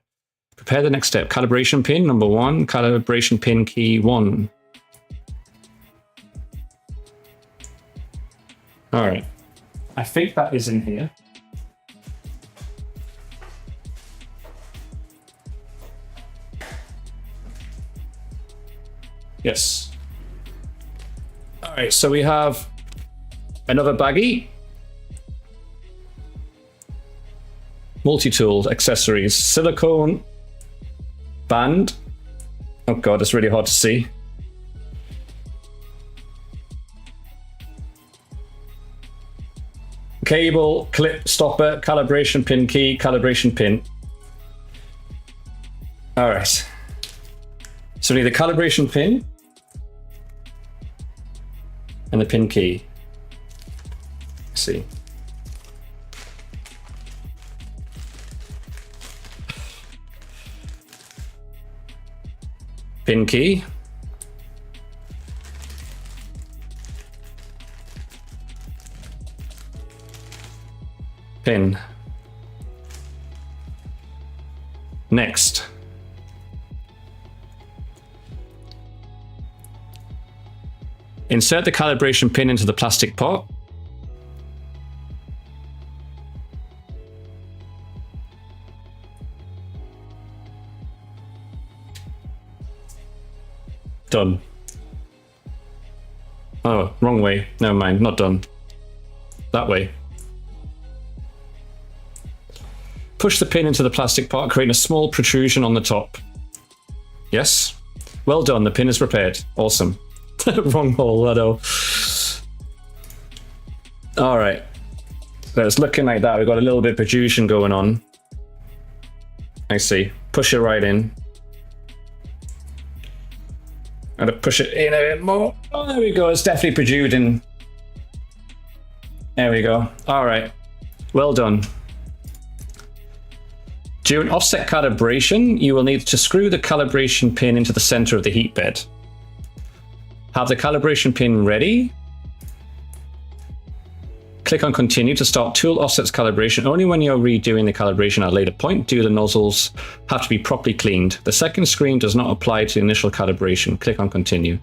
Prepare the next step. Calibration pin number 1, calibration pin key 1. All right. I think that is in here. Yes. All right, so we have another baggie. Multi-tool accessories, silicone band. Oh God, it's really hard to see. Cable, clip, stopper, calibration pin key, calibration pin. All right. So we need the calibration pin and the pin key. Let's see. Pin key. Pin. Next. Insert the calibration pin into the plastic pot. Done. Oh, wrong way. Never mind, not done. That way. Push the pin into the plastic pot, creating a small protrusion on the top. Yes? Well done, the pin is prepared. Awesome. Wrong hole, I know. All right. So it's looking like that. We've got a little bit of protrusion going on. I see. Push it right in. I'm gonna push it in a bit more. Oh, there we go. It's definitely protruding. There we go. All right. Well done. During offset calibration, you will need to screw the calibration pin into the center of the heat bed. Have the calibration pin ready. Click on continue to start tool offsets calibration. Only when you're redoing the calibration at a later point do the nozzles have to be properly cleaned. The second screen does not apply to the initial calibration. Click on continue.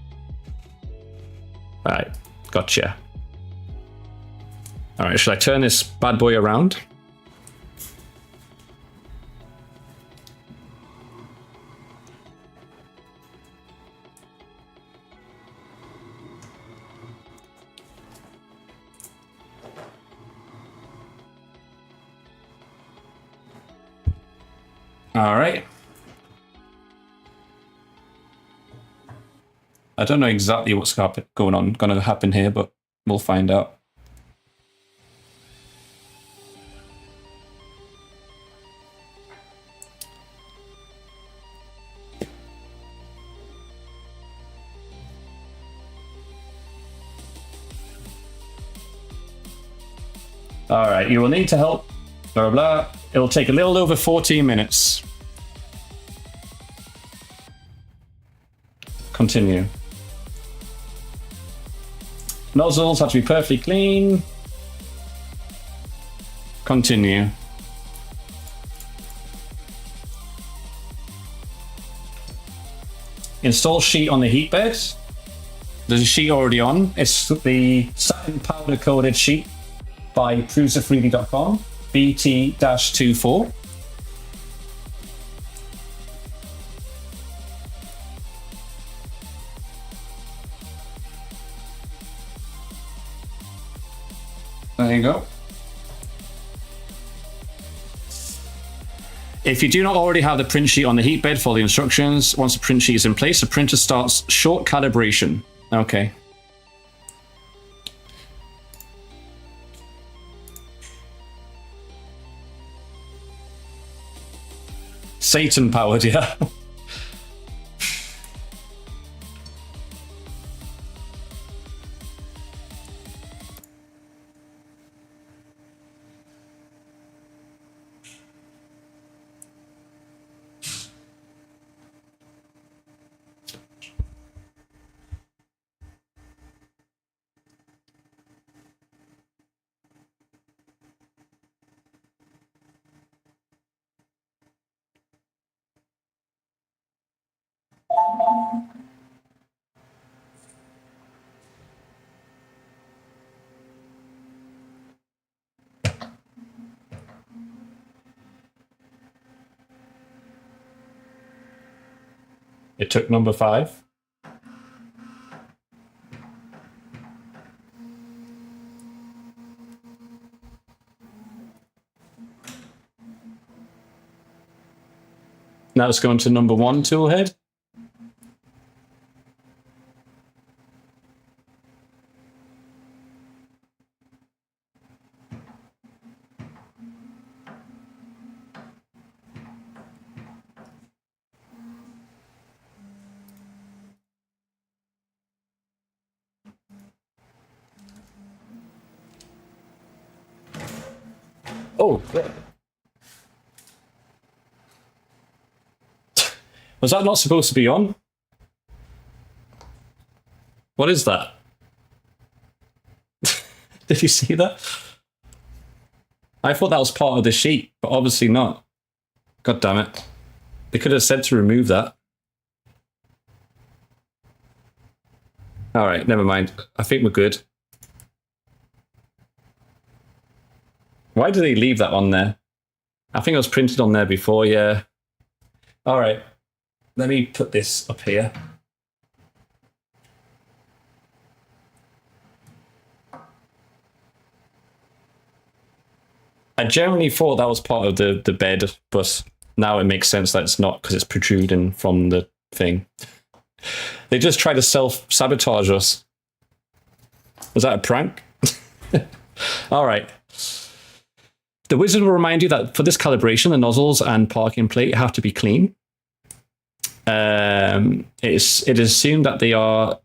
All right, gotcha. All right, should I turn this bad boy around? All right. I don't know exactly what's going to happen here, but we'll find out. All right, you will need to help. Blah, blah, blah. It'll take a little over 14 minutes. Continue. Nozzles have to be perfectly clean. Continue. Install sheet on the heat bed. There's a sheet already on. It's the satin powder coated sheet. by prusa3d.com, BT-24. There you go. If you do not already have the print sheet on the heat bed, follow the instructions. Once the print sheet is in place, the printer starts short calibration. Okay. Satan powered, yeah. It took number 5. Now it's going to number 1 tool head. Oh, yeah. Was that not supposed to be on? What is that? Did you see that? I thought that was part of the sheet, but obviously not. God damn it. They could have said to remove that. All right, never mind. I think we're good. Why did they leave that on there? I think it was printed on there before, yeah. All right. Let me put this up here. I generally thought that was part of the bed, but now it makes sense that it's not because it's protruding from the thing. They just try to self-sabotage us. Was that a prank? All right. The wizard will remind you that for this calibration, the nozzles and parking plate have to be clean. It is assumed that they are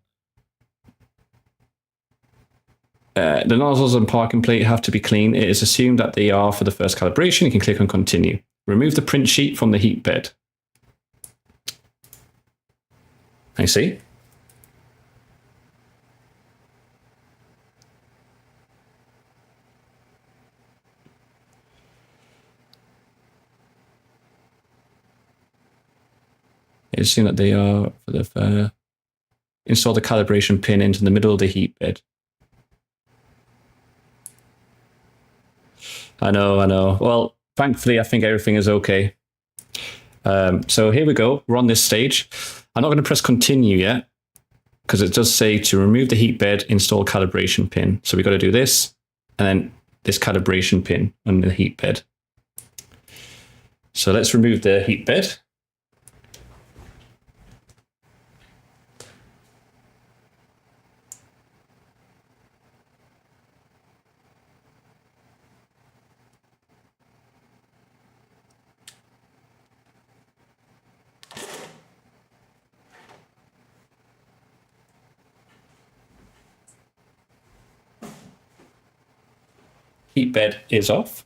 the nozzles and parking plate have to be clean. It is assumed that they are for the first calibration. You can click on continue. Remove the print sheet from the heat bed. I see. It's assumed that they are for the install the calibration pin into the middle of the heat bed. I know. Well, thankfully, I think everything is okay. So here we go. We're on this stage. I'm not going to press continue yet because it does say to remove the heat bed, install calibration pin. So we got to do this and then this calibration pin on the heat bed. So let's remove the heat bed. Heat bed is off.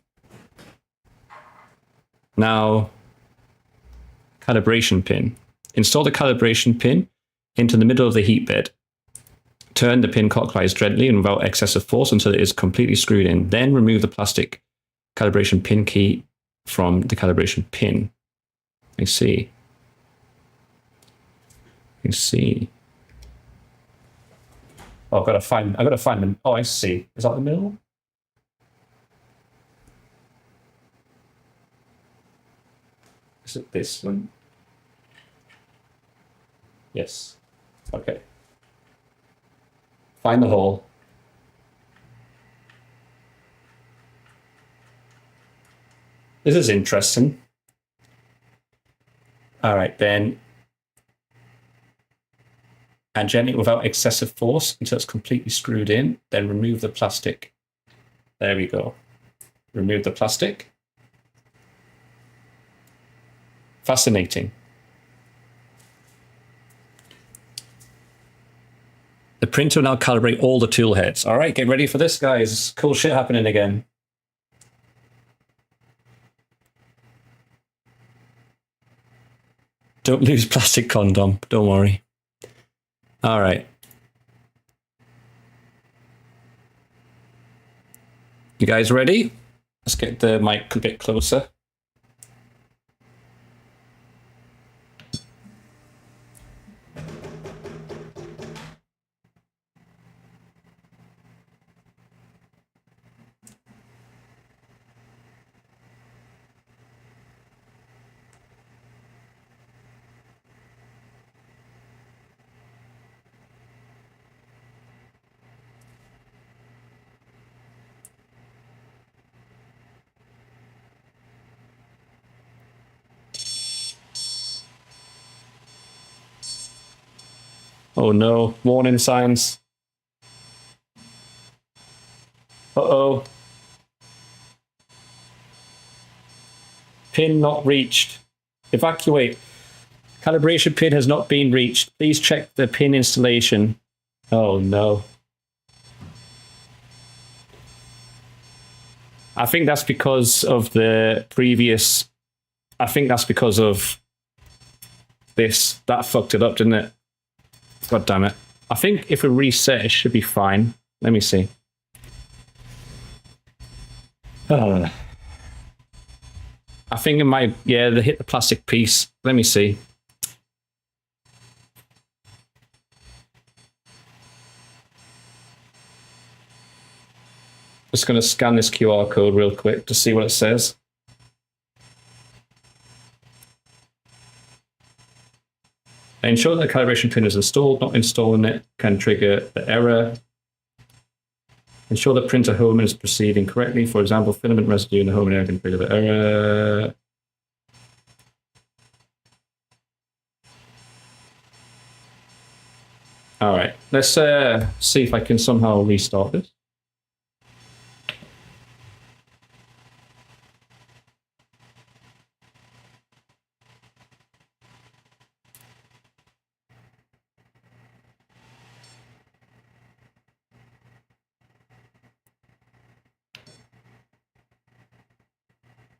Now, calibration pin. Install the calibration pin into the middle of the heat bed. Turn the pin clockwise gently and without excessive force until it is completely screwed in. Then remove the plastic calibration pin key from the calibration pin. I see. Oh, I've got to find them. Oh, I see. Is that the middle? Is it this one? Yes. Okay. Find the hole. This is interesting. All right, then. And gently, without excessive force, until it's completely screwed in, then remove the plastic. There we go. Remove the plastic. Fascinating. The printer will now calibrate all the tool heads. All right, get ready for this, guys. Cool shit happening again. Don't lose plastic condom. Don't worry. All right. You guys ready? Let's get the mic a bit closer. Oh no, warning signs. Uh-oh. Pin not reached. Evacuate. Calibration pin has not been reached. Please check the pin installation. Oh no. I think that's because of the previous... I think that's because of this. That fucked it up, didn't it? God damn it. I think if we reset, it should be fine. Let me see. I think it might... Yeah, they hit the plastic piece. Let me see. Just going to scan this QR code real quick to see what it says. Ensure that the calibration pin is installed. Not installing it can trigger the error. Ensure the printer homing is proceeding correctly. For example, filament residue in the homing area can trigger the error. All right, let's see if I can somehow restart this.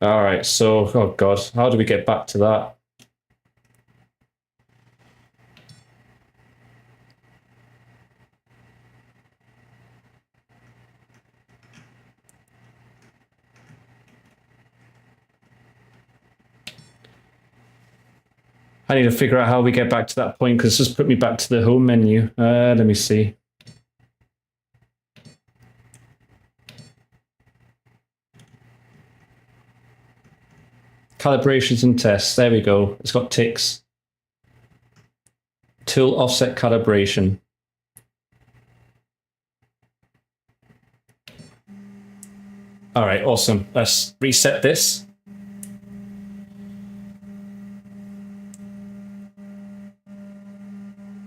All right, so, oh God, how do we get back to that? I need to figure out how we get back to that point because it's just put me back to the home menu. Let me see. Calibrations and tests. There we go. It's got ticks. Tool offset calibration. All right, awesome. Let's reset this.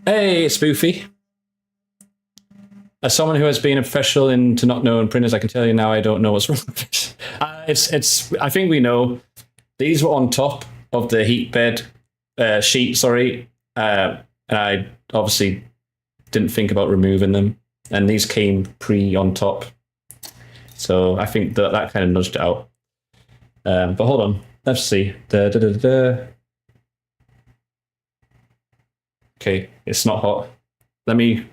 Hey, it's Boofy. As someone who has been a professional into not knowing printers, I can tell you now I don't know what's wrong with it. I think we know. These were on top of the heat bed sheet, sorry. And I obviously didn't think about removing them. And these came on top. So I think that kind of nudged it out. But hold on, let's see. Okay, it's not hot. Let me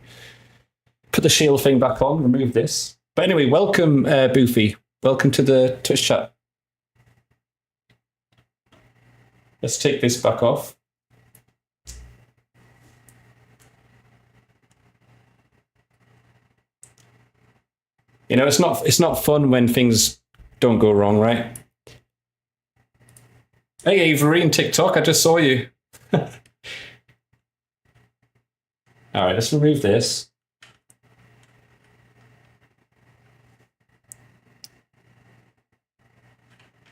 put the shield thing back on, remove this. But anyway, welcome, Boofy. Welcome to the Twitch chat. Let's take this back off. You know, it's not fun when things don't go wrong, right? Hey, Avery in TikTok, I just saw you. All right, let's remove this.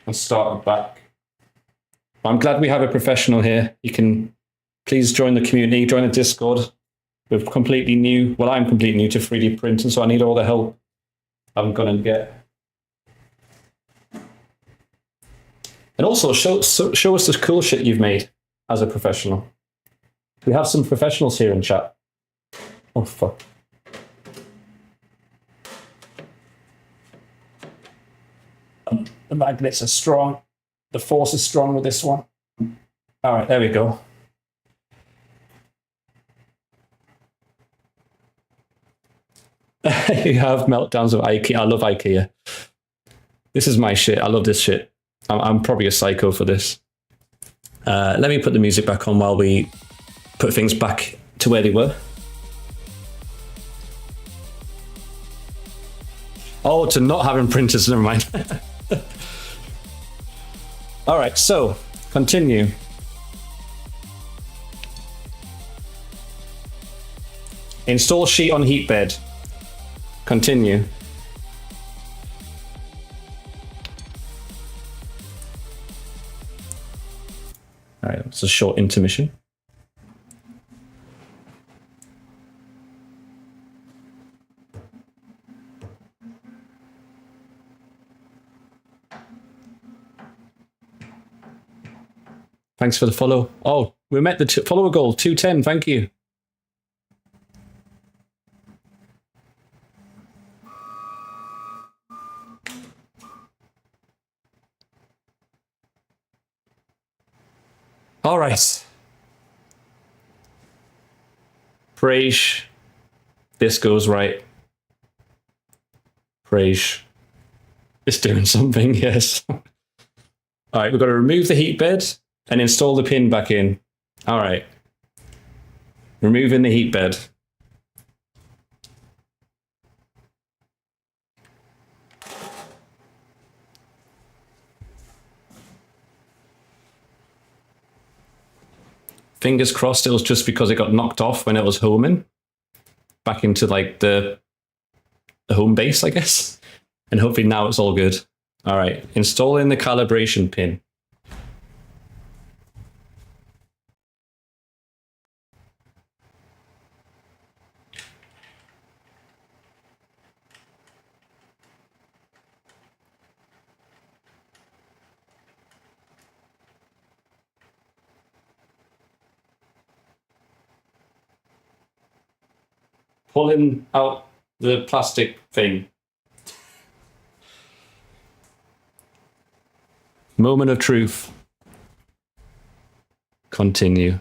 And start back. I'm glad we have a professional here. You can please join the community, join the Discord. We're completely new. Well, I'm completely new to 3D printing, so I need all the help I'm going to get. And also, show us the cool shit you've made as a professional. We have some professionals here in chat. Oh, fuck. The magnets are strong. The force is strong with this one. All right, there we go. You have meltdowns of IKEA. I love IKEA. This is my shit. I love this shit. I'm probably a psycho for this. Let me put the music back on while we put things back to where they were. Oh, to not having printers, never mind. All right, so continue. Install sheet on heat bed. Continue. All right, it's a short intermission. Thanks for the follow. Oh, we met the follower goal, 210. Thank you. All right. Praise. This goes right. Praise. It's doing something, yes. All right, we've got to remove the heat bed and install the pin back in. All right. Removing the heat bed. Fingers crossed it was just because it got knocked off when it was homing back into like the home base, I guess. And hopefully now it's all good. All right, installing the calibration pin. Pulling out the plastic thing. Moment of truth. Continue.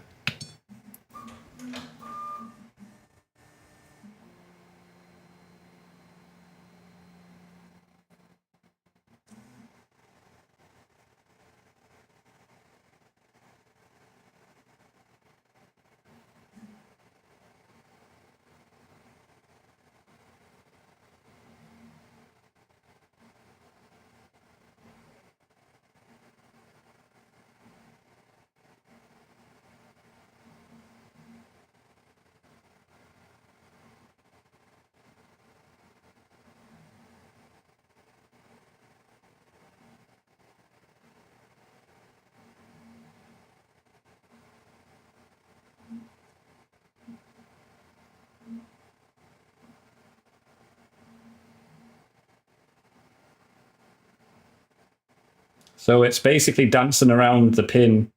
So it's basically dancing around the pin.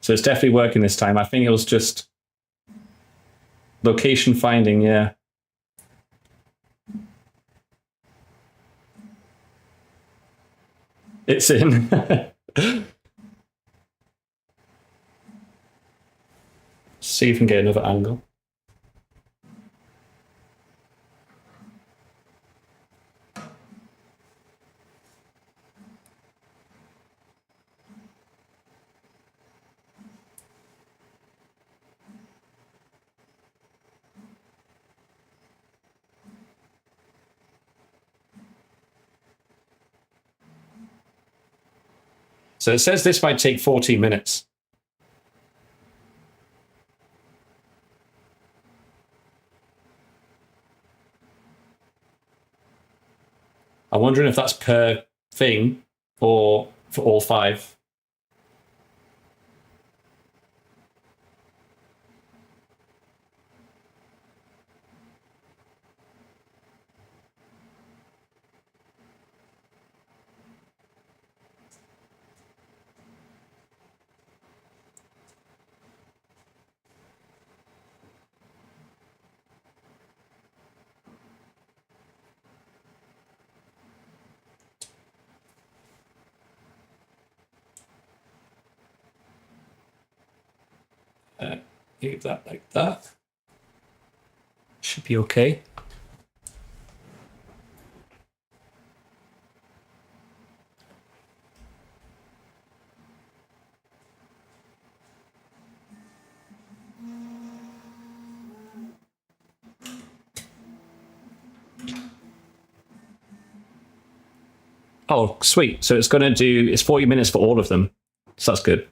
So it's definitely working this time. I think it was just location finding, yeah. It's in. See if we can get another angle. So it says this might take 14 minutes. I'm wondering if that's per thing or for all 5. Leave that like that. Should be okay. Oh, sweet. So it's going to do, it's 40 minutes for all of them. So that's good.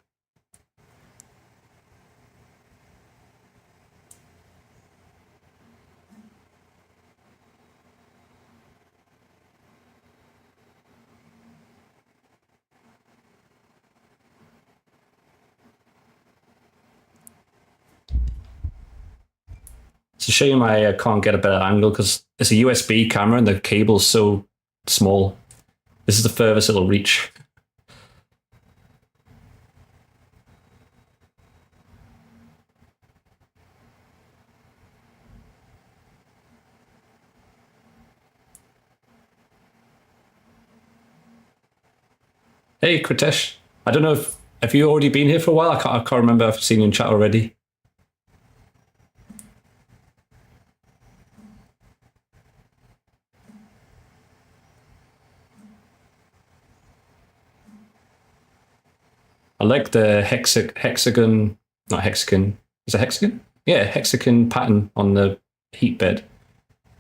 It's a shame I can't get a better angle because it's a USB camera and the cable's so small. This is the furthest it'll reach. Hey, Kritesh. I don't know if have you already been here for a while? I can't remember if I've seen you in chat already. I like the hexagon, not hexagon. Is it hexagon? Yeah, hexagon pattern on the heat bed.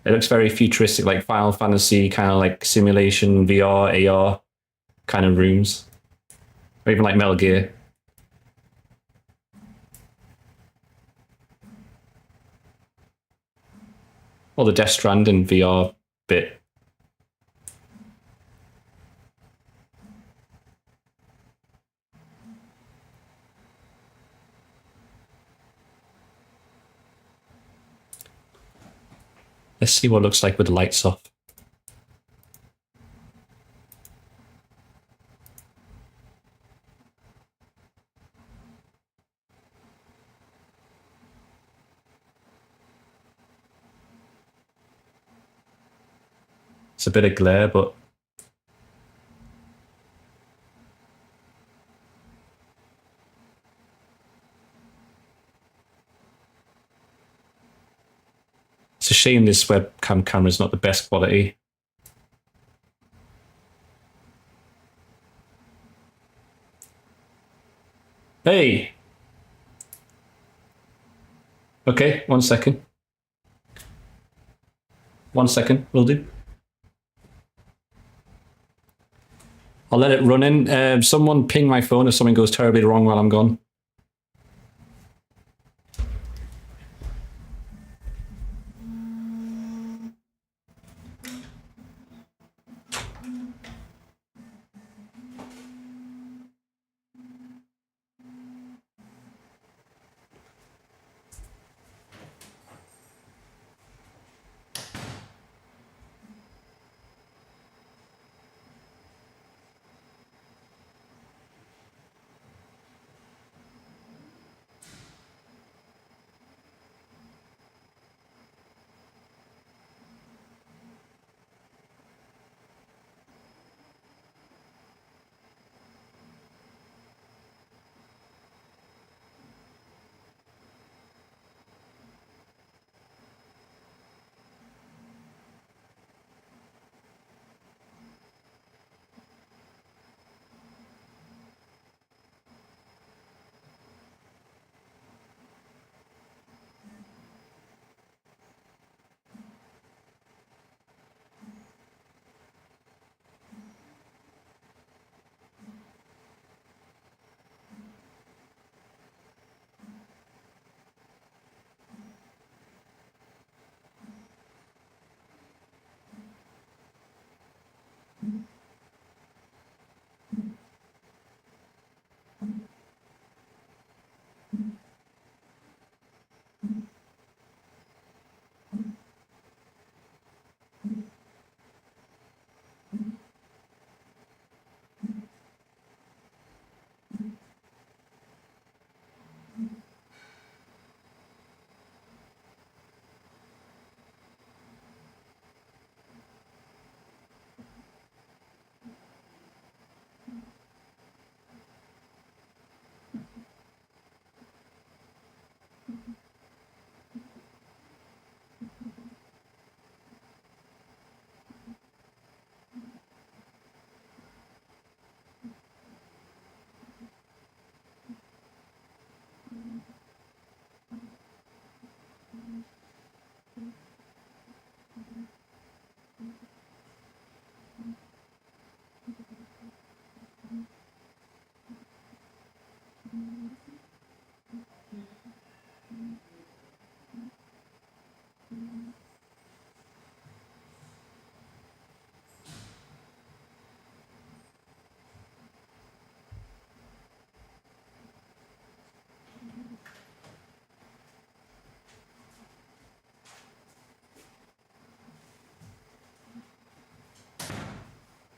It looks very futuristic, like Final Fantasy, kind of like simulation, VR, AR kind of rooms. Or even like Metal Gear. Or the Death Stranding VR bit. Let's see what it looks like with the lights off. It's a bit of glare, but it's a shame this webcam camera is not the best quality. Hey! Okay, 1 second. 1 second, will do. I'll let it run in. Someone ping my phone if something goes terribly wrong while I'm gone.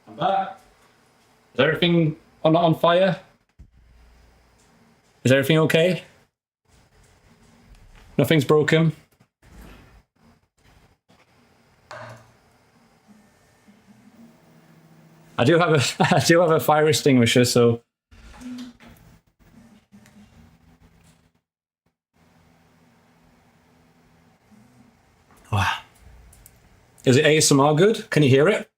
I'm back. Is everything on fire? Is everything okay? Nothing's broken? I do have a I do have a fire extinguisher, so wow. Is it ASMR good? Can you hear it?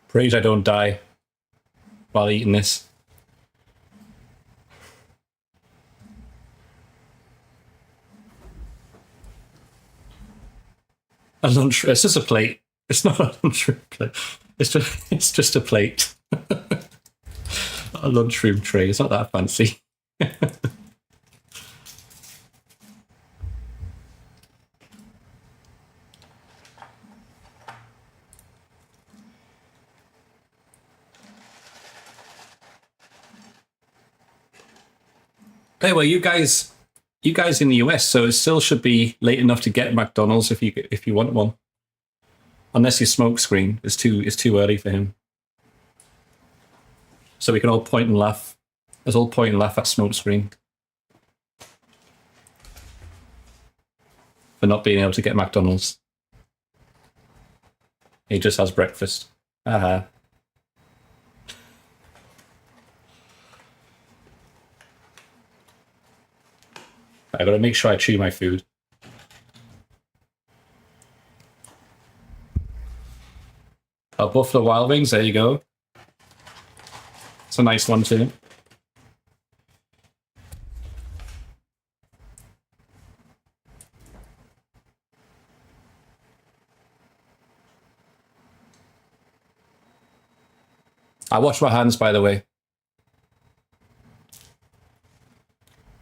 Please, I don't die while eating this. A lunch. It's just a plate. It's not a lunchroom plate. It's just a plate. A lunchroom tray. It's not that fancy. Hey, well, you guys in the US, so it still should be late enough to get McDonald's if you want one. Unless your smoke screen is too early for him. So we can all point and laugh. Let's all point and laugh at smoke screen for not being able to get McDonald's. He just has breakfast. Aha. I gotta make sure I chew my food. Oh, Buffalo Wild Wings, there you go. It's a nice one too. I wash my hands, by the way.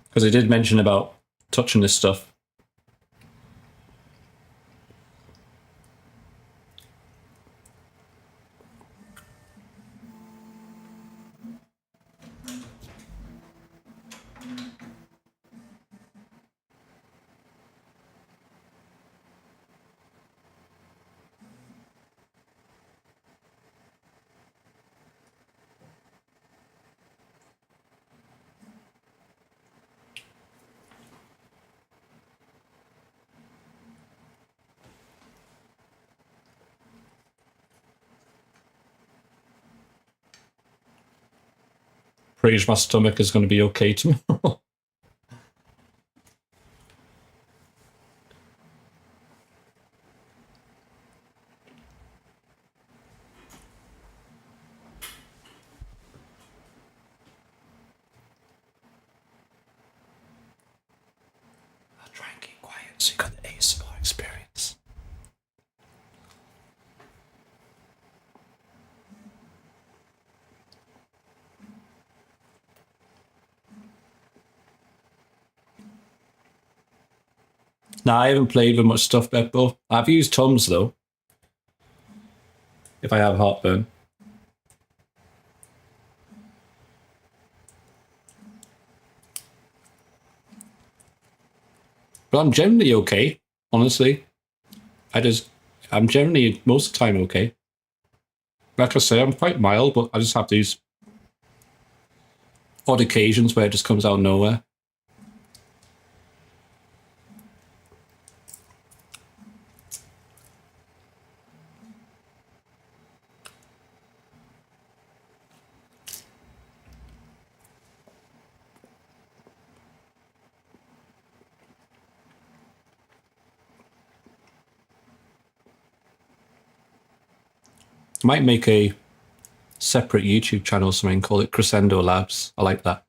Because I did mention about touching this stuff. Pretty sure my stomach is going to be okay tomorrow. I'll try and keep quiet so you got the ASMR experience. Nah, I haven't played with much stuff, Beppo. I've used Tums though. If I have heartburn. But I'm generally okay, honestly. I'm generally most of the time okay. like I say, I'm quite mild, but I just have these odd occasions where it just comes out of nowhere. Might make a separate YouTube channel or something, call it Crisendo Labs. I like that.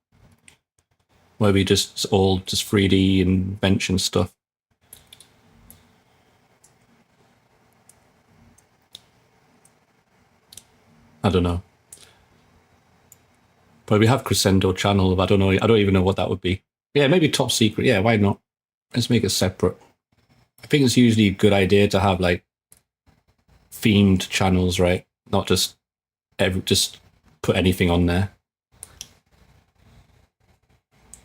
Where we just all just 3D invention stuff. I don't know. But we have Crisendo channel, but I don't know. I don't even know what that would be. Yeah, maybe top secret. Yeah, why not? Let's make it separate. I think it's usually a good idea to have like themed channels, right? Not just put anything on there.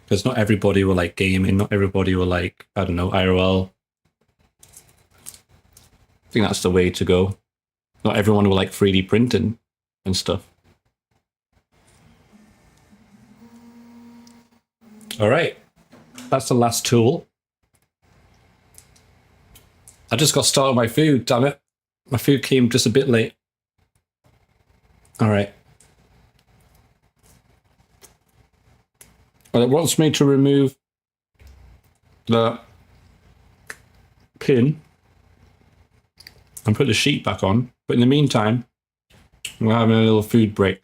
Because not everybody will like gaming, not everybody will like, I don't know, IRL. I think that's the way to go. Not everyone will like 3D printing and stuff. All right, that's the last tool. I just got started on my food, damn it. My food came just a bit late. All right. Well, it wants me to remove the pin and put the sheet back on. But in the meantime, we're having a little food break.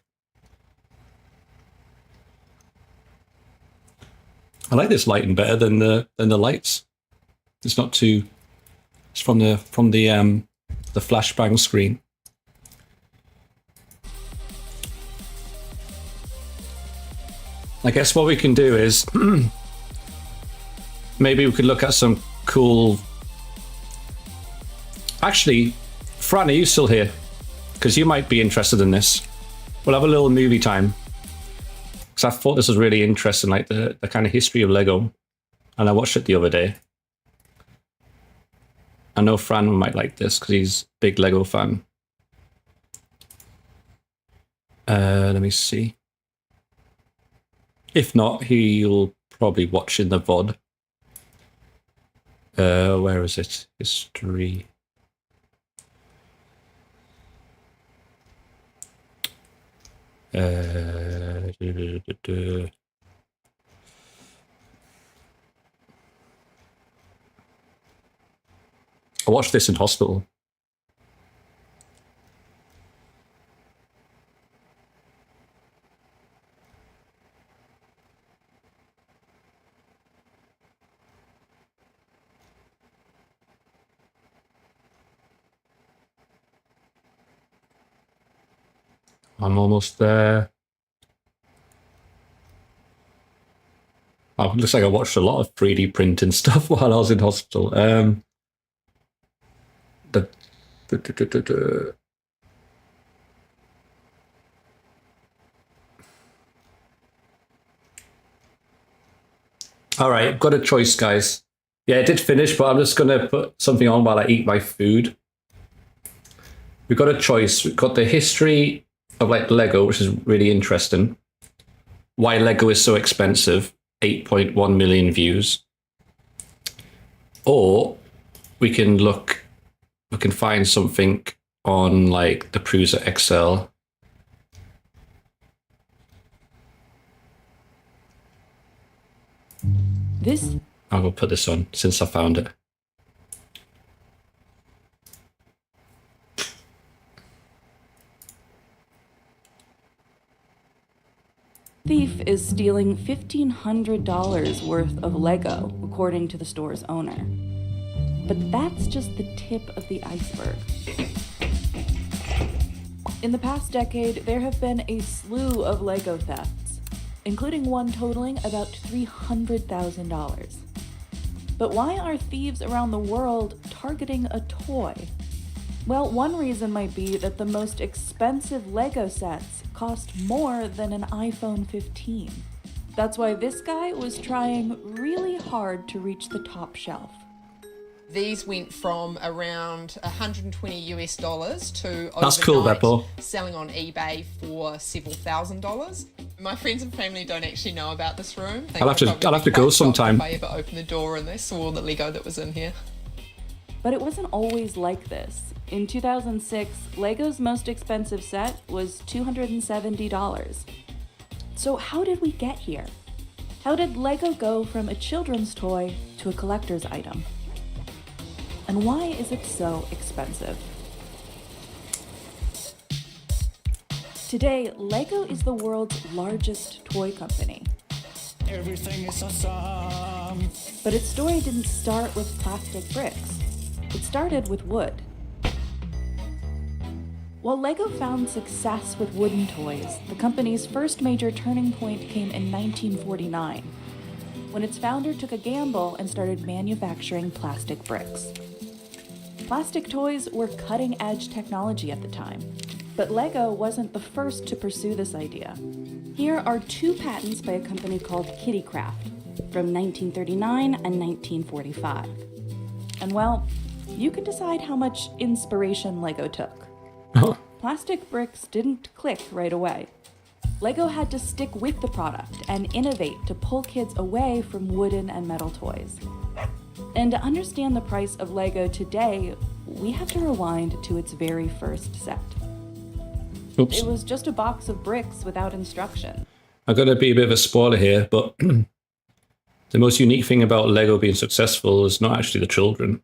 I like this lighting better than the lights. It's not too. It's from the flashbang screen. I guess what we can do is maybe we could look at some cool. Actually, Fran, are you still here? Because you might be interested in this. We'll have a little movie time. Because I thought this was really interesting, like the kind of history of Lego. And I watched it the other day. I know Fran might like this because he's a big Lego fan. Let me see. If not, he'll probably watch in the VOD. Where is it? History. I watched this in hospital. I'm almost there. Oh, it looks like I watched a lot of 3D printing stuff while I was in hospital. All right, got a choice, guys. Yeah, it did finish, but I'm just going to put something on while I eat my food. We've got a choice. We've got the history of like Lego, which is really interesting. Why Lego is so expensive, 8.1 million views. Or we can find something on like the prusaXL. I will put this on since I found it. Thief is stealing $1,500 worth of Lego, according to the store's owner. But that's just the tip of the iceberg. In the past decade, there have been a slew of Lego thefts, including one totaling about $300,000. But why are thieves around the world targeting a toy? Well, one reason might be that the most expensive Lego sets cost more than an iPhone 15. That's why this guy was trying really hard to reach the top shelf. These went from around 120 US dollars to That's cool, overnight Beppo. selling on eBay for several $1,000s. My friends and family don't actually know about this room. I'll have to go sometime. If I ever opened the door and they saw the Lego that was in here. But it wasn't always like this. In 2006, Lego's most expensive set was $270. So how did we get here? How did Lego go from a children's toy to a collector's item? And why is it so expensive? Today, Lego is the world's largest toy company. Everything is awesome. But its story didn't start with plastic bricks. It started with wood. While Lego found success with wooden toys, the company's first major turning point came in 1949, when its founder took a gamble and started manufacturing plastic bricks. Plastic toys were cutting-edge technology at the time, but Lego wasn't the first to pursue this idea. Here are 2 patents by a company called Kittycraft from 1939 and 1945. And well, you can decide how much inspiration Lego took. Plastic bricks didn't click right away. Lego had to stick with the product and innovate to pull kids away from wooden and metal toys. And to understand the price of Lego today, we have to rewind to its very first set. Oops. It was just a box of bricks without instruction. I'm going to be a bit of a spoiler here, but the most unique thing about Lego being successful is not actually the children.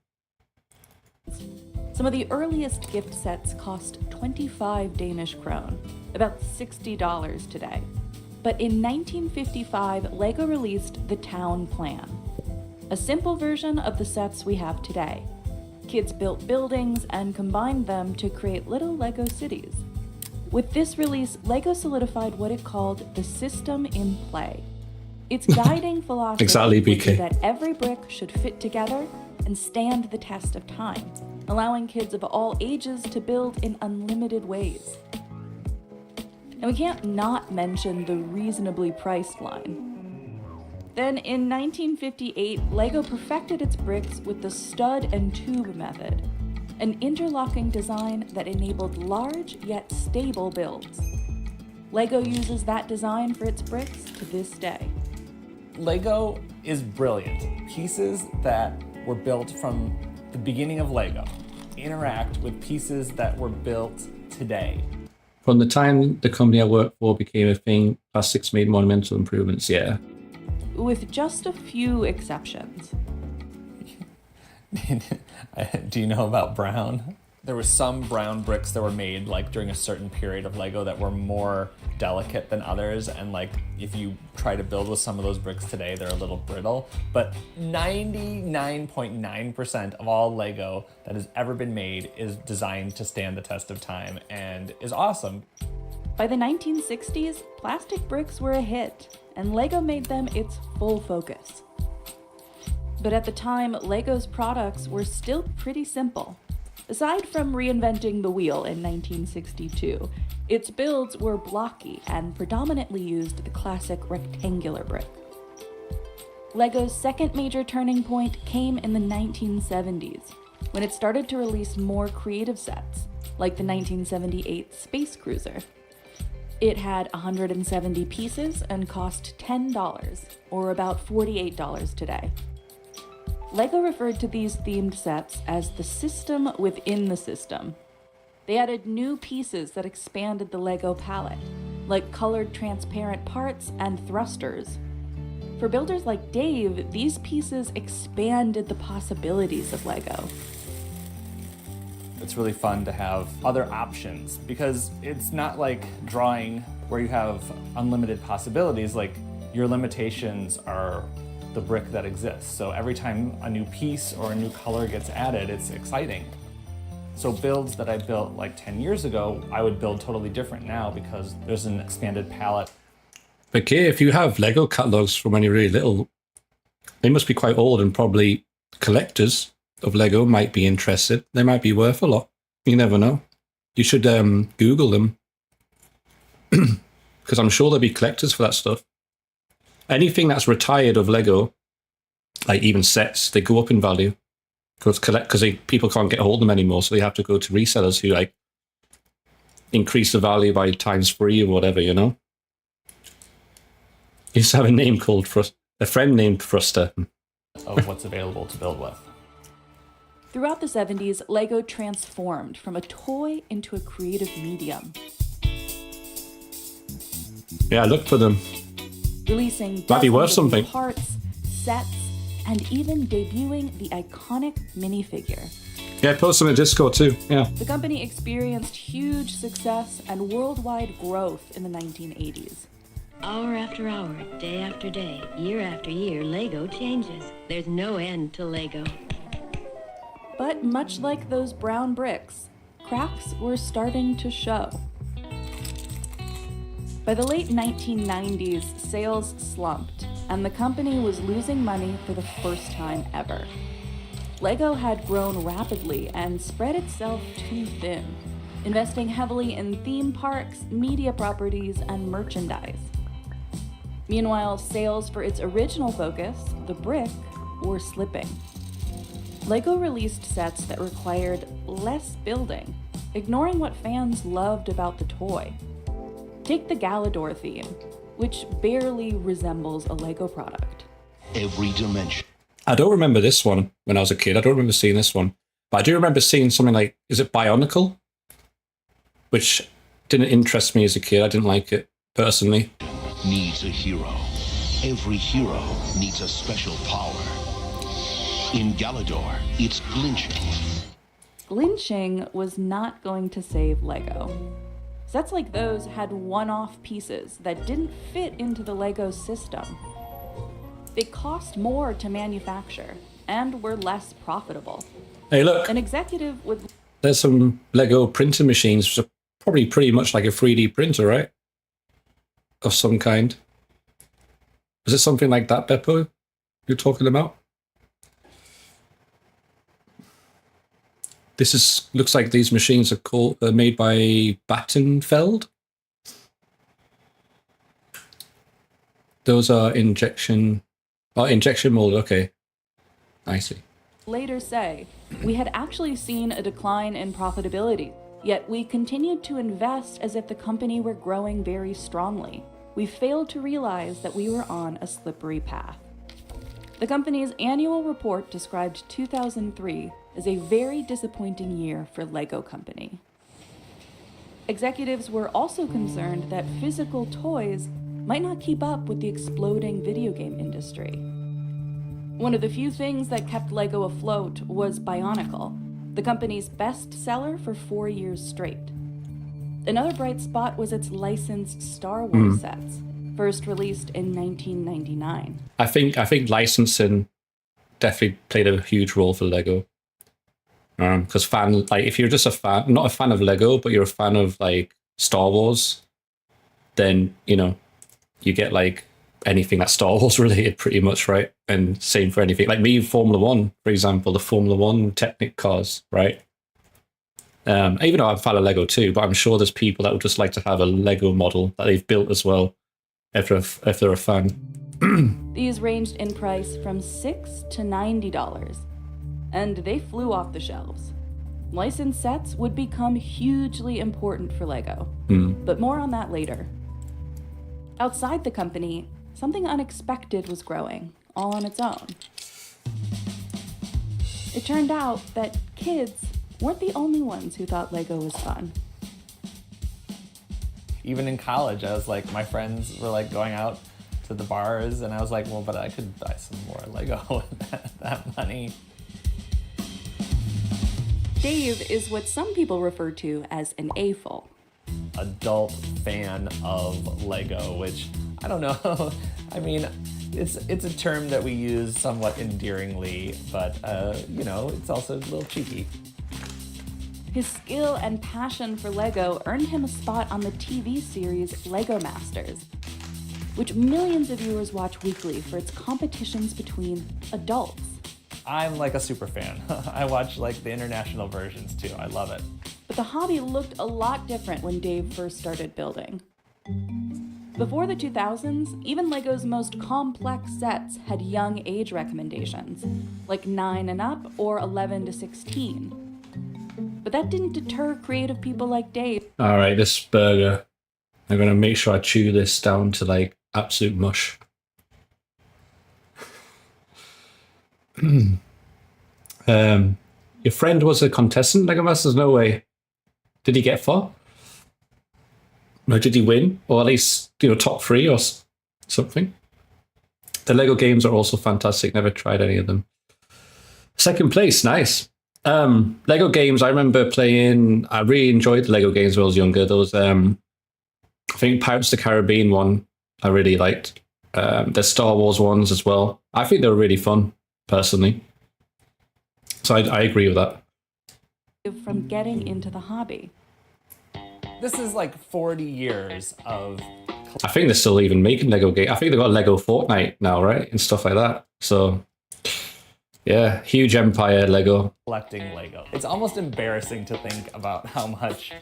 Some of the earliest gift sets cost 25 Danish krone, about $60 today. But in 1955, Lego released the Town Plan, a simple version of the sets we have today. Kids built buildings and combined them to create little Lego cities. With this release, Lego solidified what it called the system in play. Its guiding philosophy Exactly, was BK. that every brick should fit together and stand the test of time, allowing kids of all ages to build in unlimited ways. And we can't not mention the reasonably priced line. Then in 1958, Lego perfected its bricks with the stud and tube method, an interlocking design that enabled large yet stable builds. Lego uses that design for its bricks to this day. Lego is brilliant. Pieces that were built from the beginning of Lego interact with pieces that were built today. From the time the company I worked for became a thing, plastics made monumental improvements, yeah. With just a few exceptions. Do you know about brown? There were some brown bricks that were made like during a certain period of Lego that were more delicate than others, and like if you try to build with some of those bricks today, they're a little brittle. But 99.9% of all Lego that has ever been made is designed to stand the test of time and is awesome. By the 1960s, plastic bricks were a hit, and Lego made them its full focus. But at the time, Lego's products were still pretty simple. Aside from reinventing the wheel in 1962, its builds were blocky and predominantly used the classic rectangular brick. Lego's second major turning point came in the 1970s, when it started to release more creative sets, like the 1978 Space Cruiser. It had 170 pieces and cost $10, or about $48 today. Lego referred to these themed sets as the system within the system. They added new pieces that expanded the Lego palette, like colored transparent parts and thrusters. For builders like Dave, these pieces expanded the possibilities of Lego. It's really fun to have other options because it's not like drawing where you have unlimited possibilities. Like your limitations are the brick that exists. So every time a new piece or a new color gets added, it's exciting. So builds that I built like 10 years ago, I would build totally different now because there's an expanded palette. But Kay, if you have Lego catalogs from when you're really little, they must be quite old, and probably collectors of Lego might be interested. They might be worth a lot. You never know. You should Google them, because I'm sure there'll be collectors for that stuff. Anything that's retired of Lego, like even sets, they go up in value. because people can't get hold of them anymore, so they have to go to resellers who like increase the value by ×3 or whatever, you know. He used to have a name called a friend named Prusa. Of what's available to build with. Throughout the 70s, Lego transformed from a toy into a creative medium, Yeah, look for them. releasing Might be worth dozens of new something. parts, sets, and even debuting the iconic minifigure. Yeah, post them in Discord too. Yeah. The company experienced huge success and worldwide growth in the 1980s. Hour after hour, day after day, year after year, Lego changes. There's no end to Lego. But much like those brown bricks, cracks were starting to show. By the late 1990s, sales slumped, and the company was losing money for the first time ever. Lego had grown rapidly and spread itself too thin, investing heavily in theme parks, media properties, and merchandise. Meanwhile, sales for its original focus, the brick, were slipping. Lego released sets that required less building, ignoring what fans loved about the toy. Take the Galador theme, which barely resembles a Lego product. Every dimension. I don't remember this one when I was a kid. I don't remember seeing this one. But I do remember seeing something like, is it Bionicle? Which didn't interest me as a kid. I didn't like it, personally. Needs a hero. Every hero needs a special power. In Galador, it's glinching. Glinching was not going to save Lego. Sets like those had one-off pieces that didn't fit into the Lego system. They cost more to manufacture and were less profitable. Hey, look, An executive would there's some Lego printer machines, which are probably pretty much like a 3D printer, right? Of some kind. Is it something like that, Beppo, you're talking about? Looks like these machines are made by Battenfeld. Those are injection mold. Okay, I see. later say, we had actually seen a decline in profitability, yet we continued to invest as if the company were growing very strongly. We failed to realize that we were on a slippery path. The company's annual report described 2003 as a very disappointing year for Lego Company. Executives were also concerned that physical toys might not keep up with the exploding video game industry. One of the few things that kept Lego afloat was Bionicle, the company's best seller for 4 years straight. Another bright spot was its licensed Star Wars sets, first released in 1999. I think licensing definitely played a huge role for Lego. Because if you're just a fan, not a fan of Lego, but you're a fan of like Star Wars, then you get like anything that's Star Wars related, pretty much, right? And same for anything like me, Formula One, for example, the Formula One Technic cars, right? Even though I'm a fan of Lego too, but I'm sure there's people that would just like to have a Lego model that they've built as well, if they're a fan. These ranged in price from $6 to $90, and they flew off the shelves. Licensed sets would become hugely important for Lego, but more on that later. Outside the company, something unexpected was growing, all on its own. It turned out that kids weren't the only ones who thought Lego was fun. Even in college, I was like, my friends were like going out to the bars, and I was like, well, but I could buy some more Lego with that money. Dave is what some people refer to as an AFOL. Adult fan of Lego, which I don't know. I mean, it's a term that we use somewhat endearingly, but it's also a little cheeky. His skill and passion for Lego earned him a spot on the TV series Lego Masters, which millions of viewers watch weekly for its competitions between adults. I'm like a super fan. I watch like the international versions too. I love it. But the hobby looked a lot different when Dave first started building. Before the 2000s, even LEGO's most complex sets had young age recommendations, like 9 and up or 11 to 16. But that didn't deter creative people like Dave. All right, this burger. I'm going to make sure I chew this down to like absolute mush. Your friend was a contestant, Legolas? There's no way. Did he get far? Or did he win? Or at least, top 3 or something? The Lego games are also fantastic. Never tried any of them. Second place, nice. Lego games, I remember playing. I really enjoyed the Lego games when I was younger. Those, I think Pirates of the Caribbean one, I really liked. The Star Wars ones as well. I think they were really fun, personally. So I agree with that. From getting into the hobby. This is like 40 years of... I think they're still even making Lego games. I think they've got Lego Fortnite now, right? And stuff like that. So, yeah, huge empire, Lego. Collecting Lego. It's almost embarrassing to think about how much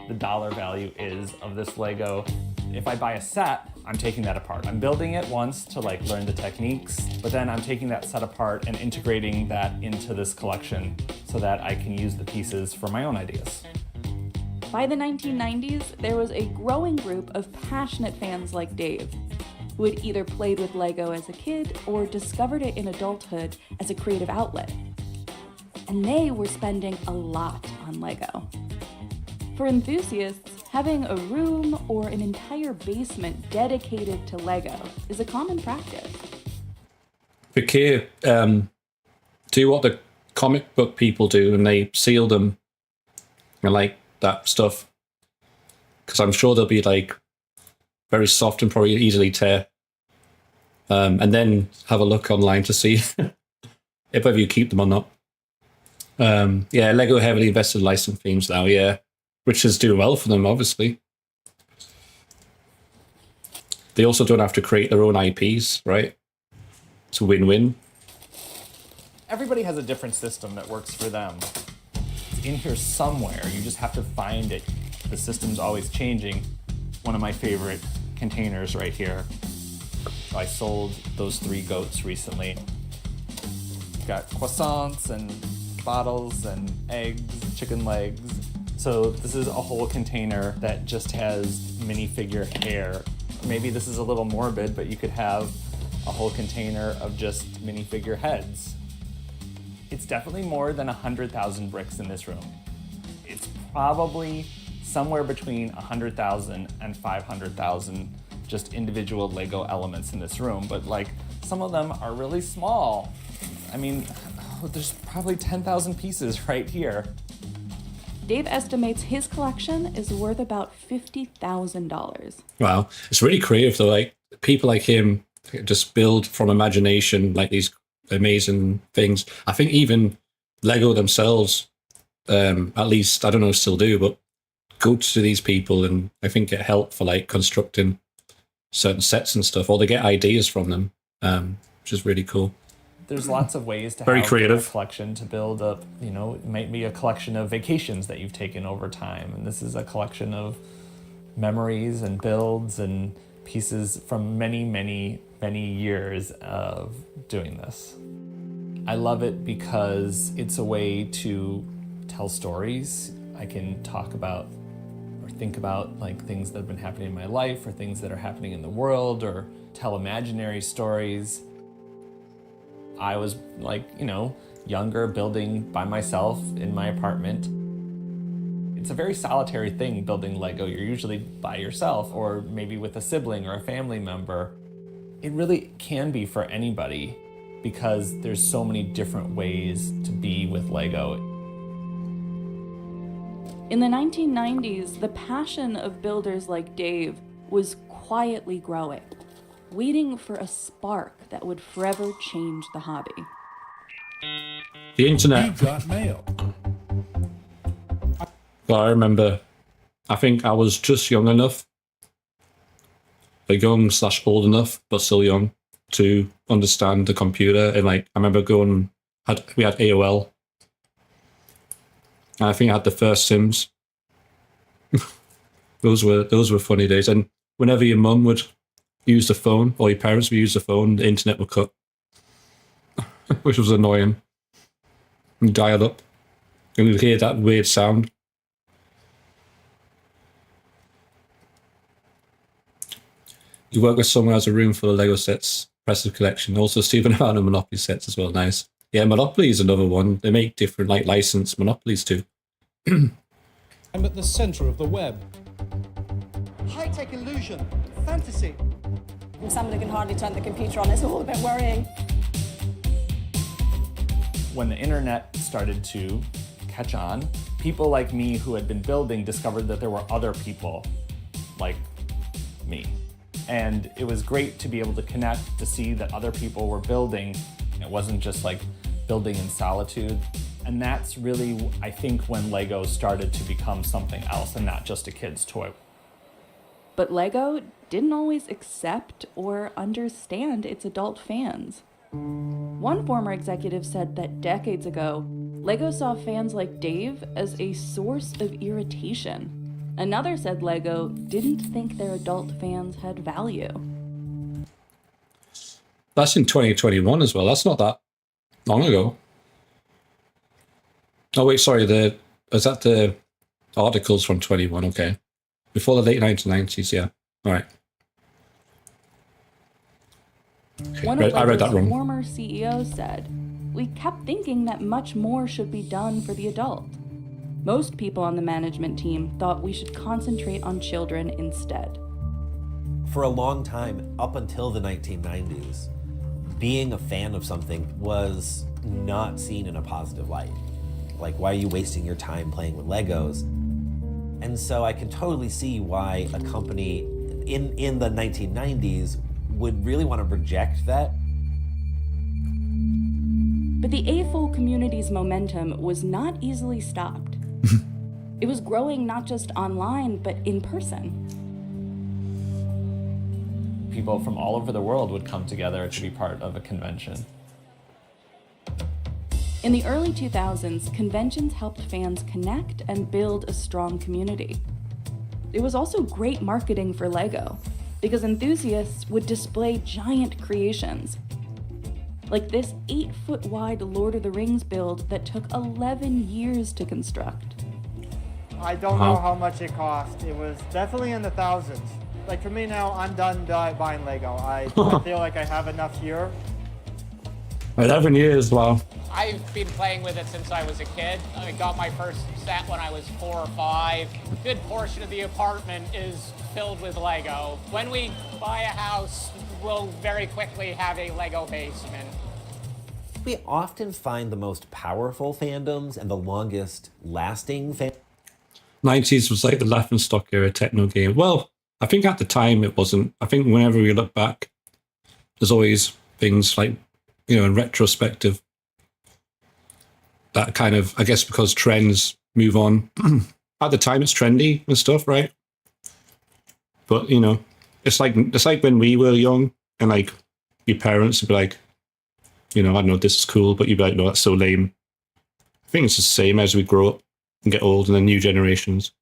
the dollar value is of this Lego. If I buy a set, I'm taking that apart. I'm building it once to like learn the techniques, but then I'm taking that set apart and integrating that into this collection so that I can use the pieces for my own ideas. By the 1990s, there was a growing group of passionate fans like Dave, who had either played with Lego as a kid or discovered it in adulthood as a creative outlet. And they were spending a lot on Lego. For enthusiasts, having a room or an entire basement dedicated to Lego is a common practice. Fakir, do what the comic book people do and they seal them and like that stuff. Because I'm sure they'll be like very soft and probably easily tear. And then have a look online to see if whether you keep them or not. Yeah, Lego heavily invested in licensed themes now, yeah. Which is doing well for them, obviously. They also don't have to create their own IPs, right? It's a win-win. Everybody has a different system that works for them. It's in here somewhere. You just have to find it. The system's always changing. One of my favorite containers right here. I sold those 3 goats recently. Got croissants and bottles and eggs, chicken legs. So this is a whole container that just has minifigure hair. Maybe this is a little morbid, but you could have a whole container of just minifigure heads. It's definitely more than 100,000 bricks in this room. It's probably somewhere between 100,000 and 500,000 just individual Lego elements in this room, but like some of them are really small. I mean, there's probably 10,000 pieces right here. Dave estimates his collection is worth about $50,000. Wow, it's really creative though. Like people like him just build from imagination like these amazing things. I think even Lego themselves, at least I don't know if still do, but go to these people and I think get help for like constructing certain sets and stuff, or they get ideas from them, which is really cool. There's lots of ways to Very have creative. a collection to build up, it might be a collection of vacations that you've taken over time. And this is a collection of memories and builds and pieces from many, many, many years of doing this. I love it because it's a way to tell stories. I can talk about or think about like things that have been happening in my life or things that are happening in the world or tell imaginary stories. I was like, younger, building by myself in my apartment. It's a very solitary thing, building Lego. You're usually by yourself or maybe with a sibling or a family member. It really can be for anybody because there's so many different ways to be with Lego. In the 1990s, the passion of builders like Dave was quietly growing, waiting for a spark that would forever change the hobby. The internet. got mail. Well, I remember, I think I was just young enough, young/old enough, but still young, to understand the computer. And like, I remember we had AOL. And I think I had the first Sims. Those were funny days. And whenever your mum would use the phone or your parents would use the phone, the internet would cut, which was annoying. You dial up and you'd hear that weird sound. You work with someone who has a room full of Lego sets, impressive collection. Also, Stephen amount of Monopoly sets as well. Nice. Yeah, Monopoly is another one. They make different like licensed Monopolies too. I'm at the center of the web. High-tech illusion, fantasy. Somebody can hardly turn the computer on. It's all a bit worrying. When the internet started to catch on, people like me who had been building discovered that there were other people like me. And it was great to be able to connect, to see that other people were building. It wasn't just like building in solitude. And that's really, I think, when Lego started to become something else and not just a kid's toy. But Lego didn't always accept or understand its adult fans. One former executive said that decades ago, Lego saw fans like Dave as a source of irritation. Another said Lego didn't think their adult fans had value. That's in 2021 as well. That's not that long ago. Oh wait, sorry. Is that the articles from 21? Okay, before the late 1990s. Yeah. All right. Okay. One of I read that Lego's wrong. former CEOs said, "We kept thinking that much more should be done for the adult. Most people on the management team thought we should concentrate on children instead." For a long time, up until the 1990s, being a fan of something was not seen in a positive light. Like, why are you wasting your time playing with Legos? And so I can totally see why a company in the 1990s would really want to reject that. But the AFOL community's momentum was not easily stopped. It was growing not just online, but in person. People from all over the world would come together to be part of a convention. In the early 2000s, conventions helped fans connect and build a strong community. It was also great marketing for Lego, because enthusiasts would display giant creations, like this 8-foot wide Lord of the Rings build that took 11 years to construct. I don't know how much it cost. It was definitely in the thousands. Like for me now, I'm done buying Lego. I feel like I have enough here. 11 years, wow. I've been playing with it since I was a kid. I got my first set when I was 4 or 5. A good portion of the apartment is filled with Lego. When we buy a house, we'll very quickly have a Lego basement. We often find the most powerful fandoms and the longest lasting 90s was like the laughingstock era techno game. Well, I think at the time it wasn't. I think whenever we look back, there's always things like, in retrospective, that kind of, I guess because trends move on. At the time it's trendy and stuff, right? But, it's like when we were young and like your parents would be like, I don't know, this is cool, but you'd be like, no, that's so lame. I think it's the same as we grow up and get old and then new generations.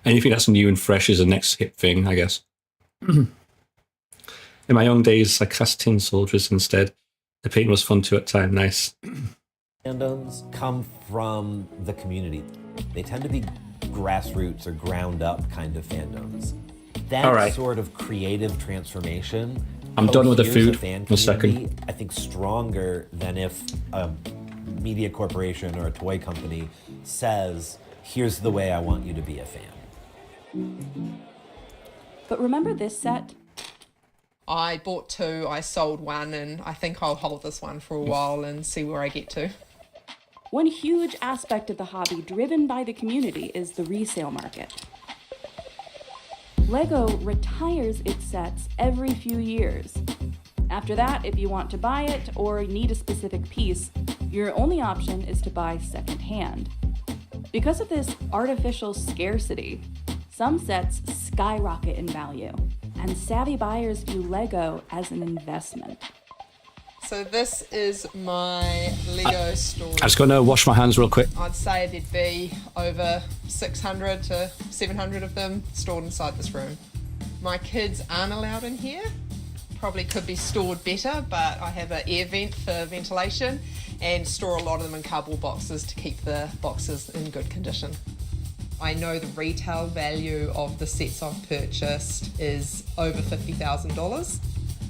Anything that's new and fresh is the next hip thing, I guess. In my young days, I cast tin soldiers instead. The paint was fun too at time. Nice. fandoms come from the community. They tend to be grassroots or ground up kind of fandoms. That sort of creative transformation. I'm done with the food. Fan a second. I think stronger than if a media corporation or a toy company says, here's the way I want you to be a fan. But remember this set? I bought 2, I sold 1, and I think I'll hold this one for a while and see where I get to. One huge aspect of the hobby driven by the community is the resale market. Lego retires its sets every few years. After that, if you want to buy it or need a specific piece, your only option is to buy secondhand. Because of this artificial scarcity, some sets skyrocket in value, and savvy buyers view Lego as an investment. So this is my Lego store. I'm just going to wash my hands real quick. I'd say there'd be over 600 to 700 of them stored inside this room. My kids aren't allowed in here. Probably could be stored better, but I have an air vent for ventilation and store a lot of them in cardboard boxes to keep the boxes in good condition. I know the retail value of the sets I've purchased is over $50,000.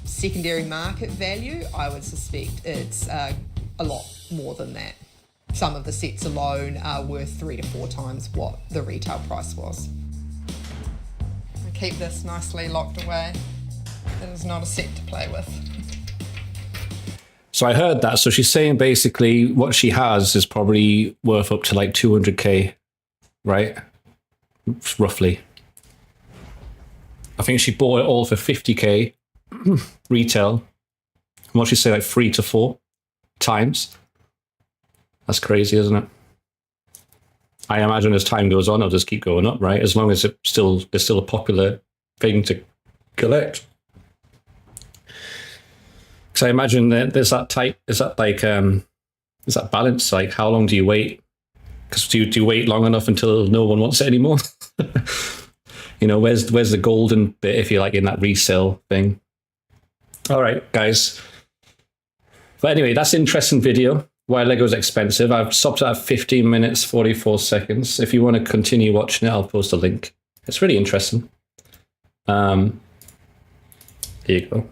Secondary market value, I would suspect it's a lot more than that. Some of the sets alone are worth 3 to 4 times what the retail price was. I keep this nicely locked away. It is not a set to play with. So I heard that. So she's saying basically what she has is probably worth up to like 200k, right? Roughly. I think she bought it all for 50k retail. What she say, like 3 to 4 times. That's crazy, isn't it? I imagine as time goes on, it'll just keep going up, right? As long as it's still a popular thing to collect. So I imagine that there's that type, is that balance? Like, how long do you wait? Because do you wait long enough until no one wants it anymore? You know, where's the golden bit if you're like in that resale thing? All right, guys. But anyway, that's an interesting video. Why Lego's expensive. I've stopped at 15 minutes, 44 seconds. If you want to continue watching it, I'll post a link. It's really interesting. Here you go.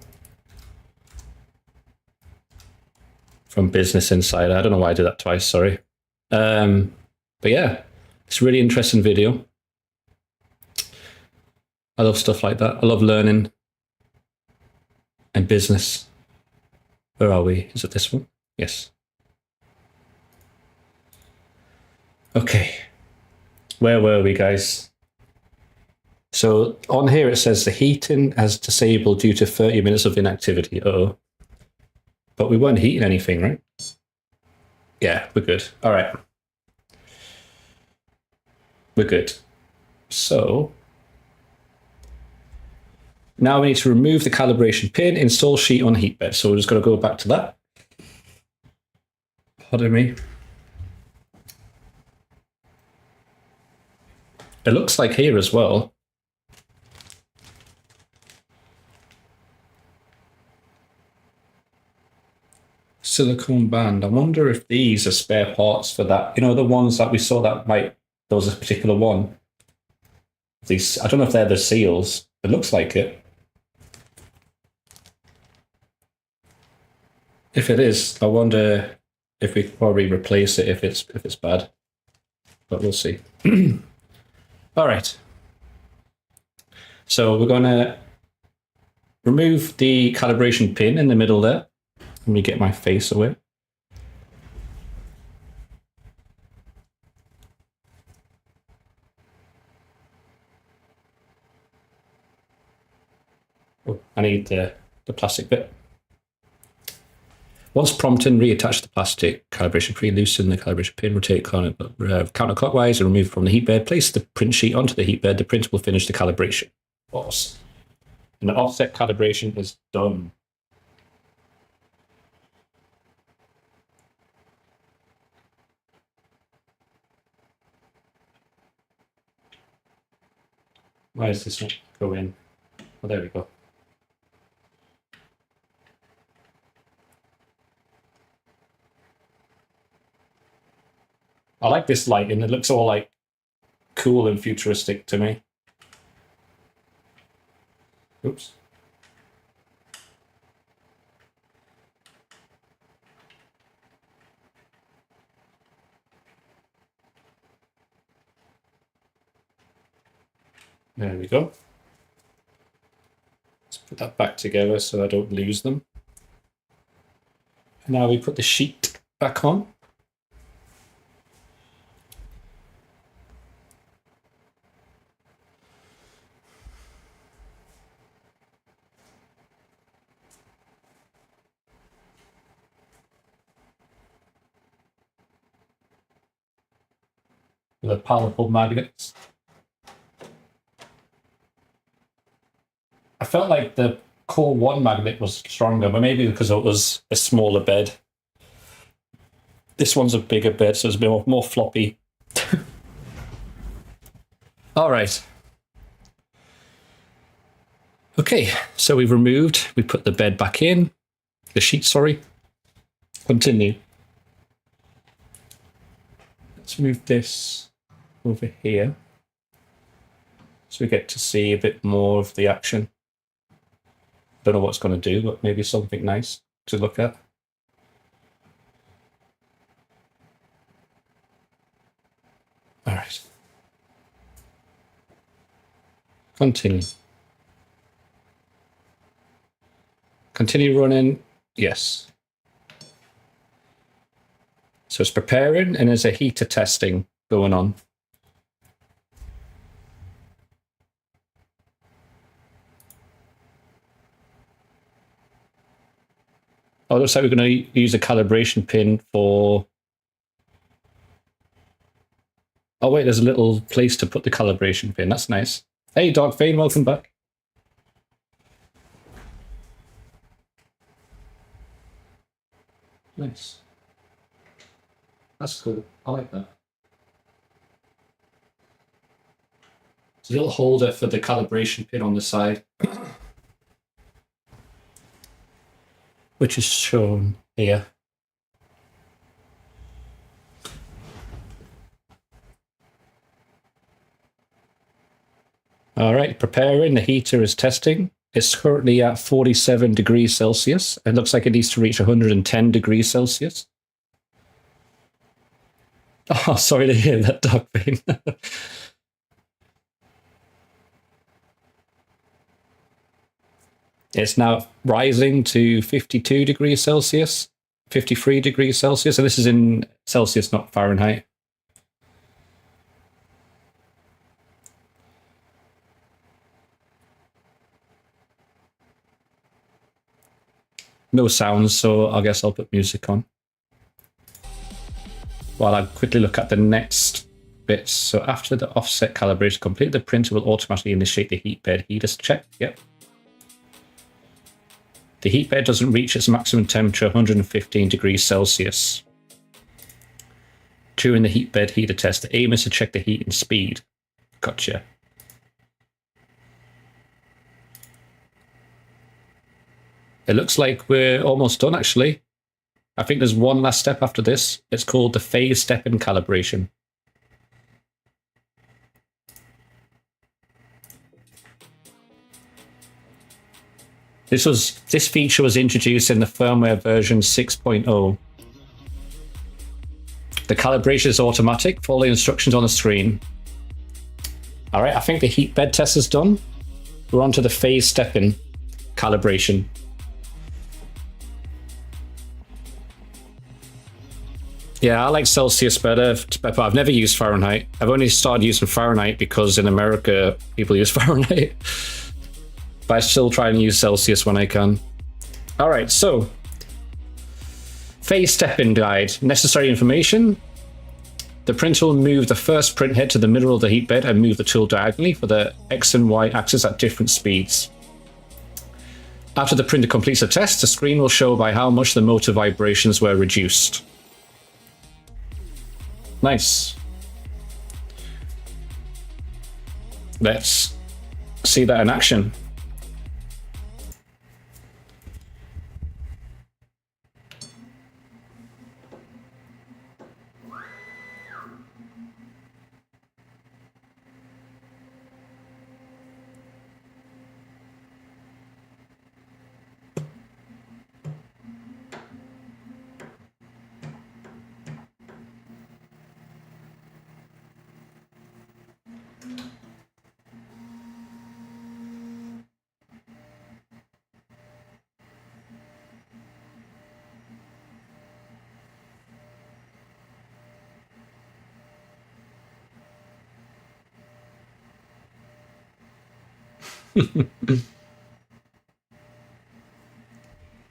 From Business Insider. I don't know why I did that twice, sorry. But yeah, it's a really interesting video. I love stuff like that. I love learning and business. Where are we? Is it this one? Yes. Okay. Where were we, guys? So on here it says the heating has disabled due to 30 minutes of inactivity. Uh-oh. But we weren't heating anything, right? Yeah, we're good. All right. We're good. So now we need to remove the calibration pin, install sheet on heat bed. So we're just going to go back to that. Pardon me. It looks like here as well. Silicone band. I wonder if these are spare parts for that. You know, the ones that we saw that there was a particular one. These, I don't know if they're the seals. It looks like it. If it is, I wonder if we could probably replace it if it's bad. But we'll see. All right. So we're going to remove the calibration pin in the middle there. Let me get my face away. Oh, I need the plastic bit. Once prompted, reattach the plastic calibration pin, loosen the calibration pin, rotate counterclockwise and remove from the heat bed. Place the print sheet onto the heat bed. The printer will finish the calibration. Awesome. And the offset calibration is done. Why does this not go in? Oh, there we go. I like this lighting. It looks all like cool and futuristic to me. Oops. There we go. Let's put that back together so I don't lose them. And now we put the sheet back on. The powerful magnets. I felt like the core 1 magnet was stronger, but maybe because it was a smaller bed. This one's a bigger bed, so it's a bit more floppy. All right. Okay, so we put the bed back in, the sheet, sorry. Continue. Let's move this over here so we get to see a bit more of the action. Don't know what it's going to do, but maybe something nice to look at. All right. Continue. Continue running. Yes. So it's preparing and there's a heater testing going on. Oh, looks like we're going to use a calibration pin for... Oh, wait, there's a little place to put the calibration pin. That's nice. Hey, Dark Vane, welcome back. Nice. That's cool. I like that. It's a little holder for the calibration pin on the side, which is shown here. All right, preparing. The heater is testing. It's currently at 47 degrees Celsius. It looks like it needs to reach 110 degrees Celsius. Oh, sorry to hear that, Dark Vein. It's now rising to 52 degrees Celsius, 53 degrees Celsius, and this is in Celsius, not Fahrenheit. No sounds, so I guess I'll put music on. While I quickly look at the next bits. So after the offset calibration complete, the printer will automatically initiate the heat bed heater check. Yep. The heat bed doesn't reach its maximum temperature, 115 degrees Celsius. During the heat bed heater test, the aim is to check the heat and speed. Gotcha. It looks like we're almost done, actually. I think there's one last step after this. It's called the phase step-in calibration. This feature was introduced in the firmware version 6.0. The calibration is automatic. Follow the instructions on the screen. All right, I think the heat bed test is done. We're on to the phase step-in calibration. Yeah, I like Celsius better, but I've never used Fahrenheit. I've only started using Fahrenheit because in America, people use Fahrenheit. But I still try and use Celsius when I can. All right, so phase step-in guide. Necessary information. The printer will move the first print head to the middle of the heat bed and move the tool diagonally for the X and Y axis at different speeds. After the printer completes the test, the screen will show by how much the motor vibrations were reduced. Nice. Let's see that in action.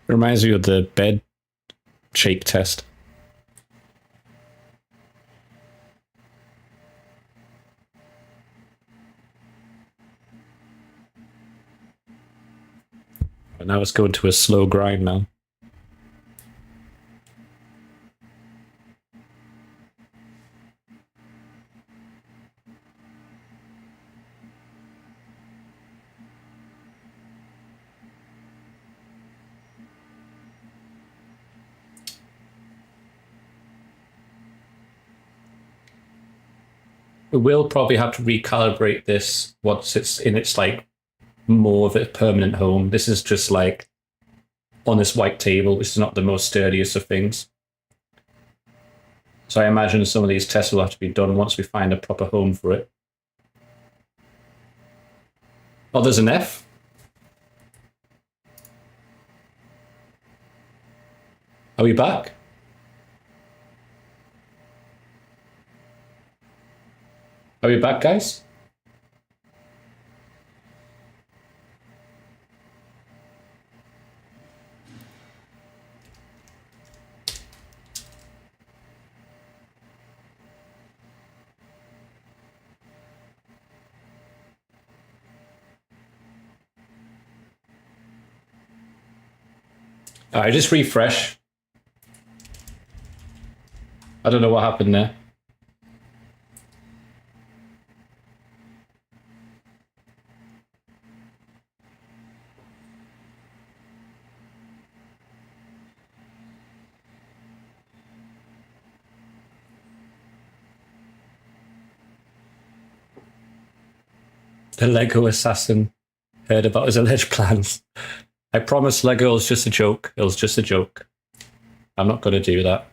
Reminds me of the bed shake test. But now it's going to a slow grind now. We will probably have to recalibrate this once it's in its like more of a permanent home. This is just like on this white table, which is not the most sturdiest of things. So I imagine some of these tests will have to be done once we find a proper home for it. Oh, there's an F. Are we back? Are we back, guys? All right, just refresh. I don't know what happened there. The Lego assassin heard about his alleged plans. I promise Lego was just a joke. It was just a joke. I'm not going to do that.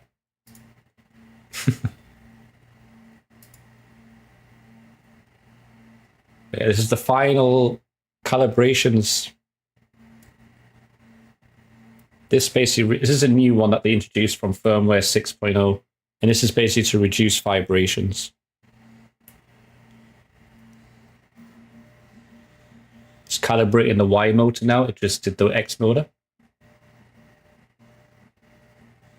Yeah, this is the final calibrations. This is a new one that they introduced from firmware 6.0, and this is basically to reduce vibrations. It's calibrating the Y motor now. It just did the X motor.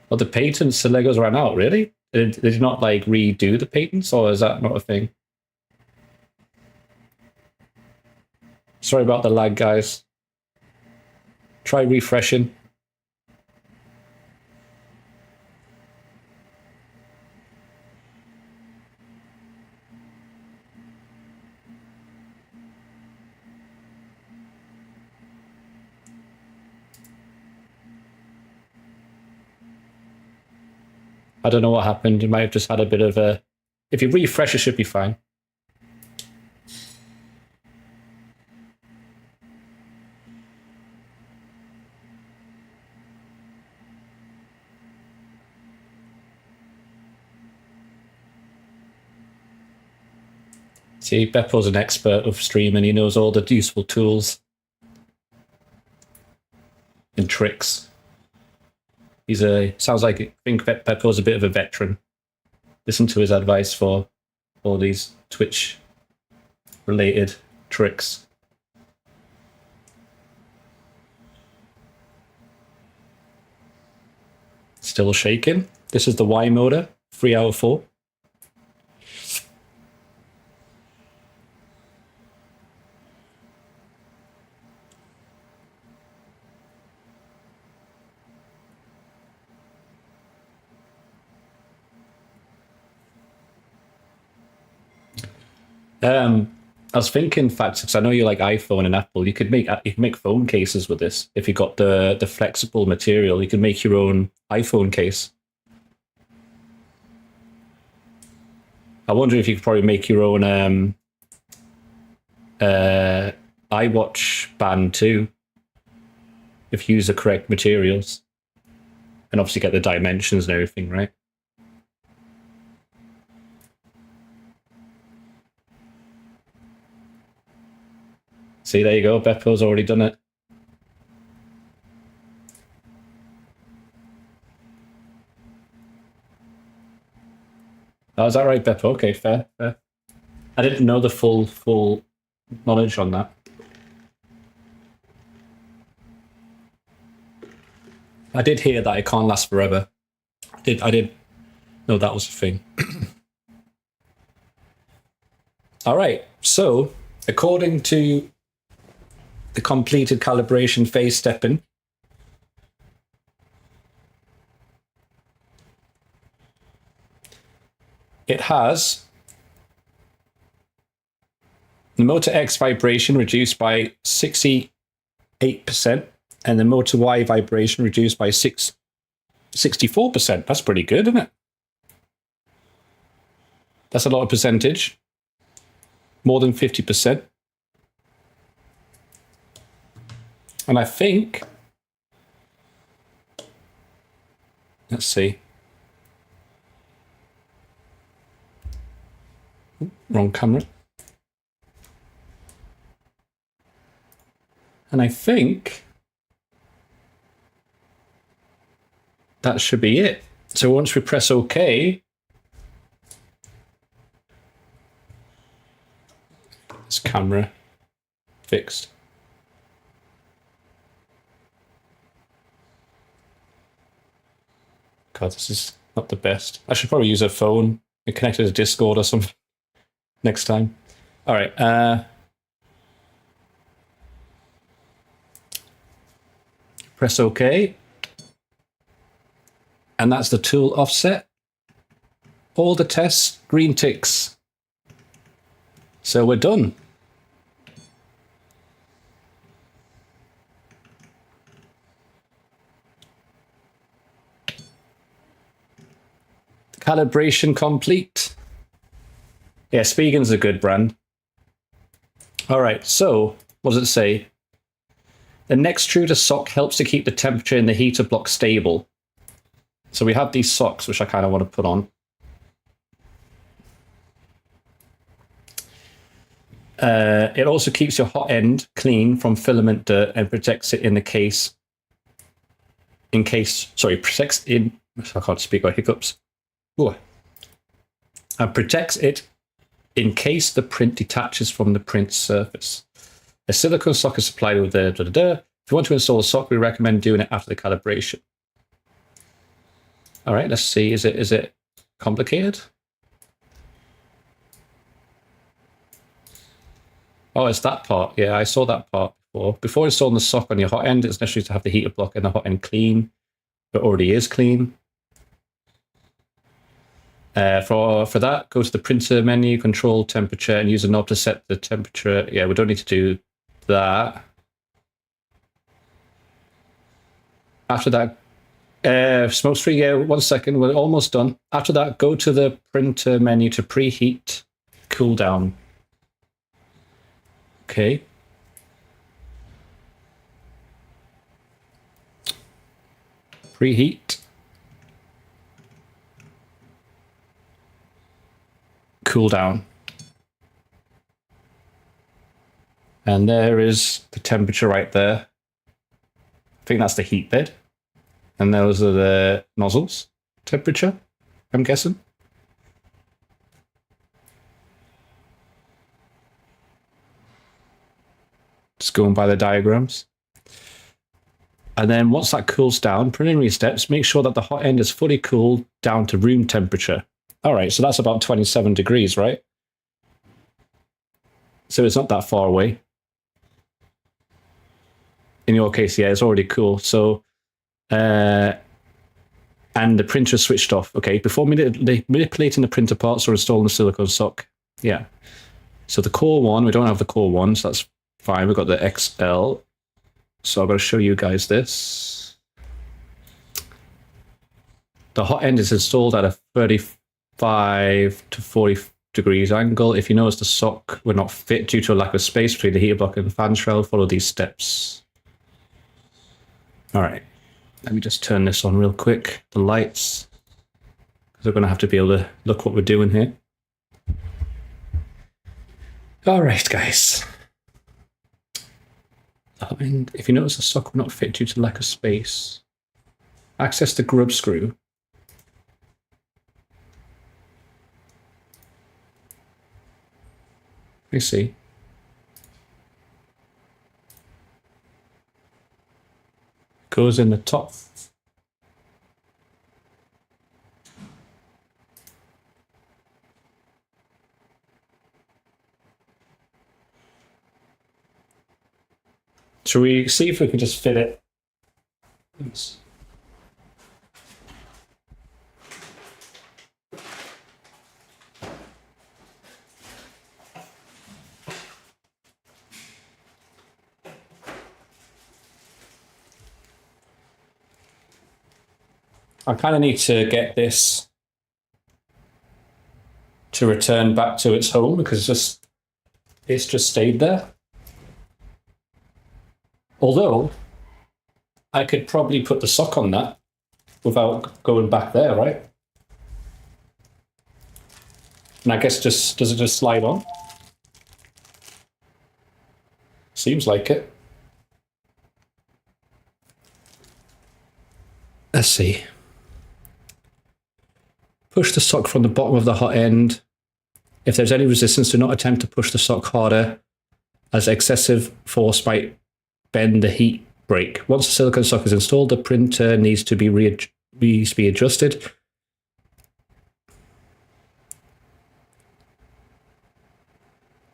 Oh, the patents, the Legos ran out, really? They did not like redo the patents, or is that not a thing? Sorry about the lag, guys. Try refreshing. I don't know what happened. You might have just had a bit of a... If you refresh, it should be fine. See, Beppo's an expert of streaming. He knows all the useful tools and tricks. Sounds like I think Beppo's a bit of a veteran. Listen to his advice for all these Twitch related tricks. Still shaking. This is the Y motor, 3 out of 4. I was thinking, in fact, because I know you like iPhone and Apple, you could make phone cases with this. If you got the flexible material, you could make your own iPhone case. I wonder if you could probably make your own iWatch band too, if you use the correct materials, and obviously get the dimensions and everything right. See, there you go. Beppo's already done it. Oh, is that right, Beppo? Okay, fair. I didn't know the full knowledge on that. I did hear that it can't last forever. I did know that was a thing. All right. So, according to the completed calibration phase step in. It has the motor X vibration reduced by 68%, and the motor Y vibration reduced by 64%. That's pretty good, isn't it? That's a lot of percentage. More than 50%. And I think, let's see. Wrong camera. And I think that should be it. So once we press OK, this camera fixed. God, this is not the best. I should probably use a phone and connect it to Discord or something next time. All right. Press OK. And that's the tool offset. All the tests, green ticks. So we're done. Calibration complete. Yeah, Spiegel's a good brand. All right, so what does it say? The Nextruder sock helps to keep the temperature in the heater block stable. So we have these socks, which I kind of want to put on. It also keeps your hot end clean from filament dirt and protects it in the case. Protects in. I can't speak by hiccups. Ooh. And protects it in case the print detaches from the print surface. A silicone sock is supplied with the If you want to install a sock, we recommend doing it after the calibration. All right, let's see. Is it complicated? Oh, it's that part. Yeah, I saw that part before. Before installing the sock on your hot end, it's necessary to have the heater block and the hot end clean. It already is clean. For that, go to the printer menu, control temperature, and use a knob to set the temperature. Yeah, we don't need to do that. After that, smoke free, yeah, 1 second, we're almost done. After that, go to the printer menu to preheat, cool down. Okay. Preheat. Cool down. And there is the temperature right there. I think that's the heat bed. And those are the nozzles temperature, I'm guessing. Just going by the diagrams. And then once that cools down, preliminary steps, make sure that the hot end is fully cooled down to room temperature. All right, so that's about 27 degrees, right? So it's not that far away. In your case, yeah, it's already cool. So, and the printer switched off. Okay, before manipulating the printer parts or installing the silicone sock. Yeah. So the core one, we don't have the core one, so that's fine. We've got the XL. So I'm going to show you guys this. The hot end is installed at a 35 to 40 degrees angle. If you notice the sock would not fit due to a lack of space between the heater block and the fan shroud, follow these steps. All right, let me just turn this on real quick, the lights, because we're going to have to be able to look what we're doing here. All right, guys. And if you notice the sock will not fit due to lack of space, access the grub screw. You see. Goes in the top. Shall we see if we can just fit it? I kind of need to get this to return back to its home because it's just stayed there. Although I could probably put the sock on that without going back there, right? And I guess does it just slide on? Seems like it. Let's see. Push the sock from the bottom of the hot end. If there's any resistance, do not attempt to push the sock harder, as excessive force might bend the heat break. Once the silicone sock is installed, the printer needs to be adjusted.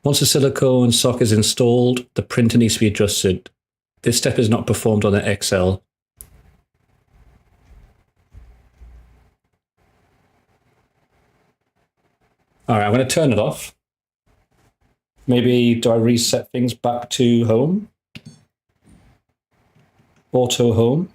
Once the silicone sock is installed, the printer needs to be adjusted. This step is not performed on the XL. All right, I'm going to turn it off. Maybe do I reset things back to home? Auto home.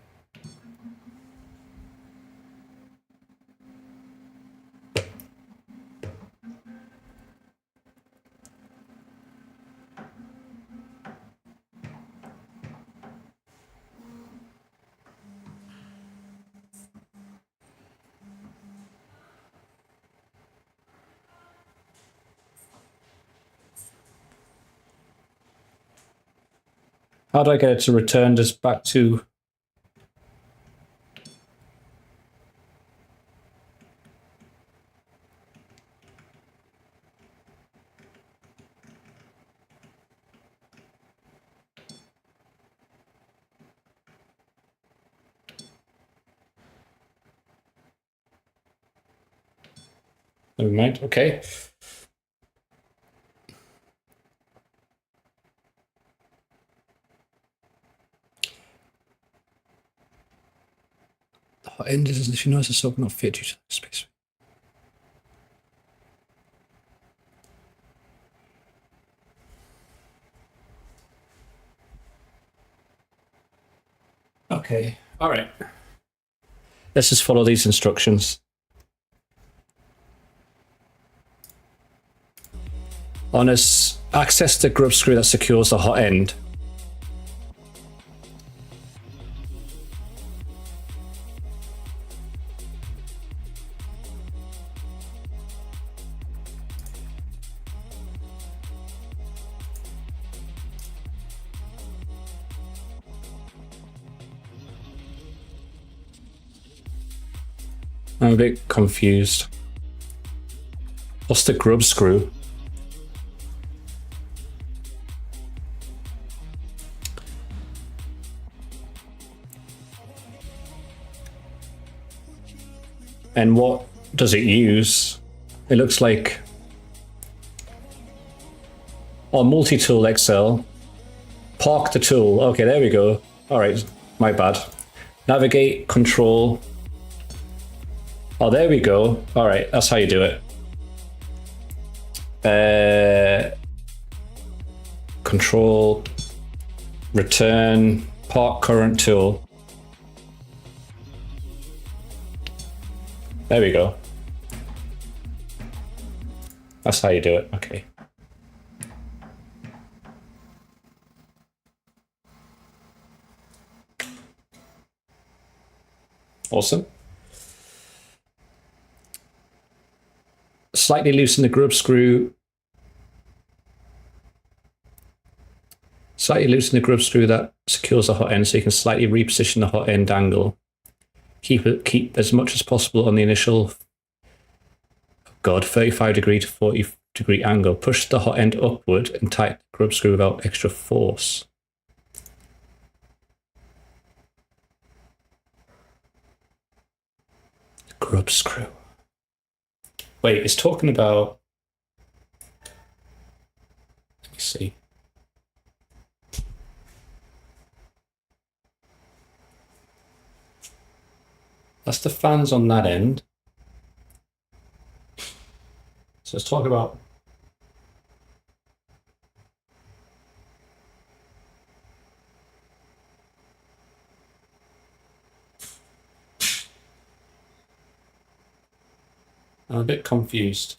How do I get it to return this back to... Never mind, okay. The hot end is as if you notice the sock not fit due to the space. Okay, all right. Let's just follow these instructions. On us, access the grub screw that secures the hot end. I'm a bit confused. What's the grub screw? And what does it use? It looks like... Oh, multi-tool XL. Park the tool. Okay, there we go. All right, my bad. Navigate, control. Oh, there we go. All right, that's how you do it. Control, return, park current tool. There we go. That's how you do it. Okay. Awesome. Slightly loosen the grub screw. Slightly loosen the grub screw that secures the hot end so you can slightly reposition the hot end angle. Keep as much as possible on the initial 35 degree to 40 degree angle. Push the hot end upward and tighten the grub screw without extra force. Grub screw. Wait, it's talking about... Let me see. That's the fans on that end. So let's talk about I'm a bit confused.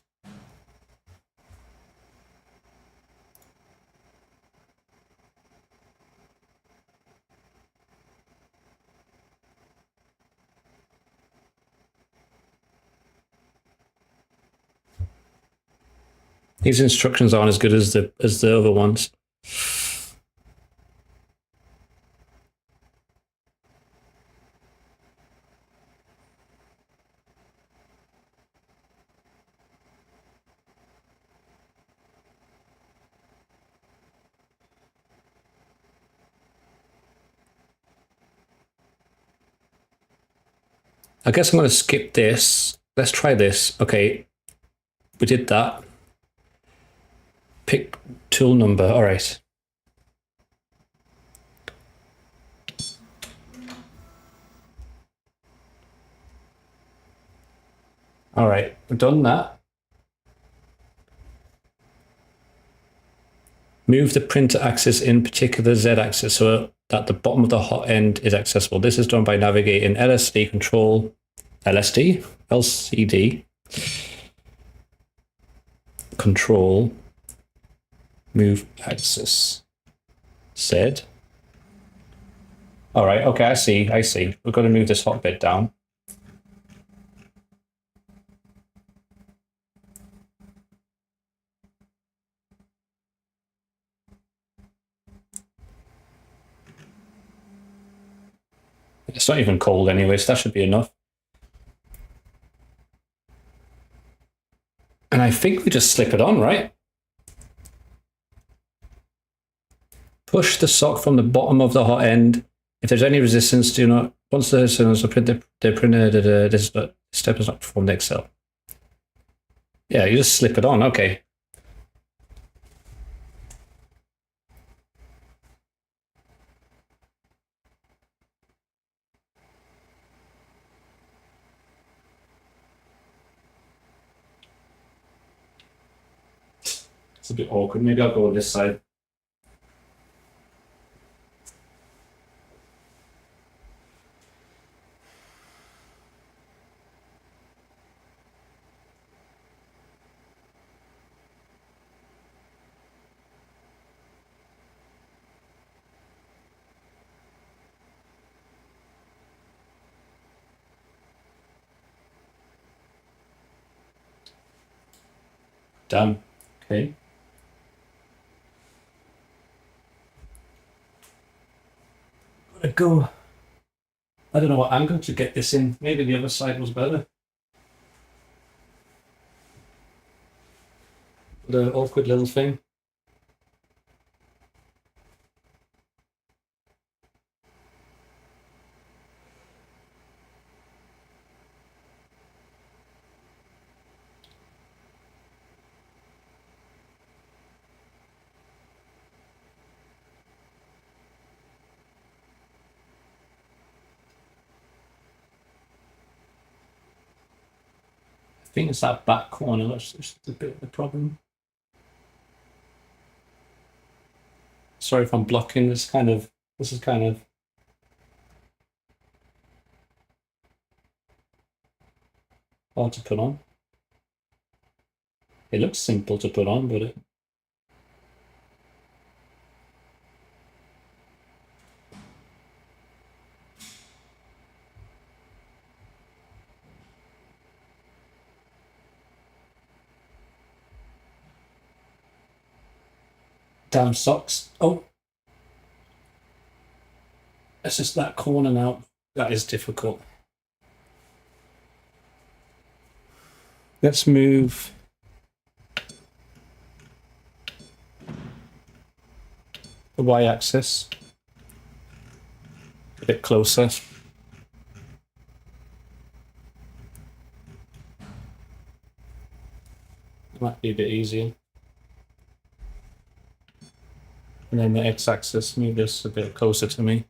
These instructions aren't as good as the other ones. I guess I'm going to skip this. Let's try this. Okay, we did that. Pick tool number. All right. All right, we've done that. Move the printer axis, in particular Z axis, so that the bottom of the hot end is accessible. This is done by navigating LSD control, LCD, control, move axis, Z. All right, okay, I see. We're going to move this hot bit down. It's not even cold anyway, so that should be enough. And I think we just slip it on, right? Push the sock from the bottom of the hot end. If there's any resistance, do not. Once the cylinders are printed, this step is not performed in Excel. Yeah, you just slip it on. Okay. It's a bit awkward. Maybe I'll go on this side. Done. Okay. Gotta go. I don't know what angle to get this in. Maybe the other side was better. The awkward little thing. I think it's that back corner that's just a bit of the problem. Sorry if I'm blocking this is kind of hard to put on. It looks simple to put on, but it damn socks. Oh, it's just that corner now. That is difficult. Let's move the y-axis a bit closer. It might be a bit easier. And then the x-axis, move this a bit closer to me.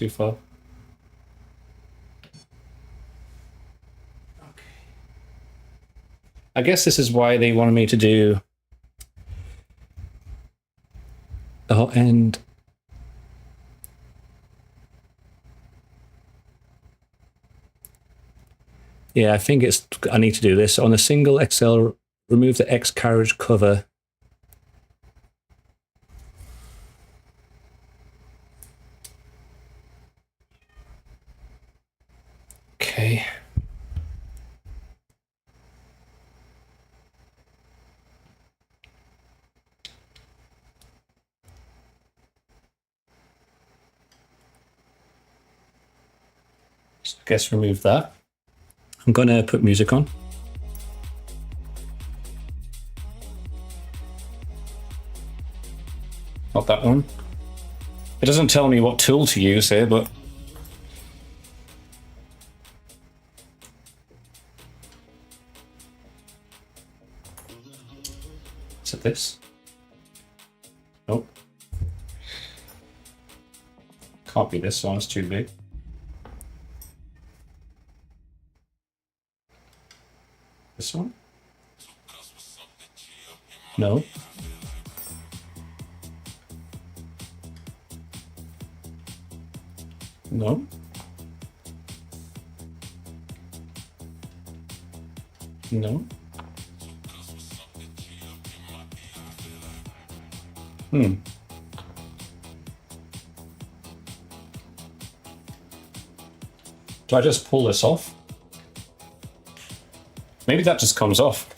too far. I guess this is why they wanted me to do the hot end. Yeah, I think I need to do this. On a single XL, remove the X carriage cover. Okay. So I guess remove that. I'm gonna put music on. Not that one. It doesn't tell me what tool to use here, but is it this? Nope. Can't be this one, it's too big. This one? No. No. No. Do I just pull this off? Maybe that just comes off.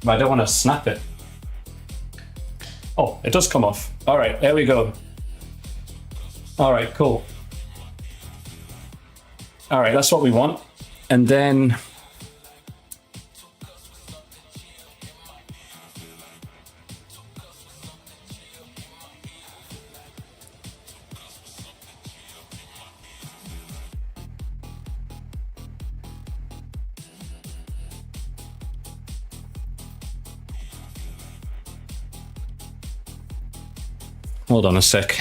But I don't want to snap it. Oh, it does come off. All right, there we go. All right, cool. All right, that's what we want. And then hold on a sec.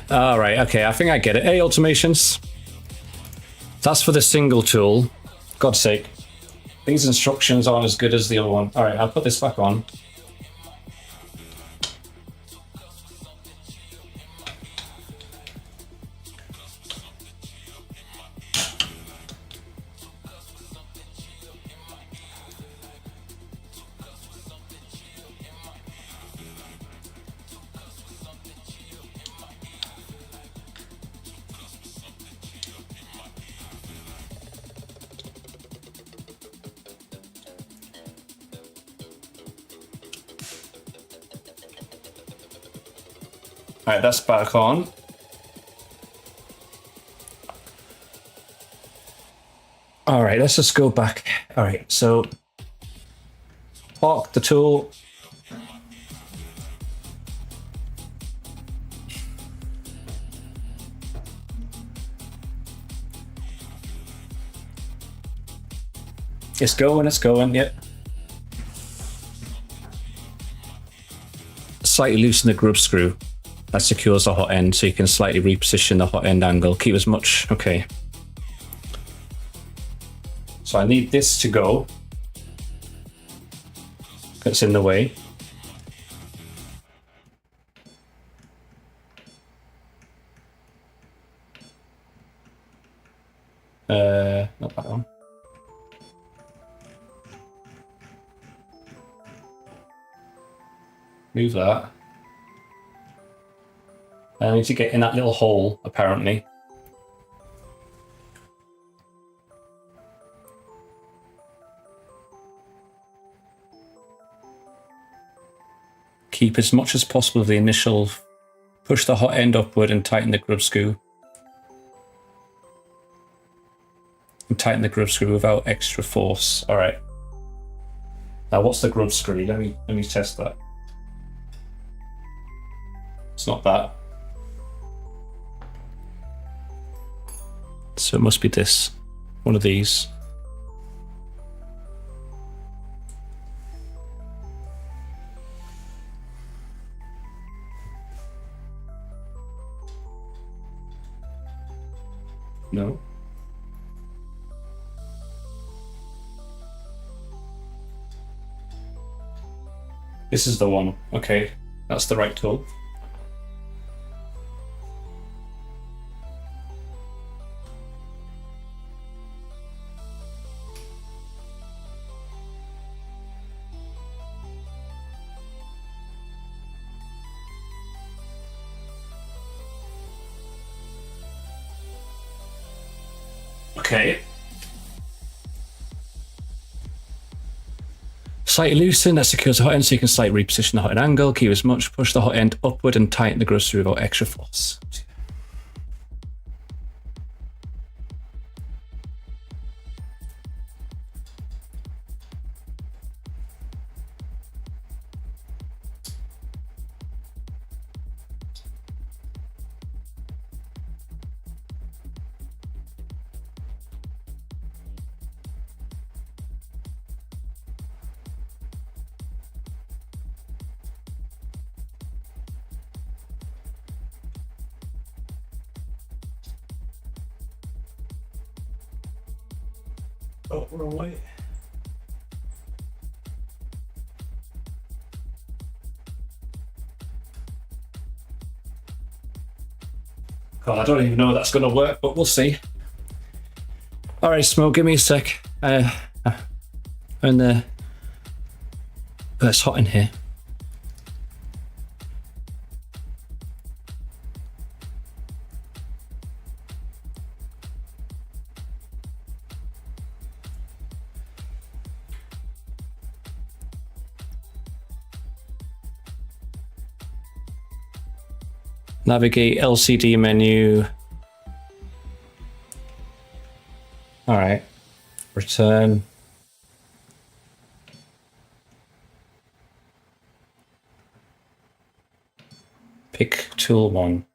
All right, okay, I think I get it. Hey, automations. That's for the single tool. God's sake. These instructions aren't as good as the other one. All right, I'll put this back on. All right, that's back on. All right, let's just go back. All right, so park the tool. It's going, yep. Slightly loosen the grub screw. That secures the hot end, so you can slightly reposition the hot end angle. Keep as much, okay. So I need this to go. It's in the way. Not that one. Move that. I need to get in that little hole, apparently. keep as much as possible of the initial, push the hot end upward and tighten the grub screw. And tighten the grub screw without extra force. All right. Now what's the grub screw? Let me test that. It's not that. So it must be this. One of these. No. This is the one. Okay, that's the right tool. Okay. Slightly loosen, that secures the hot end so you can slightly reposition the hot end angle. Keep as much, push the hot end upward and tighten the grub screw without extra force. Oh, wrong way. God, I don't even know if that's going to work, but we'll see. All right, Smoke, give me a sec. And it's hot in here. Navigate LCD menu. All right, return. Pick tool 1.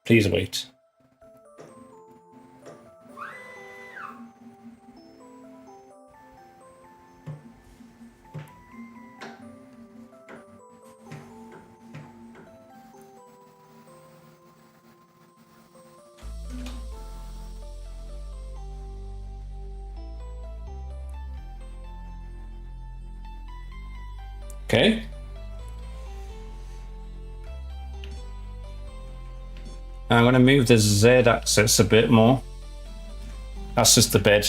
Please wait. Okay. I'm going to move the Z axis a bit more. That's just the bed.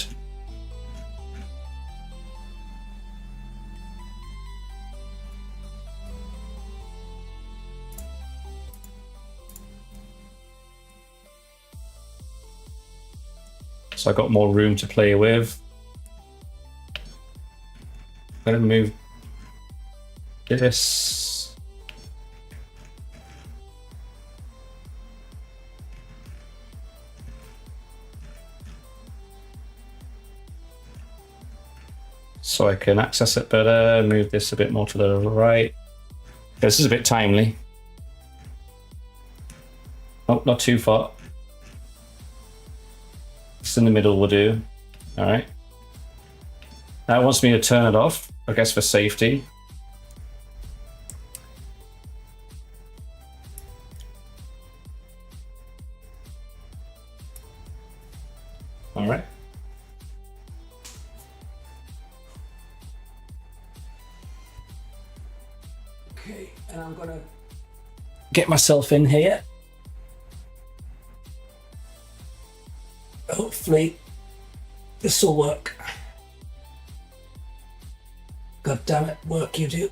So I've got more room to play with. I'm going to move this. So I can access it better, move this a bit more to the right. This is a bit timely. Oh, not too far. Just in the middle will do. All right. Now it wants me to turn it off, I guess for safety. All right. Okay, and I'm gonna get myself in here. Hopefully this will work. God damn it, work you do.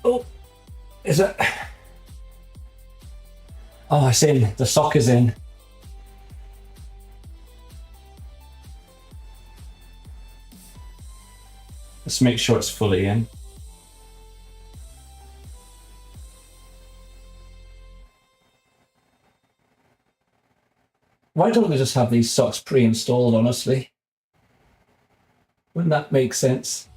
Oh, is it? Oh, it's in. The sock is in. Let's make sure it's fully in. Why don't they just have these socks pre-installed, honestly? Wouldn't that make sense?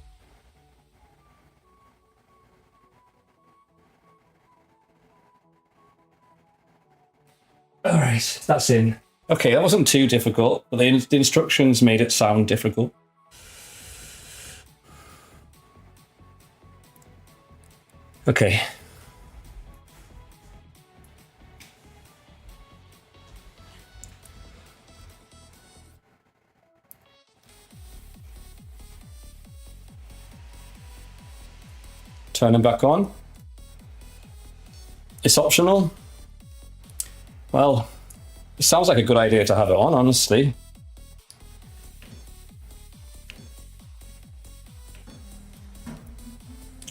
All right, that's in. Okay, that wasn't too difficult, but the instructions made it sound difficult. Okay. Turn them back on. It's optional. Well, it sounds like a good idea to have it on, honestly.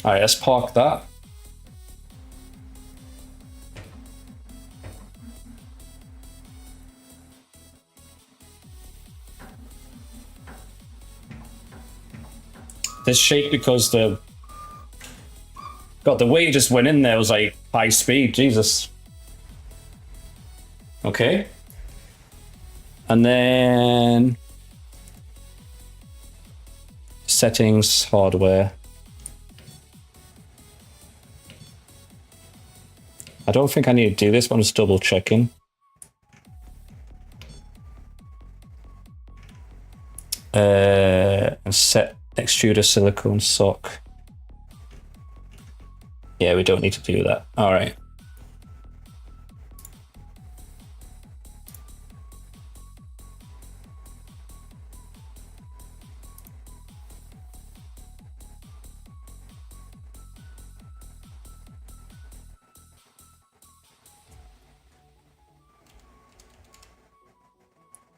All right, let's park that. This shake because the way it just went in there was like high speed, Jesus. Okay. And then settings, hardware. I don't think I need to do this, but I'm just double checking. And set extruder silicone sock. Yeah, we don't need to do that. All right.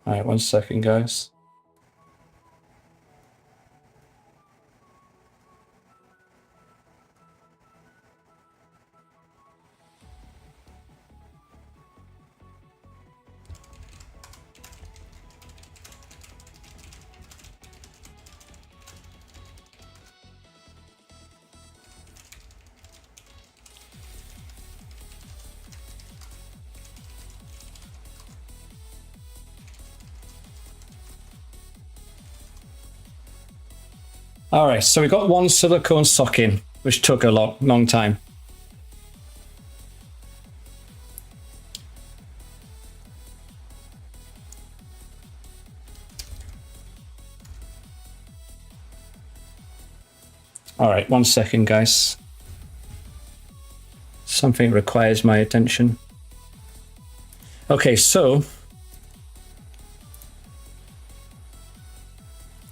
All right, 1 second, guys. All right, so we got one silicone sock in, which took a long time. All right, 1 second, guys. Something requires my attention. Okay, so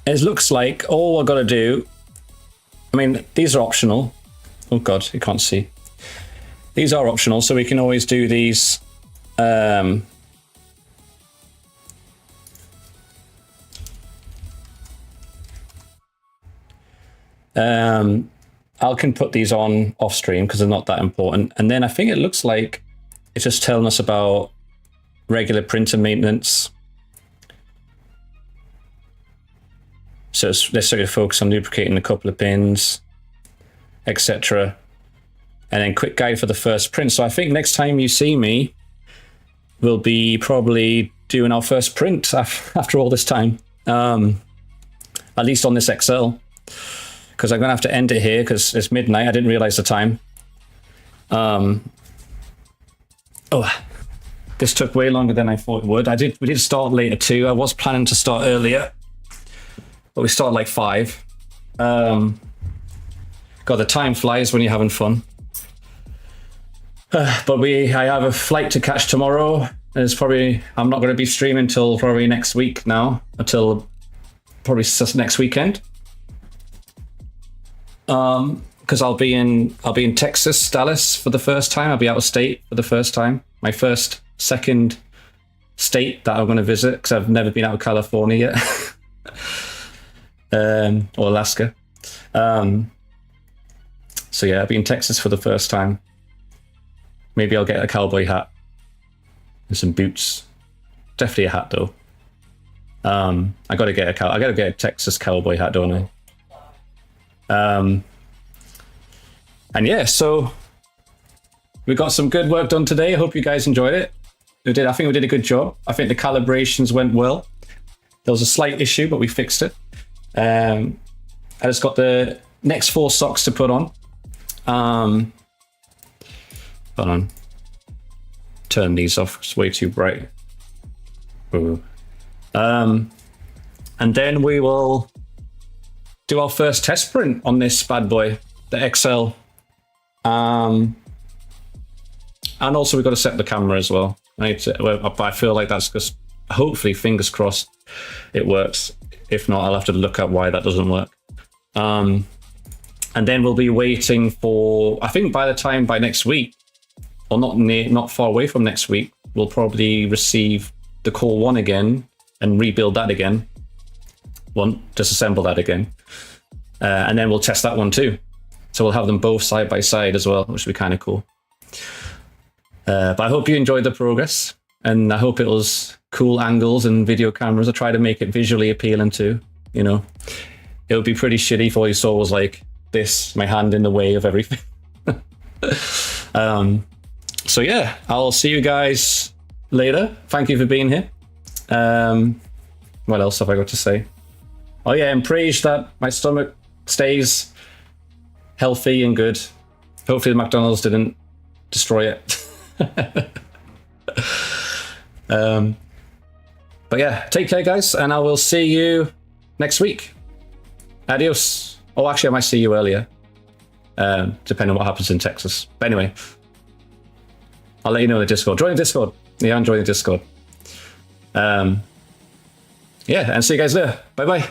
it looks like all I've got to do, I mean, these are optional. Oh God, you can't see. These are optional, so we can always do these. I can put these on off stream because they're not that important. And then I think it looks like it's just telling us about regular printer maintenance. So let's sort of focus on lubricating a couple of pins, etc. And then quick guide for the first print. So I think next time you see me, we'll be probably doing our first print after all this time. At least on this XL. Because I'm going to have to end it here because it's midnight. I didn't realize the time. Oh, this took way longer than I thought it would. We did start later too. I was planning to start earlier. But we started like 5. God, the time flies when you're having fun. But I have a flight to catch tomorrow. I'm not going to be streaming until probably next week now, until probably next weekend. Because I'll be in Texas, Dallas for the first time. I'll be out of state for the first time. My second state that I'm going to visit because I've never been out of California yet. Or Alaska. So yeah, I'll be in Texas for the first time. Maybe I'll get a cowboy hat and some boots. Definitely a hat though. I gotta get a Texas cowboy hat, don't I? And yeah, so we got some good work done today. I hope you guys enjoyed it. I think we did a good job. I think the calibrations went well. There was a slight issue, but we fixed it. I just got the next 4 socks to put on. Hold on. Turn these off. It's way too bright. Ooh. And then we will do our first test print on this bad boy, the XL. And also we've got to set the camera as well. I feel like that's just, hopefully, fingers crossed, it works. If not, I'll have to look at why that doesn't work. And then we'll be waiting for, I think by next week, or not far away from next week, we'll probably receive the Core 1 again and rebuild that again. Disassemble that again. And then we'll test that one too. So we'll have them both side by side as well, which would be kind of cool. But I hope you enjoyed the progress, and I hope it was cool angles and video cameras. I try to make it visually appealing too, you know. It would be pretty shitty if all you saw was like this, my hand in the way of everything. So yeah, I'll see you guys later. Thank you for being here. What else have I got to say? Oh yeah, and pray that my stomach stays healthy and good. Hopefully the McDonald's didn't destroy it. But yeah, take care guys, and I will see you next week. Adios. Oh, actually I might see you earlier, depending on what happens in Texas. But anyway, I'll let you know in the Discord. Join the Discord. Yeah, I'm joining the Discord. Yeah, and see you guys there. Bye bye.